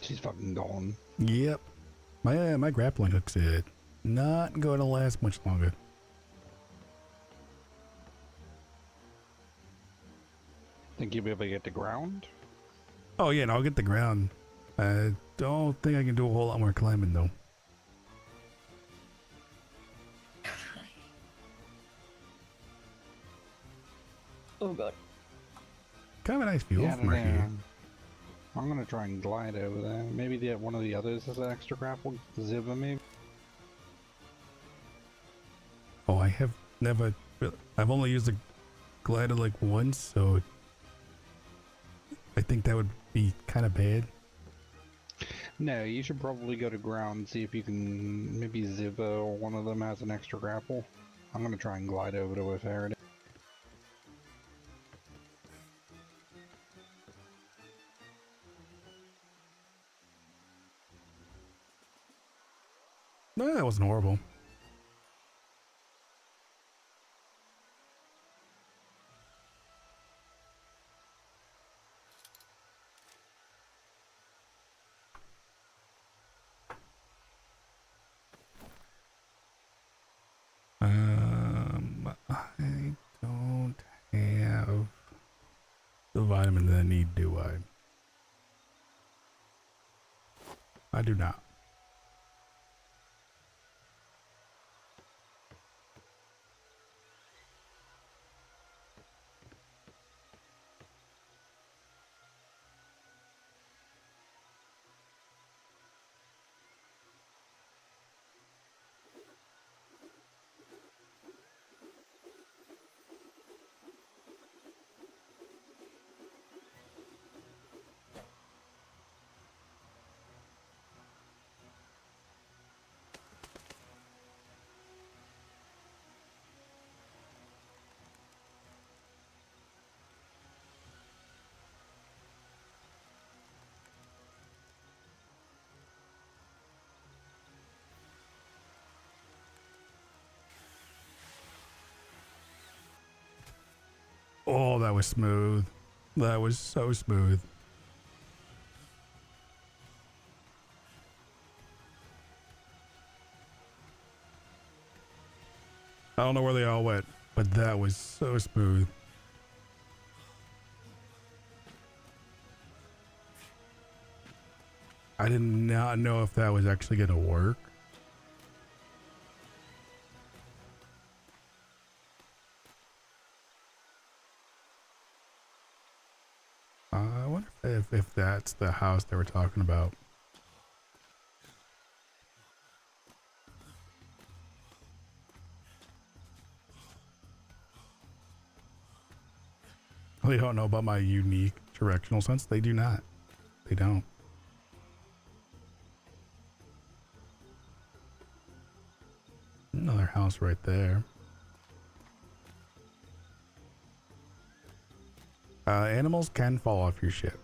She's fucking gone. Yep. My grappling hook's not going to last much longer. Think you'll be able to get to ground? Oh yeah, and I'll get the ground. I don't think I can do a whole lot more climbing though. Oh god. Kind of a nice view Yeah, from right here. I'm gonna try and glide over there. Maybe one of the others has an extra grapple. Ziva, maybe? Oh, I have never... I've only used the glider like once, so... I think that would be kind of bad. No, you should probably go to ground, see if you can... Maybe Ziva or one of them has an extra grapple. I'm gonna try and glide over to where Faraday. No, that wasn't horrible. I don't have the vitamin that I need, do I? I do not. Oh, that was smooth. That was so smooth. I don't know where they all went, but that was so smooth. I did not know if that was actually going to work. I wonder if that's the house they were talking about. They don't know about my unique directional sense. They do not. They don't. Another house right there. Animals can fall off your ship.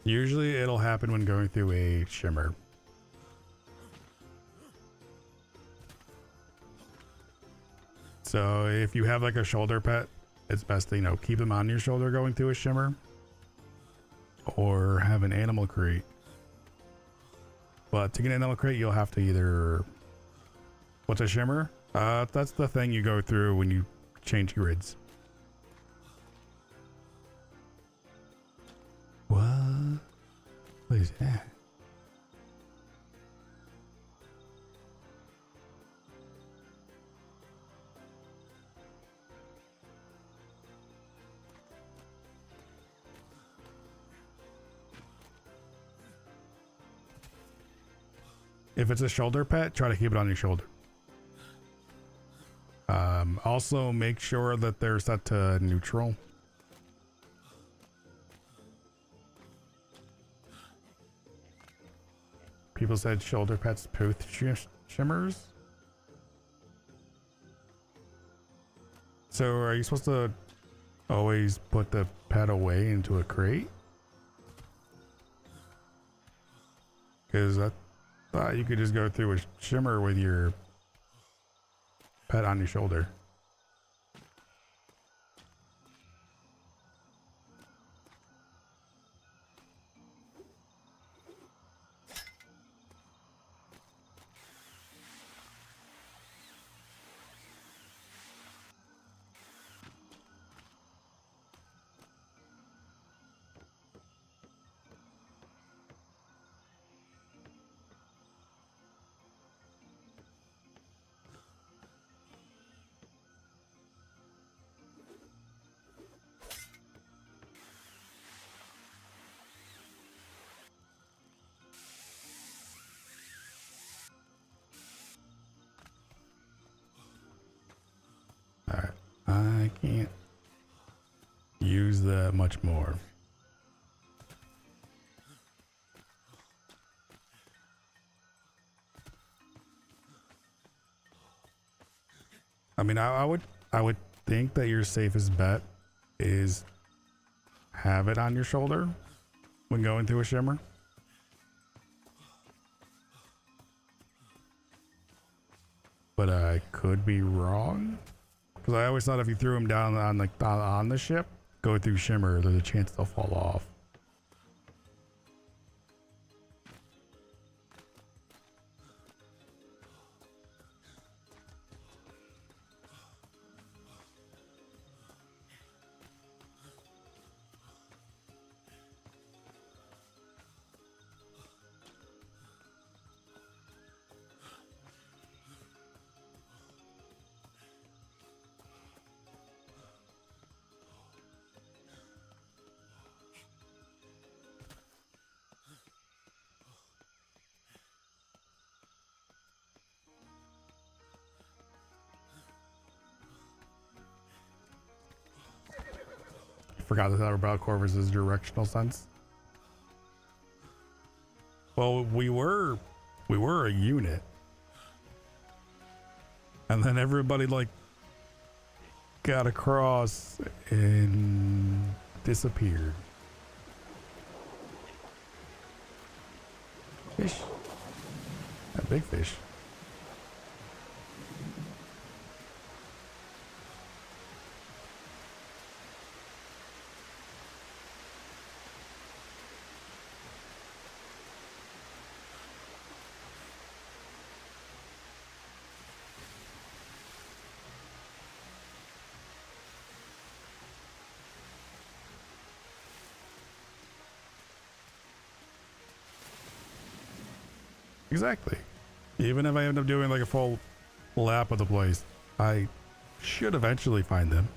Usually it'll happen when going through a shimmer. So if you have like a shoulder pet, it's best to, you know, keep them on your shoulder going through a shimmer. Or have an animal crate. But to get an animal crate, you'll have to either... What's a shimmer? That's the thing you go through when you change grids. if it's a shoulder pet, try to keep it on your shoulder. Also make sure that they're set to neutral. People said shoulder pets pooth shimmers. So are you supposed to always put the pet away into a crate? Because I thought you could just go through a shimmer with your pet on your shoulder. Alright, I can't use that much more. I mean, I would think that your safest bet is have it on your shoulder when going through a shimmer. But I could be wrong. Because I always thought if you threw them down on like on the ship, go through shimmer, there's a chance they'll fall off. Forgot to tell about Corvus's directional sense. Well, we were a unit, and then everybody like got across and disappeared. Fish, a big fish. Exactly. Even if I end up doing like a full lap of the place, I should eventually find them.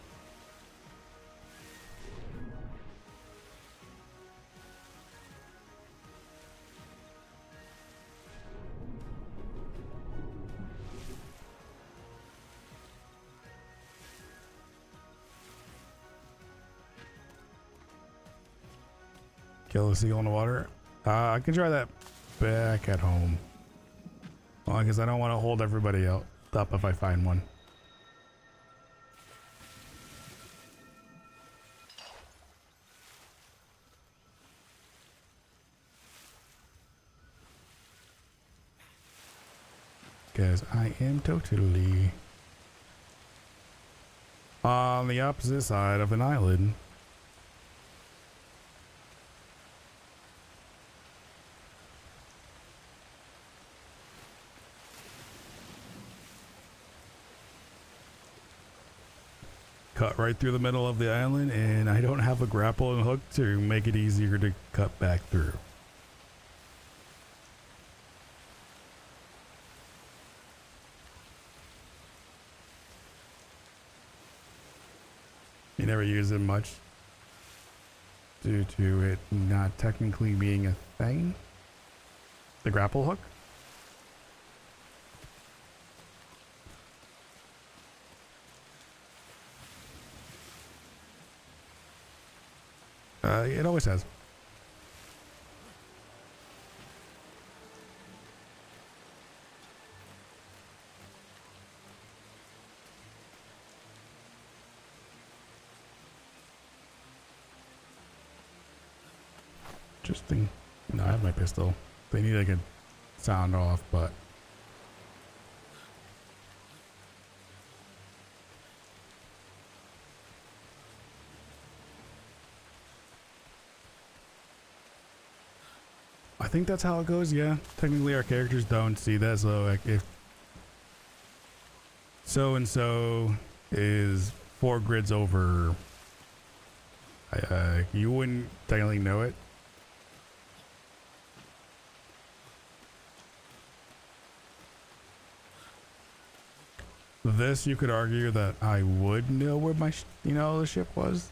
Kill a seal in the water. I can try that back at home. Well, because I don't want to hold everybody up if I find one. Because I am totally on the opposite side of an island. Cut right through the middle of the island, and I don't have a grapple and hook to make it easier to cut back through. You never use it much due to it not technically being a thing. The grapple hook. It always has. Interesting. No, I have my pistol. They need like a sound off, but I think that's how it goes. Yeah, technically our characters don't see that. So like if so and so is 4 grids over, you wouldn't technically know it. This, you could argue that I would know where my, the ship was.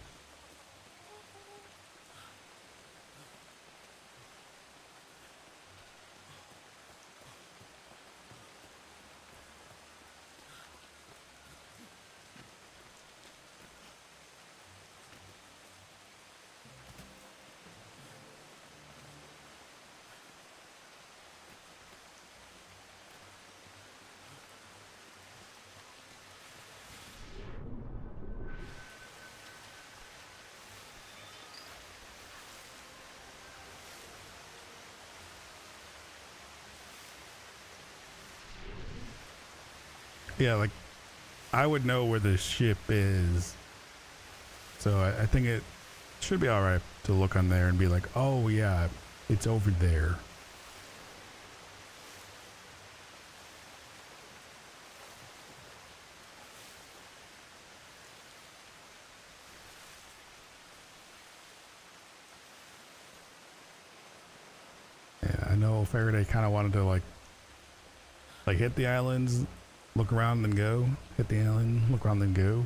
Yeah, like I would know where the ship is, so I think it should be all right to look on there and be like, oh yeah, it's over there. Yeah, I know Faraday kind of wanted to like hit the islands, look around, then go. Hit the island, look around, then go.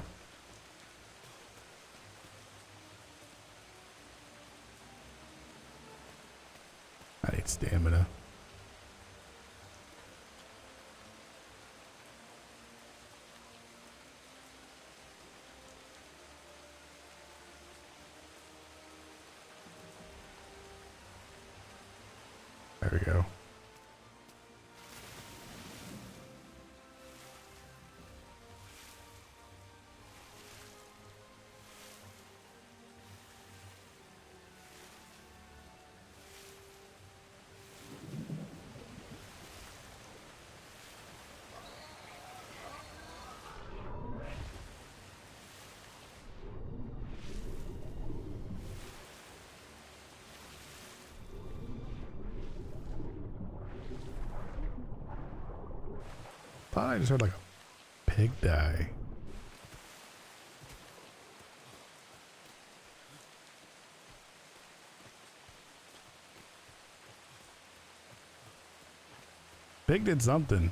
I need stamina. There we go. Thought I just heard like a pig die. Pig did something,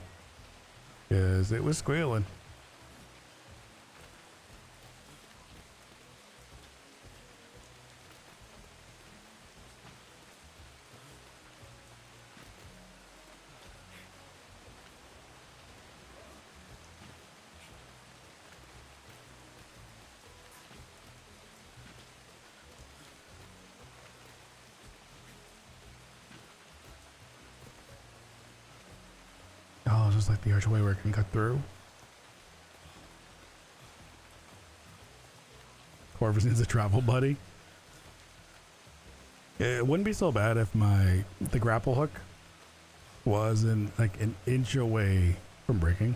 because it was squealing. Oh, just like the archway where it can cut through. Corvus needs a travel buddy. It wouldn't be so bad if the grapple hook wasn't like an inch away from breaking.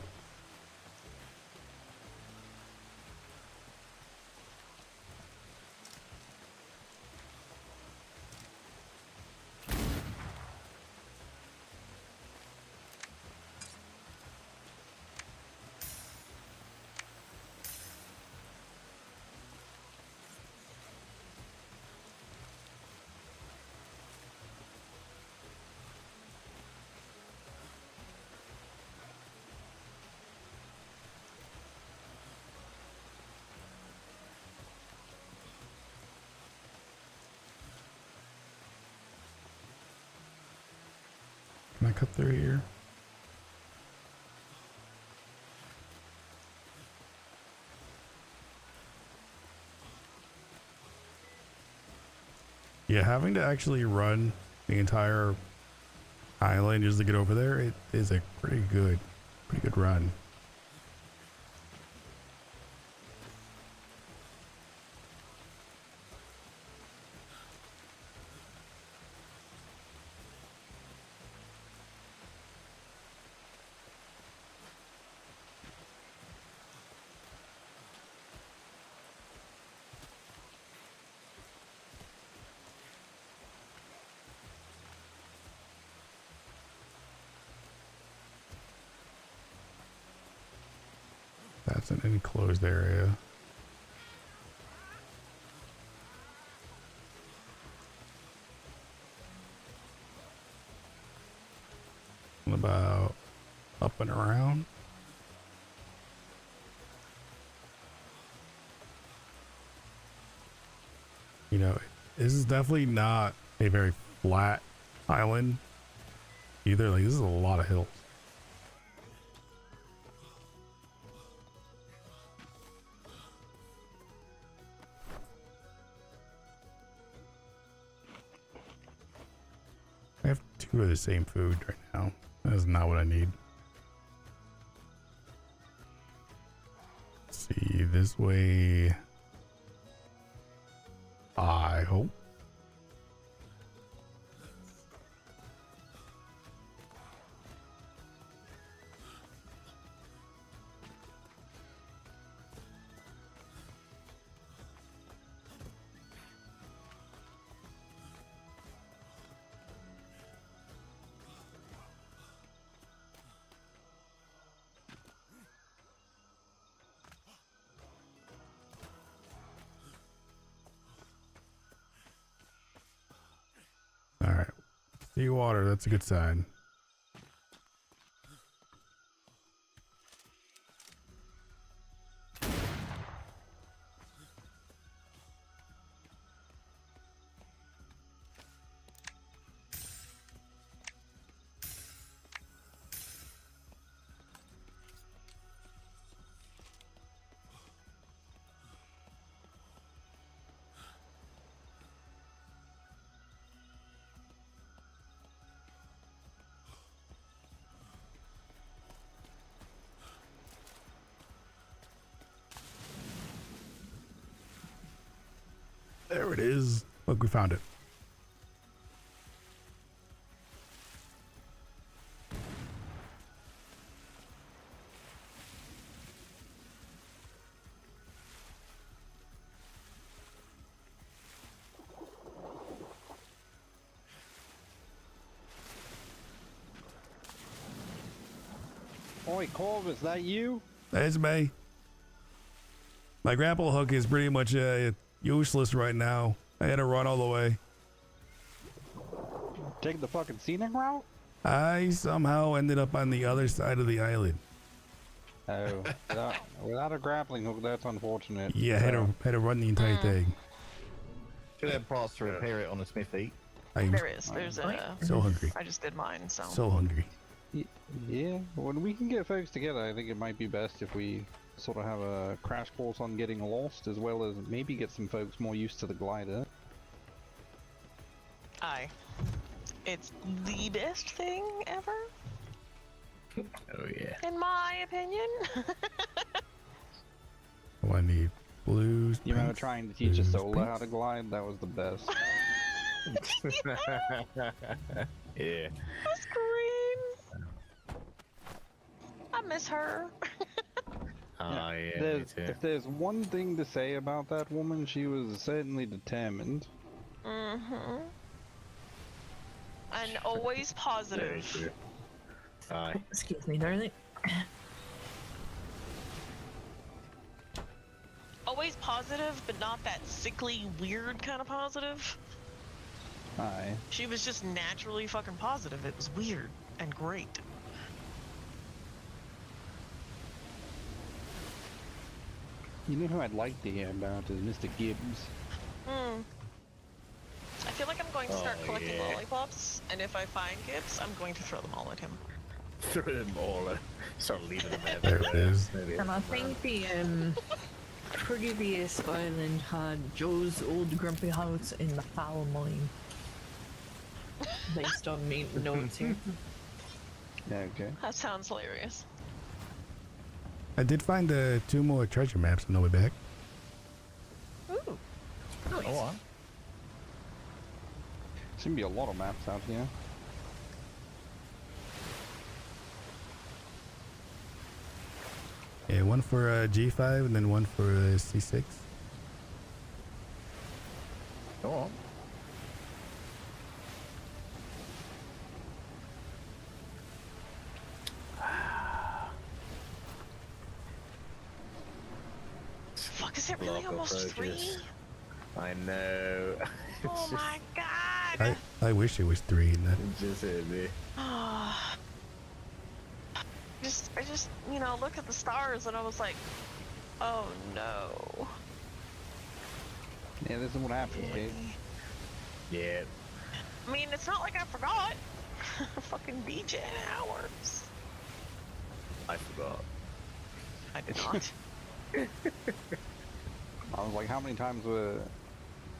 Can I cut through here? Yeah, having to actually run the entire island just to get over there, it is a pretty good run. That's an enclosed area. What about up and around? You know, this is definitely not a very flat island either. Like, this is a lot of hills. I have 2 of the same food right now. That is not what I need. Let's see, this way. I hope. All right, sea water. That's a good sign. There it is. Look, we found it. Oi, Corvus, that you? That's me. My grapple hook is pretty much useless right now. I had to run all the way. Take the fucking scenic route? I somehow ended up on the other side of the island. Oh, without a grappling hook, that's unfortunate. Yeah, had to run the entire thing. Should have parts to repair it on a smithy. I'm There is. There's a. so hungry. I just did mine, so. So hungry. Yeah, when we can get folks together, I think it might be best if we sort of have a crash course on getting lost, as well as maybe get some folks more used to the glider. Aye. It's the best thing ever, Oh yeah. in my opinion. Oh, I need blues. You remember pinks, trying to teach a blues, Sola how pinks. to glide? That was the best. Yeah. That's green. I miss her. Oh yeah. Me There's, too. if there's one thing to say about that woman, she was certainly determined. Mm-hmm. And always Very positive. true. Aye. Excuse me, darling. Always positive, but not that sickly, weird kind of positive. Aye. She was just naturally fucking positive. It was weird and great. You know who I'd like to hear about is Mr. Gibbs. Hmm. I feel like I'm going to start Oh, collecting yeah. lollipops, and if I find Gibbs, I'm going to throw them all at him. Throw them all. Start leaving them There everywhere. it is. Maybe And I it's think previous island had Joe's old grumpy house in the foul mine. Based on me notes here. Yeah, okay. That sounds hilarious. I did find 2 more treasure maps on the way back. Ooh. Oh, wow. Seem to be a lot of maps out here. Yeah, one for G5 and then one for C6. Go on. Fuck, is it really Block almost 3? approaches. I know. Oh my god! I wish it was 3 and that. It just hit me. I just, you know, look at the stars and I was like, oh no. Yeah, this is what happens, kid. Yeah. I mean, it's not like I forgot. Fucking DJ hours. I forgot. I did not. I was like, how many times were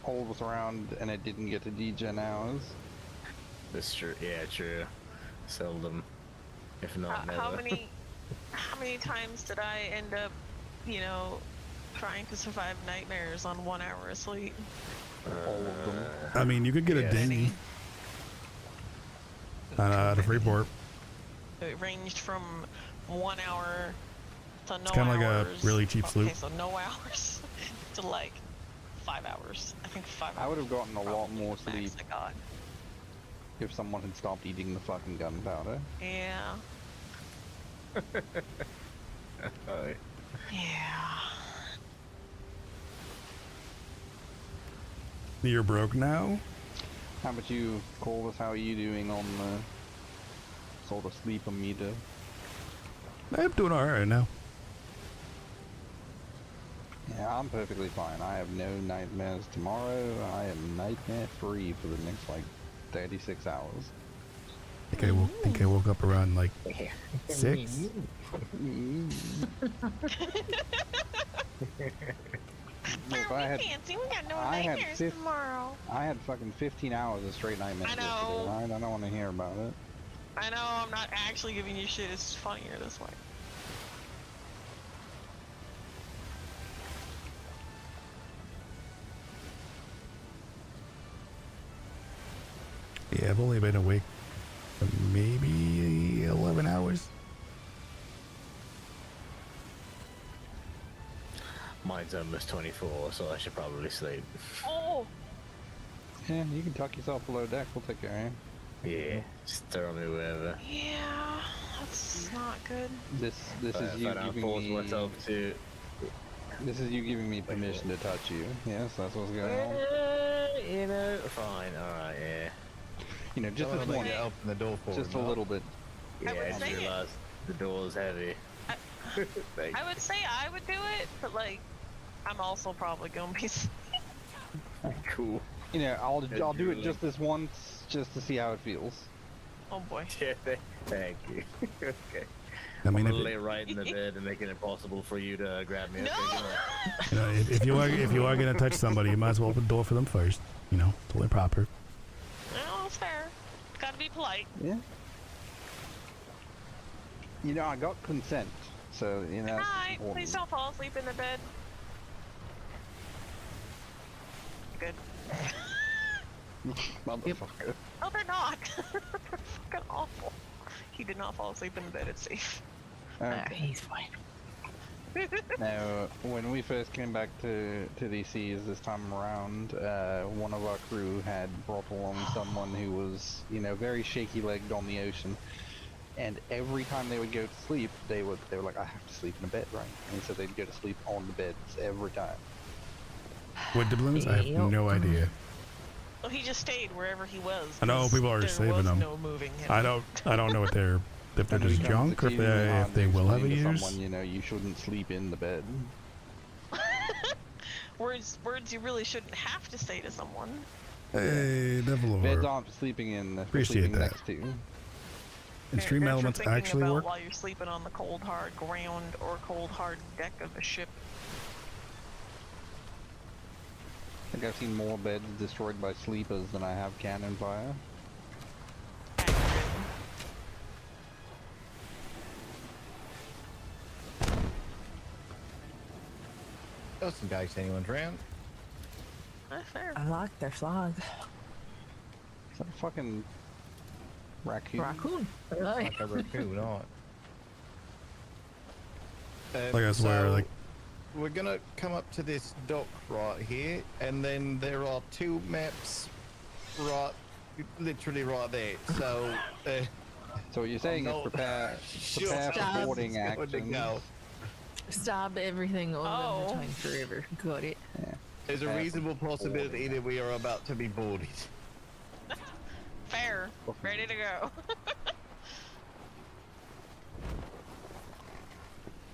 all of us around and it didn't get to degen hours? That's true. Yeah, true. Seldom, if not never. How many times did I end up, you know, trying to survive nightmares on 1 hour of sleep? All of them. I mean, you could get a Yeah. ding out of Freeport. It ranged from 1 hour to no It's kind of like a hours. really cheap sloop. Okay, so no hours to like 5 hours. I think 5 hours. I would have gotten a lot probably more the max sleep I got. if someone had stopped eating the fucking gunpowder. Yeah. Oh, Yeah. You're broke now? How about you, Corvus? How are you doing on the sort of sleep-o-meter? I'm doing alright now. Yeah, I'm perfectly fine. I have no nightmares tomorrow. I am nightmare-free for the next, like, 36 hours. I think I woke up around like 6. Look, I had, Fancy, we got no I had nightmares fif- tomorrow. I had fucking 15 hours of straight nightmares I know. yesterday, right? I don't want to hear about it. I know, I'm not actually giving you shit, it's funnier this way. Yeah, I've only been awake for maybe 11 hours. mine's almost 24, so I should probably sleep. Oh! Yeah, you can tuck yourself below deck. We'll take care of you. Yeah, just throw me wherever. Yeah, that's not good. This If is you I don't giving force me. myself to. This is you giving me permission to touch you. Yes, that's what's going on. You know, fine, alright, yeah. You know, just Don't this wanna one, let you open the door for just a him, Mark. little bit. Yeah, I would I just say it. realized the door's heavy. Thanks. I would say I would do it, but like, I'm also probably gonna be. Cool. You know, I'll do it Julie. just this once, just to see how it feels. Oh boy. Yeah, thank you. Okay. I mean, I'm if, gonna lay right in the bed and make it impossible for you to grab me. No! Okay, good night. you know, if you are gonna touch somebody, you might as well open the door for them first. You know, totally proper. No, that's fair. Gotta be polite. Yeah. You know, I got consent, so you know. that's Hi, important. please don't fall asleep in the bed. Good. Motherfucker. No, they're not. They're fucking awful. He did not fall asleep in the bed. It's safe. Okay. He's fine. Now, when we first came back to these seas this time around, one of our crew had brought along someone who was, you know, very shaky-legged on the ocean. And every time they would go to sleep, they were like, I have to sleep in a bed, right? And so they'd go to sleep on the beds every time. What doubloons? I have no idea. Well, he just stayed wherever he was. I know 'cause people are there saving was them. No moving him. I don't know if they're And it just becomes junk or if exceedingly hard they to will have a explain to use. someone, you know, you shouldn't sleep in the bed. Words you really shouldn't have to say to someone. Hey, Devil Beds Lord. aren't for sleeping in. They're for Appreciate sleeping that. next to. Extreme They're for elements thinking actually about work. while you're sleeping on the cold hard ground or cold hard deck of a ship. I think I've seen more beds destroyed by sleepers than I have cannon fire. Just in case anyone's around. That's fair. I like their flag. Is that a fucking raccoon? Raccoon. Right. Like a raccoon, right? Like I swear, like we're gonna come up to this dock right here, and then there are 2 maps literally right there. So, So what you're saying is prepare for boarding actions. Stop everything all the time forever. Got it. Yeah. There's a reasonable possibility that we are about to be boarded. Fair. Ready to go.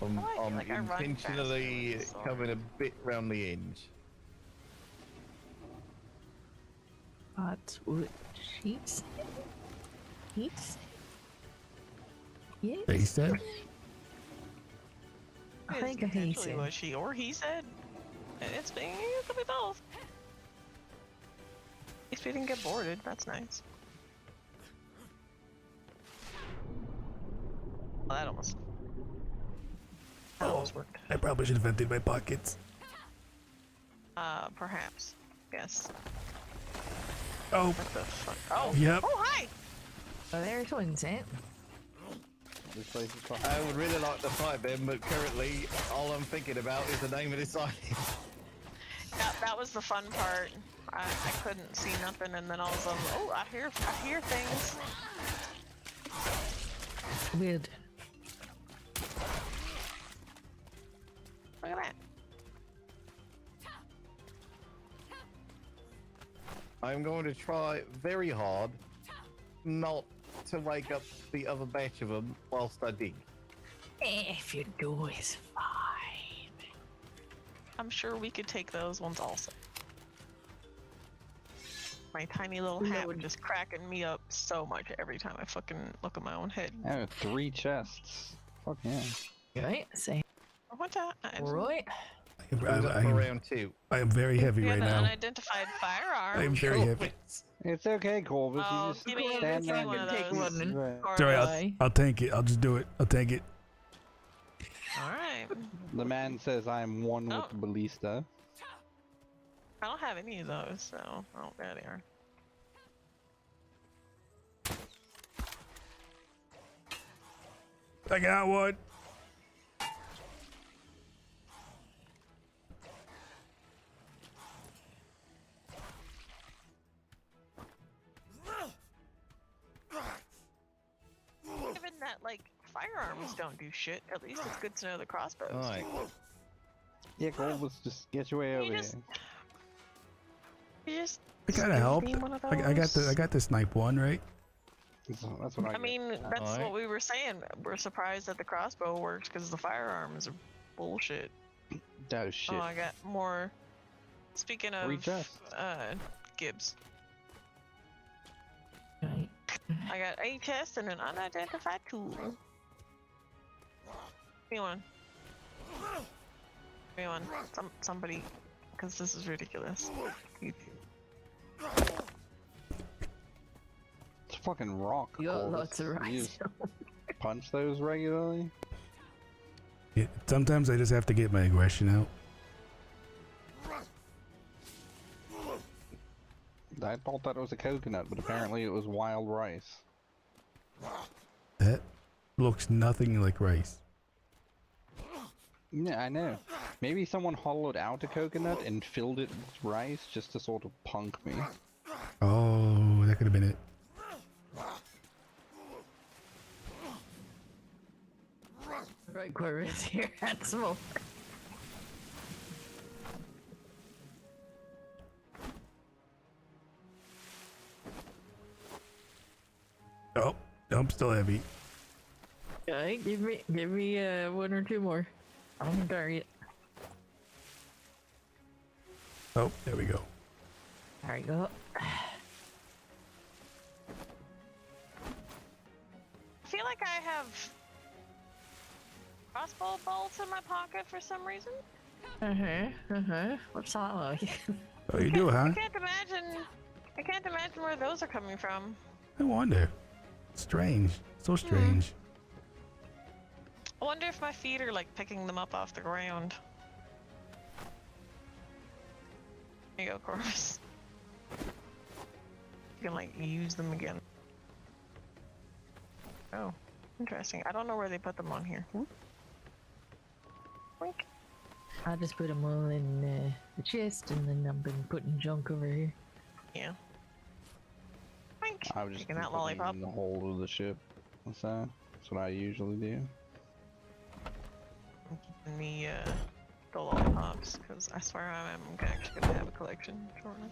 I'm I run intentionally faster, so- coming a bit round the edge. That's what she said. He said. Yes. they said. I think he Potentially said. was she or he said. It could be both. At least we didn't get boarded. That's nice. Well, that almost worked. I probably should have emptied my pockets. Perhaps. Yes. Oh, What the fuck? Oh. Yep. Oh, hi. Oh, there's Vincent. This place is fucking. I would really like to fight them, but currently all I'm thinking about is the name of this island. That was the fun part. I couldn't see nothing, and then all of a sudden, oh, I hear things. Weird. Look at that. I'm going to try very hard not to wake up the other batch of them whilst I dig. If you do, it's fine. I'm sure we could take those ones also. My tiny little hat was just cracking me up so much every time I fucking look at my own head. I have 3 chests. Fuck yeah. Right? Say. What the? Right. Round 2. I am very heavy We right have an now. unidentified firearm. I am very heavy. It's okay, Corvus. Oh, You just give me stand there one of and take those. one. Right. Or Sorry, Aye. I'll take it. I'll just do it. I'll take it. Alright. The man says I'm one with the ballista. I don't have any of those, so. Oh, there they are. I got one. Given that, like, firearms don't do shit, at least it's good to know the crossbows. Alright. Yeah, Corvus, just get your way You over just- here. You just I gotta help. beam one of I got the snipe one right. That's what I I get. mean, that's Alright. what we were saying. We're surprised that the crossbow works because the firearms are bullshit. Oh shit. Oh, I got more. Speaking 3 of, chests. Gibbs, Right. I got a chest and an unidentified tool. Give me one. Give me one. Somebody, because this is ridiculous. It's fucking rock. You got Corvus. lots of You rice. just punch those regularly? Yeah, sometimes I just have to get my aggression out. I thought that was a coconut, but apparently it was wild rice. That looks nothing like rice. Yeah, I know. Maybe someone hollowed out a coconut and filled it with rice just to sort of punk me. Oh, that could have been it. Right, Corvus, here at smoke. Oh, I'm still heavy. Alright, give me 1 or 2 more. I'm gonna target. Oh, there we go. There you go. I feel like I have crossbow bolts in my pocket for some reason. What's that like? Oh, you do, huh? I can't imagine where those are coming from. I wonder. Strange. So strange. I wonder if my feet are like picking them up off the ground. There you go, Corvus. You can like use them again. Oh, interesting. I don't know where they put them on here. Boink. I just put them all in the chest, and then I've been putting junk over here. Yeah. Boink. I was just Taking that putting it lollipop. in the hold of the ship. What's that? That's what I usually do. I'm keeping the lollipops because I swear I'm actually gonna have a collection shortly.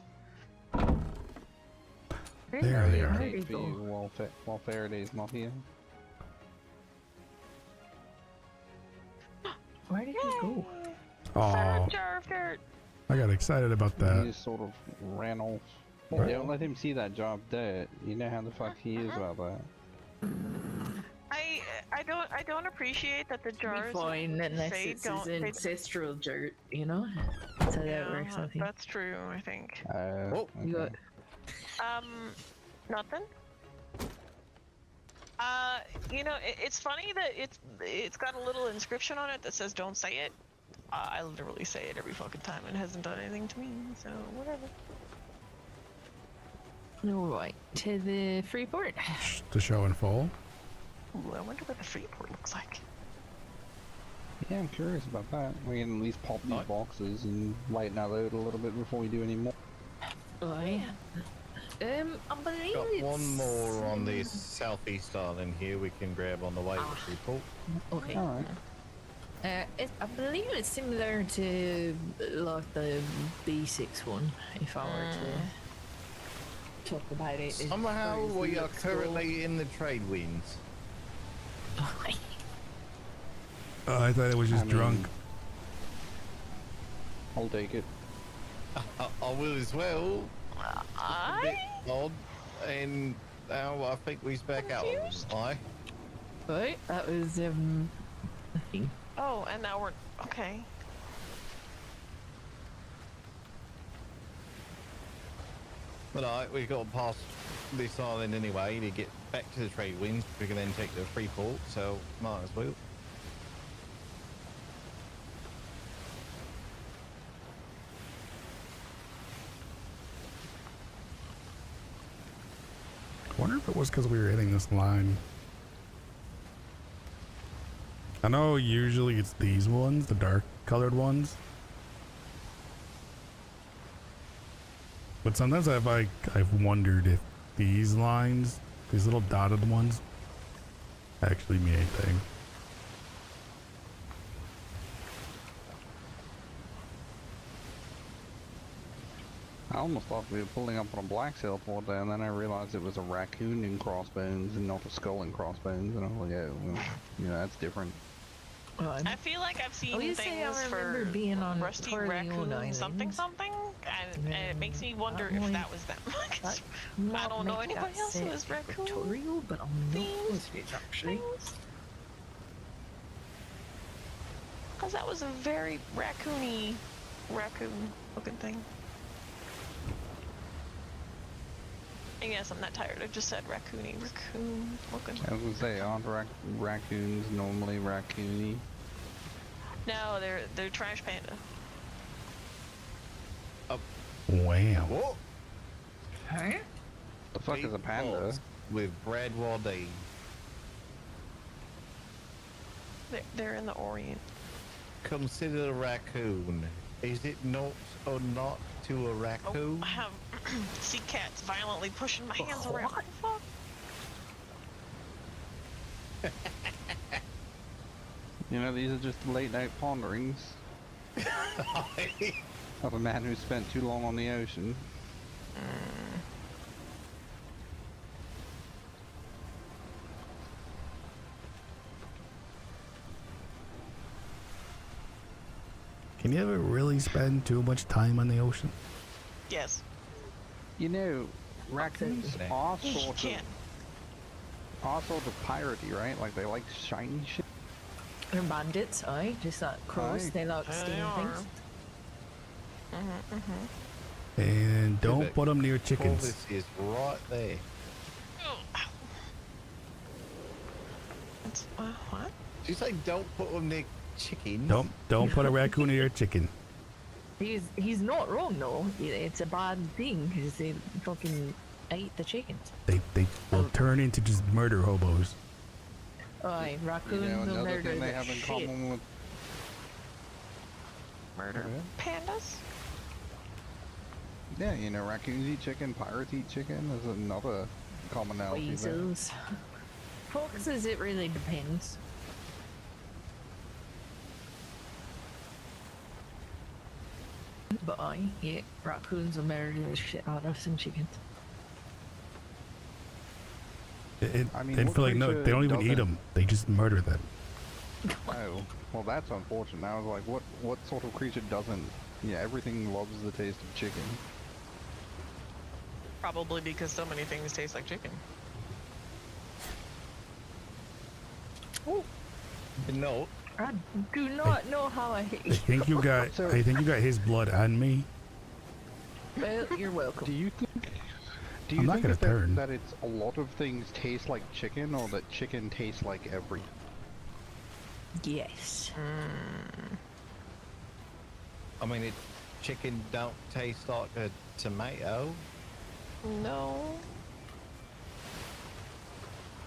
There they are. Take for you while Faraday's not here. Where did he go? Oh, Jar of dirt. I got excited about He that. just sort of ran off. Right. Don't let him see that job dead. You know how the fuck he is about that. I don't appreciate that the jars Fine, unless say it's don't. his They, ancestral dirt, you know? That's how that works, I think. that's true. I think. Oh, You okay. got Nothing. You know, it's funny that it's got a little inscription on it that says "Don't say it." I literally say it every fucking time, and it hasn't done anything to me. So whatever. Alright, to the free port. To show and full. Ooh, I wonder what the free port looks like. Yeah, I'm curious about that. We can at least pop these boxes and lighten our load a little bit before we do any more. Aye. I believe Got it's... one more on the southeast island here we can grab on the way to Freeport. Okay. Alright. I believe it's similar to like the B6 one, if I were to talk about it. as Somehow far as we are looks go. currently in the trade winds. I thought it was just I mean, drunk. I'll take it. I will as well. A bit odd, and now I think we's back out. Aye. Right, that was nothing. Oh, and now we're okay. But we've got to pass this island anyway to get back to the trade winds. We can then take the Freeport, so might as well. I wonder if it was because we were hitting this line. I know usually it's these ones, the dark colored ones. But sometimes I've wondered if these lines, these little dotted ones, actually mean anything. I almost thought we were pulling up on a black sail port there, and then I realized it was a raccoon in crossbones and not a skull in crossbones, and I was like, oh, well, you know, that's different. I feel like I've seen you things say I remember for being on Rusty Corleone Raccoon Island. something, and it makes me wonder if that was them. I don't know anybody else who is raccoon. Tutorial, but I'm not positive actually. Because that was a very raccoon looking thing. And yes, I'm not tired. I just said raccoon looking. I was gonna say, aren't raccoons normally raccoony? No, they're trash panda. Wow. What? Huh? The fuck is a panda? Meatballs with Brad Wardine. They're in the Orient. Consider a raccoon. Is it not or not to a raccoon? Oh, I have sea cats violently pushing my hands around. What the fuck? You know, these are just late night ponderings of a man who spent too long on the ocean. Can you ever really spend too much time on the ocean? Yes. You know, raccoons are You sort can. of piratey, right? Like they like shiny shit. They're bandits, aye, just like crows. Aye. They like They stealing are. things. And don't Pivot. put them near chickens. Corvus is right there. What? Did you say don't put them near chickens? Don't put a raccoon near a chicken. He's not wrong though. It's a bad thing because they fucking ate the chickens. They will turn into just murder hobos. Aye, raccoons You know, will another murder thing they the have in shit. common with Murder pandas? yeah, you know, raccoons eat chicken, pirates eat chicken. There's another commonality there. Weasels. Foxes, it really depends. But yeah, raccoons will murder the shit out of some chickens. I mean, and what feel like no, creature they don't even eat doesn't- them. They just murder them. Oh, well, that's unfortunate. I was like, what sort of creature doesn't? Yeah, everything loves the taste of chicken. Probably because so many things taste like chicken. No. I do not know how I I hate you. think you got. So- I think you got his blood on me. Well, you're welcome. Do you think? Do I'm you not think gonna it's turn. that it's a lot of things taste like chicken, or that chicken tastes like everything? Yes. I mean, chicken don't taste like a tomato. No.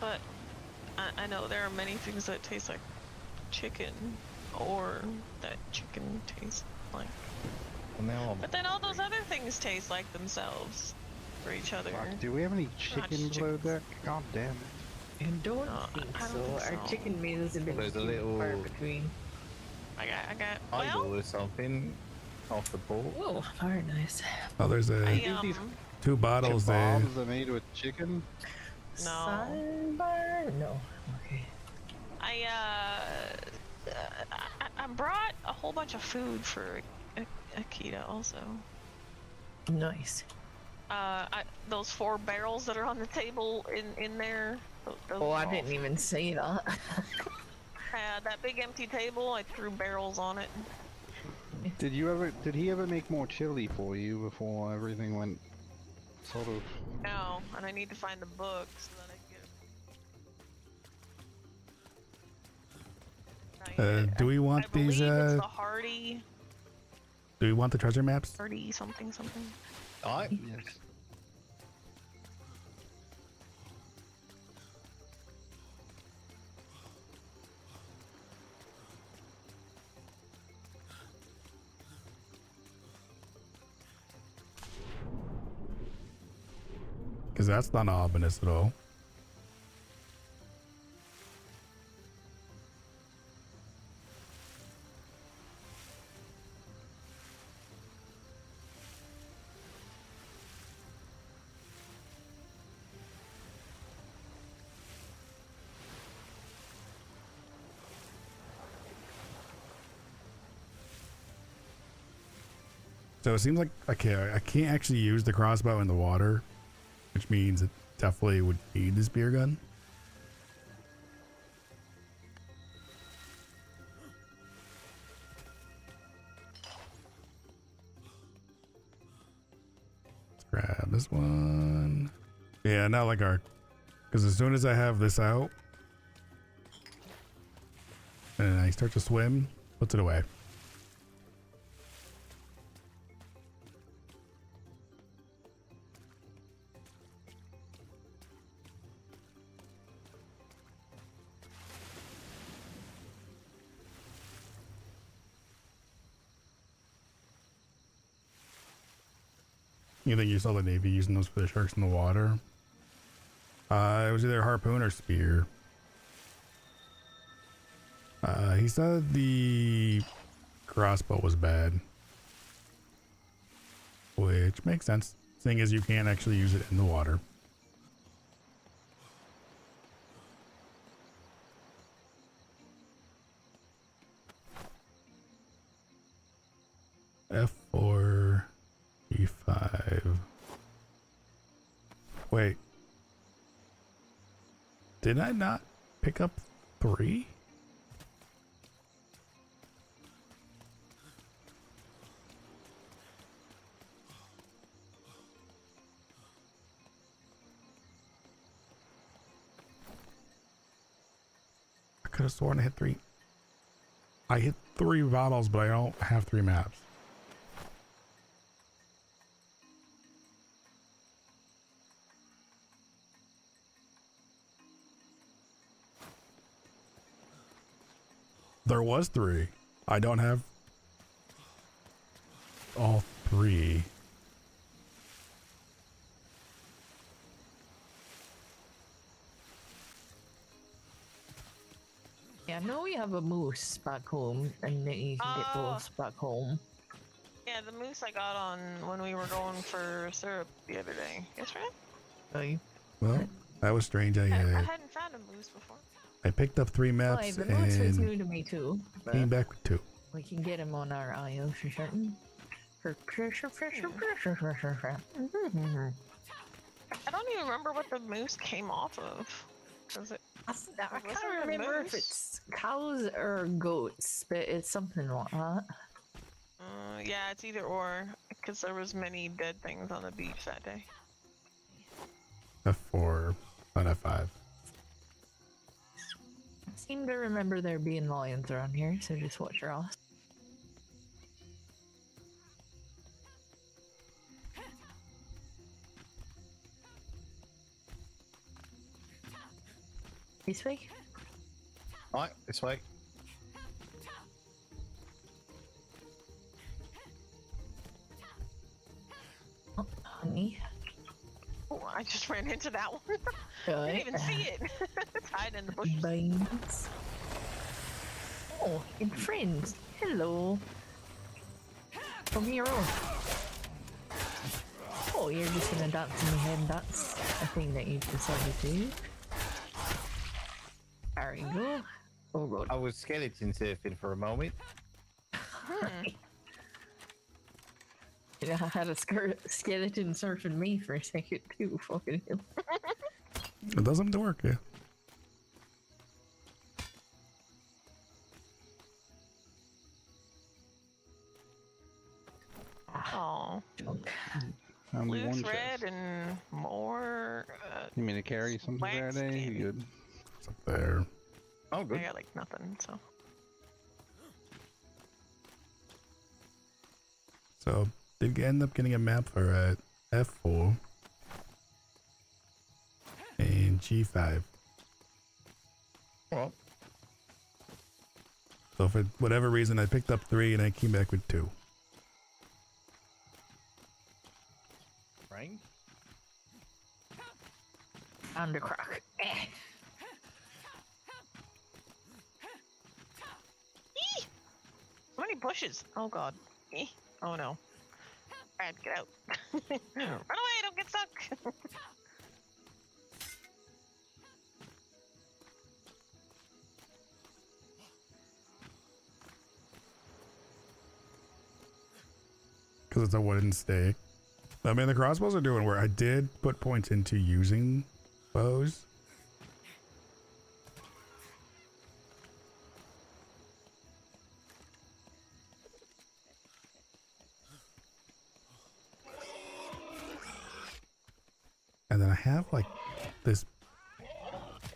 But I know there are many things that taste like chicken, or that chicken tastes like. Now, But then all those other things taste like themselves for each other. Fuck, do we have any chicken below deck? God damn it. I don't No, think I don't so. think Our so. chicken meals have been There's a few and far little- between. I got. idol Well, or something off the board. Oh, very nice. Oh, there's I these- 2 bottles there. Kebabs are made with chicken? No. Sunburn? No. Okay. I brought a whole bunch of food for Akita also. Nice. Those 4 barrels that are on the table in there. Those Oh, are I all didn't even say that. that big empty table, I threw barrels on it. Did he ever make more chili for you before everything went sort of? No, and I need to find the book so that I can. Do we want I believe these? it's the Hardy Do we want the treasure maps? something. I Yes. Because that's not ominous at all. So it seems like, okay, I can't actually use the crossbow in the water, which means it definitely would need this spear gun. Let's grab this one. Yeah, not like our, because as soon as I have this out and I start to swim, puts it away. You think you saw the Navy using those for the sharks in the water? It was either harpoon or spear. He said the crossbow was bad. Which makes sense, seeing as you can't actually use it in the water. F4, E5. Wait. Did I not pick up 3? could have sworn I hit 3. I hit 3 bottles, but I don't have 3 maps. There was 3. I don't have all 3. Yeah, I know we have a moose back home, and that you can get those back home. Yeah, the moose I got on when we were going for syrup the other day. Yes, right? Right. Well, that was strange. I hadn't found a moose before. I picked up 3 Well, maps the moose was and new to me too. came back with 2. We can get him on our IO for certain. For pressure. I don't even remember what the moose came off of. Was it? I can't remember if it's cows or goats, but it's something like that. Yeah, it's either or, because there was many dead things on the beach that day. F4 out of 5. I seem to remember there being lions around here, so just watch your ass. This way? Right, this way. Oh, honey. Oh, I just ran into that one. Didn't even see it. It's hiding in the bushes. Beans. Oh, and friends. Hello. From here on. Oh, you're just gonna dance in my head. That's a thing that you've decided to do. There you go. Oh god. I was skeleton surfing for a moment. Yeah, I had a skeleton surfing me for a second too. Fucking hell. It doesn't work, yeah. Oh. Only Loose one red chest. and more. You mean to carry something wax Saturday? skin. You good? It's up there. Oh, I good. got like nothing, so. So, did end up getting a map for F4 and G5. Well, So for whatever reason, I picked up 3 and I came back with 2. Frank? Undercrock. So many bushes. Oh god. Oh no. Brad, get out. Run away, don't get stuck. Because it's a wooden stake. I mean, the crossbows are doing where I did put points into using bows. And then I have like this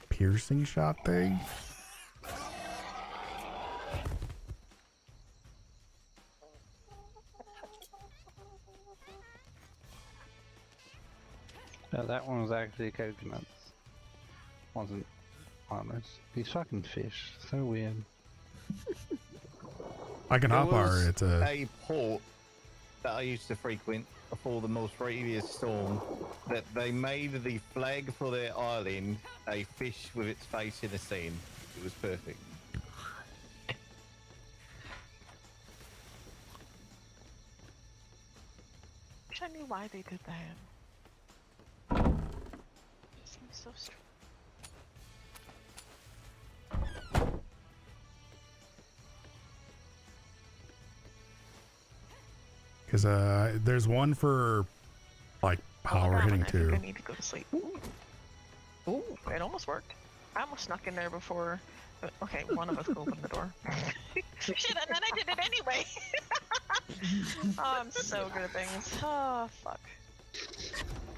piercing shot thing. No, that one was actually coconuts. Wasn't honest. These fucking fish, so weird. I can hop There was our. It's a. a port that I used to frequent before the most previous storm, that they made the flag for their island a fish with its face in the scene. It was perfect. Wish I knew why they did that. Seems so strange. Because there's one for like power hitting I think I too. need to go to sleep. Ooh. Ooh, it almost worked. I almost snuck in there before. Okay, one of us opened the door. Shit, and then I did it anyway. Oh, I'm so good at things. Oh, fuck.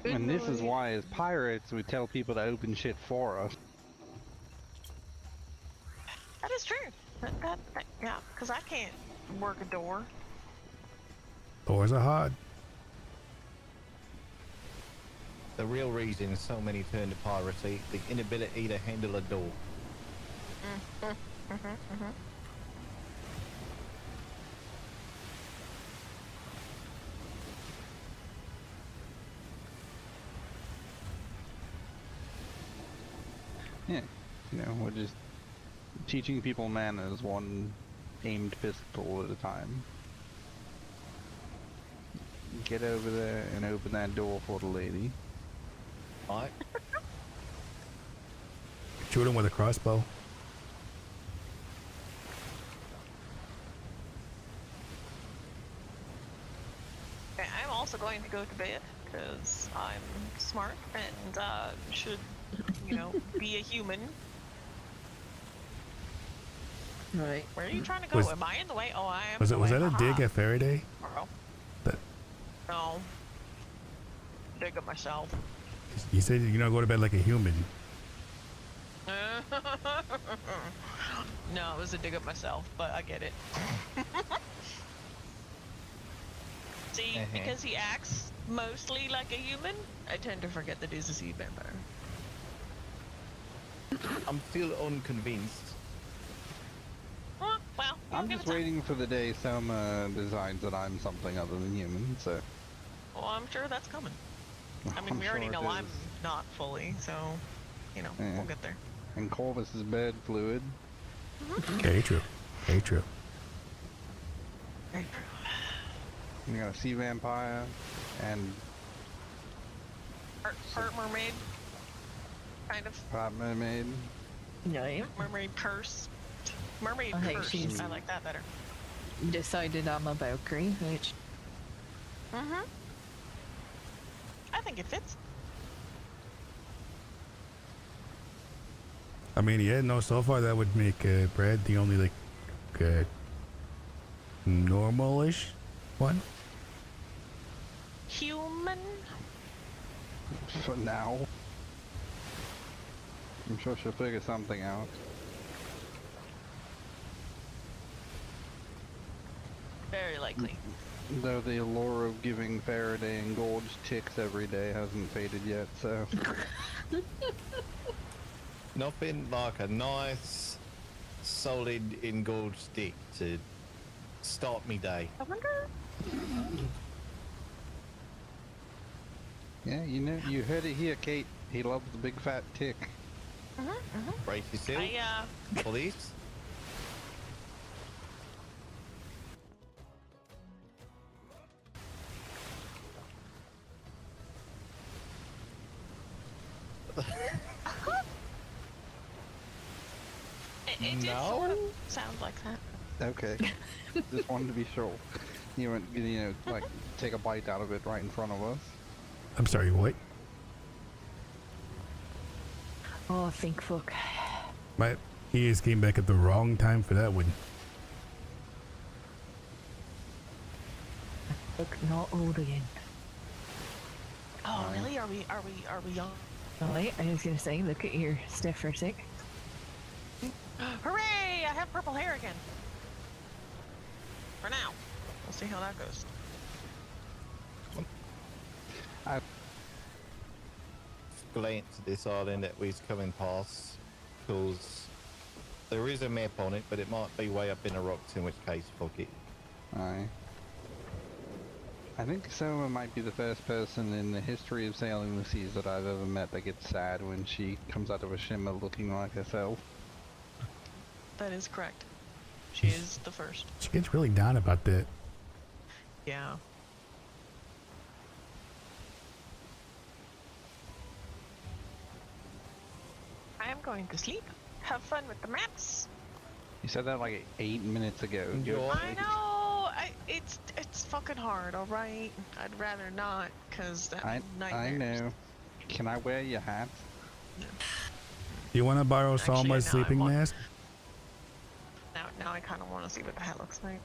And this is why, as pirates, we tell people to open shit for us. is true. Yeah, because I can't work a door. Doors are hard. The real reason so many turn to piracy, the inability to handle a door. Yeah, we're just teaching people manners, one aimed pistol at a time. Get over there and open that door for the lady. Right? Shoot him with a crossbow. Okay, I'm also going to go to bed because I'm smart and should, be a human. Right. Where are you trying to go? Am I in the way? Oh, I am. Was in the that way. a dig at Faraday? Oh. That No. Dig at myself. you said go to bed like a human. No, it was a dig at myself, but I get it. See, because he acts mostly like a human, I tend to forget that he's a sea vampire. I'm still unconvinced. Well, I'm just waiting for the day Selma decides that I'm something other than human, so... Well, I'm sure that's coming. I mean, we already know I'm not fully, so, we'll get there. And Corvus is bird fluid. Very true. Very true. Very true. You got a sea vampire and Part mermaid. Kind of. part mermaid. Yeah. Mermaid curse. Mermaid Okay, curse. she's- I like that better. Decided I'm a Valkyrie, which I think it fits. I mean, yeah, no, so far that would make Brad the only, normal-ish one. Human? For now. I'm sure she'll figure something out. Very likely. Though the allure of giving Faraday and Gorge ticks every day hasn't faded yet, so... Nothing like a nice, solid, engorged stick to start me day. I wonder. Yeah, you heard it here, Kate. He loves the big fat tick. Brace yourself for this. It did sort of sound like that. Okay. Just wanted to be sure. You weren't, take a bite out of it right in front of us. I'm sorry, what? oh, think fuck. My ears came back at the wrong time for that one. Look, not old again. Oh, really? Are we young? Alright, I was gonna say, look at your stiff or sick. Hooray! I have purple hair again. For now. We'll see how that goes. Glance at this island that we're coming past, because there is a map on it, but it might be way up in the rocks, in which case, fuck it. Aye. I think Soma might be the first person in the history of sailing the seas that I've ever met that gets sad when she comes out of a shimmer looking like herself. That is correct. She is the first. She gets really down about that. Yeah. I am going to sleep. Have fun with the maps. You said that like 8 minutes ago. I know. It's fucking hard. All right. I'd rather not, cause that I nightmares. know. Can I wear your hat? Do you want to borrow Actually, Salma's no, I sleeping want- mask? Now I kind of want to see what the hat looks like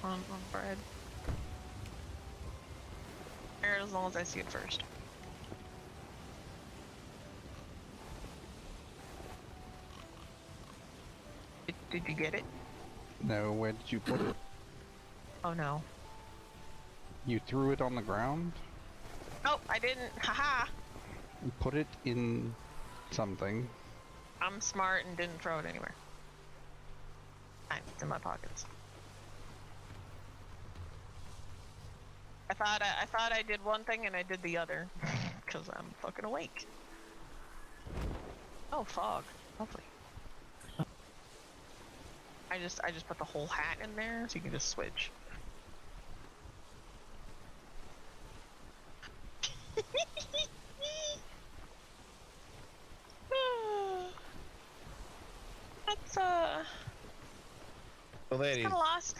on bread. Or as long as I see it first. Did you get it? No, where did you put it? Oh no. You threw it on the ground? Oh, I didn't. Haha. Put it in something. I'm smart and didn't throw it anywhere. It's in my pockets. I thought I did one thing and I did the other, cause I'm fucking awake. Oh, fog. Lovely. I just put the whole hat in there so you can just switch. That's Well, that kind of lost.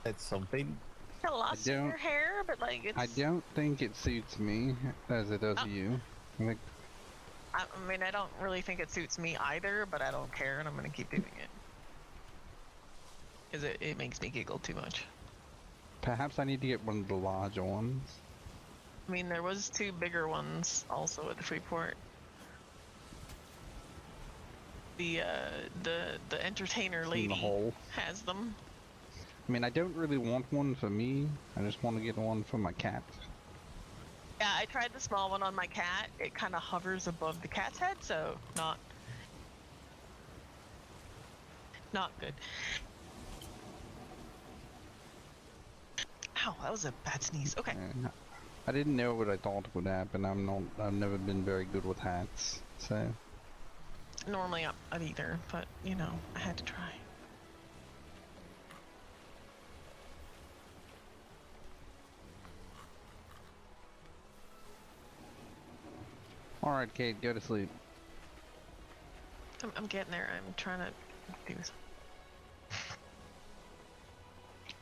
that's something. Kind of lost in your hair, but like it's. I don't think it suits me as it does you. I think I mean, I don't really think it suits me either, but I don't care, and I'm gonna keep doing it. Because it makes me giggle too much. perhaps I need to get one of the larger ones. I mean, there was 2 bigger ones also at the Freeport. The entertainer lady In the hole. has them. I mean, I don't really want one for me. I just want to get one for my cat. Yeah, I tried the small one on my cat. It kind of hovers above the cat's head, so not good. Ow, that was a bad sneeze. Okay. I didn't know what I thought would happen. I've never been very good with hats, so. Normally I'd either, but you know, I had to try. Alright, Kate, go to sleep. I'm getting there. I'm trying to do something.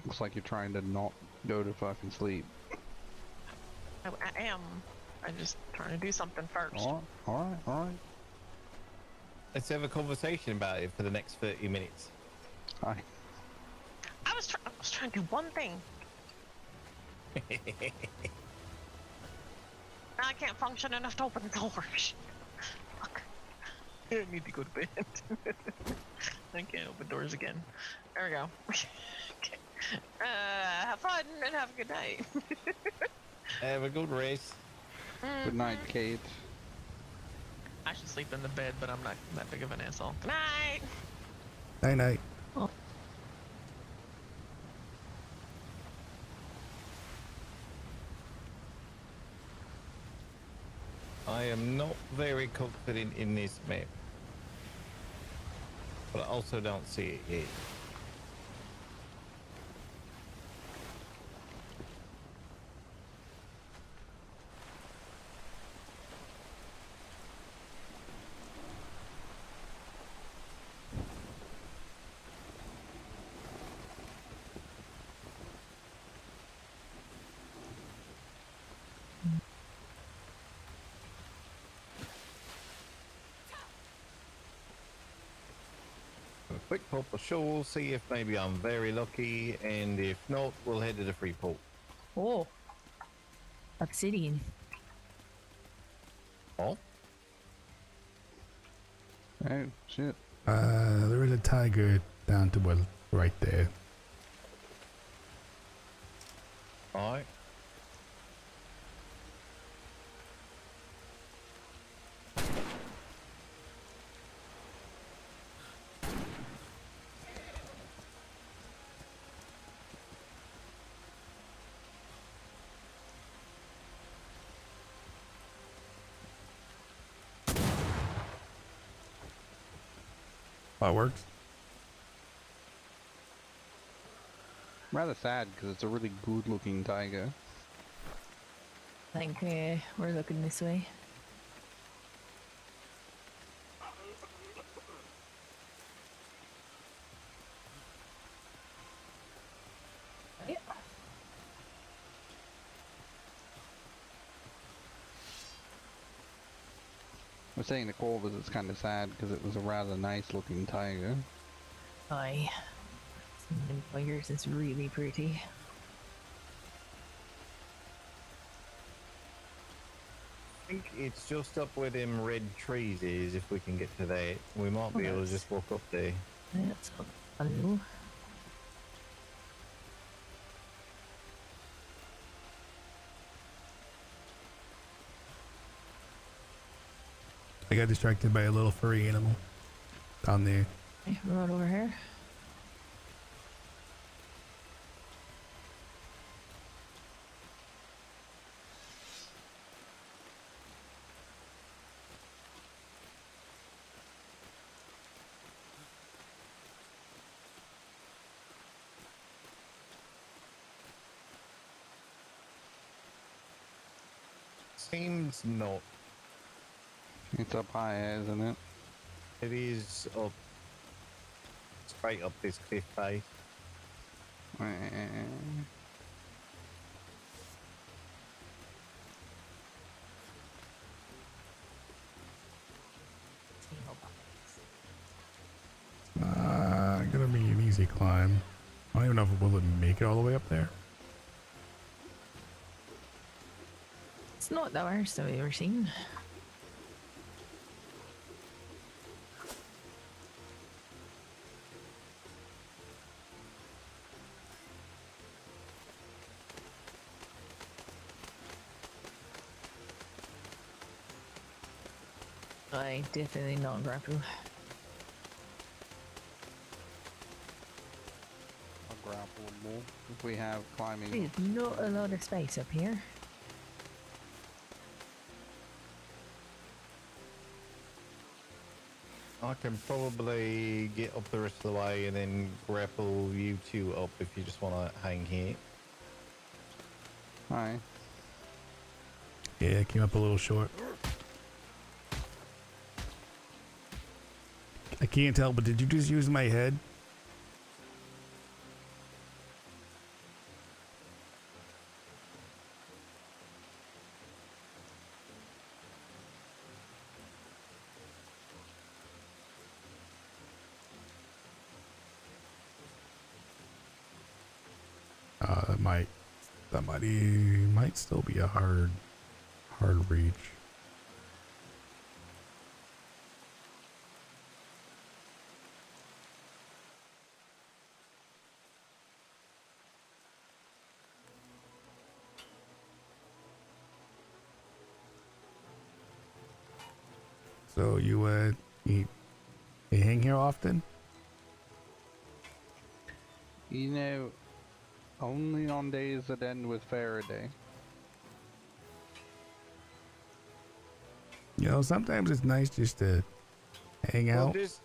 Looks like you're trying to not go to fucking sleep. I am. I'm just trying to do something first. Alright. Let's have a conversation about it for the next 30 minutes. Hi. I was trying to do one thing. Now I can't function enough to open the door. Fuck. I need to go to bed. I can't open doors again. There we go. Okay. Have fun and have a good night. Have a good race. Good night, Kate. I should sleep in the bed, but I'm not that big of an asshole. Good night. Night night. I am not very confident in this map. But I also don't see it yet. A quick pop ashore, see if maybe I'm very lucky, and if not, we'll head to the Freeport. Oh. Obsidian. Oh? Oh, shit. There is a tiger down to well, right there. Alright. That works. Rather sad because it's a really good looking tiger. I think we're looking this way. Yeah. I was saying to Corvus it's kind of sad because it was a rather nice looking tiger. Aye. Yours is really pretty. I think it's just up where them red trees is, if we can get to that. We might be able to just walk up there. That's hello. I got distracted by a little furry animal down there. Okay, right over here. Seems not. It's up high, isn't it? It is up. Straight up this cliff face. Gonna be an easy climb. I don't even know if it will make it all the way up there. It's not the worst I've ever seen. I definitely not grapple. I'll grapple more if we have climbing. There's not a lot of space up here. I can probably get up the rest of the way and then grapple you two up if you just want to hang here. Hi. Yeah, it came up a little short. I can't tell, but did you just use my head? That might still be a hard reach. So you hang here often? You know, only on days that end with Faraday. You know, sometimes it's nice just to hang We'll out. just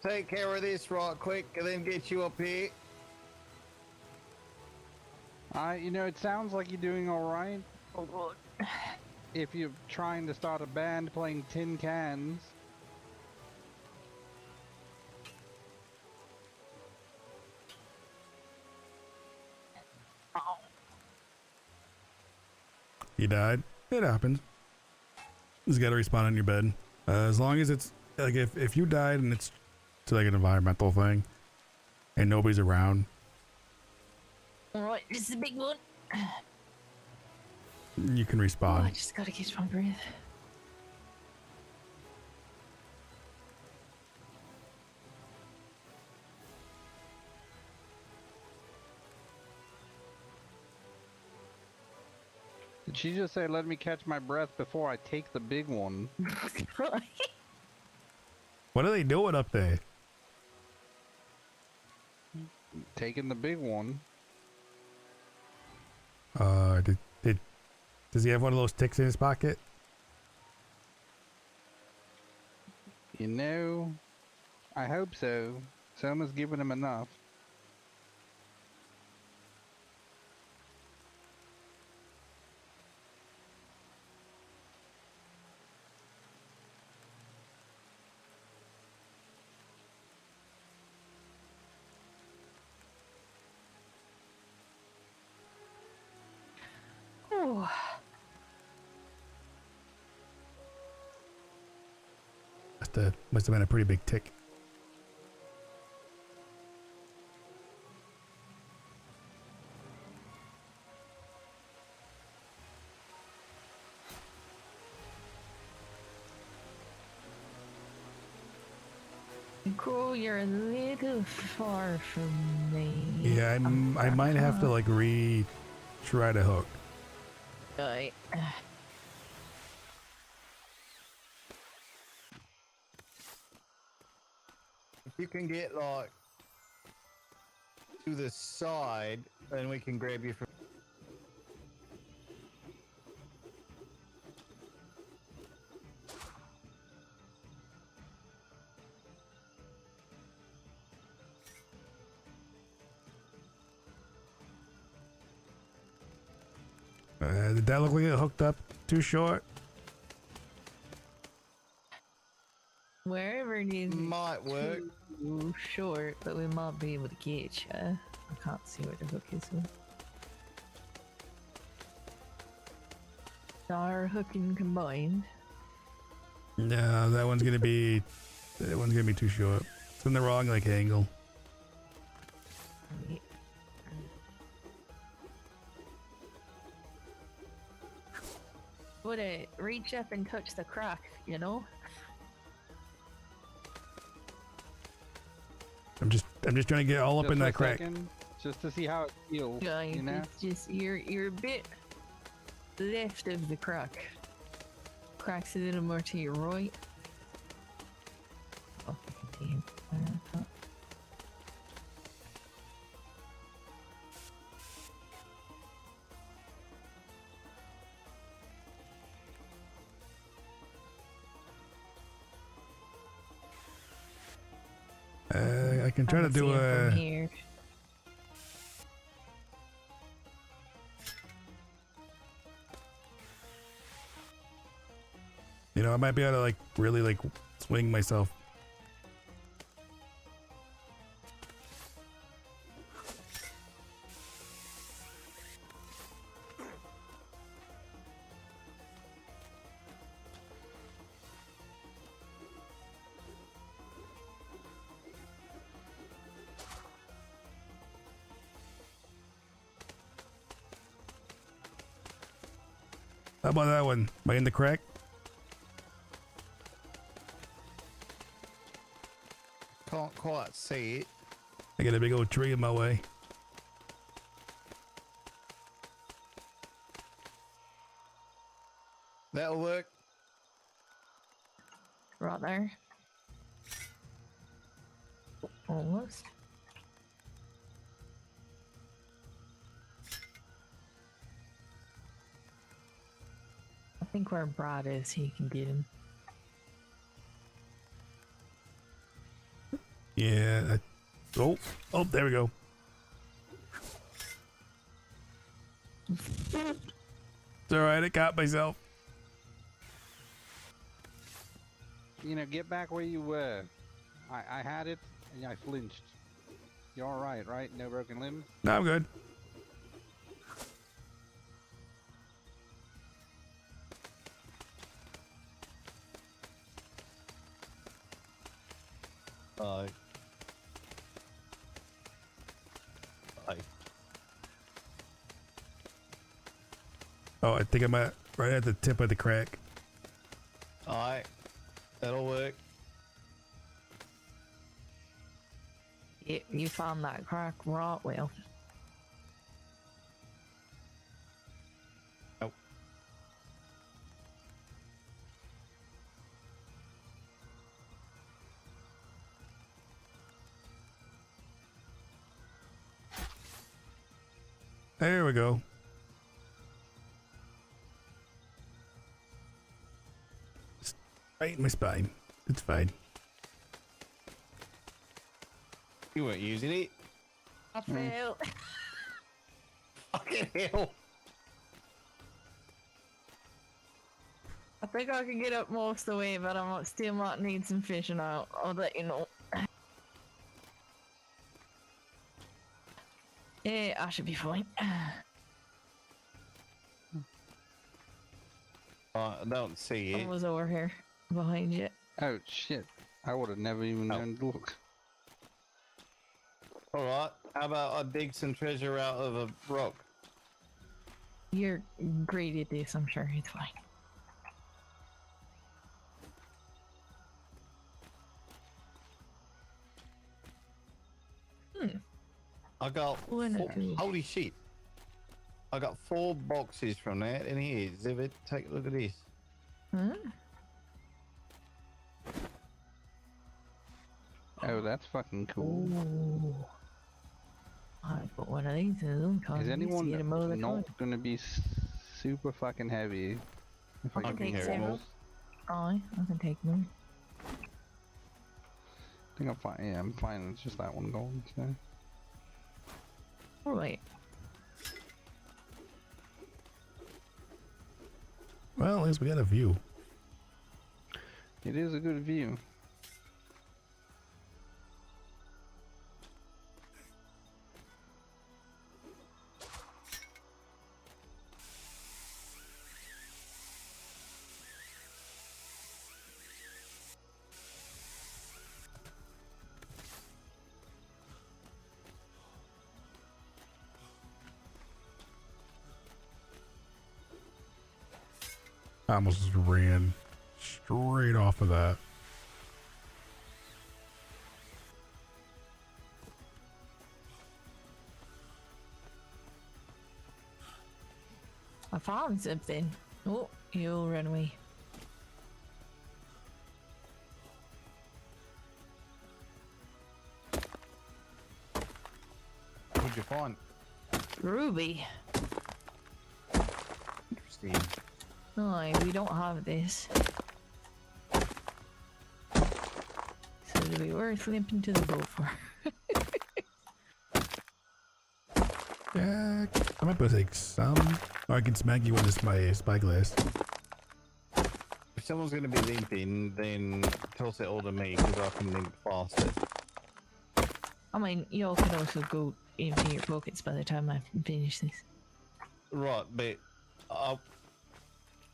take care of this right quick and then get you up here. You know, it sounds like you're doing all right. Oh god. If you're trying to start a band playing tin cans. You died. It happens. Just gotta respawn on your bed. As long as it's like if you died and it's like an environmental thing and nobody's around. Alright, this is a big one. You can Oh, respawn. I just gotta catch my breath. Did she just say, let me catch my breath before I take the big one? What are they doing up there? Taking the big one. Does he have one of those ticks in his pocket? You know, I hope so. Someone's giving him enough. Oh. Must have been a pretty big tick. Crow, you're a little far from me. Yeah, I might have to like try to hook. Right. If you can get like to the side, then we can grab you from. Did that look like it hooked up too short? Wherever it is, Might work. too short, but we might be able to get you. I can't see where the hook is. Star hooking combined. No, that one's gonna be too short. It's in the wrong like angle. Would it reach up and touch the crack, you know? I'm just trying to get all up Just in for a that crack. second, just to see how it feels. Guys, You know? it's just you're a bit left of the crack. Crack's a little more to your right. Oh, damn. I can try to do from a. here. You know, I might be able to like really like swing myself. How about that one? Am I in the crack? Can't quite see it. I got a big old tree in my way. That'll work. Right there. Almost. I think where Brad is, he can get him. Yeah. Oh, there we go. It's alright, I caught myself. You know, get back where you were. I had it and I flinched. You're alright, right? No broken limbs? No, I'm good. Aye. Oh, I think I'm right at the tip of the crack. Aye. That'll work. You found that crack right well. Nope. There we go. Just right in my spine. It's fine. You weren't using it. I failed. Fucking hell. I think I can get up most of the way, but I still might need some fishing out. I'll let you know. Yeah, I should be fine. I don't see I it. was over here behind you. Oh shit. I would have never even known to look. Alright, how about I dig some treasure out of a rock? You're great at this, I'm sure it's fine. I got One or four, two. holy shit. I got 4 boxes from that, and here, Exhibit, take a look at this. Huh? Oh, that's fucking cool. Ooh. I put one of these in the room card. Is anyone get a motor not gonna be super fucking heavy? If I I can can take hear several. it. Aye, I can take them. I think I'm fine. Yeah, I'm fine. It's just that one going. So. Alright. Well, at least we got a view. It is a good view. I almost just ran straight off of that. I found something. Oh, you'll run away. What'd you find? Ruby. Interesting. No, we don't have this. So it'll be worth limping to the boat for. Yeah, I might be able to take some. Or I can smack you with my spyglass. If someone's going to be limping, then toss it all to me, because I can limp faster. I mean, y'all can also go empty your pockets by the time I finish this. Right, but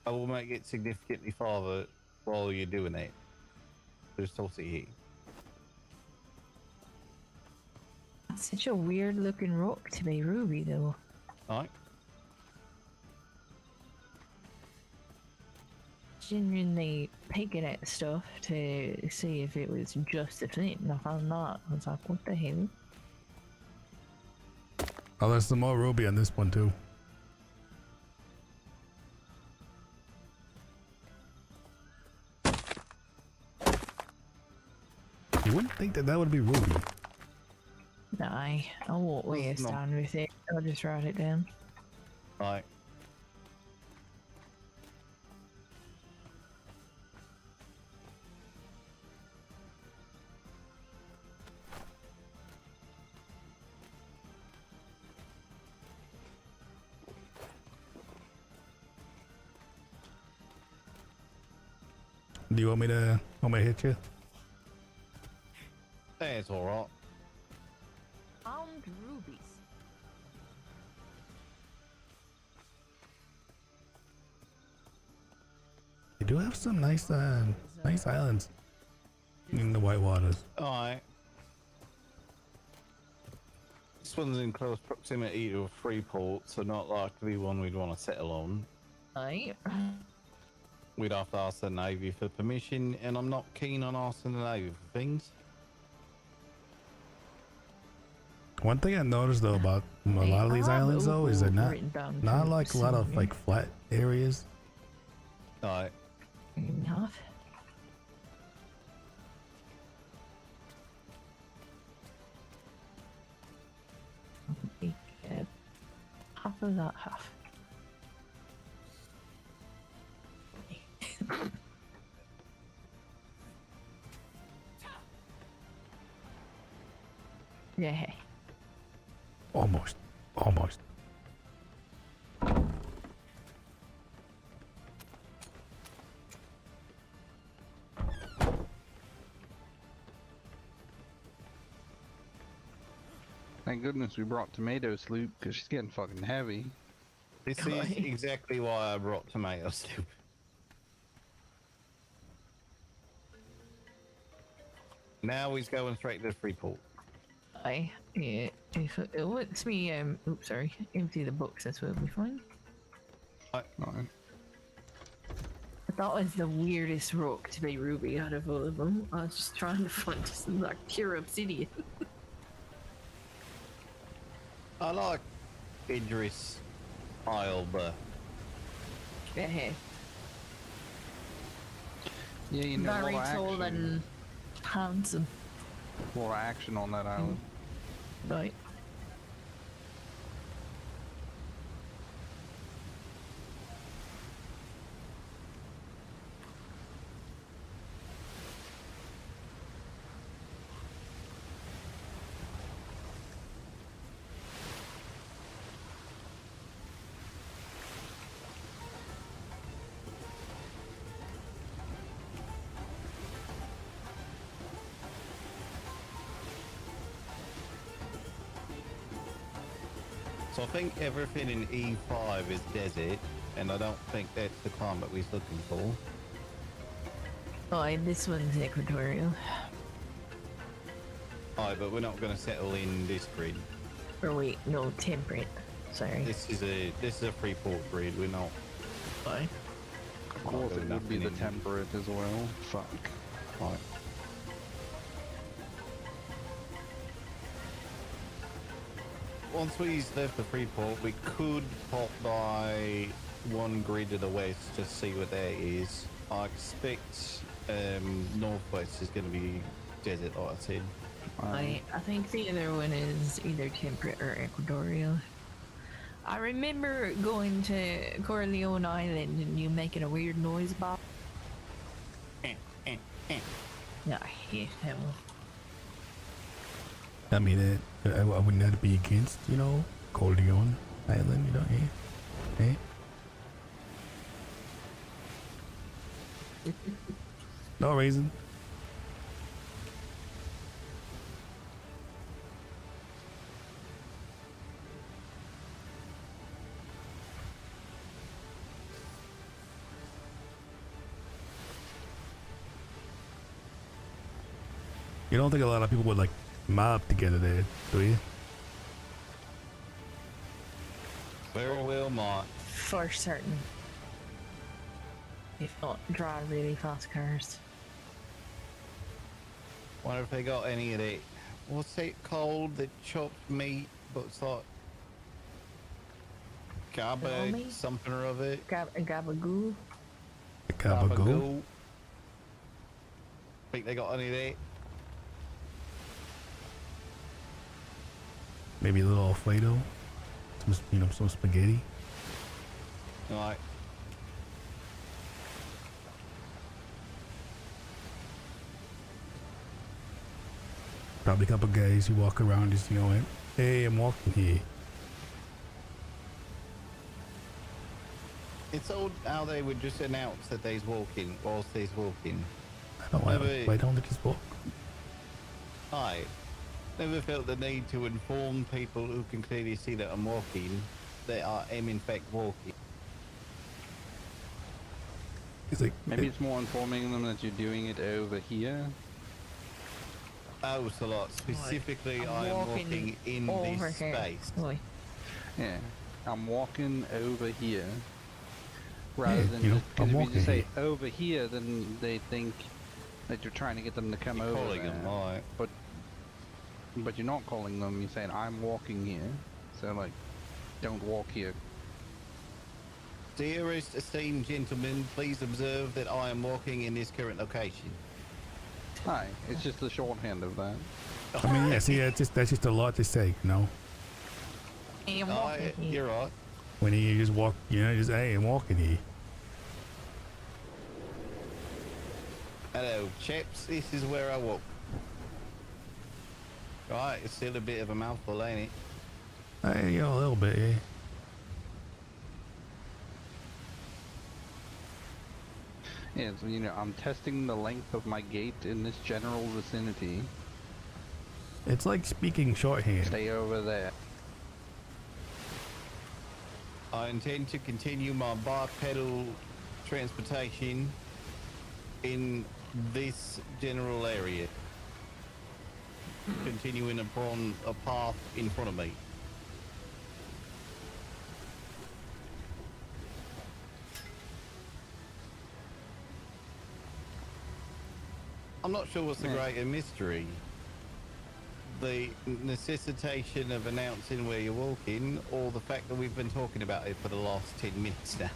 I will make it significantly farther while you're doing it. Just toss it here. That's such a weird looking rock to be ruby, though. Alright. Genuinely picking at stuff to see if it was just a flint, and I found that. I was like, what the hell? Oh, there's some more ruby on this one too. You wouldn't think that would be ruby. Nah, I won't waste No. time with it. I'll just write it down. Alright. Do you want me to hit you? That's alright. Found rubies. You do have some nice islands in the white waters. Alright. This one's in close proximity to a free port, so not likely one we'd want to settle on. Aye. We'd have to ask the Navy for permission, and I'm not keen on asking the Navy for things. One thing I noticed though about a lot of these islands though is they're not like a lot of like flat areas. Alright. Enough. Take half of that half. Yeah. Almost. Thank goodness we brought Tomato Sloop, because she's getting fucking heavy. This is exactly why I brought tomato soup. Now he's going straight to the free port. Aye. Yeah. If it lets me oops, sorry, empty the box, that's what we'll be fine. Alright. I thought it was the weirdest rock to be ruby out of all of them. I was just trying to find some like pure obsidian. I like Idris Elba. Yeah. Yeah, you know, Very a lot of tall action. and handsome. A lot of action on that island. Right. So I think everything in E5 is desert, and I don't think that's the climate we're looking for. Oh, and this one's equatorial. Alright, but we're not going to settle in this grid. Or wait, no, temperate. Sorry. This is a free port grid. We're not. Fine. Of course, it would be the temperate as well. Fuck. Right. Once we left the free port, we could pop by one grid to the west, just see what that is. I expect northwest is going to be desert, like I said. I think the other one is either temperate or equatorial. I remember going to Corleone Island and you making a weird noise about. Yeah, I hate him. I mean, I would not be against, you know, Corleone Island, you know, eh? No reason. You don't think a lot of people would like mob together there, do you? Very well, Mark. For certain. If not, drive really fast cars. Wonder if they got any of that. What's it called? The chopped meat, but it's like gabba meat? something or other. Gabagoo. The Gabagool. Think they got any of that? Maybe a little Alfredo. Some, you know, some spaghetti. Right. Probably a couple guys who walk around just, you know, like, hey, I'm walking here. It's odd how they would just announce that they's walking whilst they's walking. I don't know, why don't they just walk? I never felt the need to inform people who can clearly see that I'm walking that I am in fact walking. It's like, Maybe it's more informing them that you're doing it over here. Oh, so like specifically I am walking in over this here. space. Oi. Yeah, I'm walking over here. Rather than you know, just, 'cause I'm if you walking just say here. over here, then they think that you're trying to get them to come You're over calling there. them, right. But you're not calling them. You're saying I'm walking here. So like, don't walk here. Dearest esteemed gentlemen, please observe that I am walking in this current location. Hi, it's just the shorthand of that. I mean, yeah, see, that's just a lot to say, you know? Hey, I'm Oh, walking here. you're right. When you just walk, you know, just, hey, I'm walking here. Hello, chaps. This is where I walk. Right, it's still a bit of a mouthful, ain't it? Hey, you know, a little bit, yeah. Yeah, so, you know, I'm testing the length of my gait in this general vicinity. It's like speaking shorthand. Stay over there. I intend to continue my bipedal transportation in this general area. Continuing upon a path in front of me. I'm not sure what's the Yeah. greater mystery. the necessitation of announcing where you're walking, or the fact that we've been talking about it for the last 10 minutes now?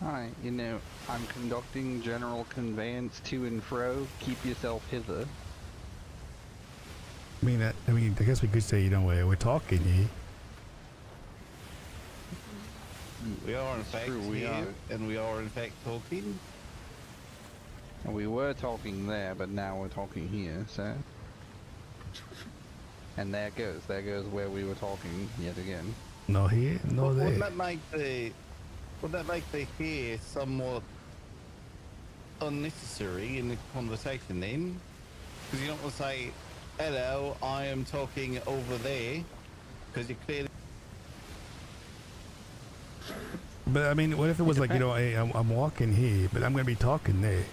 Hi, you know, I'm conducting general conveyance to and fro. Keep yourself hither. I guess we could say, you know, we're talking here. We are in fact here, and we are in fact talking. And we were talking there, but now we're talking here, so. And there goes where we were talking yet again. No here, no there. Wouldn't that make the here somewhat unnecessary in the conversation then? Because you don't want to say, hello, I am talking over there, because you clearly... But I mean, what if it was like, you know, hey, I'm walking here, but I'm going to be talking there.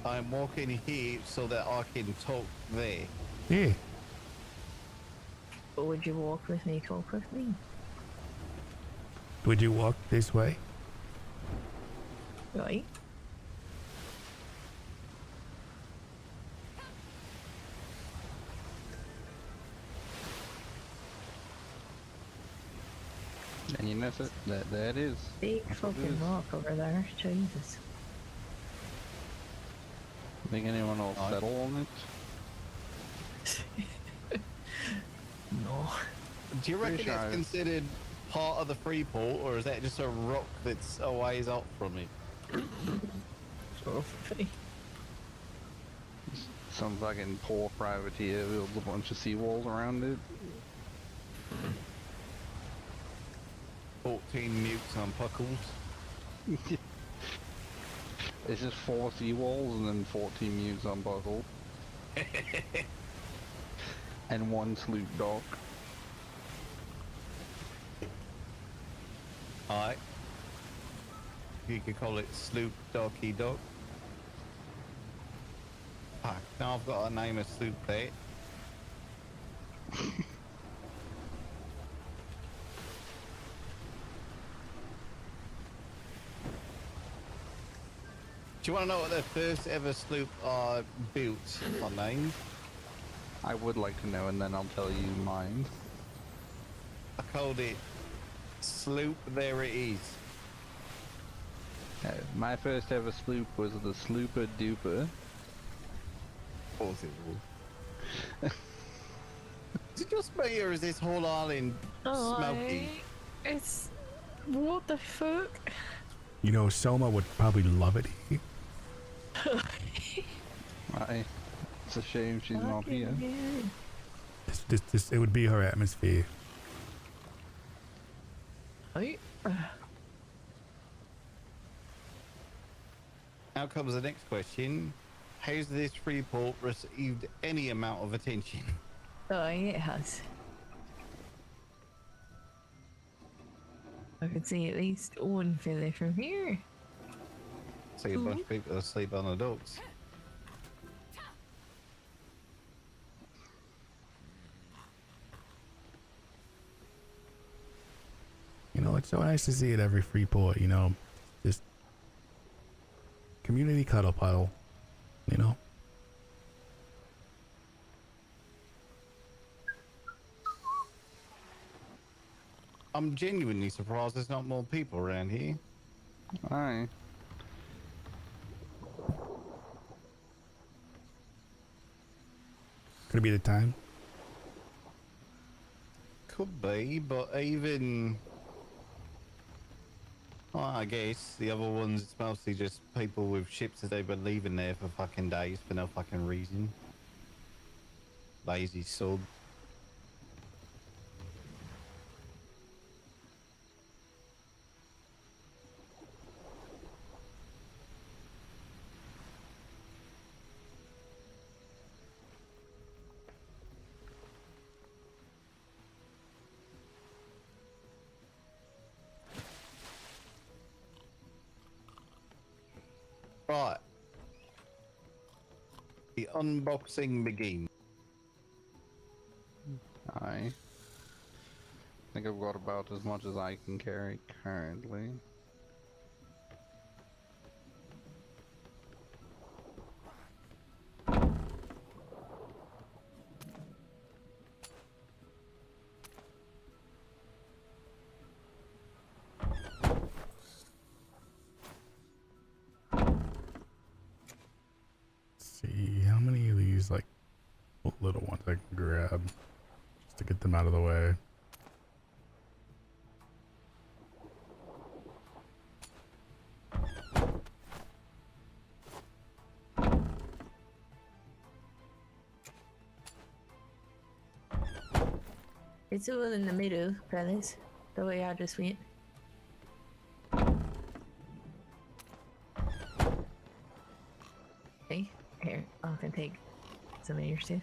I'm walking here so that I can talk there. Yeah. But would you walk with me, talk with me? Would you walk this way? Right. And you miss it. There it is. Big fucking rock over there. Jesus. Think anyone will settle on it? No. Do you reckon Pretty sure it's considered part of the free port, or is that just a rock that's a ways up from it? Some fucking poor privateer builds a bunch of seawalls around it. 14 mutes on puckles. It's just 4 seawalls and then 14 mutes on buckle. And 1 sloop dock. Alright. You could call it sloop docky dock. Fuck, now I've got to name a sloop there. Do you want to know what the first ever sloop built or named? I would like to know, and then I'll tell you mine. I called it Sloop There It Is. My first ever sloop was the Slooper Duper. Of course it was. Is it just me, or is this whole island smoky? It's... What the fuck? You know, Selma would probably love it here. Aye. It's a shame she's not here. It would be her atmosphere. Right. Now comes the next question. Has this free port received any amount of attention? Oh, it has. I could see at least one fella from here. See a bunch of people asleep on the docks. You know, it's so nice to see it every free port, you know. Just community cuddle puddle, you know. I'm genuinely surprised there's not more people around here. Aye. Could it be the time? Could be, but even... Well, I guess the other ones, it's mostly just people with ships that they've been leaving there for fucking days for no fucking reason. Lazy sod. Right. The unboxing begins. I think I've got about as much as I can carry currently. that I can grab just to get them out of the way. It's all in the middle, fellas. The way I just went. Okay, here, I can take some of your stuff.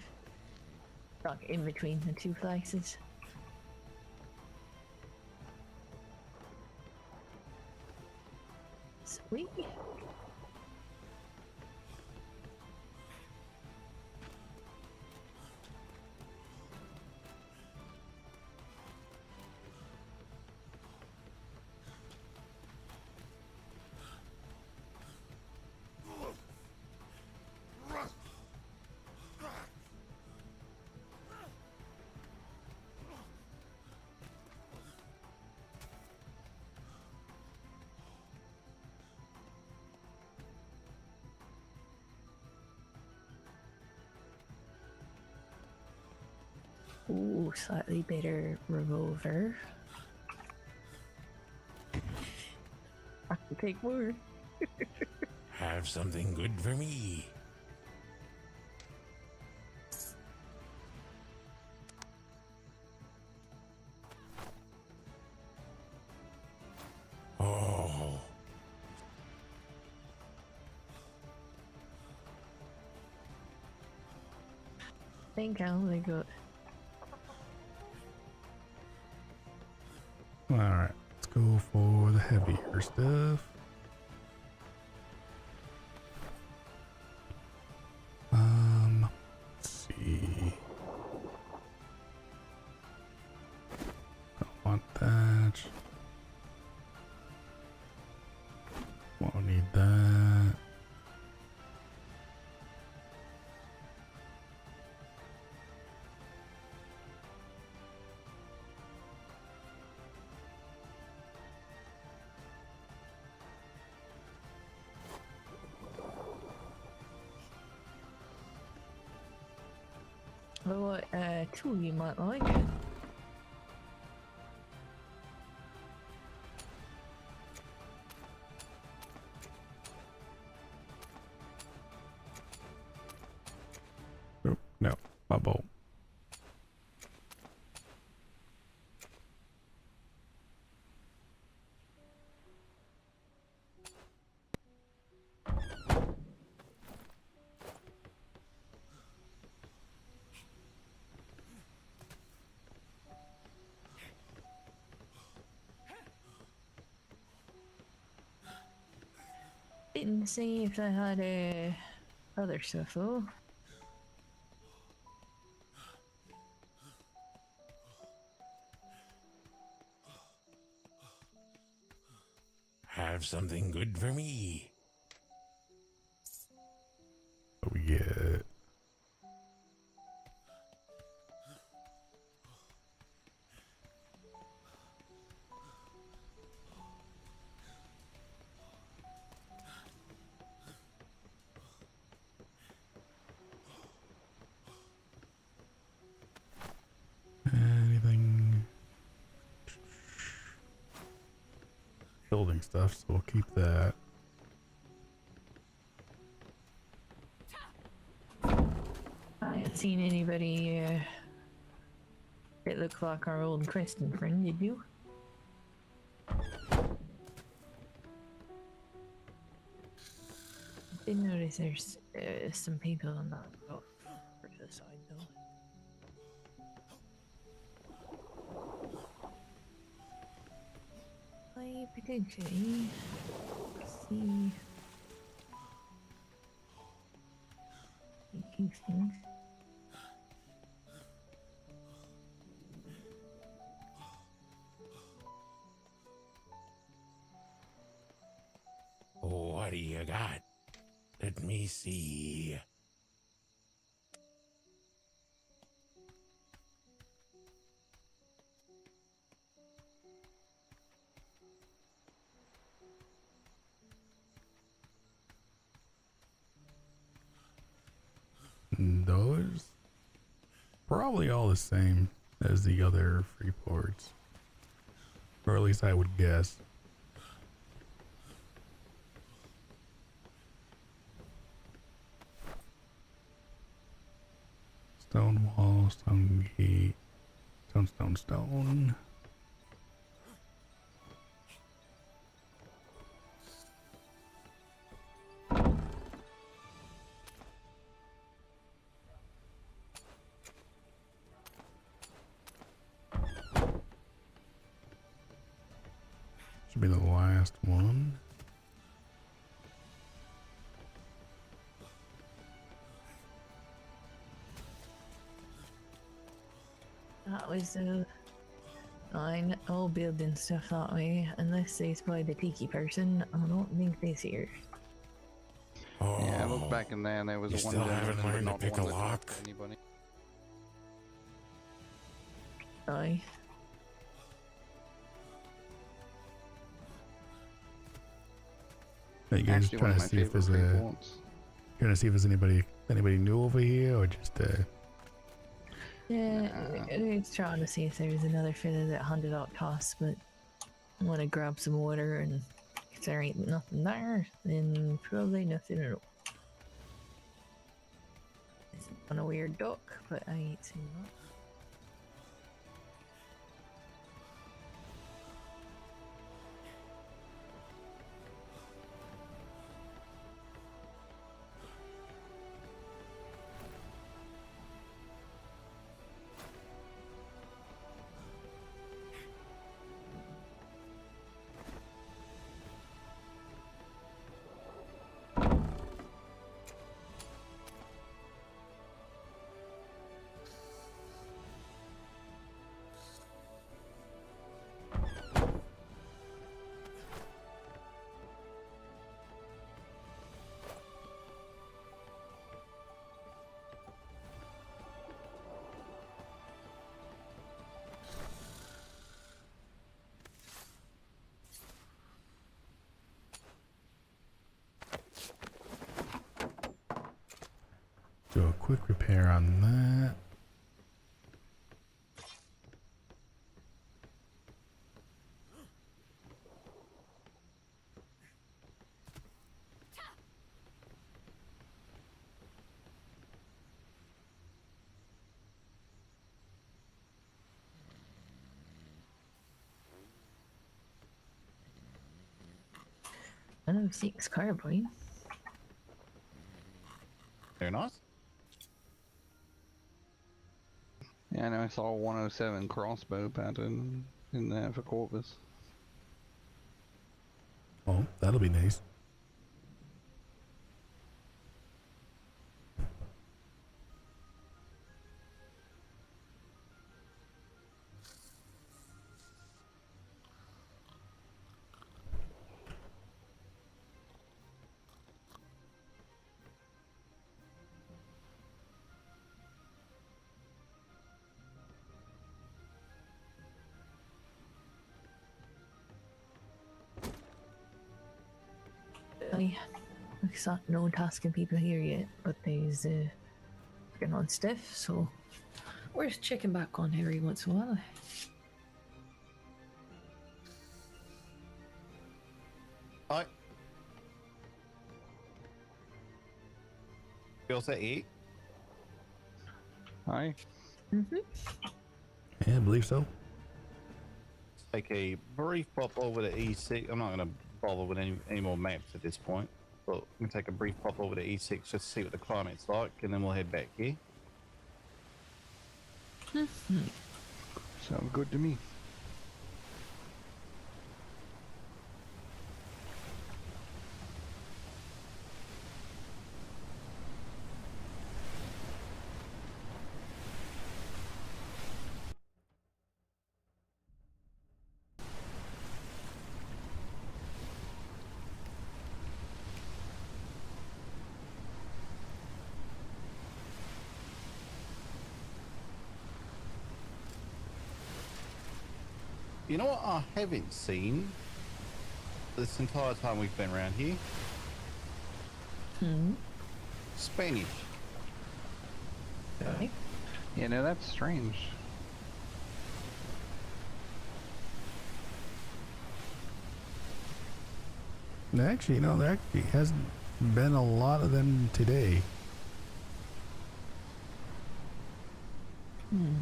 Like in between the two places. Sweet. Ooh, slightly better revolver. I can take more. Have something good for me. Oh. I think I only got. Alright, let's go for the heavier stuff. Let's see. Don't want that. Won't need that. What tool you might like? Oh, no, my bolt. Didn't see if I had other stuff though. Have something good for me. What we get? Anything? Building stuff, so we'll keep that. I haven't seen anybody that looked like our old Creston friend, did you? Did notice there's some people on that boat for the side though. I potentially see a few things. What do you got? Let me see. Those? probably all the same as the other free ports. Or at least I would guess. Stone wall, stone gate, stone. Should be the last one. That was fine. I'll build and stuff that way. Unless they spy the tiki person, I don't think they's here. Oh, Yeah, I looked back in there and there was you one still gentleman, haven't but learned to not pick one a that lock? talked to anybody. Aye. Are you guys Actually, trying one of to my see if favorite there's free a ports. trying to see if there's anybody new over here, or just Yeah, it's trying to see if there's another fella that handed out toss, but I want to grab some water, and if there ain't nothing there, then probably nothing at all. It's on a weird dock, but I ain't seen that. do a quick repair on that. I know 6 carbine. Very nice. Yeah, I know I saw a 107 crossbow pattern in there for Corvus. Oh, that'll be nice. It's not no tasking people here yet, but there's working on stuff, so we're just checking back on every once in a while. Hi. You all set to eat? Hi. Yeah, I believe so. Take a brief pop over to E6. I'm not going to bother with any more maps at this point, but I'm going to take a brief pop over to E6 just to see what the climate's like, and then we'll head back here. Sounds good to me. You know what I haven't seen this entire time we've been around here? Hmm. Spanish. Okay. You know, that's strange. Actually, you know, there actually hasn't been a lot of them today. Hmm.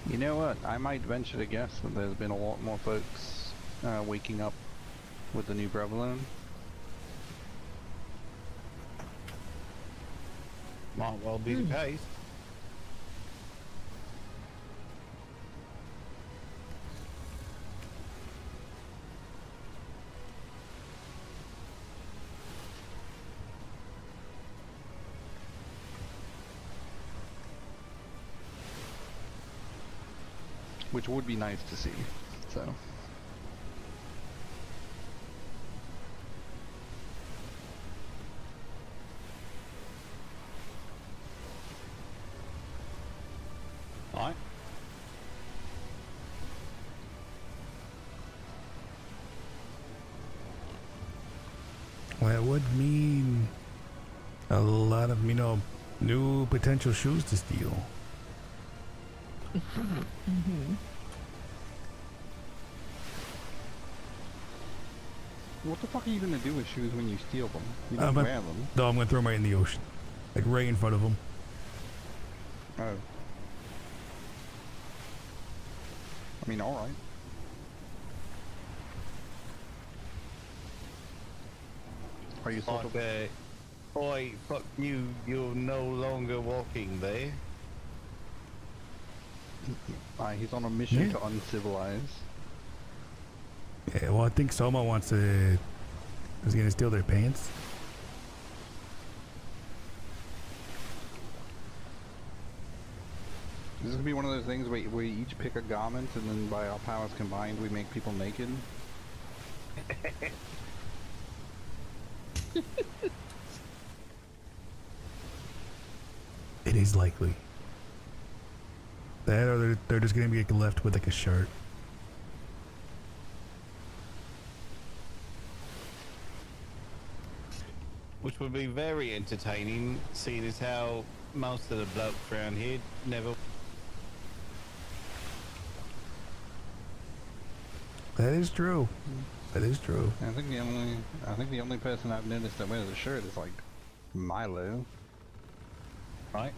You know what? I might venture to guess that there's been a lot more folks waking up with the new prevalent. Might well be the case. Which would be nice to see, so. Alright. Well, it would mean a lot of, you know, new potential shoes to steal. Mm-hmm. What the fuck are you gonna do with shoes when you steal them? You I'm don't gonna- wear them. No, I'm gonna throw them right in the ocean. Like right in front of them. Oh. I mean, alright. Are you sort of... Like, oi, fuck you, you're no longer walking there. he's on a mission Yeah. to uncivilize. Yeah, well, I think Soma wants to... is gonna steal their pants. This is gonna be one of those things where we each pick a garment and then by our powers combined we make people naked. It is likely. That or they're just gonna be left with like a shirt. Which would be very entertaining, seeing as how most of the blokes around here never... That is true. That is true. I think the only person I've noticed that wears a shirt is like Milo. Right?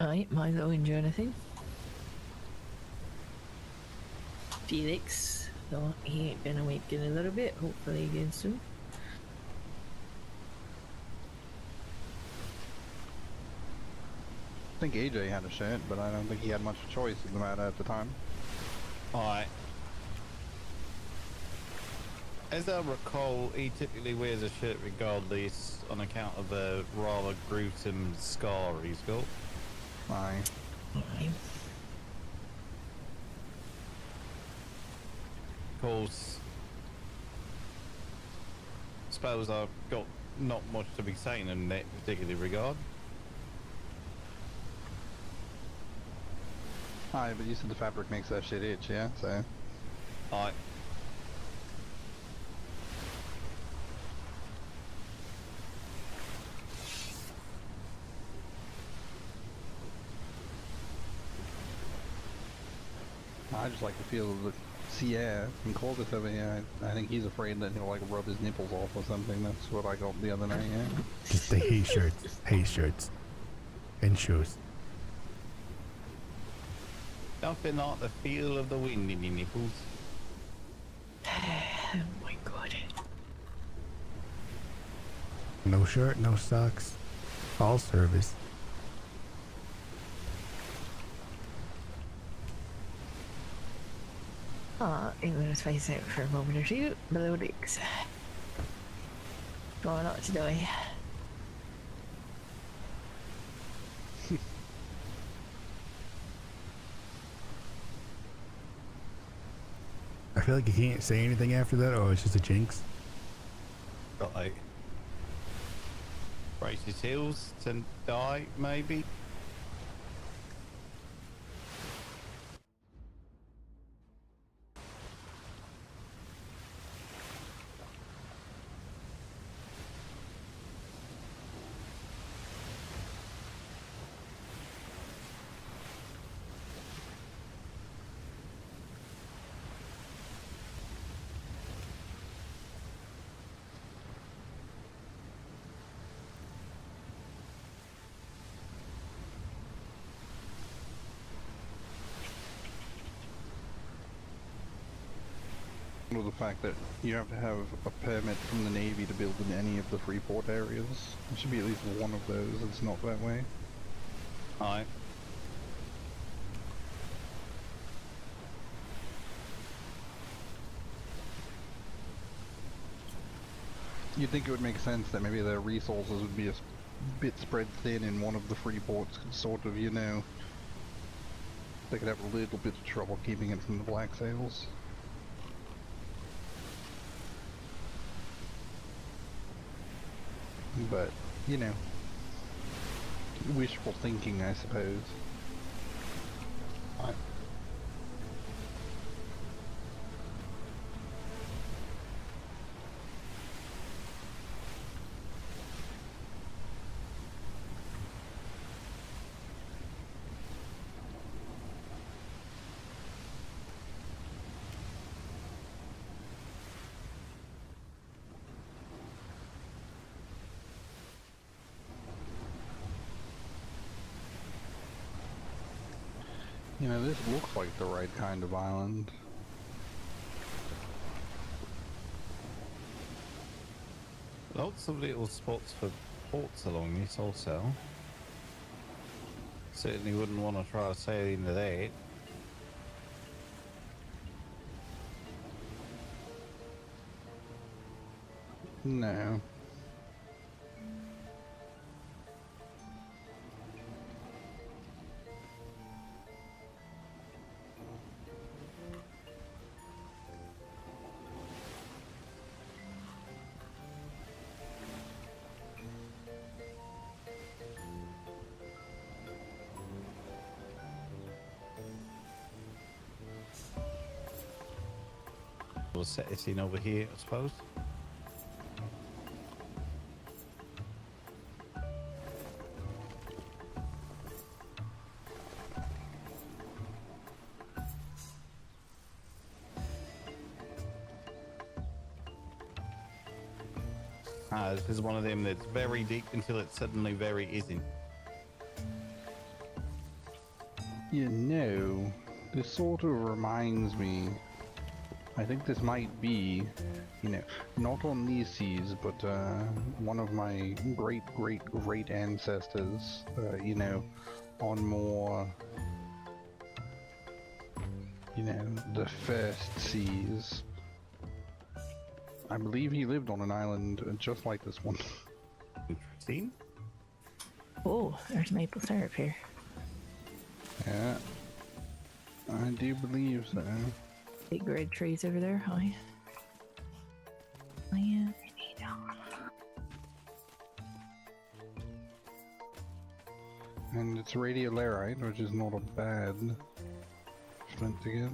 Aye, Milo and Jonathan. Felix, though he ain't been awake in a little bit, hopefully again soon. I think AJ had a shirt, but I don't think he had much choice in the matter at the time. Alright. As I recall, he typically wears a shirt regardless on account of the rather gruesome scar he's got. Aye. Aye. Of course, suppose I've got not much to be saying in that particular regard. Aye, but you said the fabric makes that shit itch, yeah? So. Alright. I just like to feel the sea air from Corvus over here. I think he's afraid that he'll like rub his nipples off or something. That's what I got the other night, yeah. Just the hay shirts. Hay shirts. And shoes. Nothing like the feel of the wind in your nipples. Oh my god. No shirt, no socks. All service. I'm gonna space out for a moment or two. Below decks. Try not to die. I feel like you can't say anything after that, or it's just a jinx. Right. Brace his heels to die, maybe. Or the fact that you have to have a permit from the Navy to build in any of the Freeport areas. There should be at least one of those that's not that way. Aye. You'd think it would make sense that maybe their resources would be a bit spread thin in one of the free ports, sort of, you know, they could have a little bit of trouble keeping it from the black sails. But, you know, wishful thinking, I suppose. You know, this looks like the right kind of island. Lots of little spots for ports along this also. Certainly wouldn't want to try to sail into that. No. We'll set this in over here, I suppose. This is one of them that's very deep until it suddenly very isn't. You know, this sort of reminds me, I think this might be, you know, not on these seas, but one of my great ancestors, you know, on more, you know, the first seas. I believe he lived on an island just like this one. Interesting. Oh, there's maple syrup here. Yeah, I do believe so. Big red trees over there, hi. Oh yeah, And it's radiolarite, which is not a bad flint to get.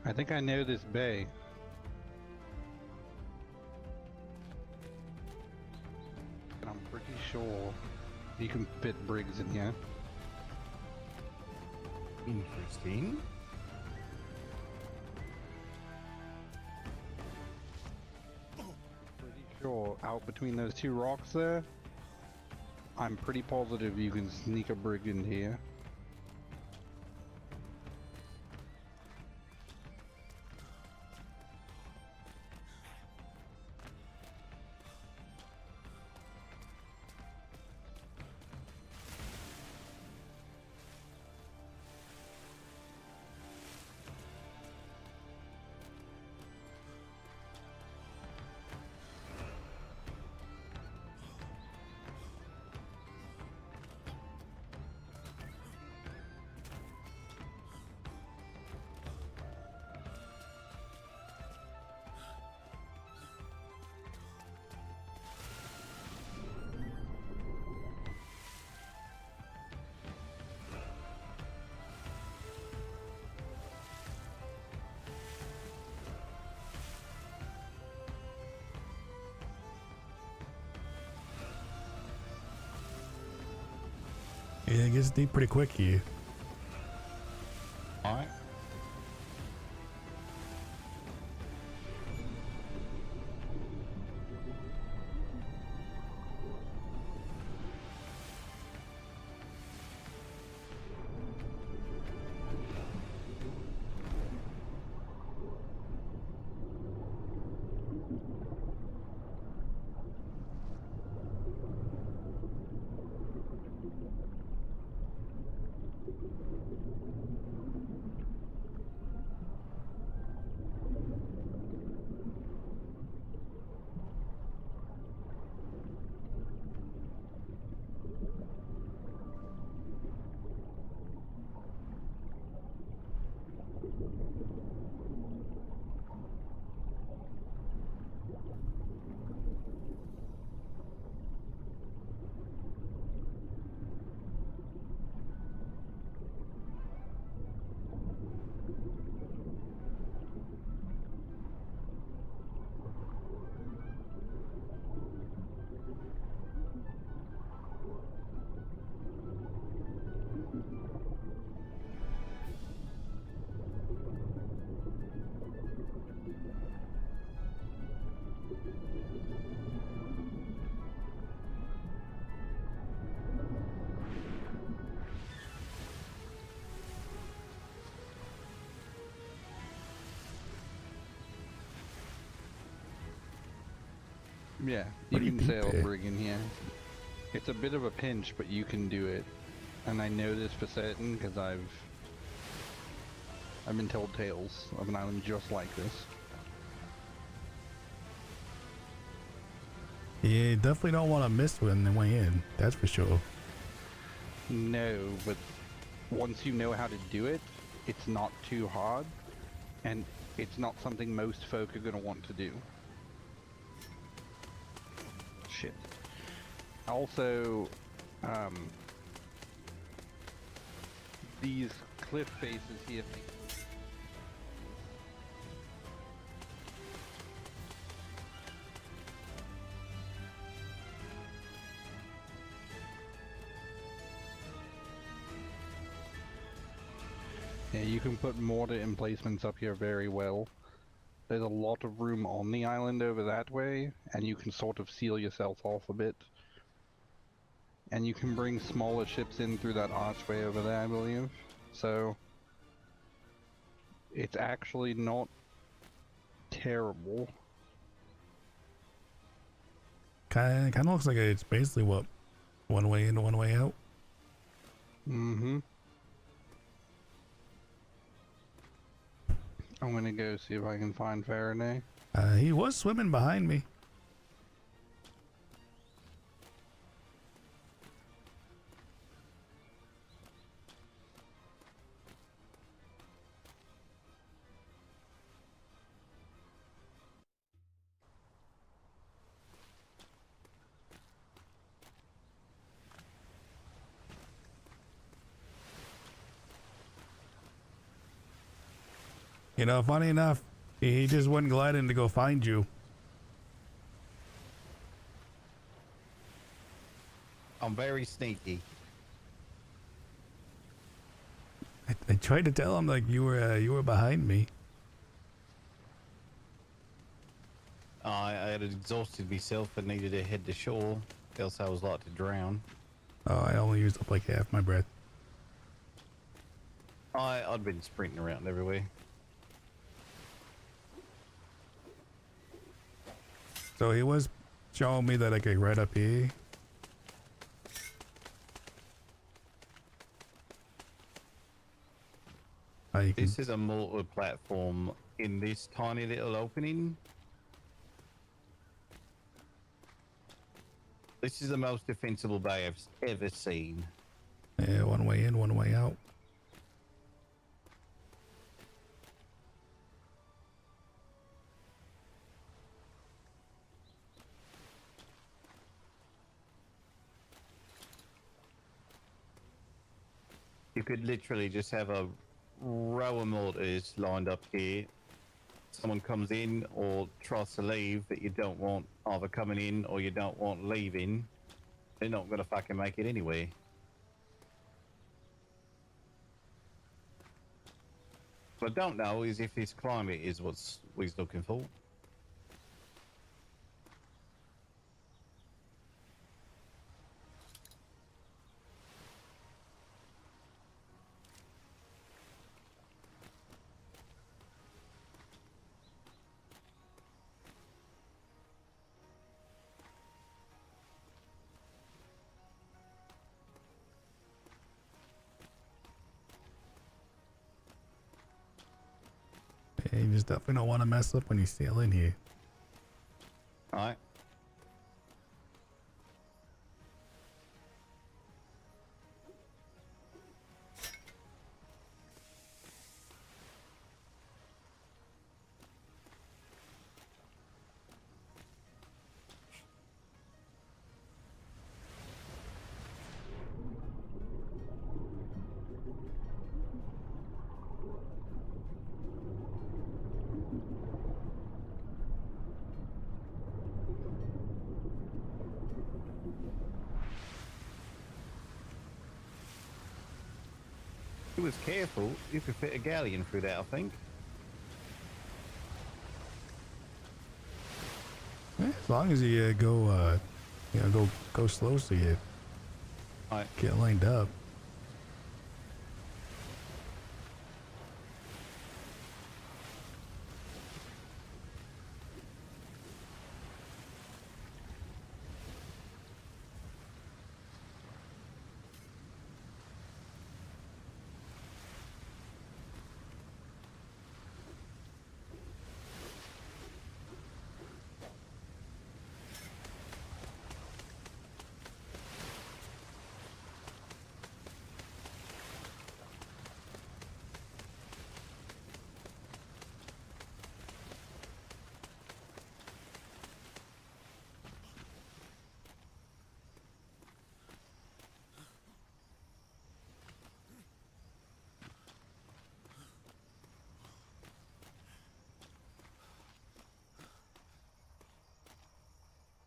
I think I know this bay. And I'm pretty sure you can fit brigs in here. Interesting. Pretty sure out between those two rocks there, I'm pretty positive you can sneak a brig in here. Yeah, it gets deep pretty quick here. Alright. Yeah, you Pretty can deep sail a there. brig in here. It's a bit of a pinch, but you can do it. And I know this for certain because I've been told tales of an island just like this. Yeah, you definitely don't want to miss when they way in. That's for sure. No, but once you know how to do it, it's not too hard, and it's not something most folk are going to want to do. Shit. Also, these cliff faces here. Yeah, you can put mortar emplacements up here very well. There's a lot of room on the island over that way, and you can sort of seal yourself off a bit. And you can bring smaller ships in through that archway over there, I believe. So, it's actually not terrible. Kind of looks like it's basically what, one way in, one way out. Mm-hmm. I'm gonna go see if I can find Faraday. He was swimming behind me. You know, funny enough, he just went gliding to go find you. I'm very sneaky. I tried to tell him like you were behind me. I had exhausted myself and needed to head to shore, else I was like to drown. Oh, I only used up like half my breath. I'd been sprinting around everywhere. So he was showing me that I could right up here. This is a multi-platform in this tiny little opening. This is the most defensible bay I've ever seen. Yeah, one way in, one way out. You could literally just have a row of mortars lined up here. Someone comes in or tries to leave that you don't want either coming in or you don't want leaving. They're not gonna fucking make it anyway. What I don't know is if this climate is what he's looking for. Yeah, you just definitely don't want to mess up when you sail in here. Alright. If he was careful, you could fit a galleon through that, I think. Yeah, as long as you go, go slow so you Alright. get lined up.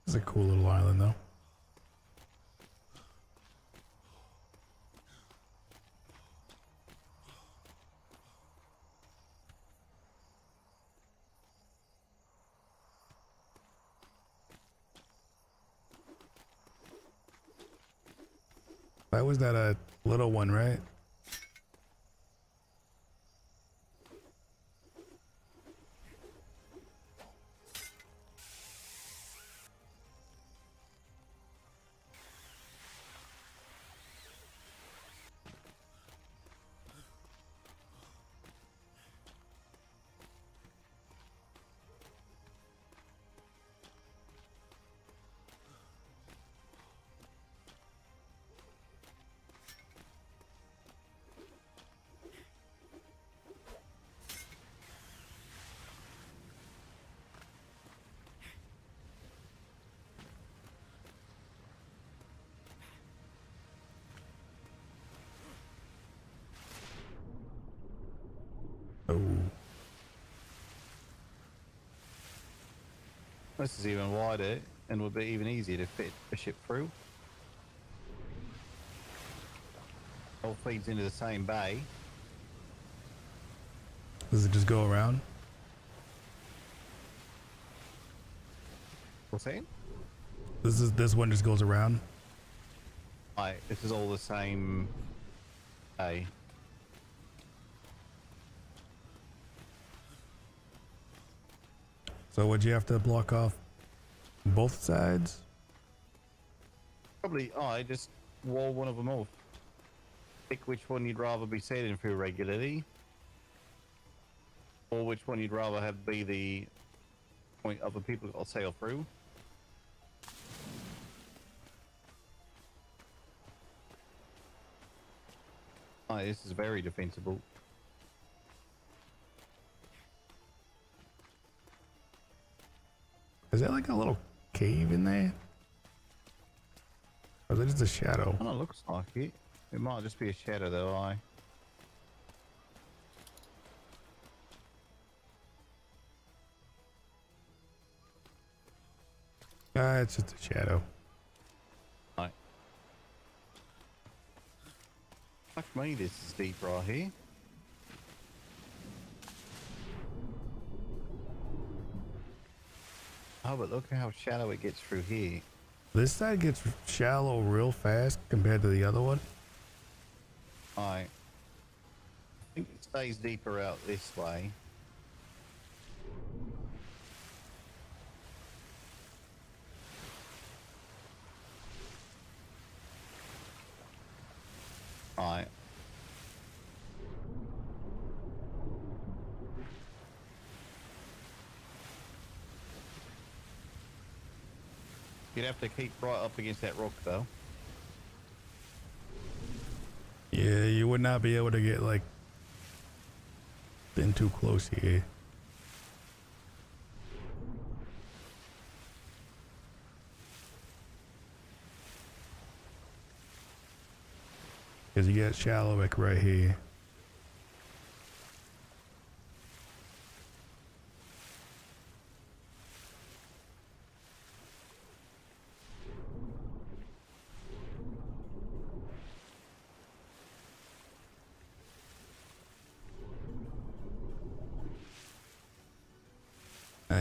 It's a cool little island, though. That was that little one, right? Oh. This is even wider and would be even easier to fit a ship through. All feeds into the same bay. Does it just go around? What's that? This one just goes around? Right, this is all the same bay. So would you have to block off both sides? Probably, just wall one of them off. Pick which one you'd rather be sailing through regularly, or which one you'd rather have be the point other people got to sail through. This is very defensible. Is that like a little cave in there? Or is it just a shadow? Oh, it looks like it. It might just be a shadow though, It's just a shadow. Right. Fuck me, this is deep right here. Oh, but look how shallow it gets through here. This side gets shallow real fast compared to the other one. I think it stays deeper out this way. Alright. You'd have to keep right up against that rock though. Yeah, you would not be able to get like in too close here. Because you get shallow like right here.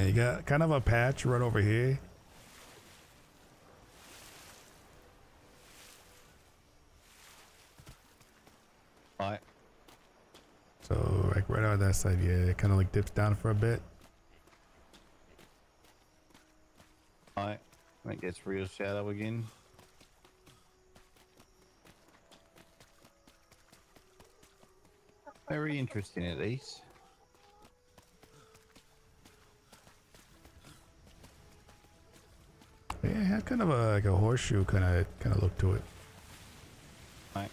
You got kind of a patch right over here. Right. So like right on that side, yeah, it kind of like dips down for a bit. Right. That gets real shadow again. Very interesting at least. Yeah, it had kind of a like a horseshoe kind of look to it. Right.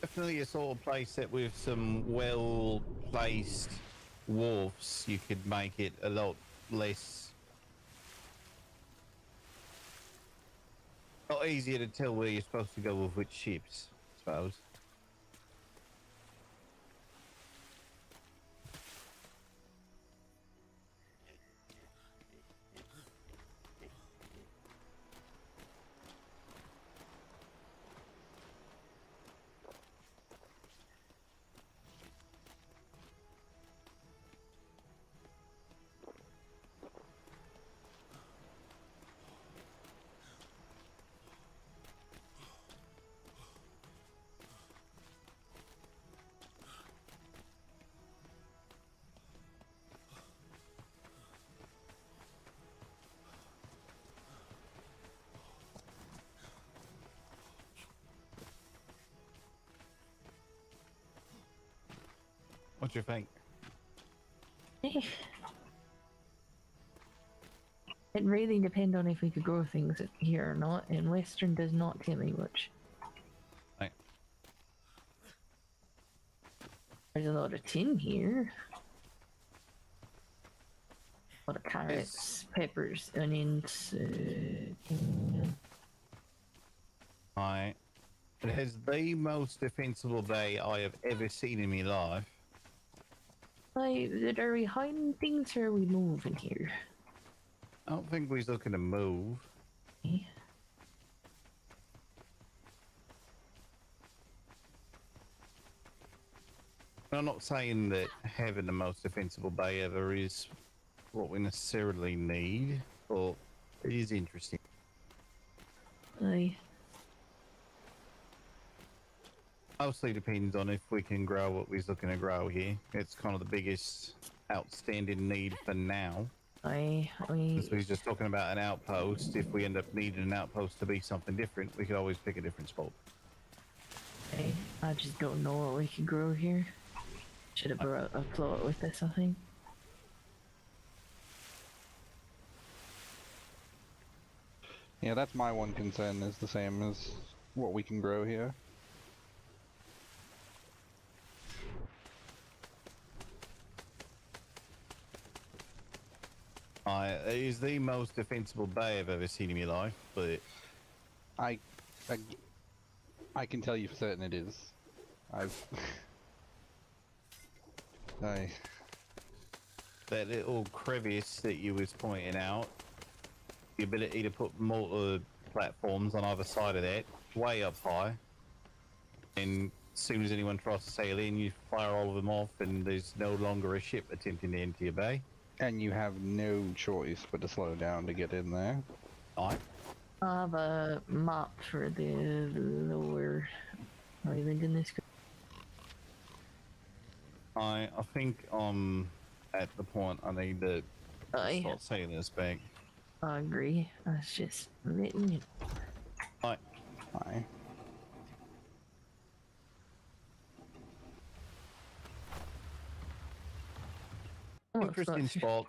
Definitely a sort of place that with some well placed wharfs you could make it a lot less easier to tell where you're supposed to go with which ships, I suppose. What do you think? It really depends on if we could grow things here or not, and Western does not tell me much. Right. There's a lot of tin here. A lot of carrots, peppers, onions. Right. It has the most defensible bay I have ever seen in my life. Like, are we hiding things or are we moving here? I don't think we're looking to move. Okay. I'm not saying that having the most defensible bay ever is what we necessarily need, but it is interesting. Aye. Mostly depends on if we can grow what we're looking to grow here. It's kind of the biggest outstanding need for now. Aye. Because we was just talking about an outpost. If we end up needing an outpost to be something different, we could always pick a different spot. Aye. I just don't know what we can grow here. Should have brought a plot with this, I think. Yeah, that's my one concern, is the same as what we can grow here. It is the most defensible bay I've ever seen in my life, but I can tell you for certain it is. I've... that little crevice that you was pointing out, the ability to put multiple platforms on either side of that, way up high, and as soon as anyone tries to sail in, you fire all of them off, and there's no longer a ship attempting to enter your bay. And you have no choice but to slow down to get in there. Right. I have a map for the lower island in this. I think I'm at the point I need to start sailing this back. I agree. That's just written. Right. Aye. Interesting spot.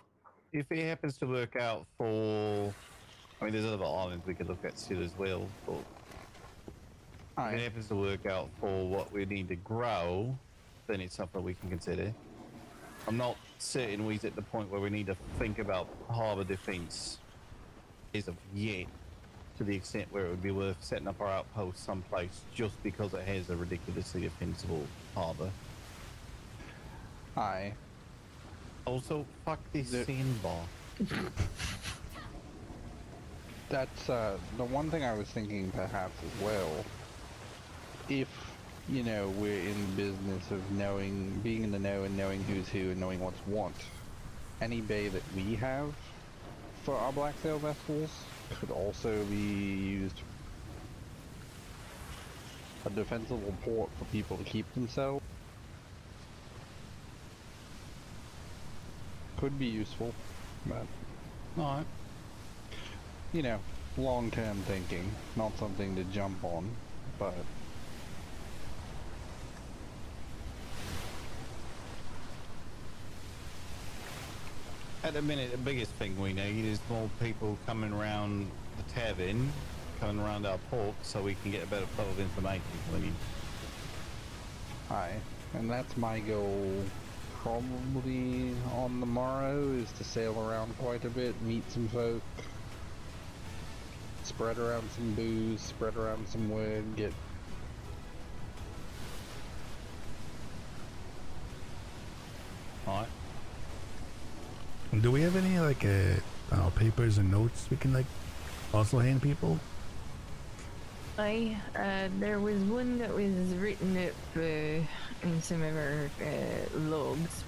If it happens to work out for, I mean, there's other islands we could look at still as well, but if it happens to work out for what we need to grow, then it's something we can consider. I'm not certain we're at the point where we need to think about harbour defence as of yet, to the extent where it would be worth setting up our outpost someplace just because it has a ridiculously defensible harbour. Aye. Also, fuck this sandbar. That's the one thing I was thinking perhaps as well. If, you know, we're in the business of knowing, being in the know and knowing who's who and knowing what's what, any bay that we have for our black sail vessels could also be used a defensible port for people to keep themselves. Could be useful, but alright. You know, long-term thinking, not something to jump on, but at the minute, the biggest thing we need is more people coming around the tavern, coming around our port, so we can get a better flow of information. Aye, and that's my goal. Probably on the morrow is to sail around quite a bit, meet some folk, spread around some booze, spread around some word, get alright. Do we have any like papers and notes we can like also hand people? There was one that was written up in some of our logs,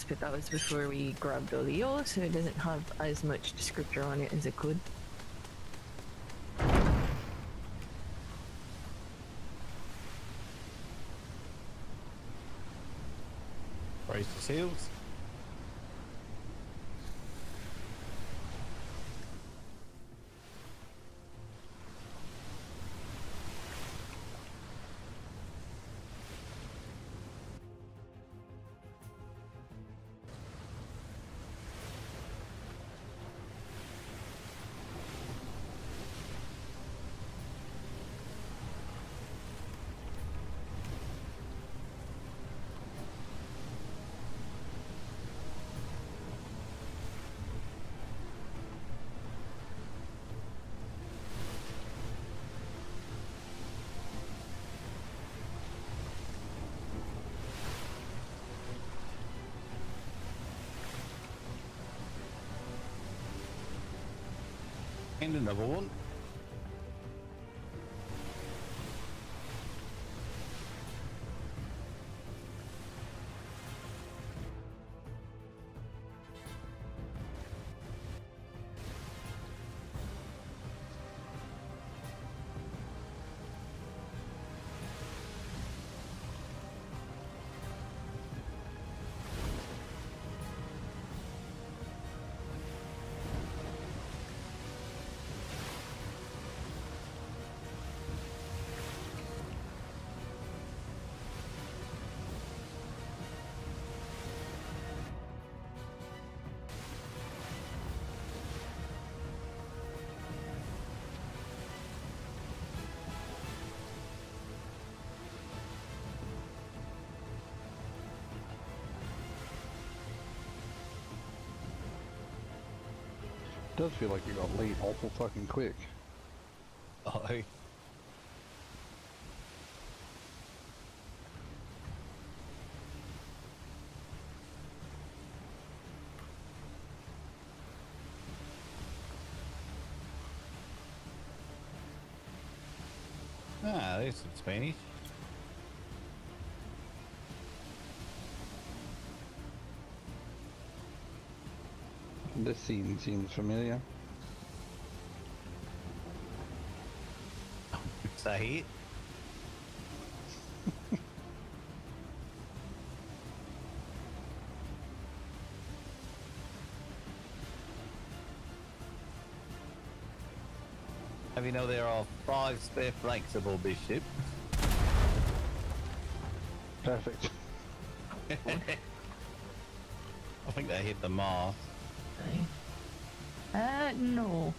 but that was before we grabbed all the oil, so it doesn't have as much descriptor on it as it could. Raise the seals. find another one. Does feel like you got late awful fucking quick. I there's some Spanish. This scene seems familiar. Say it. Have you know there are 5 spare flanks aboard this ship? Perfect. I think they hit the mast. No.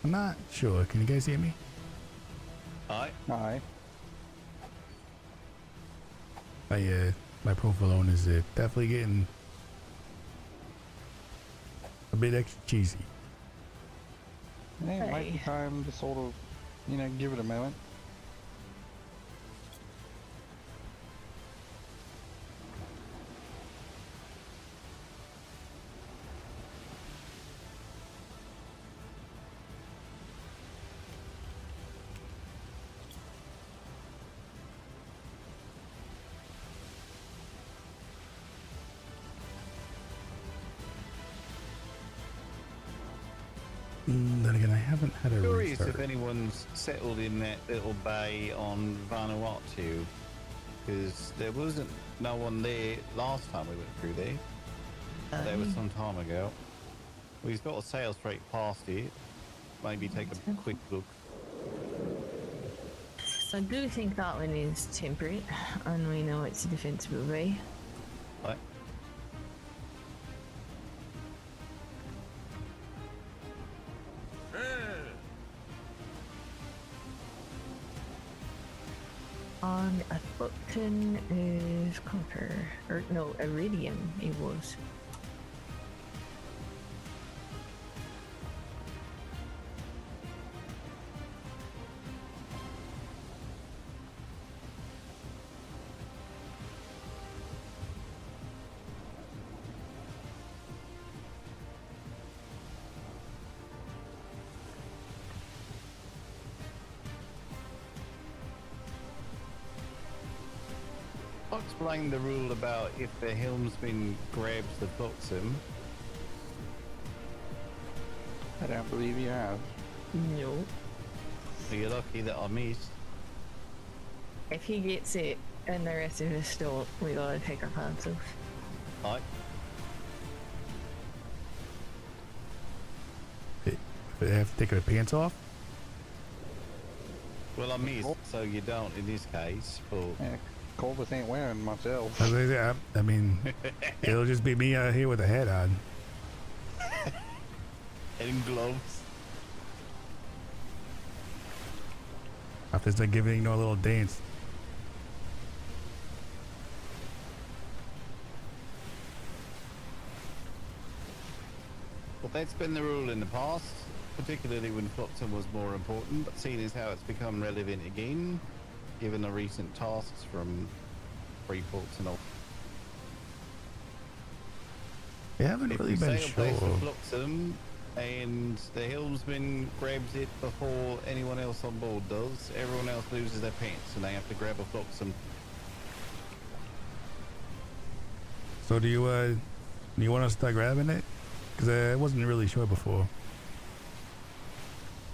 I'm not sure. Can you guys hear me? Aye. Aye. My profile on is definitely getting a bit extra cheesy. Yeah, it might be time to sort of, you know, give it a moment. Then again, I haven't had a Curious restart. if anyone's settled in that little bay on Vanuatu, because there wasn't no one there last time we went through there. That was some time ago. We've got to sail straight past it. Maybe take a quick look. So I do think that one is temperate, and we know it's a defensible bay. Right. On a button is copper, or no, iridium it was. I'll explain the rule about if the helmsman grabs the flotsam. I don't believe you have. No. So you're lucky that I missed. If he gets it and the rest of us don't, we gotta take our pants off. Aye. They have to take their pants off. Well, I missed, so you don't in this case. But Yeah, Corvus ain't wearing myself. I mean, it'll just be me out here with a hat on. and gloves. After it's like giving a little dance. Well, that's been the rule in the past. particularly when Flotsam was more important, but seeing as how it's become relevant again, given the recent tasks from Freeports and all. They haven't If really we been sail past the sure. Flotsam and the helmsman grabs it before anyone else on board does, everyone else loses their pants and they have to grab a Flotsam. So do you want us to start grabbing it? Because I wasn't really sure before.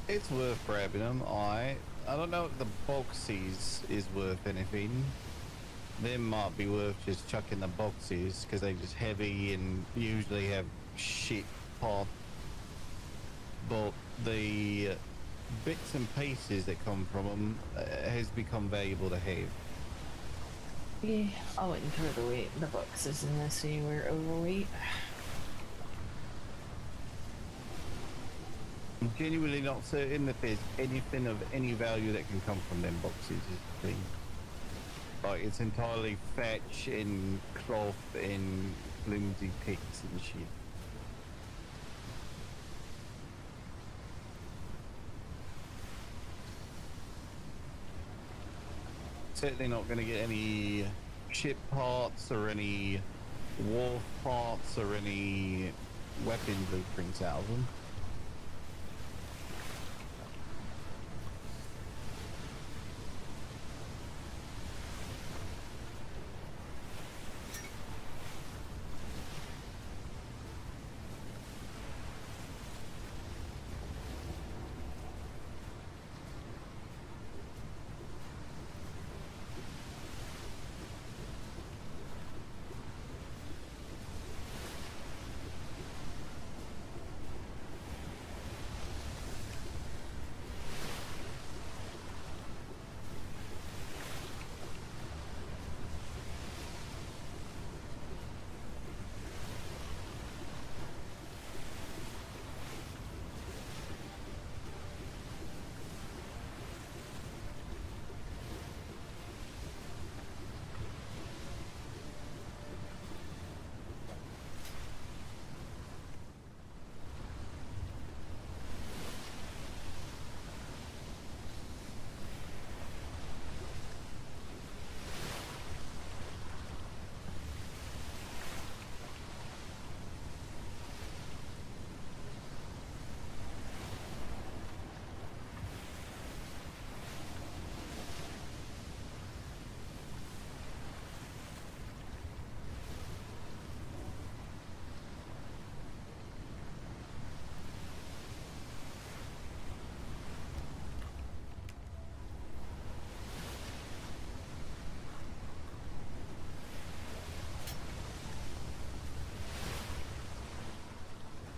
It's worth grabbing them. I don't know if the boxies is worth anything. Them might be worth just chucking the boxes because they're just heavy and usually have shit parts. But the bits and pieces that come from them has become valuable to have. Yeah, I wouldn't throw the weight the boxes unless you were overweight. I'm genuinely not certain that there's anything of any value that can come from them boxes. Is the thing. Like it's entirely fetch and cloth and flimsy picks and shit. Certainly not going to get any ship parts or any wharf parts or any weapon blueprints out of them.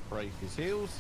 Break his heels.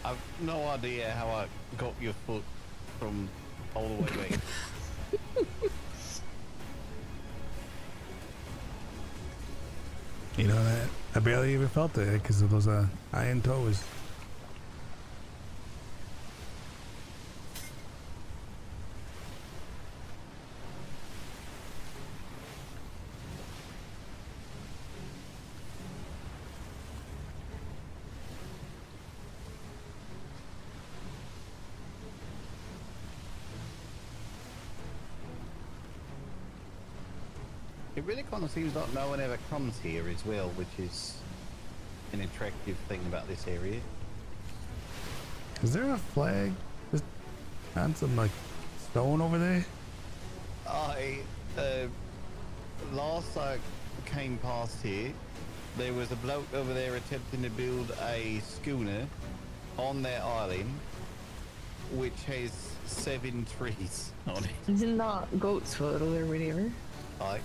I've no idea how I got your foot from all the way back. You know that I barely even felt it because of those iron toes. It really kind of seems like no one ever comes here as well, which is an attractive thing about this area. Is there a flag? And some like stone over there. Last I came past here, there was a bloke over there attempting to build a schooner on their island, which has 7 trees on it. Isn't that goat's foot or whatever? Aye.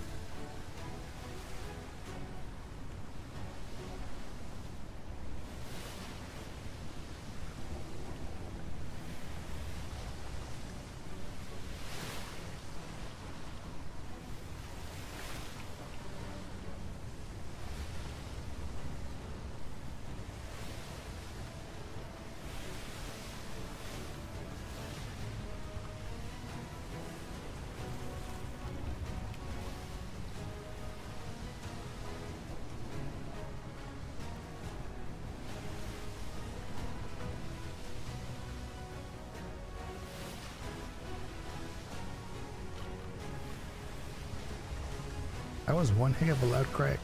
That was one heck of a loud crack.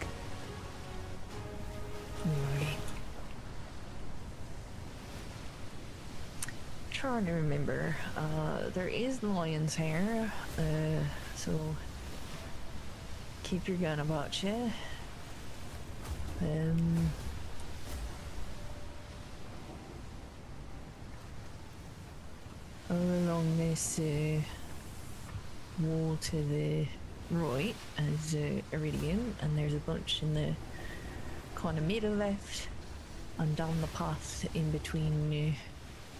Alright. Trying to remember. There is lions here, so keep your gun about you. All along this wall to the right is Iridium, and there's a bunch in the kind of middle left, and down the path in between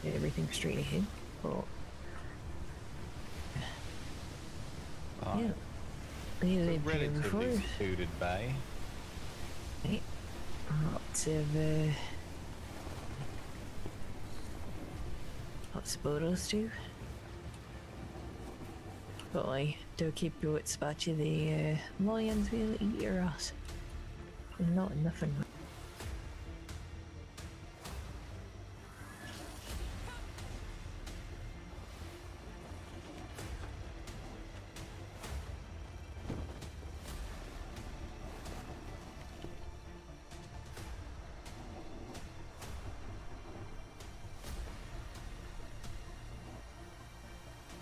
everything straight ahead. But yeah, they lived here before. Relatively secluded bay. Right. Lots of photos too. But I do keep your wits about you. The lions will eat your ass. Not nothing.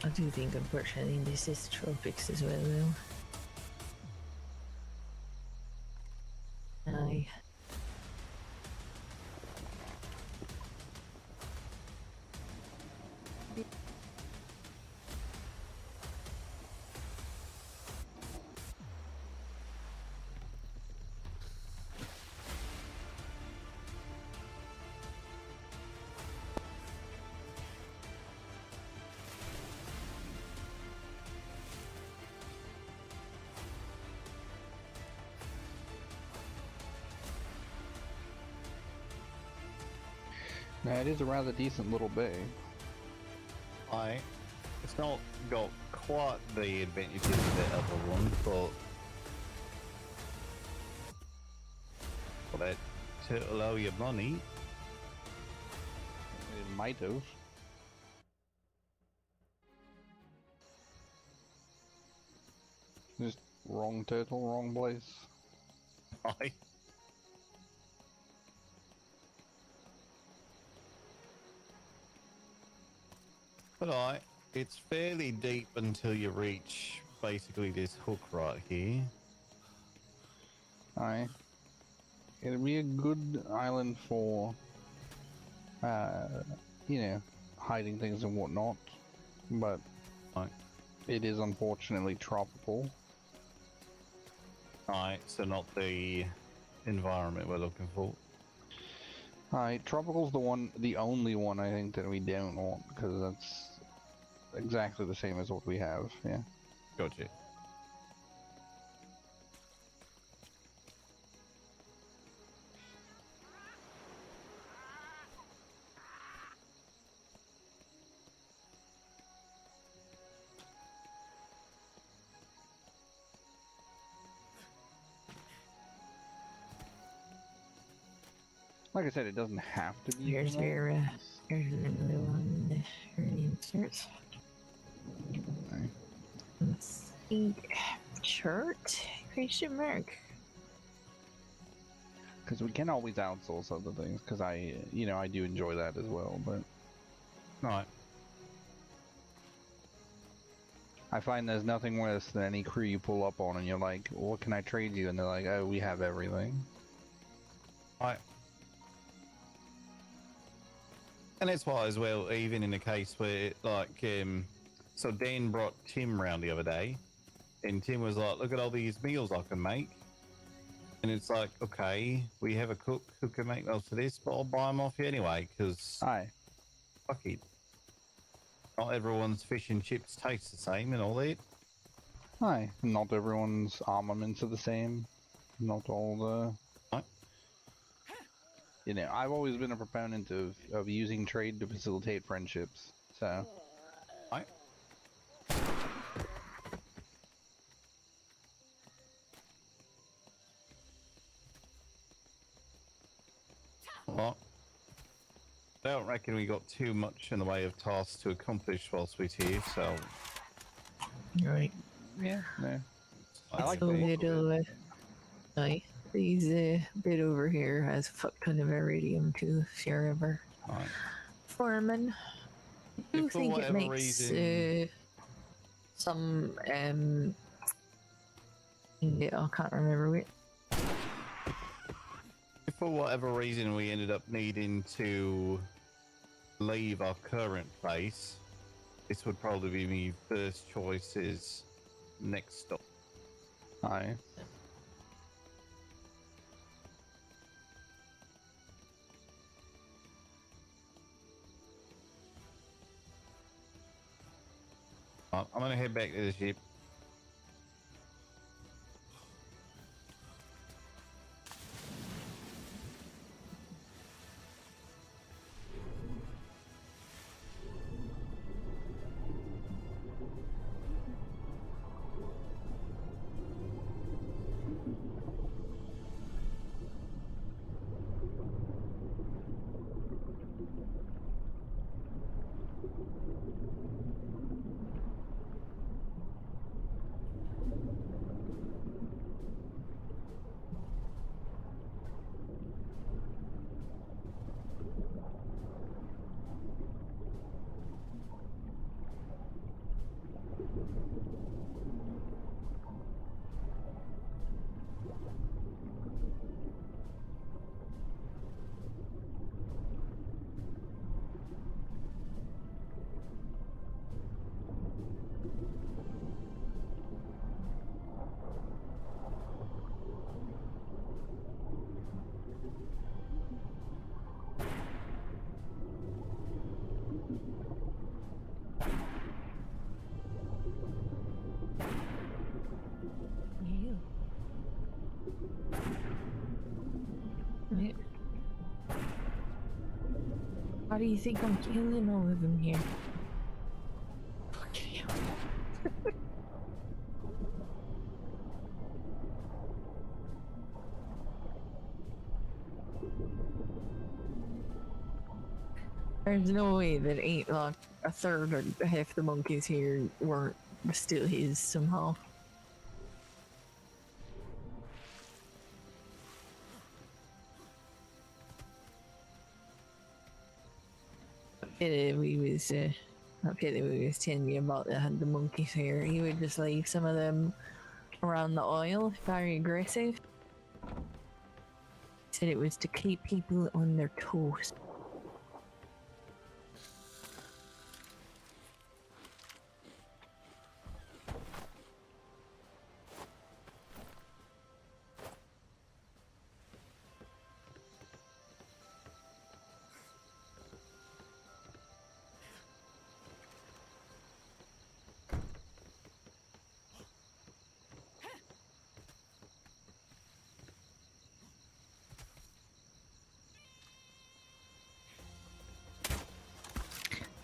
I do think, unfortunately, this is tropics as well, though. Aye. Now, it is a rather decent little bay. Aye. It's not got quite the advantages of the other one, but that to allow your money. It might have. Just wrong turtle, wrong place. Aye. But aye, it's fairly deep until you reach basically this hook right here. Aye. It'd be a good island for, you know, hiding things and whatnot, but Aye. it is unfortunately tropical. Aye, so not the environment we're looking for. Aye, tropical's the only one I think that we don't want, because that's exactly the same as what we have, yeah. Gotcha. Like I said, it doesn't have to be. Here's your here's another one. Inserts. Aye. Let's see. Chart? Question mark. Because we can always outsource other things, because I do enjoy that as well, but... Right. I find there's nothing worse than any crew you pull up on and you're like, what can I trade you? And they're like, oh, we have everything. Right. And that's why as well, even in a case where, like, so Dan brought Tim round the other day, and Tim was like, look at all these meals I can make. And it's like, okay, we have a cook who can make meals for this, but I'll buy them off you anyway, because Aye. fuck it. Not everyone's fish and chips taste the same and all that. Aye. Not everyone's armaments are the same. Not all the... Right. You know, I've always been a proponent of using trade to facilitate friendships, so... Right. Well, I don't reckon we got too much in the way of tasks to accomplish whilst we're here, so... Right. Yeah, yeah. I like So the look of little, it. these bit over here has a fuck ton of iridium too, if you're ever Right. foreman. I do If for think it whatever makes reason- some I can't remember which. If for whatever reason we ended up needing to leave our current place, this would probably be my first choice is next stop. Aye. I'm gonna head back to the ship. You. Right. How do you think I'm killing all of them here? Okay. There's no way that ain't like a third or half the monkeys here weren't still his somehow. We was up here that we was telling you about the monkeys here. He would just leave some of them around the oil, very aggressive. Said it was to keep people on their toes.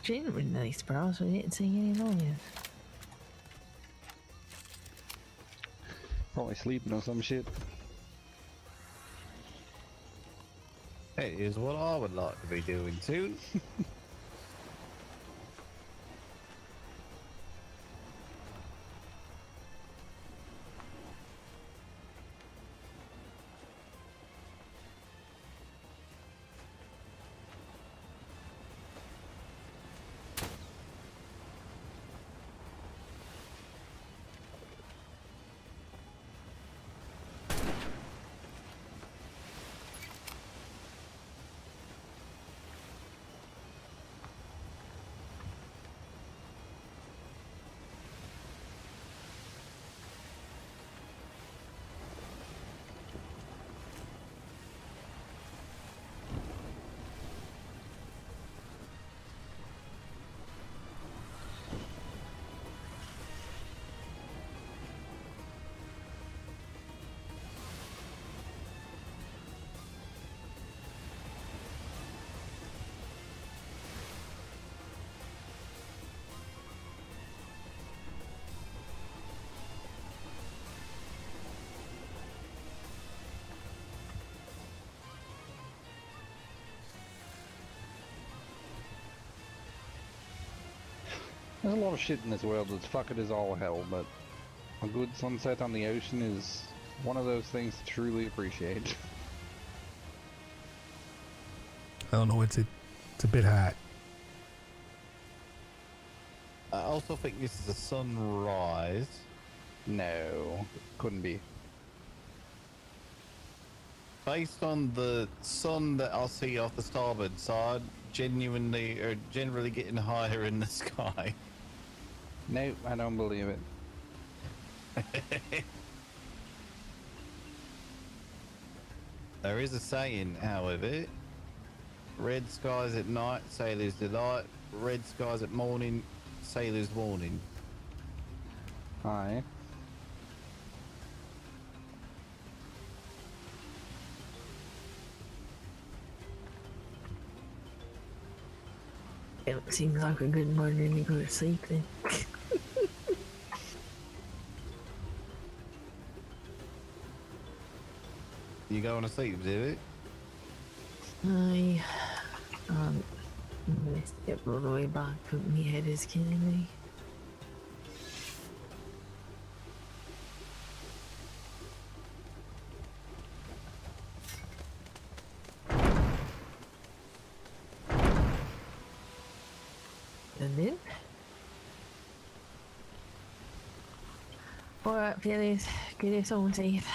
She didn't release bro, so we didn't see any noise. Probably sleeping or some shit. That is what I would like to be doing too. There's a lot of shit in this world that's fucking as all hell, but a good sunset on the ocean is one of those things to truly appreciate. I don't know. It's a bit hot. I also think this is a sunrise. No, couldn't be. Based on the sun that I'll see off the starboard side, generally getting higher in the sky. Nope, I don't believe it. There is a saying, however, red skies at night, sailor's delight, red skies at morning, sailor's warning. Aye. It seems like a good morning to go to sleep then. You going to sleep, did it? I I'm gonna step all the way back, but my head is killing me. And then alright, fellas, get us on safe.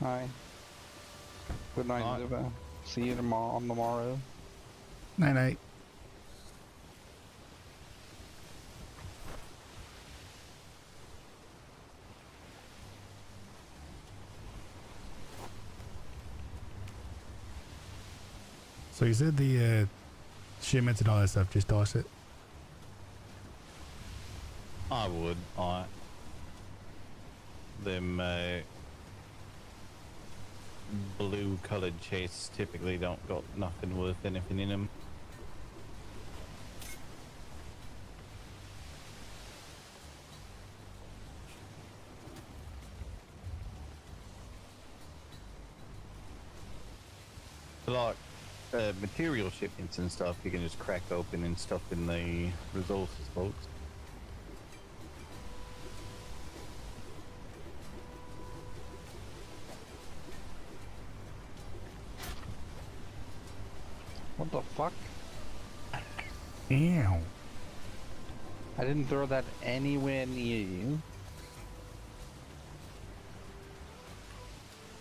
Aye. Good night, Aye. Zuba. See you tomorrow. Night night. So you said the shipments and all that stuff, just toss it. I would. Them blue coloured chests typically don't got nothing worth anything in them. Like material shipments and stuff, you can just crack open and stuff in the resources box. What the fuck? Ew. I didn't throw that anywhere near you.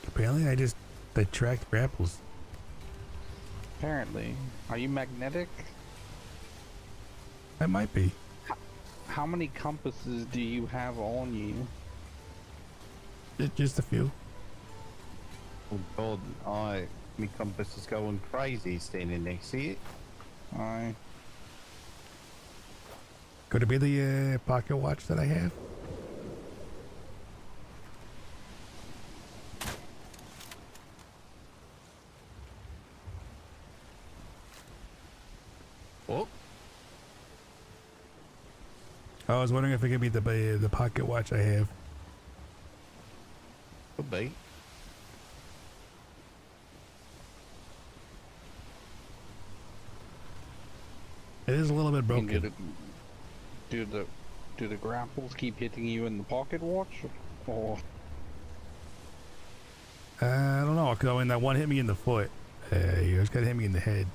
Apparently I just attract grapples. Apparently. Are you magnetic? That might be. How many compasses do you have on you? Just a few. Oh god, my compass is going crazy standing next to it. Aye. Could it be the pocket watch that I have? Oh, I was wondering if it could be the pocket watch I have. could be. It is a little bit And broken. do the grapples keep hitting you in the pocket watch? Or I don't know, because when that one hit me in the foot, you just gotta hit me in the head.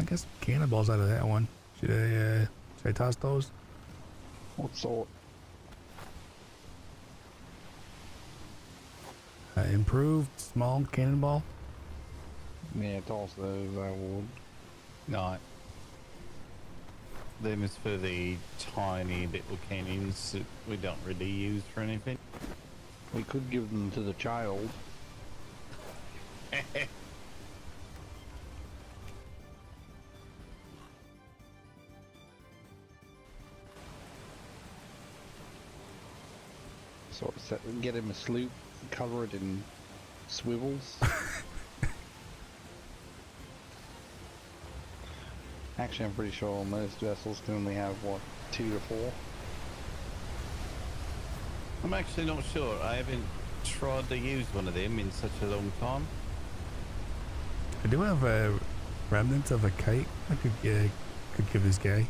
I guess cannonballs out of that one. Should I toss those? What sort? Improved small cannonball. Yeah, toss those, I would. No. Them is for the tiny little cannons that we don't really use for anything. We could give them to the child. Sort of get him a sloop, cover it in swivels. Actually, I'm pretty sure most vessels can only have, what, 2 to 4? I'm actually not sure. I haven't tried to use one of them in such a long time. I do have a remnant of a kite I could give this guy.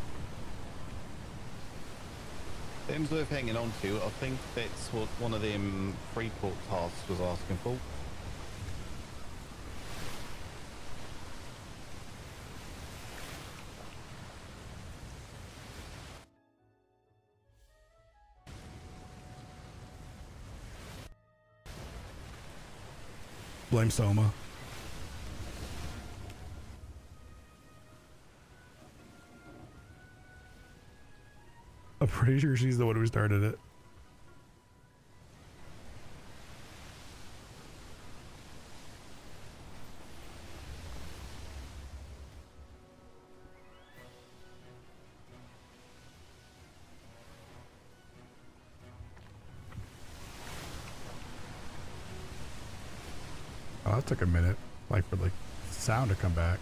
Them's worth hanging on to. I think that's what one of them Freeport tasks was asking for. Blame Soma. I'm pretty sure she's the one who started it. Oh, that took a minute, like for the sound to come back.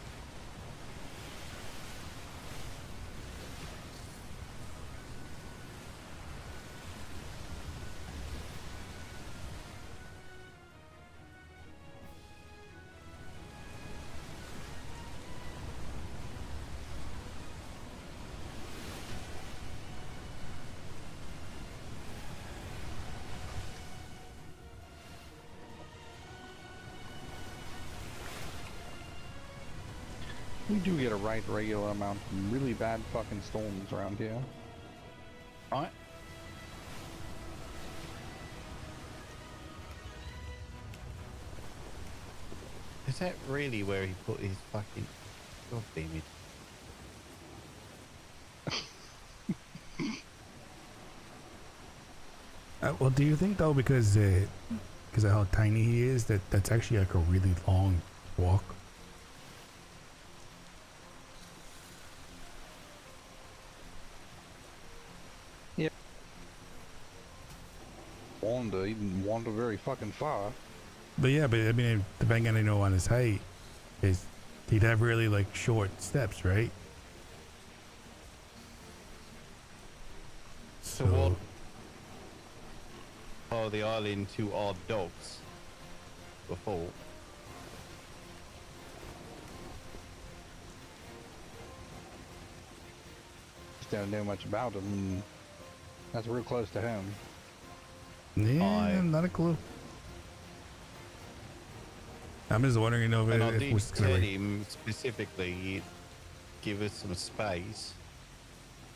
We do get a right regular amount of really bad fucking storms around here. Right? Is that really where he put his fucking... God damn it. Well, do you think though, because of how tiny he is, that's actually like a really long walk? Yep. He didn't wander very fucking far. But yeah, but I mean, depending on, on his height, he'd have really like short steps, right? So what? Oh, the island to our dogs before. Just don't know much about him. That's real close to home. Yeah, not a clue. I'm just wondering, if And I if did we're tell him specifically he'd give us some space.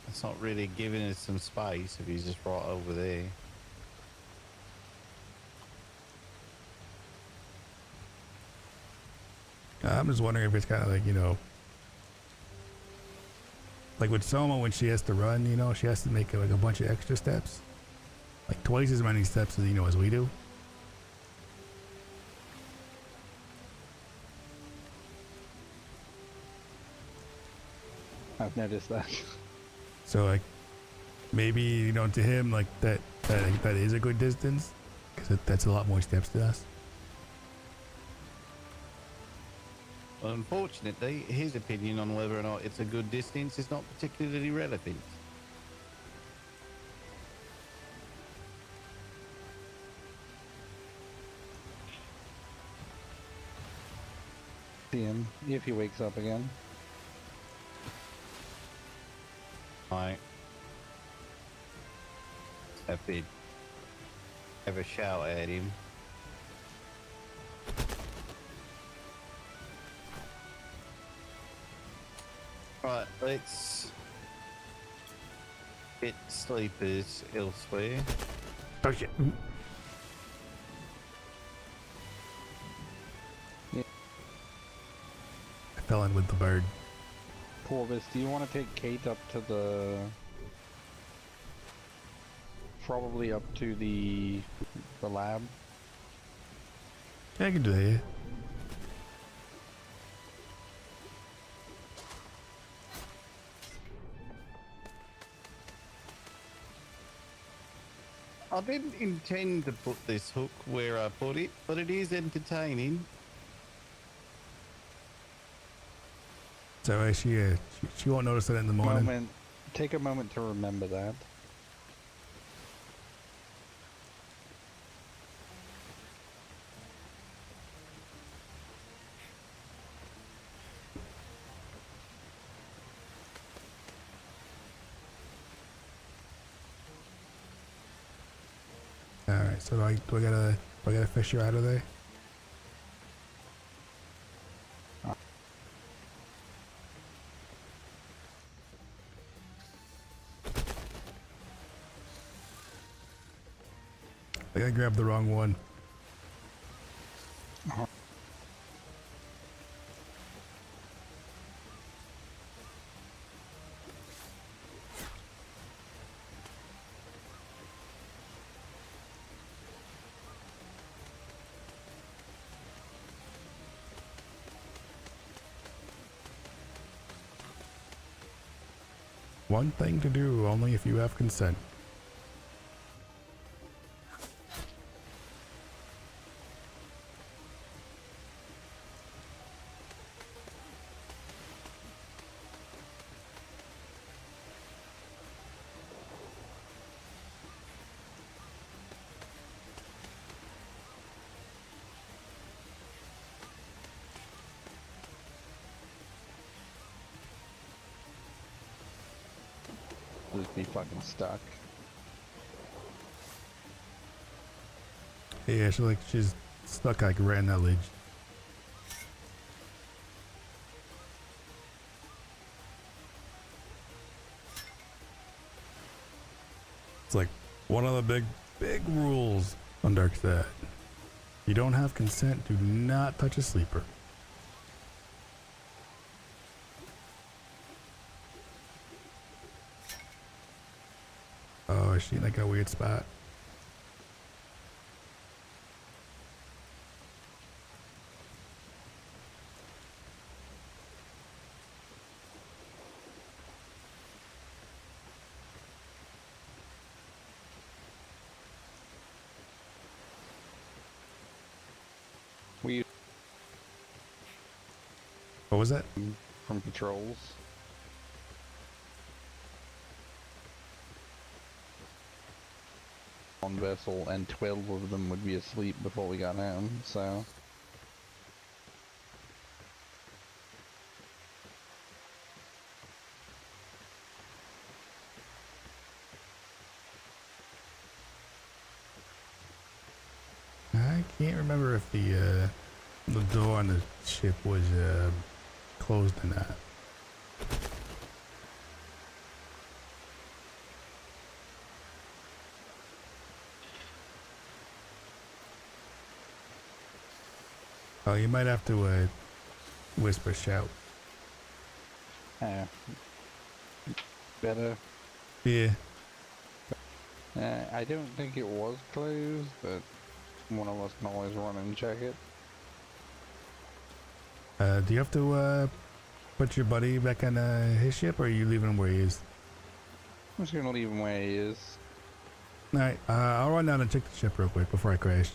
It's not really giving us some space if he's just right over there. I'm just wondering if it's kind of like, like with Soma, when she has to run, she has to make like a bunch of extra steps, like twice as many steps as as we do. I've noticed that. So like maybe to him like that is a good distance, because that's a lot more steps to us. Unfortunately, his opinion on whether or not it's a good distance is not particularly relevant. See him if he wakes up again. Right. Have a shout at him. let's get sleepers elsewhere. Oh shit. Yeah. I fell in with the bird. Corvus, do you want to take Kate up to the... Probably up to the lab? Yeah, I can do that, yeah. I didn't intend to put this hook where I put it, but it is entertaining. So she won't notice it in the morning. Take a moment to remember that. Alright, so do I gotta fish you out of there? I think I grabbed the wrong one. One thing to do only if you have consent. Just be fucking stuck. Yeah, she's stuck like right in that ledge. It's like one of the big rules on Darkside. You don't have consent, do not touch a sleeper. Oh, is she in like a weird spot? What was that? From patrols. One vessel and 12 of them would be asleep before we got home, so... I can't remember if the door on the ship was closed or not. Oh, you might have to whisper shout. Better. Yeah. I don't think it was closed, but one of us can always run and check it. Do you have to put your buddy back on his ship, or are you leaving him where he is? I'm just gonna leave him where he is. Alright, I'll run down and check the ship real quick before I crash.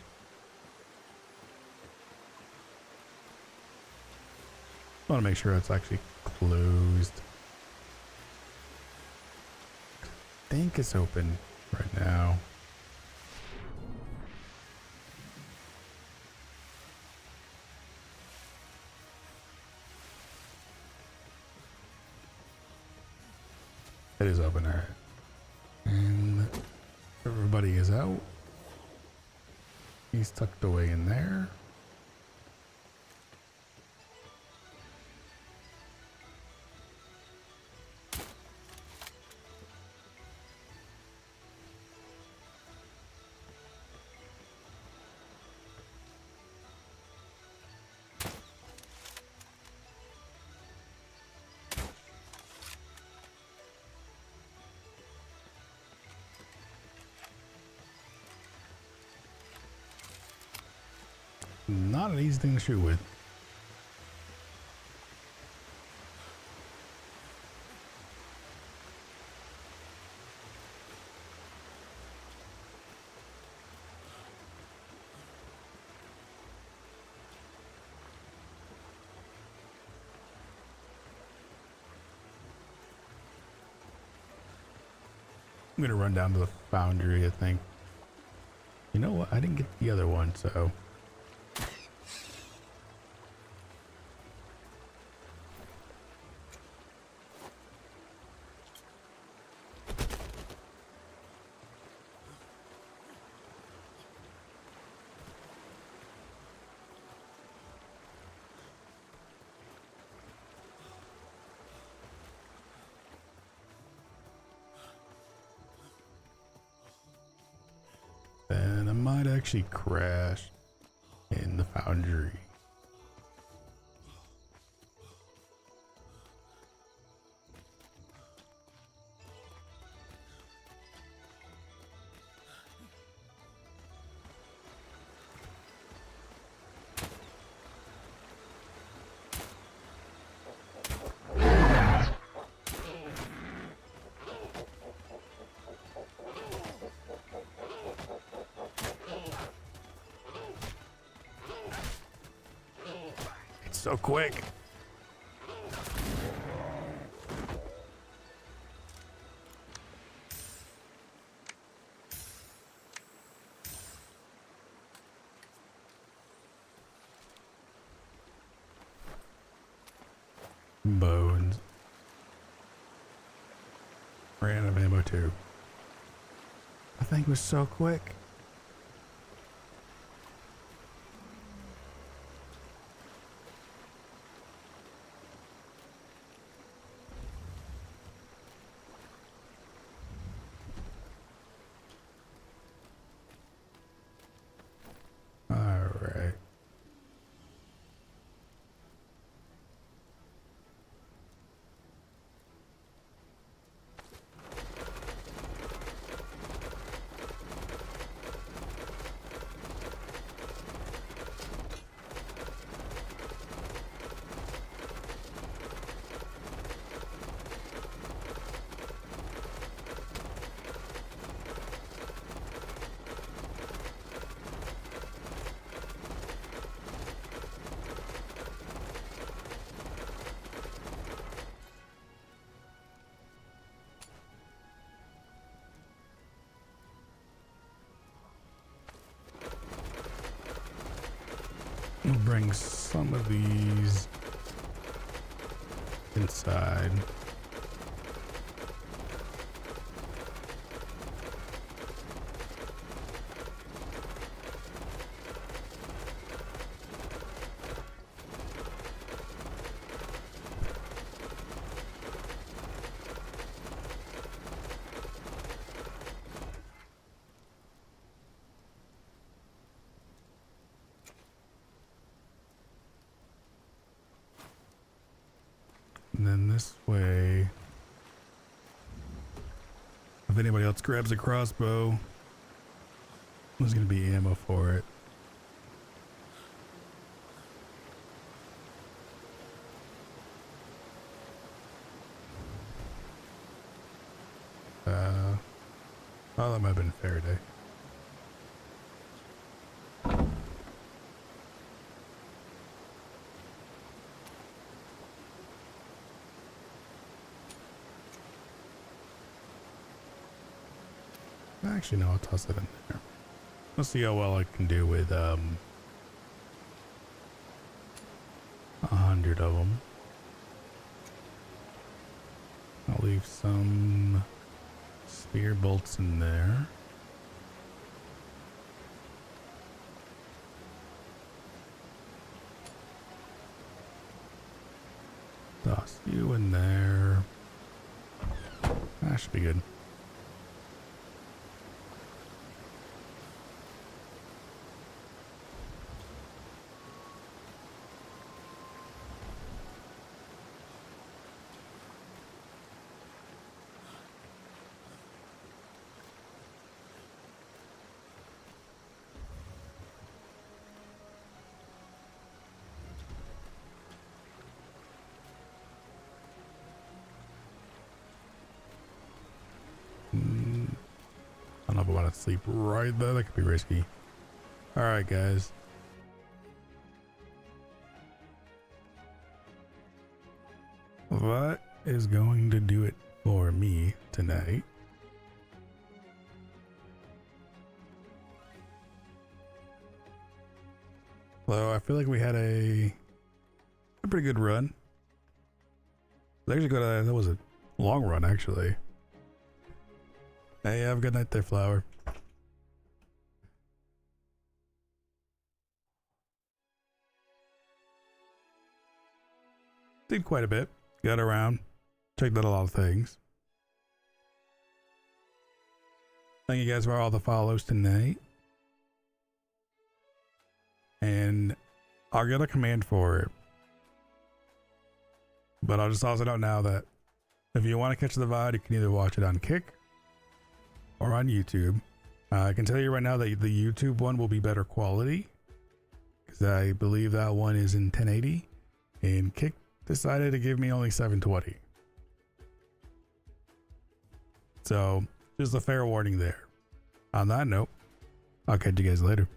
I want to make sure it's actually closed. I think it's open right now. It is open, alright. And everybody is out. He's tucked away in there. not an easy thing to shoot with. I'm gonna run down to the foundry, I think. You know what? I didn't get the other one, so. Then I might actually crash in the foundry. It's so quick. Bones. Ran out of ammo too. I think it was so quick. Alright. We'll bring some of these inside. And then this way, if anybody else grabs a crossbow, there's going to be ammo for it. Oh, that might have been Faraday. Actually, no, I'll toss it in there. Let's see how well I can do with 100 of them. I'll leave some spear bolts in there. Toss you in there. That should be good. know if I want to sleep right there. That could be risky. All right, guys. That is going to do it for me tonight. So I feel like we had a pretty good run. Actually, that was a long run, actually. Hey, have a good night there, Flower. Did quite a bit. Got around. Checked out a lot of things. Thank you guys for all the follows tonight. And I'll get a command for it. But I'll just also note now that if you want to catch the VOD, you can either watch it on Kick or on YouTube. I can tell you right now that the YouTube one will be better quality, because I believe that one is in 1080, and Kick decided to give me only 720. So just a fair warning there. On that note, I'll catch you guys later.